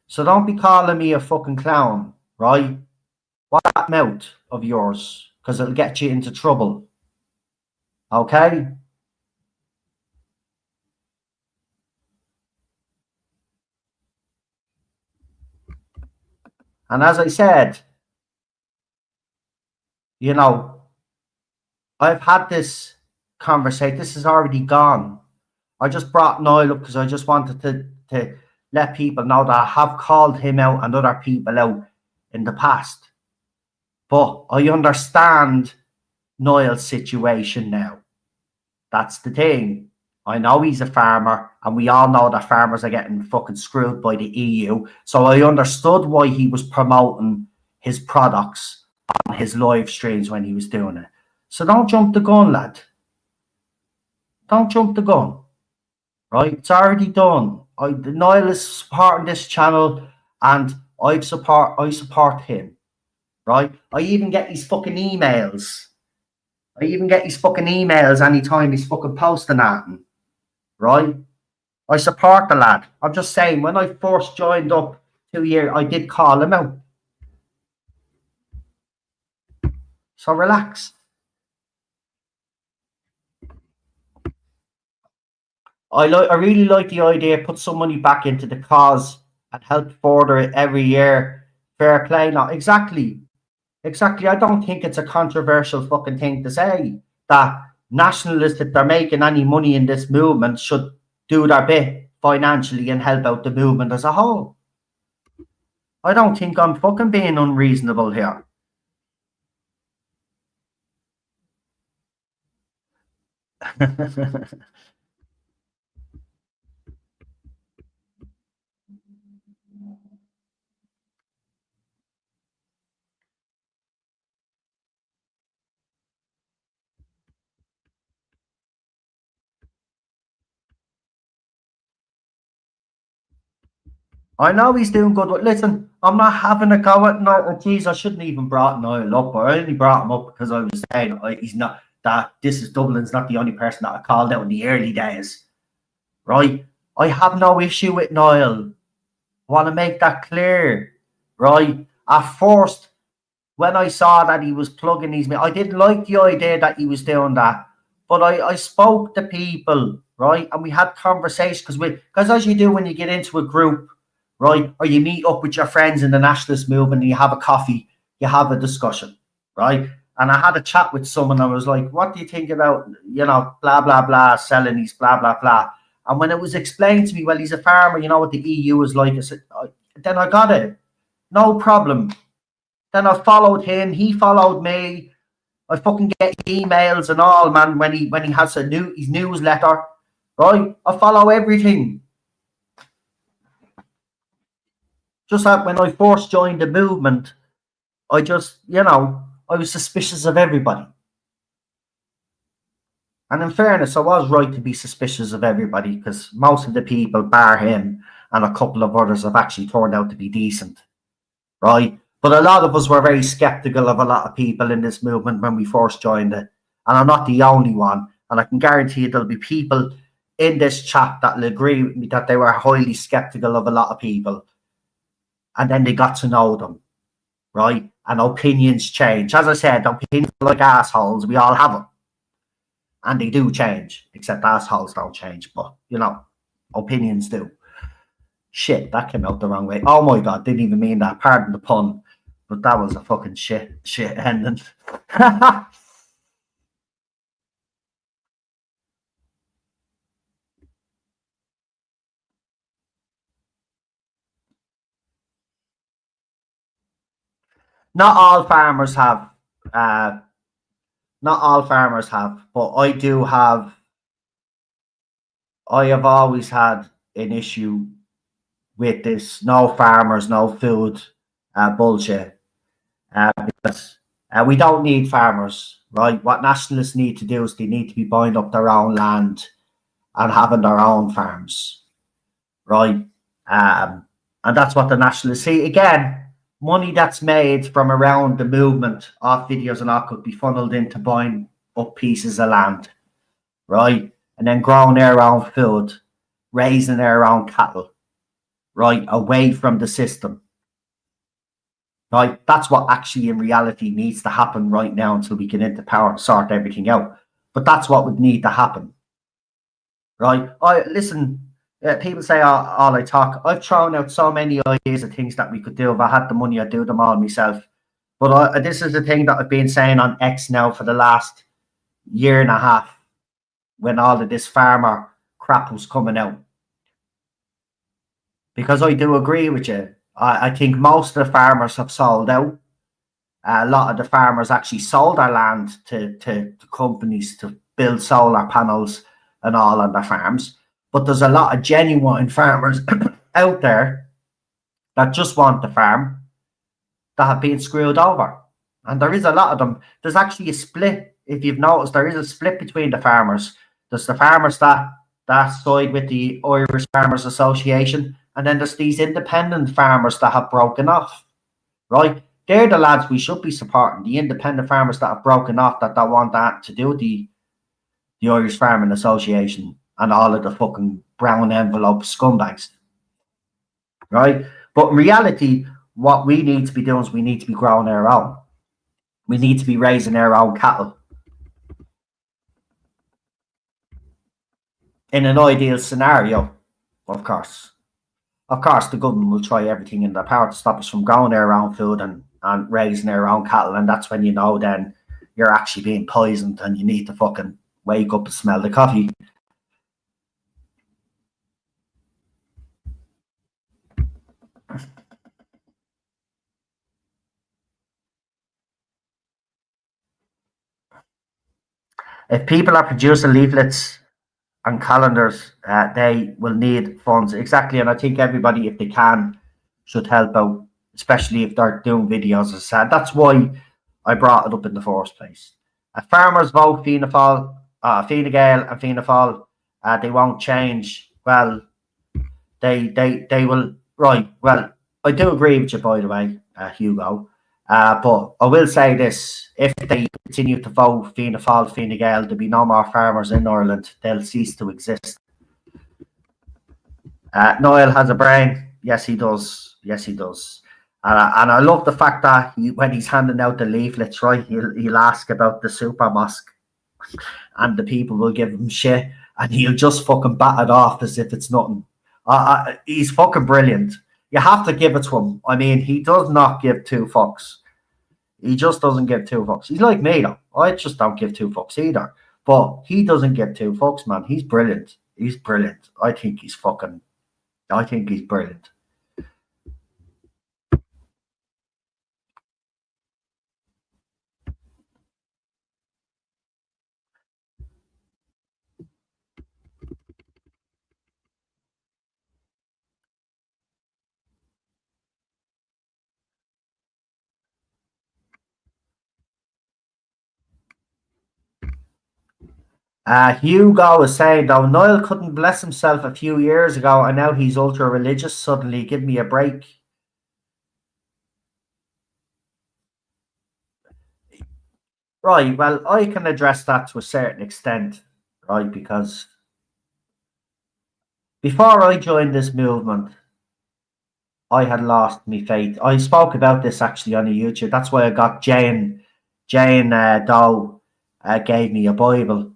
So don't be calling me a fucking clown, right? What that mouth of yours, because it'll get you into trouble. Okay? And as I said, you know, I've had this conversation. This is already gone. I just brought Niall up because I just wanted to let people know that I have called him out and other people out in the past. But I understand Niall's situation now. That's the thing. I know he's a farmer, and we all know that farmers are getting fucking screwed by the EU. So I understood why he was promoting his products on his live streams when he was doing it. So don't jump the gun, lad. Don't jump the gun. Right? It's already done. Niall is supporting this channel, and I support him. Right? I even get these fucking emails. Anytime he's fucking posting at him. Right? I support the lad. I'm just saying, when I first joined up 2 years, I did call him out. So relax. I really like the idea, put some money back into the cause and help further it every year. Fair play. Now, exactly. I don't think it's a controversial fucking thing to say that nationalists, if they're making any money in this movement, should do their bit financially and help out the movement as a whole. I don't think I'm fucking being unreasonable here. I know he's doing good. Listen, I'm not having a go at Niall. Geez, I shouldn't even brought Niall up. I only brought him up because I was saying he's not that. This is Dublin's not the only person that I called out in the early days, right? I have no issue with Niall. I want to make that clear, right? At first, when I saw that he was plugging these, I didn't like the idea that he was doing that. But I spoke to people, right? And we had conversations because as you do when you get into a group, right? Or you meet up with your friends in the nationalist movement and you have a coffee, you have a discussion, right? And I had a chat with someone and I was like, what do you think about, blah, blah, blah, selling these, blah, blah, blah. And when it was explained to me, well, he's a farmer, you know what the EU is like, then I got it. No problem. Then I followed him, he followed me. I fucking get emails and all, man, when he has his newsletter, right? I follow everything. Just like when I first joined the movement, I just, I was suspicious of everybody. And in fairness, I was right to be suspicious of everybody because most of the people, bar him and a couple of others, have actually turned out to be decent, right? But a lot of us were very skeptical of a lot of people in this movement when we first joined it. And I'm not the only one. And I can guarantee you there'll be people in this chat that will agree with me that they were highly skeptical of a lot of people. And then they got to know them, right? And opinions change. As I said, opinions are like assholes. We all have them. And they do change, except assholes don't change. But, opinions do. Shit, that came out the wrong way. Oh my God, didn't even mean that. Pardon the pun. But that was a fucking shit ending. Not all farmers have. Not all farmers have, but I do have. I have always had an issue with this no farmers, no food bullshit. Because we don't need farmers, right? What nationalists need to do is they need to be buying up their own land and having their own farms, right? And that's what the nationalists see. Again, money that's made from around the movement of videos and all could be funneled into buying up pieces of land, right? And then growing their own food, raising their own cattle, right? Away from the system. right? That's what actually in reality needs to happen right now until we get into power and sort everything out. But that's what would need to happen, right? People say all I talk. I've thrown out so many ideas of things that we could do. If I had the money, I'd do them all myself. But this is the thing that I've been saying on X now for the last year and a half, when all of this farmer crap was coming out. Because I do agree with you. I think most of the farmers have sold out. A lot of the farmers actually sold their land to companies to build solar panels and all on their farms. But there's a lot of genuine farmers out there that just want the farm that have been screwed over. And there is a lot of them. There's actually a split. If you've noticed, there is a split between the farmers. There's the farmers that side with the Irish Farmers Association, and then there's these independent farmers that have broken off, right? They're the lads we should be supporting, the independent farmers that have broken off, that don't want that to do with the Irish Farming Association and all of the fucking brown envelope scumbags, right? But in reality, what we need to be doing is we need to be growing our own. We need to be raising our own cattle. In an ideal scenario, of course, the government will try everything in their power to stop us from growing our own food and raising our own cattle. And that's when you know then you're actually being poisoned and you need to fucking wake up and smell the coffee. If people are producing leaflets and calendars, they will need funds. Exactly. And I think everybody, if they can, should help out, especially if they're doing videos. As I said, that's why I brought it up in the first place. Farmers vote Fianna Fáil, Fine Gael and Fianna Fáil. They won't change. Well, they will. Right. Well, I do agree with you, by the way, Hugo. But I will say this: if they continue to vote Fianna Fáil, Fine Gael, there'll be no more farmers in Ireland. They'll cease to exist. Niall has a brain. Yes, he does. Yes, he does. And I love the fact that when he's handing out the leaflets, right, he'll ask about the super mosque, and the people will give him shit, and he'll just fucking bat it off as if it's nothing. He's fucking brilliant. You have to give it to him. I mean, he does not give two fucks. He just doesn't give two fucks. He's like me, though. I just don't give two fucks either. But he doesn't give two fucks, man. He's brilliant. He's brilliant. I think he's brilliant. Hugo was saying, though, Niall couldn't bless himself a few years ago, and now he's ultra religious suddenly. Give me a break. Right, well, I can address that to a certain extent, right? Because before I joined this movement, I had lost my faith. I spoke about this actually on a YouTube. That's why I got Jane Doe gave me a Bible.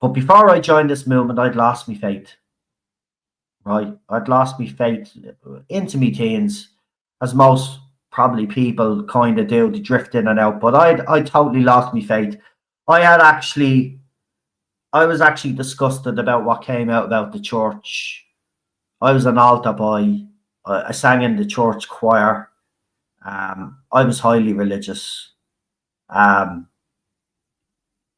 But before I joined this movement, I'd lost my faith. Right, I'd lost my faith into my teens, as most probably people kind of do. They drift in and out. But I totally lost my faith. I was actually disgusted about what came out about the church. I was an altar boy. I sang in the church choir. I was highly religious.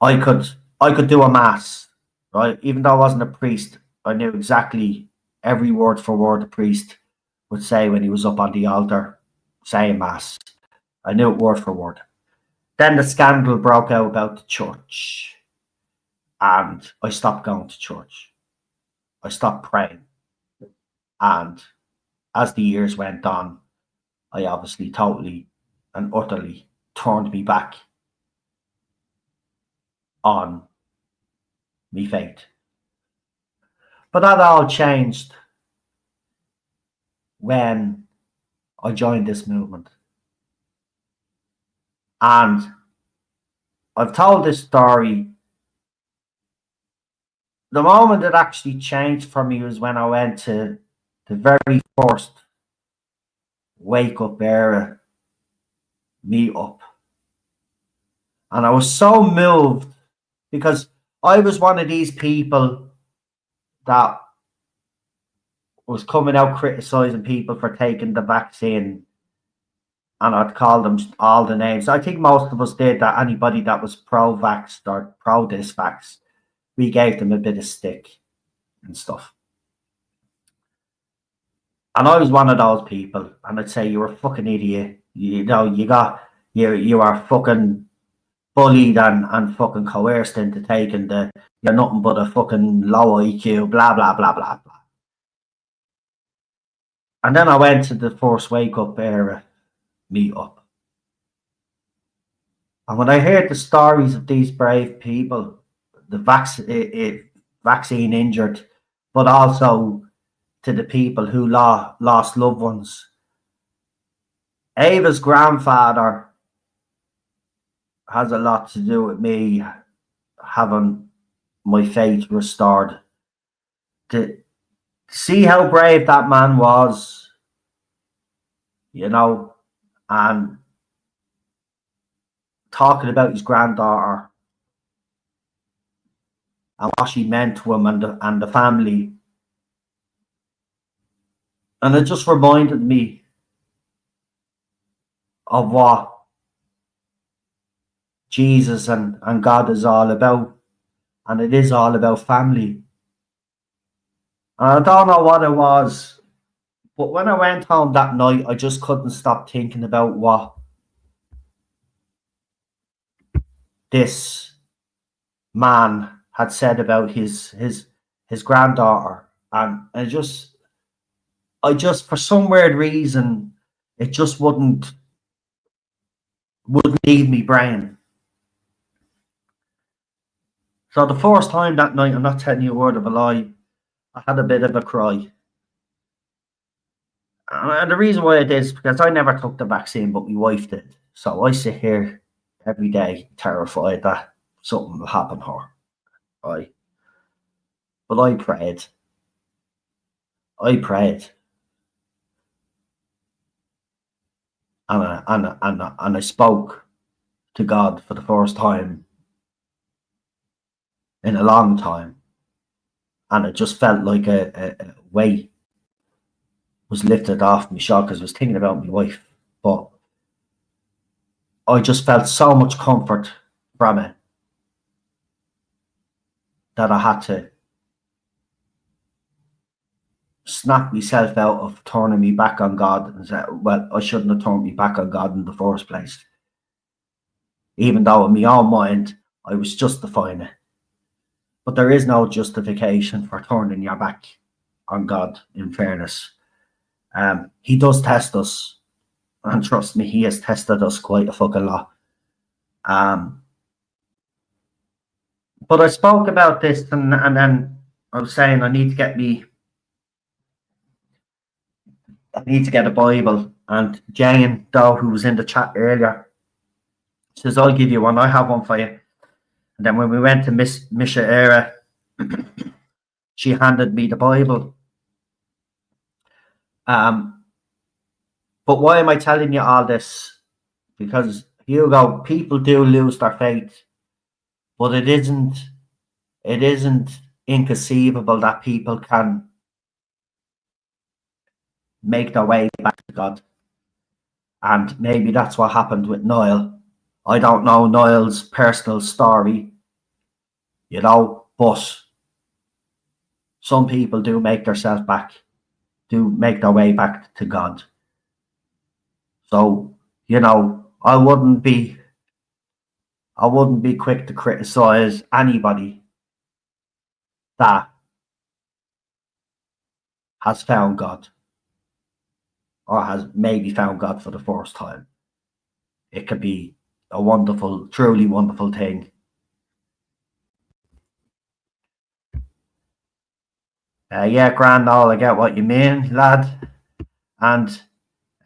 I could do a mass, right? Even though I wasn't a priest, I knew exactly every word for word the priest would say when he was up on the altar saying mass. I knew it word for word. Then the scandal broke out about the church, and I stopped going to church. I stopped praying. And as the years went on, I obviously totally and utterly turned me back on me faith. But that all changed when I joined this movement. And I've told this story. The moment it actually changed for me was when I went to the very first Wake Up Era meet up. And I was so moved because I was one of these people that was coming out criticizing people for taking the vaccine, and I'd call them all the names. I think most of us did that. Anybody that was pro-vax or pro-this vax, we gave them a bit of stick and stuff. And I was one of those people, and I'd say, you're a fucking idiot. You know, you are fucking bullied and fucking coerced into taking you're nothing but a fucking low IQ, blah, blah, blah, blah, blah. And then I went to the first Wake Up Era meet up. And when I heard the stories of these brave people, the vaccine injured, but also to the people who lost loved ones. Ava's grandfather has a lot to do with me having my faith restored. To see how brave that man was, you know, and talking about his granddaughter and what she meant to him and the family. And it just reminded me of what Jesus and God is all about. And it is all about family. And I don't know what it was, but when I went home that night, I just couldn't stop thinking about what this man had said about his granddaughter. And I just for some weird reason, it just wouldn't leave me brain. So the first time that night, I'm not telling you a word of a lie, I had a bit of a cry. And the reason why it is because I never took the vaccine, but my wife did. So I sit here every day terrified that something will happen to her. Right? But I prayed. And I spoke to God for the first time in a long time. And it just felt like a weight was lifted off my shoulders because I was thinking about my wife. But I just felt so much comfort from it that I had to snap myself out of turning me back on God and say, well, I shouldn't have turned me back on God in the first place. Even though in my own mind, I was justifying it. But there is no justification for turning your back on God, in fairness. He does test us. And trust me, he has tested us quite a fucking lot. But I spoke about this and then I was saying I need to get a Bible. And Jane Doe, who was in the chat earlier, says, I'll give you one. I have one for you. And then when we went to Miss Eireann, she handed me the Bible. But why am I telling you all this? Because, Hugo, people do lose their faith. But it isn't inconceivable that people can make their way back to God. And maybe that's what happened with Niall. I don't know Niall's personal story, you know, but some people do make themselves back, do make their way back to God. So, you know, I wouldn't be quick to criticize anybody that has found God or has maybe found God for the first time. It could be a wonderful, truly wonderful thing. Yeah, grand, all I get what you mean, lad. And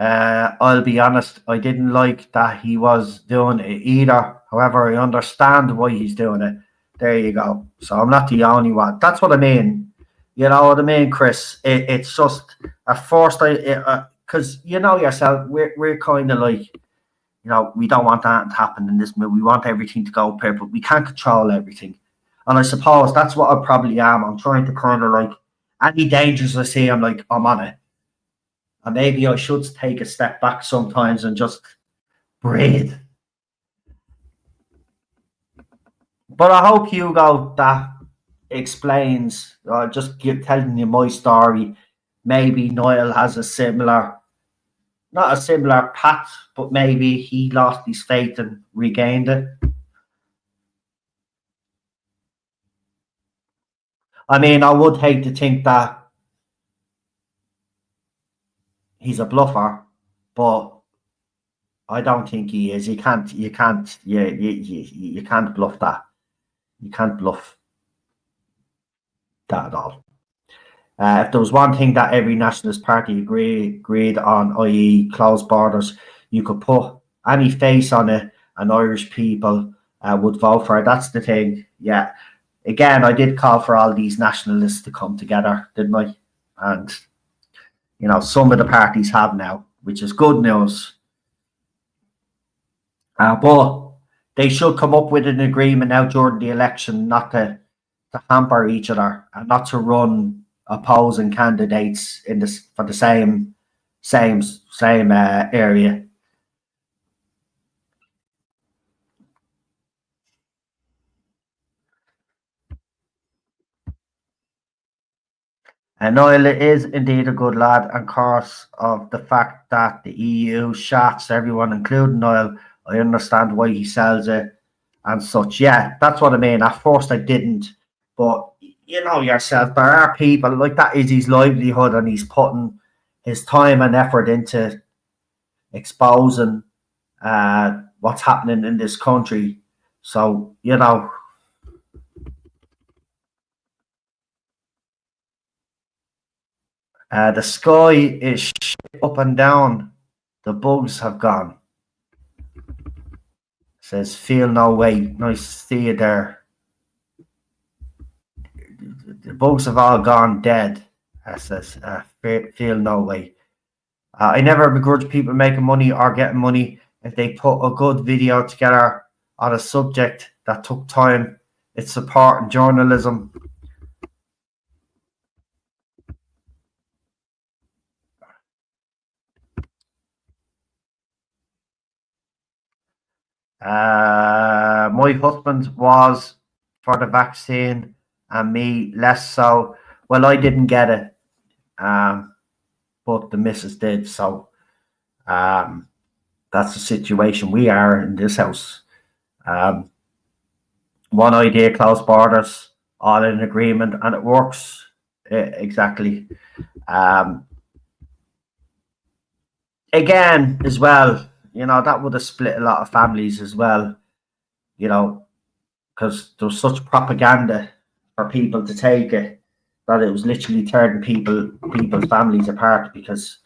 I'll be honest, I didn't like that he was doing it either. However, I understand why he's doing it. There you go. So I'm not the only one. That's what I mean. You know what I mean, Chris? It's just at first, because you know yourself, we're kind of like, we don't want that to happen in this movie. We want everything to go perfect. We can't control everything. And I suppose that's what I probably am. I'm trying to kind of like, any dangers I see, I'm like, I'm on it. And maybe I should take a step back sometimes and just breathe. But I hope, Hugo, that explains, telling you my story. Maybe Niall has not a similar path, but maybe he lost his faith and regained it. I mean, I would hate to think that he's a bluffer, but I don't think he is. You can't bluff that. You can't bluff that at all. If there was one thing that every nationalist party agreed on, i.e. closed borders, you could put any face on it and Irish people would vote for it. That's the thing. Yeah. Again, I did call for all these nationalists to come together, didn't I? And, some of the parties have now, which is good news. But they should come up with an agreement now during the election not to hamper each other and not to run opposing candidates for the same area. And Niall is indeed a good lad, and course of the fact that the EU shafts everyone, including Niall, I understand why he sells it and such. Yeah, that's what I mean. At first I didn't, but you know yourself, there are people like that is his livelihood, and he's putting his time and effort into exposing what's happening in this country. So, the sky is up and down. The bugs have gone. Says, feel no way. Nice to see you there. The bugs have all gone dead. Says, feel no way. I never begrudge people making money or getting money if they put a good video together on a subject that took time. It's support and journalism. My husband was for the vaccine and me less so. Well, I didn't get it, but the missus did. So that's the situation we are in this house. One idea, close borders, all in agreement, and it works exactly. Again, as well, that would have split a lot of families as well, because there was such propaganda for people to take it that it was literally tearing people's families apart because,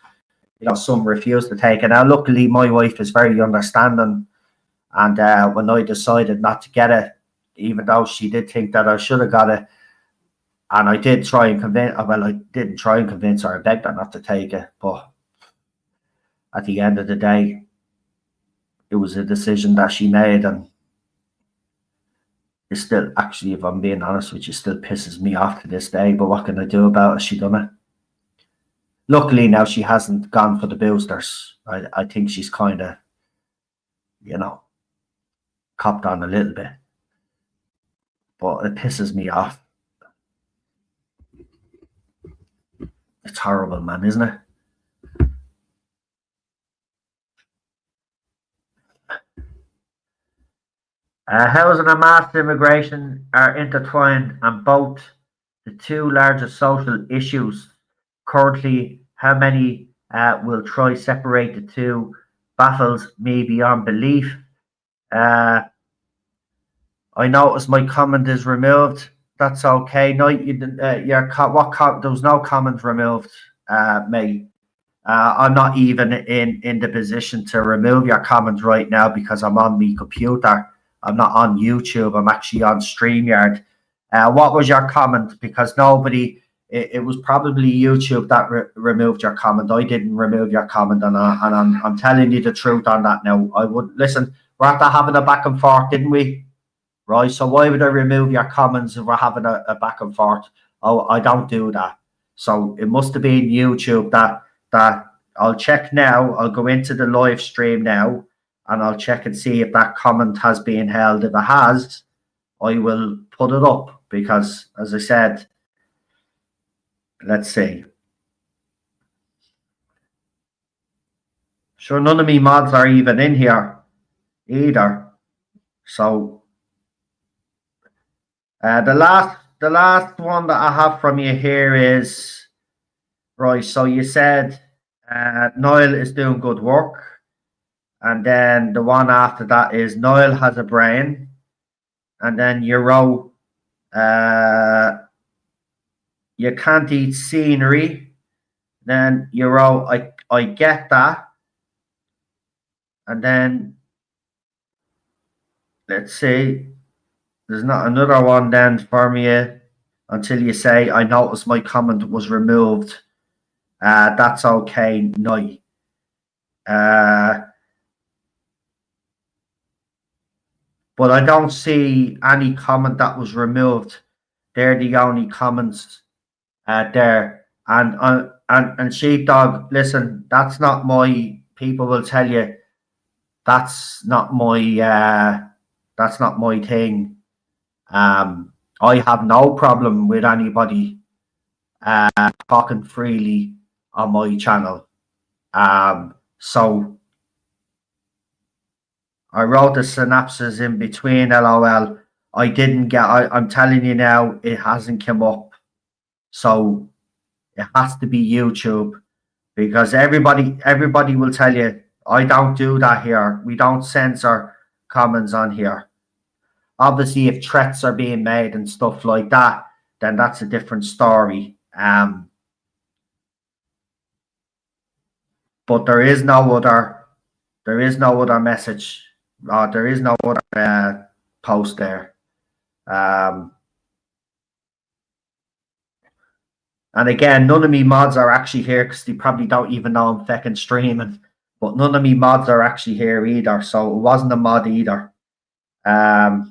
some refused to take it. Now, luckily, my wife is very understanding, and when I decided not to get it, even though she did think that I should have got it, and I did try and I didn't try and convince her, I begged her not to take it, but at the end of the day, it was a decision that she made, and it still, actually, if I'm being honest with you, still pisses me off to this day, but what can I do about it? She done it. Luckily, now she hasn't gone for the boosters. I think she's kind of, copped on a little bit, but it pisses me off. It's horrible, man, isn't it? Housing and mass immigration are intertwined, and both the two largest social issues. Currently, how many will try separate the two baffles me beyond belief. I notice my comment is removed. That's okay. No, there was no comment removed, mate. I'm not even in the position to remove your comment right now because I'm on my computer. I'm not on YouTube. I'm actually on StreamYard. What was your comment? Because nobody, it was probably YouTube that removed your comment. I didn't remove your comment, and I'm telling you the truth on that now. I would listen. We're after having a back and forth, didn't we? Right. So why would I remove your comments if we're having a back and forth? Oh, I don't do that. So it must have been YouTube that I'll check now. I'll go into the live stream now and I'll check and see if that comment has been held. If it has, I will put it up because, as I said, let's see. Sure, none of me mods are even in here either. So the last one that I have from you here is right. So you said Niall is doing good work. And then the one after that is Niall has a brain. And then you wrote, you can't eat scenery. Then you wrote, I get that. And then, let's see, there's not another one then for me until you say, I noticed my comment was removed. That's okay, no. But I don't see any comment that was removed. They're the only comments there. And Sheepdog, listen, that's not my. People will tell you that's not my thing. I have no problem with anybody talking freely on my channel. So I wrote the synopsis in between, LOL. I didn't get, I'm telling you now, it hasn't come up. So it has to be YouTube because everybody will tell you, I don't do that here. We don't censor comments on here. Obviously, if threats are being made and stuff like that, then that's a different story. But there is no other message. There is no other post there. And again, none of me mods are actually here because they probably don't even know I'm fucking streaming. But none of me mods are actually here either, so it wasn't a mod either. I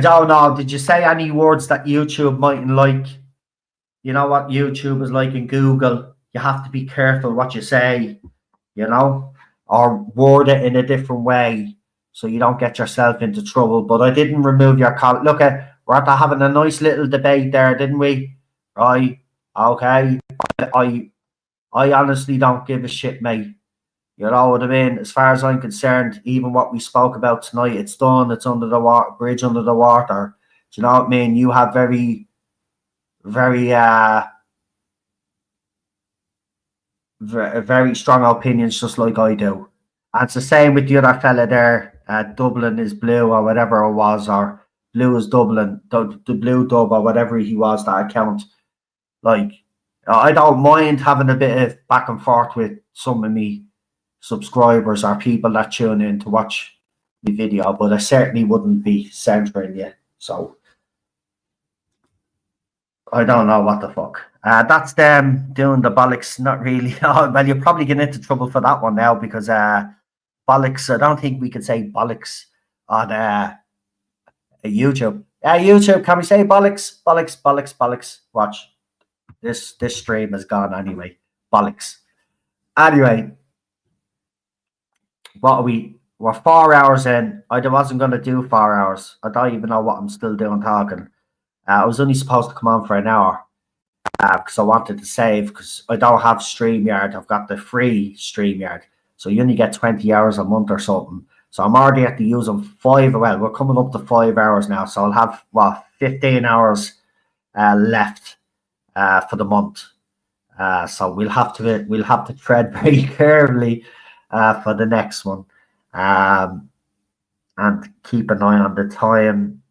don't know. Did you say any words that YouTube mightn't like? You know what YouTube is like in Google. You have to be careful what you say, you know, or word it in a different way so you don't get yourself into trouble. But I didn't remove your comment. Look at, we're after having a nice little debate there, didn't we? Right? Okay. I honestly don't give a shit, mate. You know what I mean? As far as I'm concerned, even what we spoke about tonight, it's done. It's under the water, bridge under the water. Do you know what I mean? You have very strong opinions, just like I do. And it's the same with the other fella there. Dublin is blue or whatever it was, or blue is Dublin, the blue dub or whatever he was, that account. Like, I don't mind having a bit of back and forth with some of me subscribers or people that tune in to watch the video, but I certainly wouldn't be censoring you. So I don't know what the fuck. That's them doing the bollocks. Not really. Well, you're probably getting into trouble for that one now because bollocks. I don't think we can say bollocks on YouTube. YouTube, can we say bollocks? Bollocks, bollocks, bollocks. Watch. This stream is gone anyway. Bollocks. Anyway, what are we? We're 4 hours in. I wasn't going to do 4 hours. I don't even know what I'm still doing talking. I was only supposed to come on for an hour because I wanted to save, because I don't have StreamYard. I've got the free StreamYard. So you only get 20 hours a month or something. So I'm already at the using 5. Well, we're coming up to 5 hours now. So I'll have, 15 hours left for the month. So we'll have to tread very carefully for the next one. And keep an eye on the time.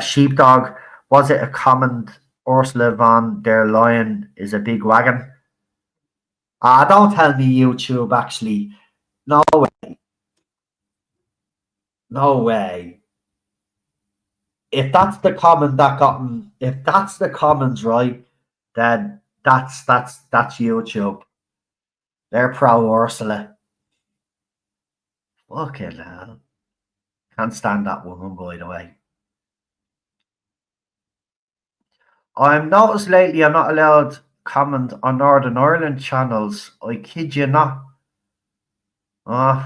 Sheepdog, was it a comment, Ursula von der Leyen is a big wagon? Don't tell me YouTube actually. No way. No way. If that's the comment that got him, if that's the comments, right, then that's YouTube. They're pro Ursula. Fucking hell. Can't stand that woman, by the way. I've noticed lately I'm not allowed to comment on Northern Ireland channels. I kid you not.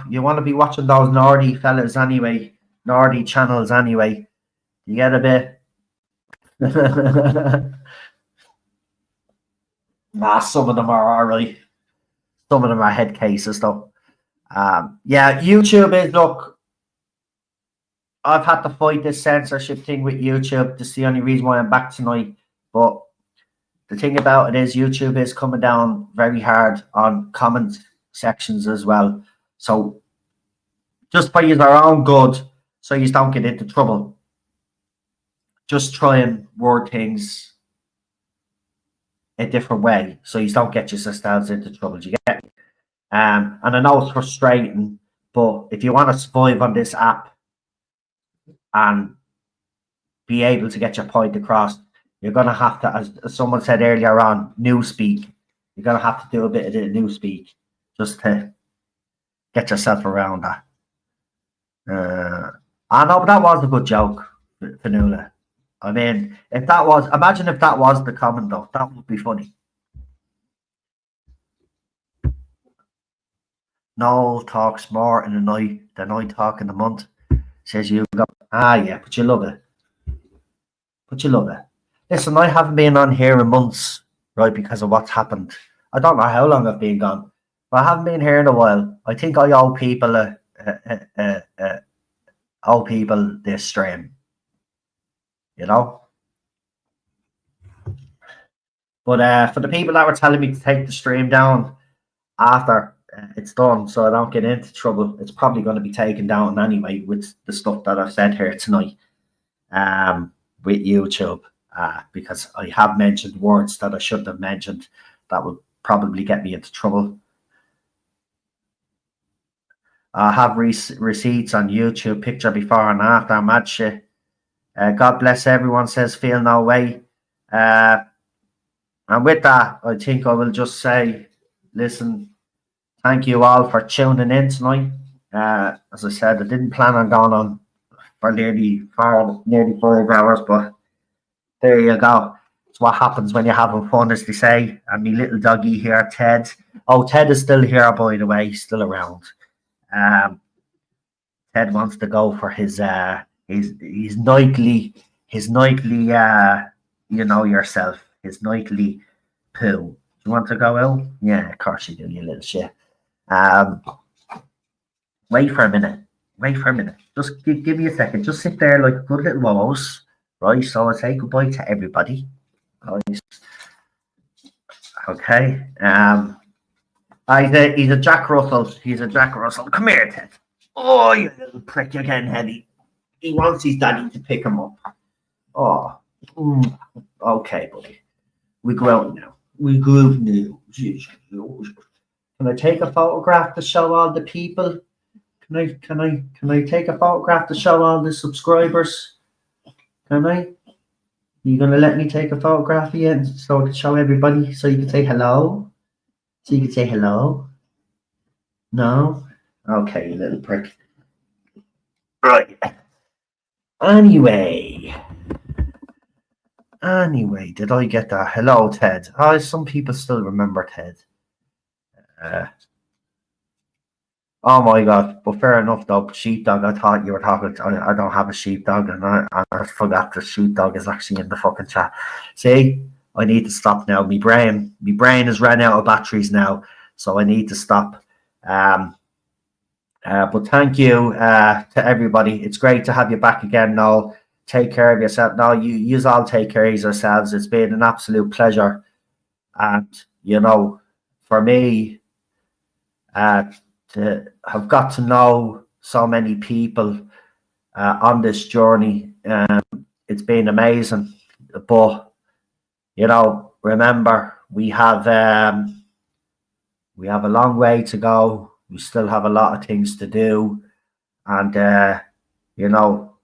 You want to be watching those Nordy fellas anyway. Nordy channels anyway. You get a bit. Some of them are alright. Some of them are head cases though. Yeah, YouTube is, look, I've had to fight this censorship thing with YouTube. That's the only reason why I'm back tonight. But the thing about it is YouTube is coming down very hard on comment sections as well. So just for your own good, so you don't get into trouble, just try and word things a different way so you don't get yourselves into trouble. You get me? And I know it's frustrating, but if you want to survive on this app and be able to get your point across, you're going to have to, as someone said earlier on, newspeak. You're going to have to do a bit of the newspeak just to get yourself around that. I know, but that was a good joke, Fanula. I mean, if that was, imagine if that was the comment though, that would be funny. Noel talks more in a night than I talk in a month. Says you go, yeah, but you love it. But you love it. Listen, I haven't been on here in months, right, because of what's happened. I don't know how long I've been gone, but I haven't been here in a while. I think I owe people this stream, you know. But for the people that were telling me to take the stream down after it's done, so I don't get into trouble, it's probably going to be taken down anyway with the stuff that I've said here tonight with YouTube, because I have mentioned words that I shouldn't have mentioned that would probably get me into trouble. I have receipts on YouTube, picture before and after match. God bless everyone, says Feel No Way. And with that, I think I will just say, listen, thank you all for tuning in tonight. As I said, I didn't plan on going on for nearly 5 hours, but there you go. It's what happens when you're having fun, as they say. And my little doggy here, Ted. Oh, Ted is still here, by the way. He's still around. Ted wants to go for his nightly you know yourself, his nightly poo. You want to go out? Yeah, of course you do, you little shit. Wait for a minute. Just give me a second. Just sit there like a good little mouse, right? So I'll say goodbye to everybody. Right. Okay. He's a Jack Russell. Come here, Ted. Oh, you little prick, you're getting heavy. He wants his daddy to pick him up. Oh, okay, buddy. We go out now. Can I take a photograph to show all the people? Can I take a photograph to show all the subscribers? Can I? You gonna let me take a photograph again so to show everybody so you can say hello? No? Okay, you little prick. Right. Anyway, did I get that? Hello, Ted. Some people still remember Ted. Oh my God! But fair enough, though. Sheepdog. I thought you were talking. I don't have a sheepdog, and I forgot the sheepdog is actually in the fucking chat. See, I need to stop now. My brain has ran out of batteries now, so I need to stop. But thank you to everybody. It's great to have you back again, Noel. Take care of yourself. No, you all take care of yourselves. It's been an absolute pleasure. And, you know, for me, to have got to know so many people on this journey, it's been amazing. But, you know, remember, we have We have a long way to go. We still have a lot of things to do. And, you know,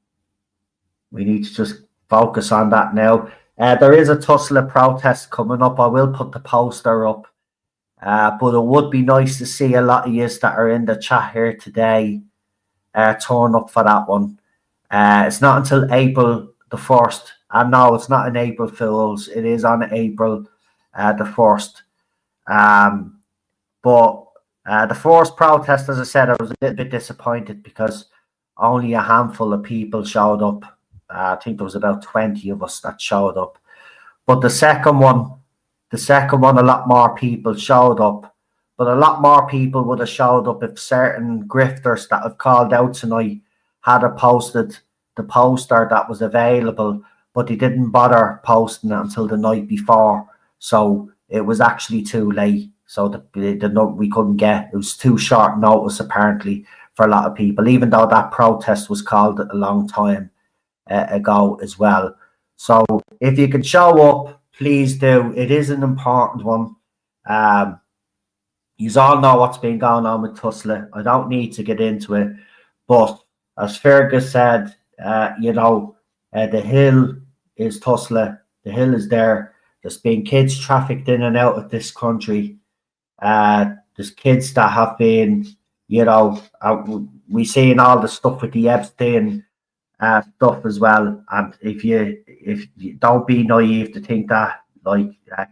we need to just focus on that now. There is a Tussle protest coming up. I will put the poster up. But it would be nice to see a lot of yous that are in the chat here today turn up for that one. It's not until April the 1st. And no, it's not an April Fools. It is on April the 1st. But the first protest, as I said, I was a little bit disappointed because only a handful of people showed up. I think there was about 20 of us that showed up. But the second one, a lot more people showed up. But a lot more people would have showed up if certain grifters that have called out tonight had posted the poster that was available, but they didn't bother posting it until the night before. So it was actually too late. So we couldn't get, it was too short notice apparently for a lot of people, even though that protest was called a long time ago as well. So if you can show up, please do. It is an important one. You all know what's been going on with Tussle. I don't need to get into it. But as Fergus said, the hill is Tussle. The hill is there. There's been kids trafficked in and out of this country. There's kids that have been, we seen all the stuff with the Epstein stuff as well. And if you don't be naive to think that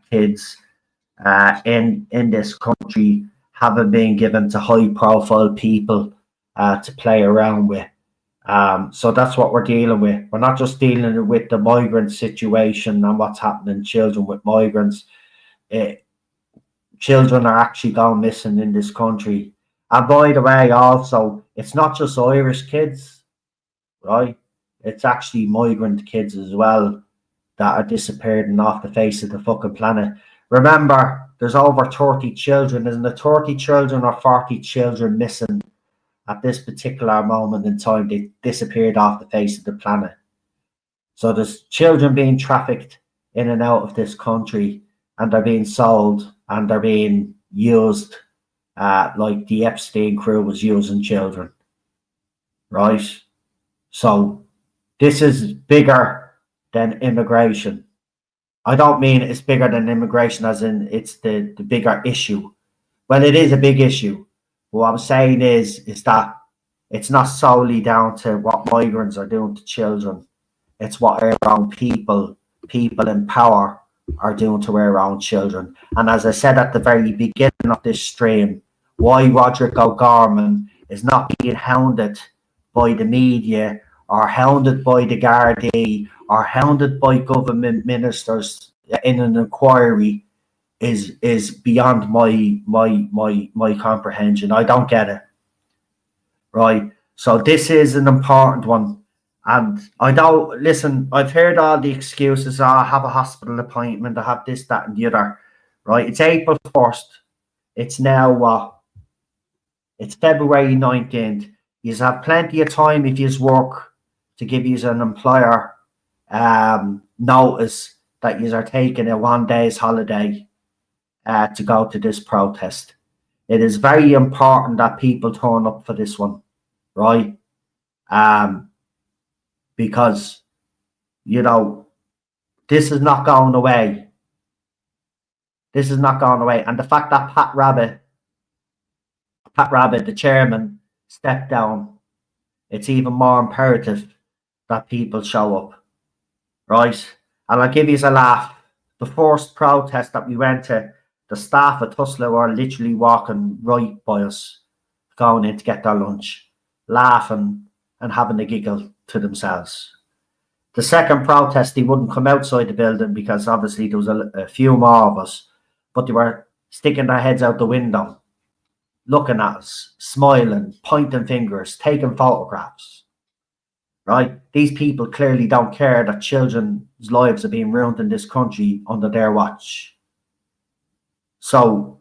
kids in this country haven't been given to high profile people to play around with. So that's what we're dealing with. We're not just dealing with the migrant situation and what's happening to children with migrants. Children are actually going missing in this country. And by the way, also, it's not just Irish kids, right? It's actually migrant kids as well that are disappearing off the face of the fucking planet. Remember, there's over 30 children. Isn't it 30 children or 40 children missing at this particular moment in time? They disappeared off the face of the planet. So there's children being trafficked in and out of this country, and they're being sold and they're being used like the Epstein crew was using children, right? So this is bigger than immigration. I don't mean it's bigger than immigration as in it's the bigger issue. Well, it is a big issue. What I'm saying is that it's not solely down to what migrants are doing to children. It's what our own people in power are doing to our own children. And as I said at the very beginning of this stream, why Roderick O'Gorman is not being hounded by the media or hounded by the Gardaí or hounded by government ministers in an inquiry is beyond my comprehension. I don't get it. Right? So this is an important one. And I don't, listen, I've heard all the excuses. I have a hospital appointment. I have this, that, and the other. Right? It's April 1st. It's now what? It's February 19th. You have plenty of time if you work to give you an employer notice that you are taking a 1 day's holiday to go to this protest. It is very important that people turn up for this one, right? Because, this is not going away. This is not going away. And the fact that Pat Rabbitte, the chairman, stepped down, it's even more imperative that people show up, right? And I'll give you a laugh. The first protest that we went to, the staff at Tussle were literally walking right by us, going in to get their lunch, laughing and having a giggle to themselves. The second protest, they wouldn't come outside the building because obviously there was a few more of us, but they were sticking their heads out the window, looking at us, smiling, pointing fingers, taking photographs, right? These people clearly don't care that children's lives are being ruined in this country under their watch. So,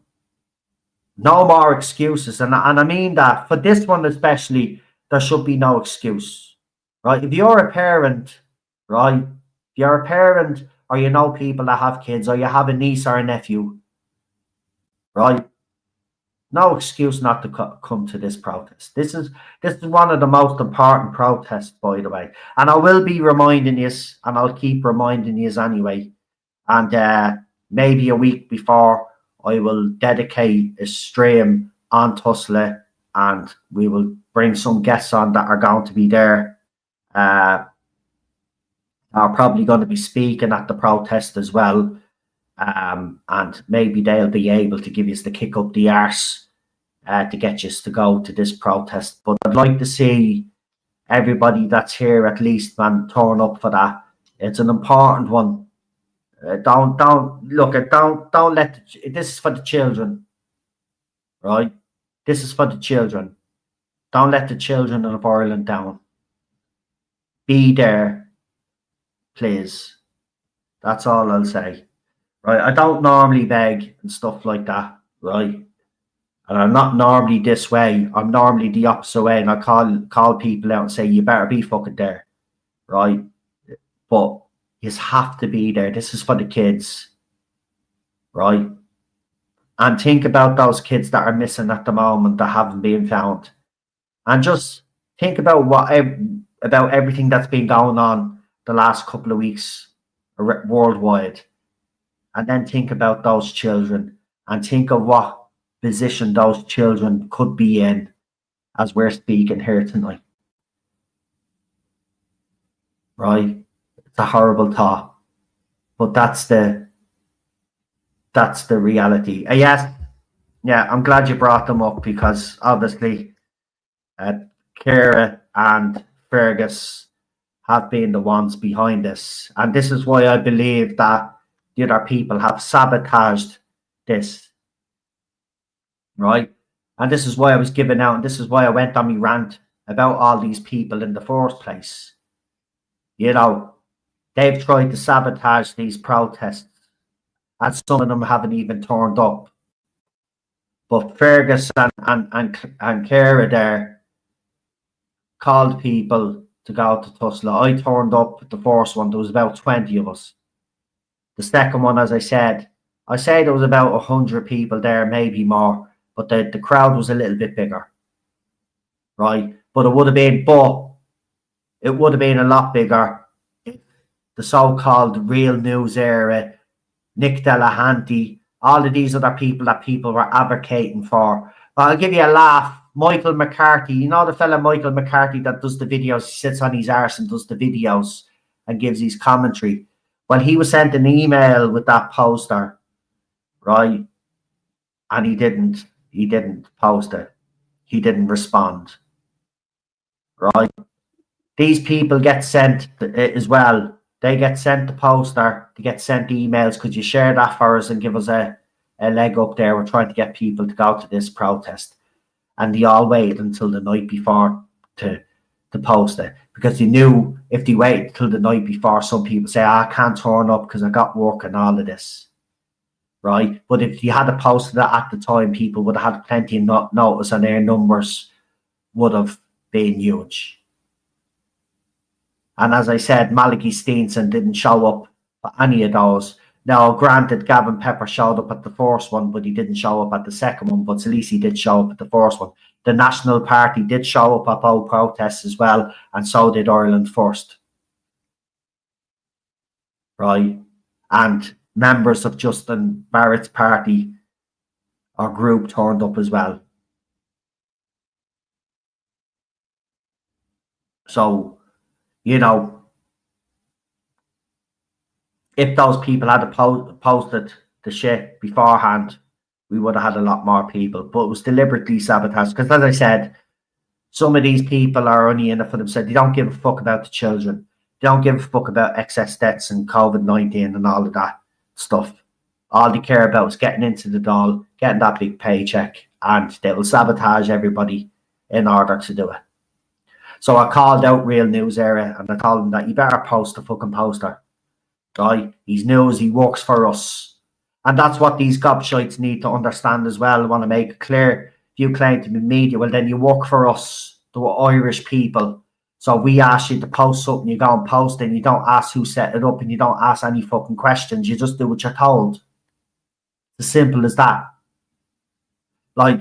no more excuses. And I mean that for this one especially, there should be no excuse, right? If you're a parent, right? If you're a parent or you know people that have kids or you have a niece or a nephew, right? No excuse not to come to this protest. This is one of the most important protests, by the way. And I will be reminding you, and I'll keep reminding you anyway. And maybe a week before, I will dedicate a stream on Tussla, and we will bring some guests on that are going to be there. Are probably going to be speaking at the protest as well. And maybe they'll be able to give you the kick up the arse to get you to go to this protest. But I'd like to see everybody that's here at least, man, turn up for that. It's an important one. Don't let this is for the children, right? This is for the children. Don't let the children of Ireland down. Be there, please. That's all I'll say. Right, I don't normally beg and stuff like that, right? And I'm not normally this way. I'm normally the opposite way, and I call people out and say, you better be fucking there, right? But you have to be there. This is for the kids, right? And think about those kids that are missing at the moment that haven't been found. And just think about about everything that's been going on the last couple of weeks worldwide. And then think about those children and think of what position those children could be in as we're speaking here tonight. Right? It's a horrible thought. But that's the reality. Yes, yeah, I'm glad you brought them up because obviously Ciara and Fergus have been the ones behind this. And this is why I believe that the other people have sabotaged this, right? And this is why I was giving out, and this is why I went on my rant about all these people in the first place. You know, they've tried to sabotage these protests, and some of them haven't even turned up. But Fergus and Ciara there called people to go to Tussla. I turned up at the first one. There was about 20 of us. The second one, as I say there was about 100 people there, maybe more, but the crowd was a little bit bigger, right? But it would have been a lot bigger if the so-called Real News era, Nick Delahanty, all of these other people that people were advocating for. I'll give you a laugh. Michael McCarthy, you know the fella Michael McCarthy that does the videos, he sits on his arse and does the videos and gives his commentary. Well, he was sent an email with that poster, right? And he didn't post it. He didn't respond, right? These people get sent as well. They get sent the poster. They get sent emails. Could you share that for us and give us a leg up there? We're trying to get people to go to this protest. And they all waited until the night before to post it, because they knew if they waited till the night before, some people say, I can't turn up because I got work and all of this, right? But if you had posted that at the time, people would have had plenty of notice and their numbers would have been huge. And as I said, Malachi Steenson didn't show up for any of those. Now, granted, Gavin Pepper showed up at the first one, but he didn't show up at the second one. But at least he did show up at the first one. The National Party did show up at both protests as well, and so did Ireland First. Right? And members of Justin Barrett's party or group turned up as well. So, you know, if those people had posted the shit beforehand, we would have had a lot more people. But it was deliberately sabotaged. Because as I said, some of these people are only in it for themselves. They don't give a fuck about the children. They don't give a fuck about excess deaths and COVID-19 and all of that stuff. All they care about is getting into the doll, getting that big paycheck, and they will sabotage everybody in order to do it. So I called out Real News Era, and I told them that you better post the fucking poster. Right? He's news, he works for us. And that's what these gobshites need to understand as well. I want to make it clear. If you claim to be media, well, then you work for us, the Irish people. So we ask you to post something, you go and post it, and you don't ask who set it up, and you don't ask any fucking questions. You just do what you're told. It's as simple as that. Like,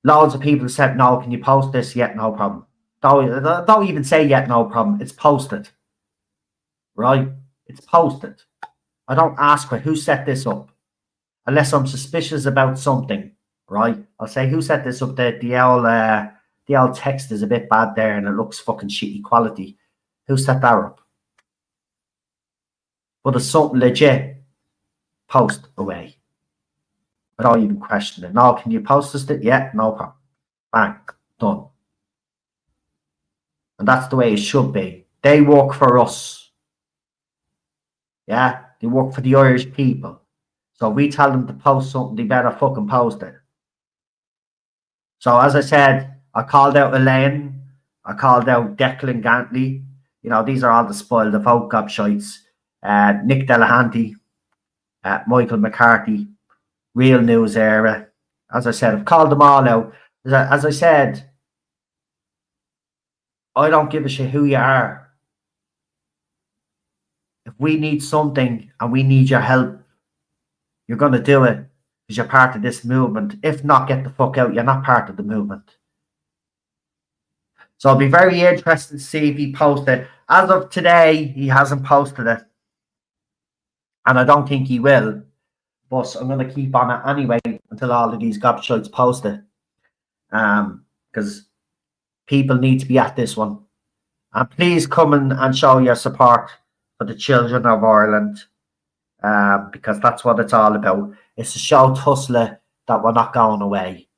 loads of people said, no, can you post this? Yeah, no problem. Don't even say yet, no problem. It's posted, right? It's posted. I don't ask for who set this up unless I'm suspicious about something, right? I'll say who set this up. The old text is a bit bad there and it looks fucking shitty quality. Who set that up? But it's something legit. Post away. I don't even question it. No, can you post this? Yeah, no problem. Bang, done. And that's the way it should be. They work for us. Yeah, they work for the Irish people. So we tell them to post something, they better fucking post it. So as I said, I called out Elaine, I called out Declan Gantley. You know, these are all the spoiled of folk gobshites. Nick Delahanty, Michael McCarthy, Real News Era. As I said, I've called them all out. As I said, I don't give a shit who you are. If we need something and we need your help, you're going to do it because you're part of this movement. If not, get the fuck out. You're not part of the movement. So I'll be very interested to see if he posts it. As of today, he hasn't posted it. And I don't think he will. But I'm going to keep on it anyway until all of these gobshites post it. Because people need to be at this one. And please come and show your support for the children of Ireland. Because that's what it's all about. It's to show Tussla that we're not going away.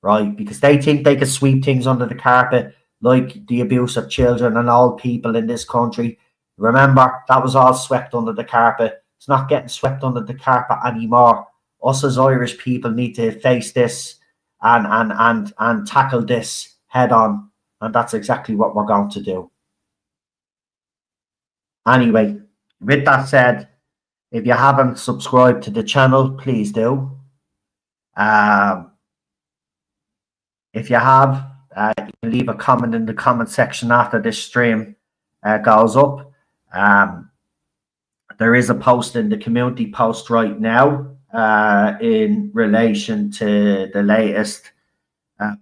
Right? Because they think they can sweep things under the carpet, like the abuse of children and old people in this country. Remember, that was all swept under the carpet. It's not getting swept under the carpet anymore. Us as Irish people need to face this and tackle this head on. And that's exactly what we're going to do. Anyway, with that said, if you haven't subscribed to the channel, please do. If you have, you can leave a comment in the comment section after this stream goes up. There is a post in the community post right now in relation to the latest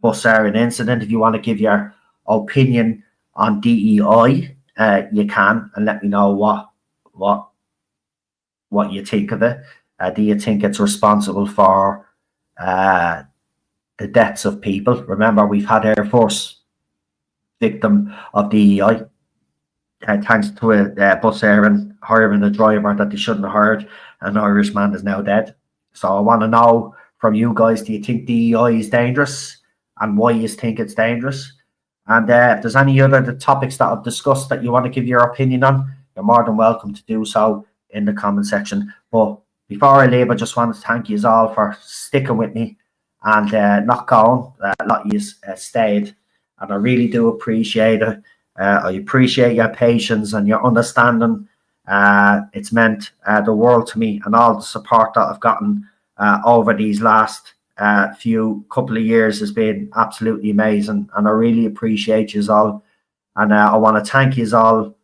bus Eireann incident. If you want to give your opinion on DEI, you can, and let me know what you think of it. Do you think it's responsible for the deaths of people? Remember, we've had our first victim of DEI. Thanks to a bus Eireann hiring a driver that they shouldn't have hired. An Irishman is now dead. So I want to know from you guys, do you think DEI is dangerous and why you think it's dangerous? And if there's any other topics that I've discussed that you want to give your opinion on, you're more than welcome to do so in the comment section. But before I leave, I just want to thank you all for sticking with me and not going. A lot of you stayed, and I really do appreciate it. I appreciate your patience and your understanding. It's meant the world to me, and all the support that I've gotten over these last couple of years has been absolutely amazing, and I really appreciate you all. And I want to thank you all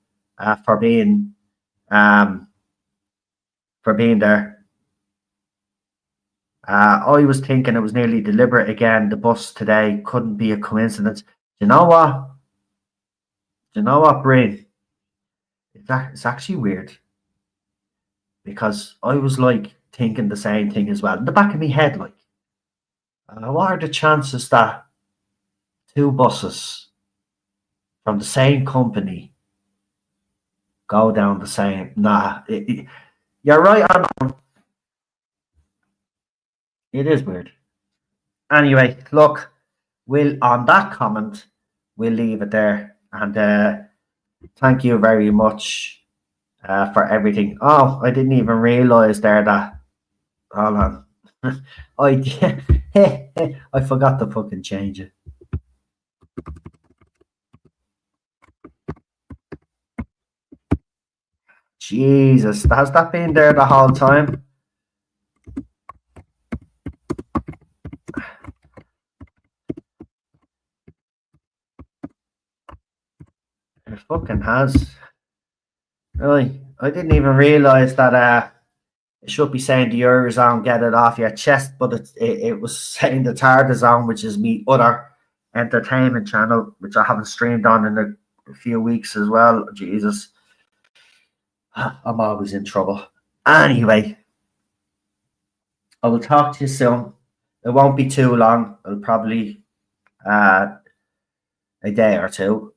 for being there. I was thinking it was nearly deliberate again. The bus today couldn't be a coincidence. Do you know what? Brain? It's actually weird, because I was like thinking the same thing as well in the back of my head. Like, what are the chances that two buses from the same company go down the same? Nah, you're right on. It is weird. Anyway, look, on that comment, we'll leave it there. And thank you very much for everything. Oh, I didn't even realize there that. Hold on. I forgot to fucking change it. Jesus, has that been there the whole time? It fucking has. Really, I didn't even realize that it should be saying the Eurozone, get it off your chest, but it was saying the Tarda Zone, which is me other entertainment channel, which I haven't streamed on in a few weeks as well. Jesus, I'm always in trouble. Anyway, I will talk to you soon. It won't be too long. It'll probably a day or two.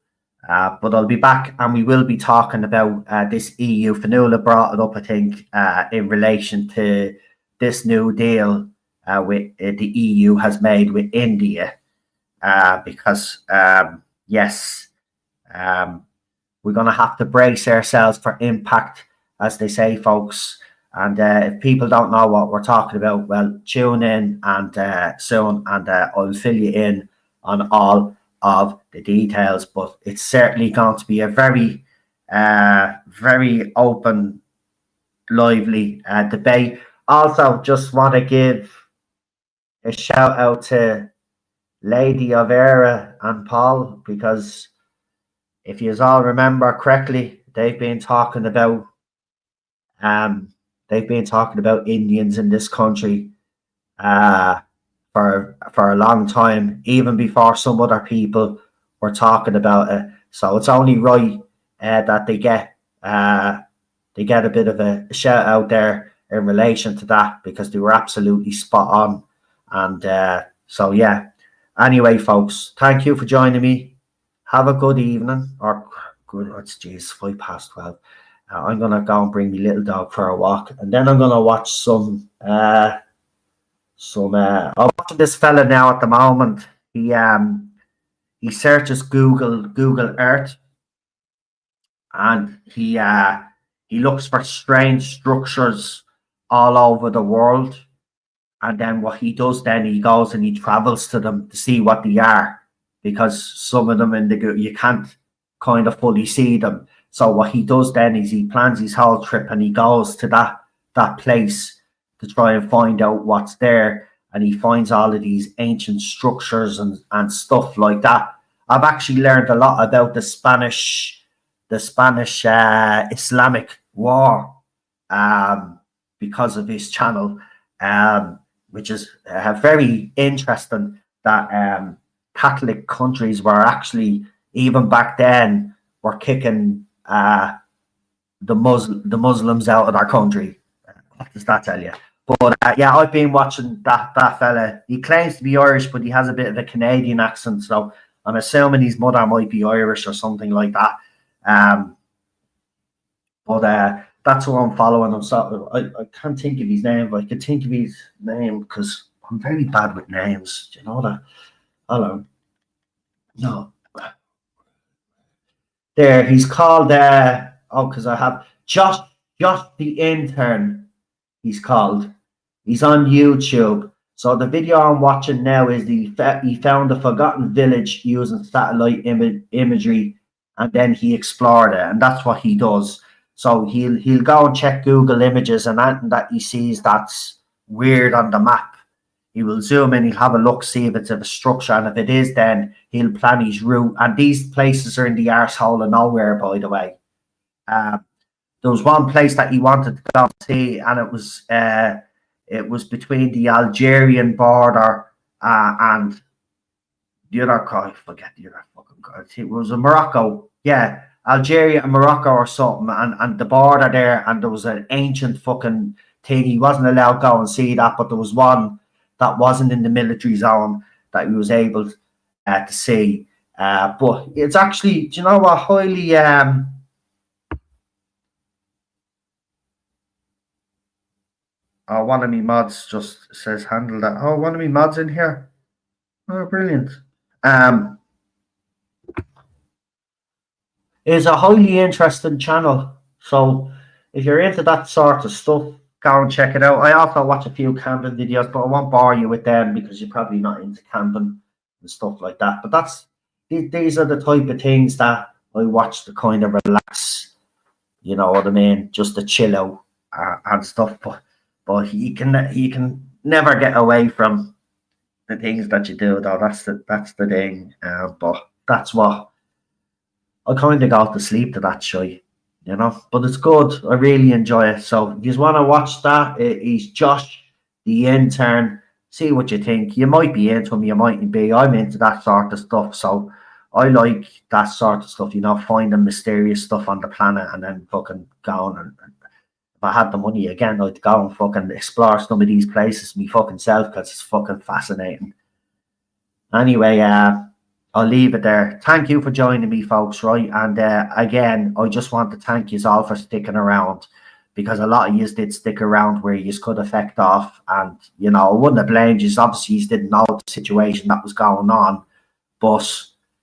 But I'll be back and we will be talking about this EU. Fanula brought it up, I think, in relation to this new deal with the EU has made with India. Because, yes, we're going to have to brace ourselves for impact, as they say, folks. And if people don't know what we're talking about, well, tune in and soon, and I'll fill you in on all of the details. But it's certainly going to be a very, very open, lively debate. Also, just want to give a shout out to Lady of Eireann and Paul, because if you all remember correctly, they've been talking about Indians in this country for a long time, even before some other people were talking about it. So it's only right that they get a bit of a shout out there in relation to that, because they were absolutely spot on. And so yeah. Anyway, folks, thank you for joining me. Have a good evening, or good. It's 12:05. I'm gonna go and bring my little dog for a walk, and then I'm gonna watch some. I'm watching this fella now at the moment. He searches Google Earth, and he looks for strange structures all over the world. And then what he does, then he goes and he travels to them to see what they are, because some of them you can't kind of fully see them. So what he does then is he plans his whole trip and he goes to that place to try and find out what's there. And he finds all of these ancient structures and stuff like that. I've actually learned a lot about the Spanish Islamic war because of his channel. Which is very interesting, that Catholic countries were actually, even back then, were kicking the Muslims out of their country. What does that tell you? But yeah, I've been watching that fella. He claims to be Irish, but he has a bit of a Canadian accent, so I'm assuming his mother might be Irish or something like that. But that's who I'm following. I can't think of his name, but I could think of his name because I'm very bad with names. Do you know that? Hello. No. There, he's called, because I have Josh the Intern, he's called. He's on YouTube. So the video I'm watching now is he found a forgotten village using satellite imagery, and then he explored it, and that's what he does. So he'll go and check Google Images, and anything that he sees that's weird on the map, he will zoom in, he'll have a look, see if it's a structure, and if it is, then he'll plan his route. And these places are in the arsehole of nowhere, by the way. There was one place that he wanted to go and see, and it was between the Algerian border and the other, I forget the other fucking country. It was in Morocco, yeah. Algeria and Morocco or something, and the border there, and there was an ancient fucking thing. He wasn't allowed to go and see that, but there was one that wasn't in the military zone that he was able to see. But it's actually, do you know what, highly... Oh, one of me mods just says handle that. Oh, one of me mods in here. Oh, brilliant. It's a highly interesting channel. So if you're into that sort of stuff, go and check it out. I also watch a few camping videos, but I won't bore you with them because you're probably not into camping and stuff like that. But these are the type of things that I watch to kind of relax. You know what I mean? Just to chill out and stuff. But you can never get away from the things that you do, though. That's the thing. But that's what I kind of got to sleep to that shit. you know. But it's good. I really enjoy it. So if you want to watch that, he's Josh the Intern. See what you think. You might be into him, you mightn't be. I'm into that sort of stuff. So I like that sort of stuff, you know, finding mysterious stuff on the planet and then fucking going. And if I had the money again, I'd go and fucking explore some of these places me fucking self, because it's fucking fascinating. Anyway, I'll leave it there. Thank you for joining me, folks, right? And again, I just want to thank you all for sticking around, because a lot of you did stick around where you could affect off. And, you know, I wouldn't have blamed you. Obviously, you didn't know the situation that was going on. But,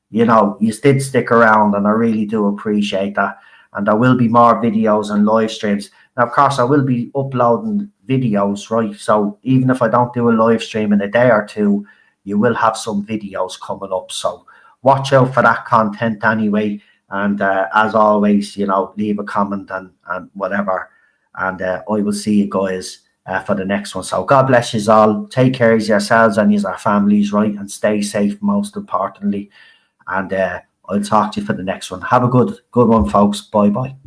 you know, you did stick around, and I really do appreciate that. And there will be more videos and live streams. Now, of course, I will be uploading videos, right? So even if I don't do a live stream in a day or two, you will have some videos coming up. So watch out for that content anyway. And as always, you know, leave a comment and whatever. And I will see you guys for the next one. So God bless you all. Take care of yourselves and your families, right? And stay safe, most importantly. And I'll talk to you for the next one. Have a good one, folks. Bye-bye.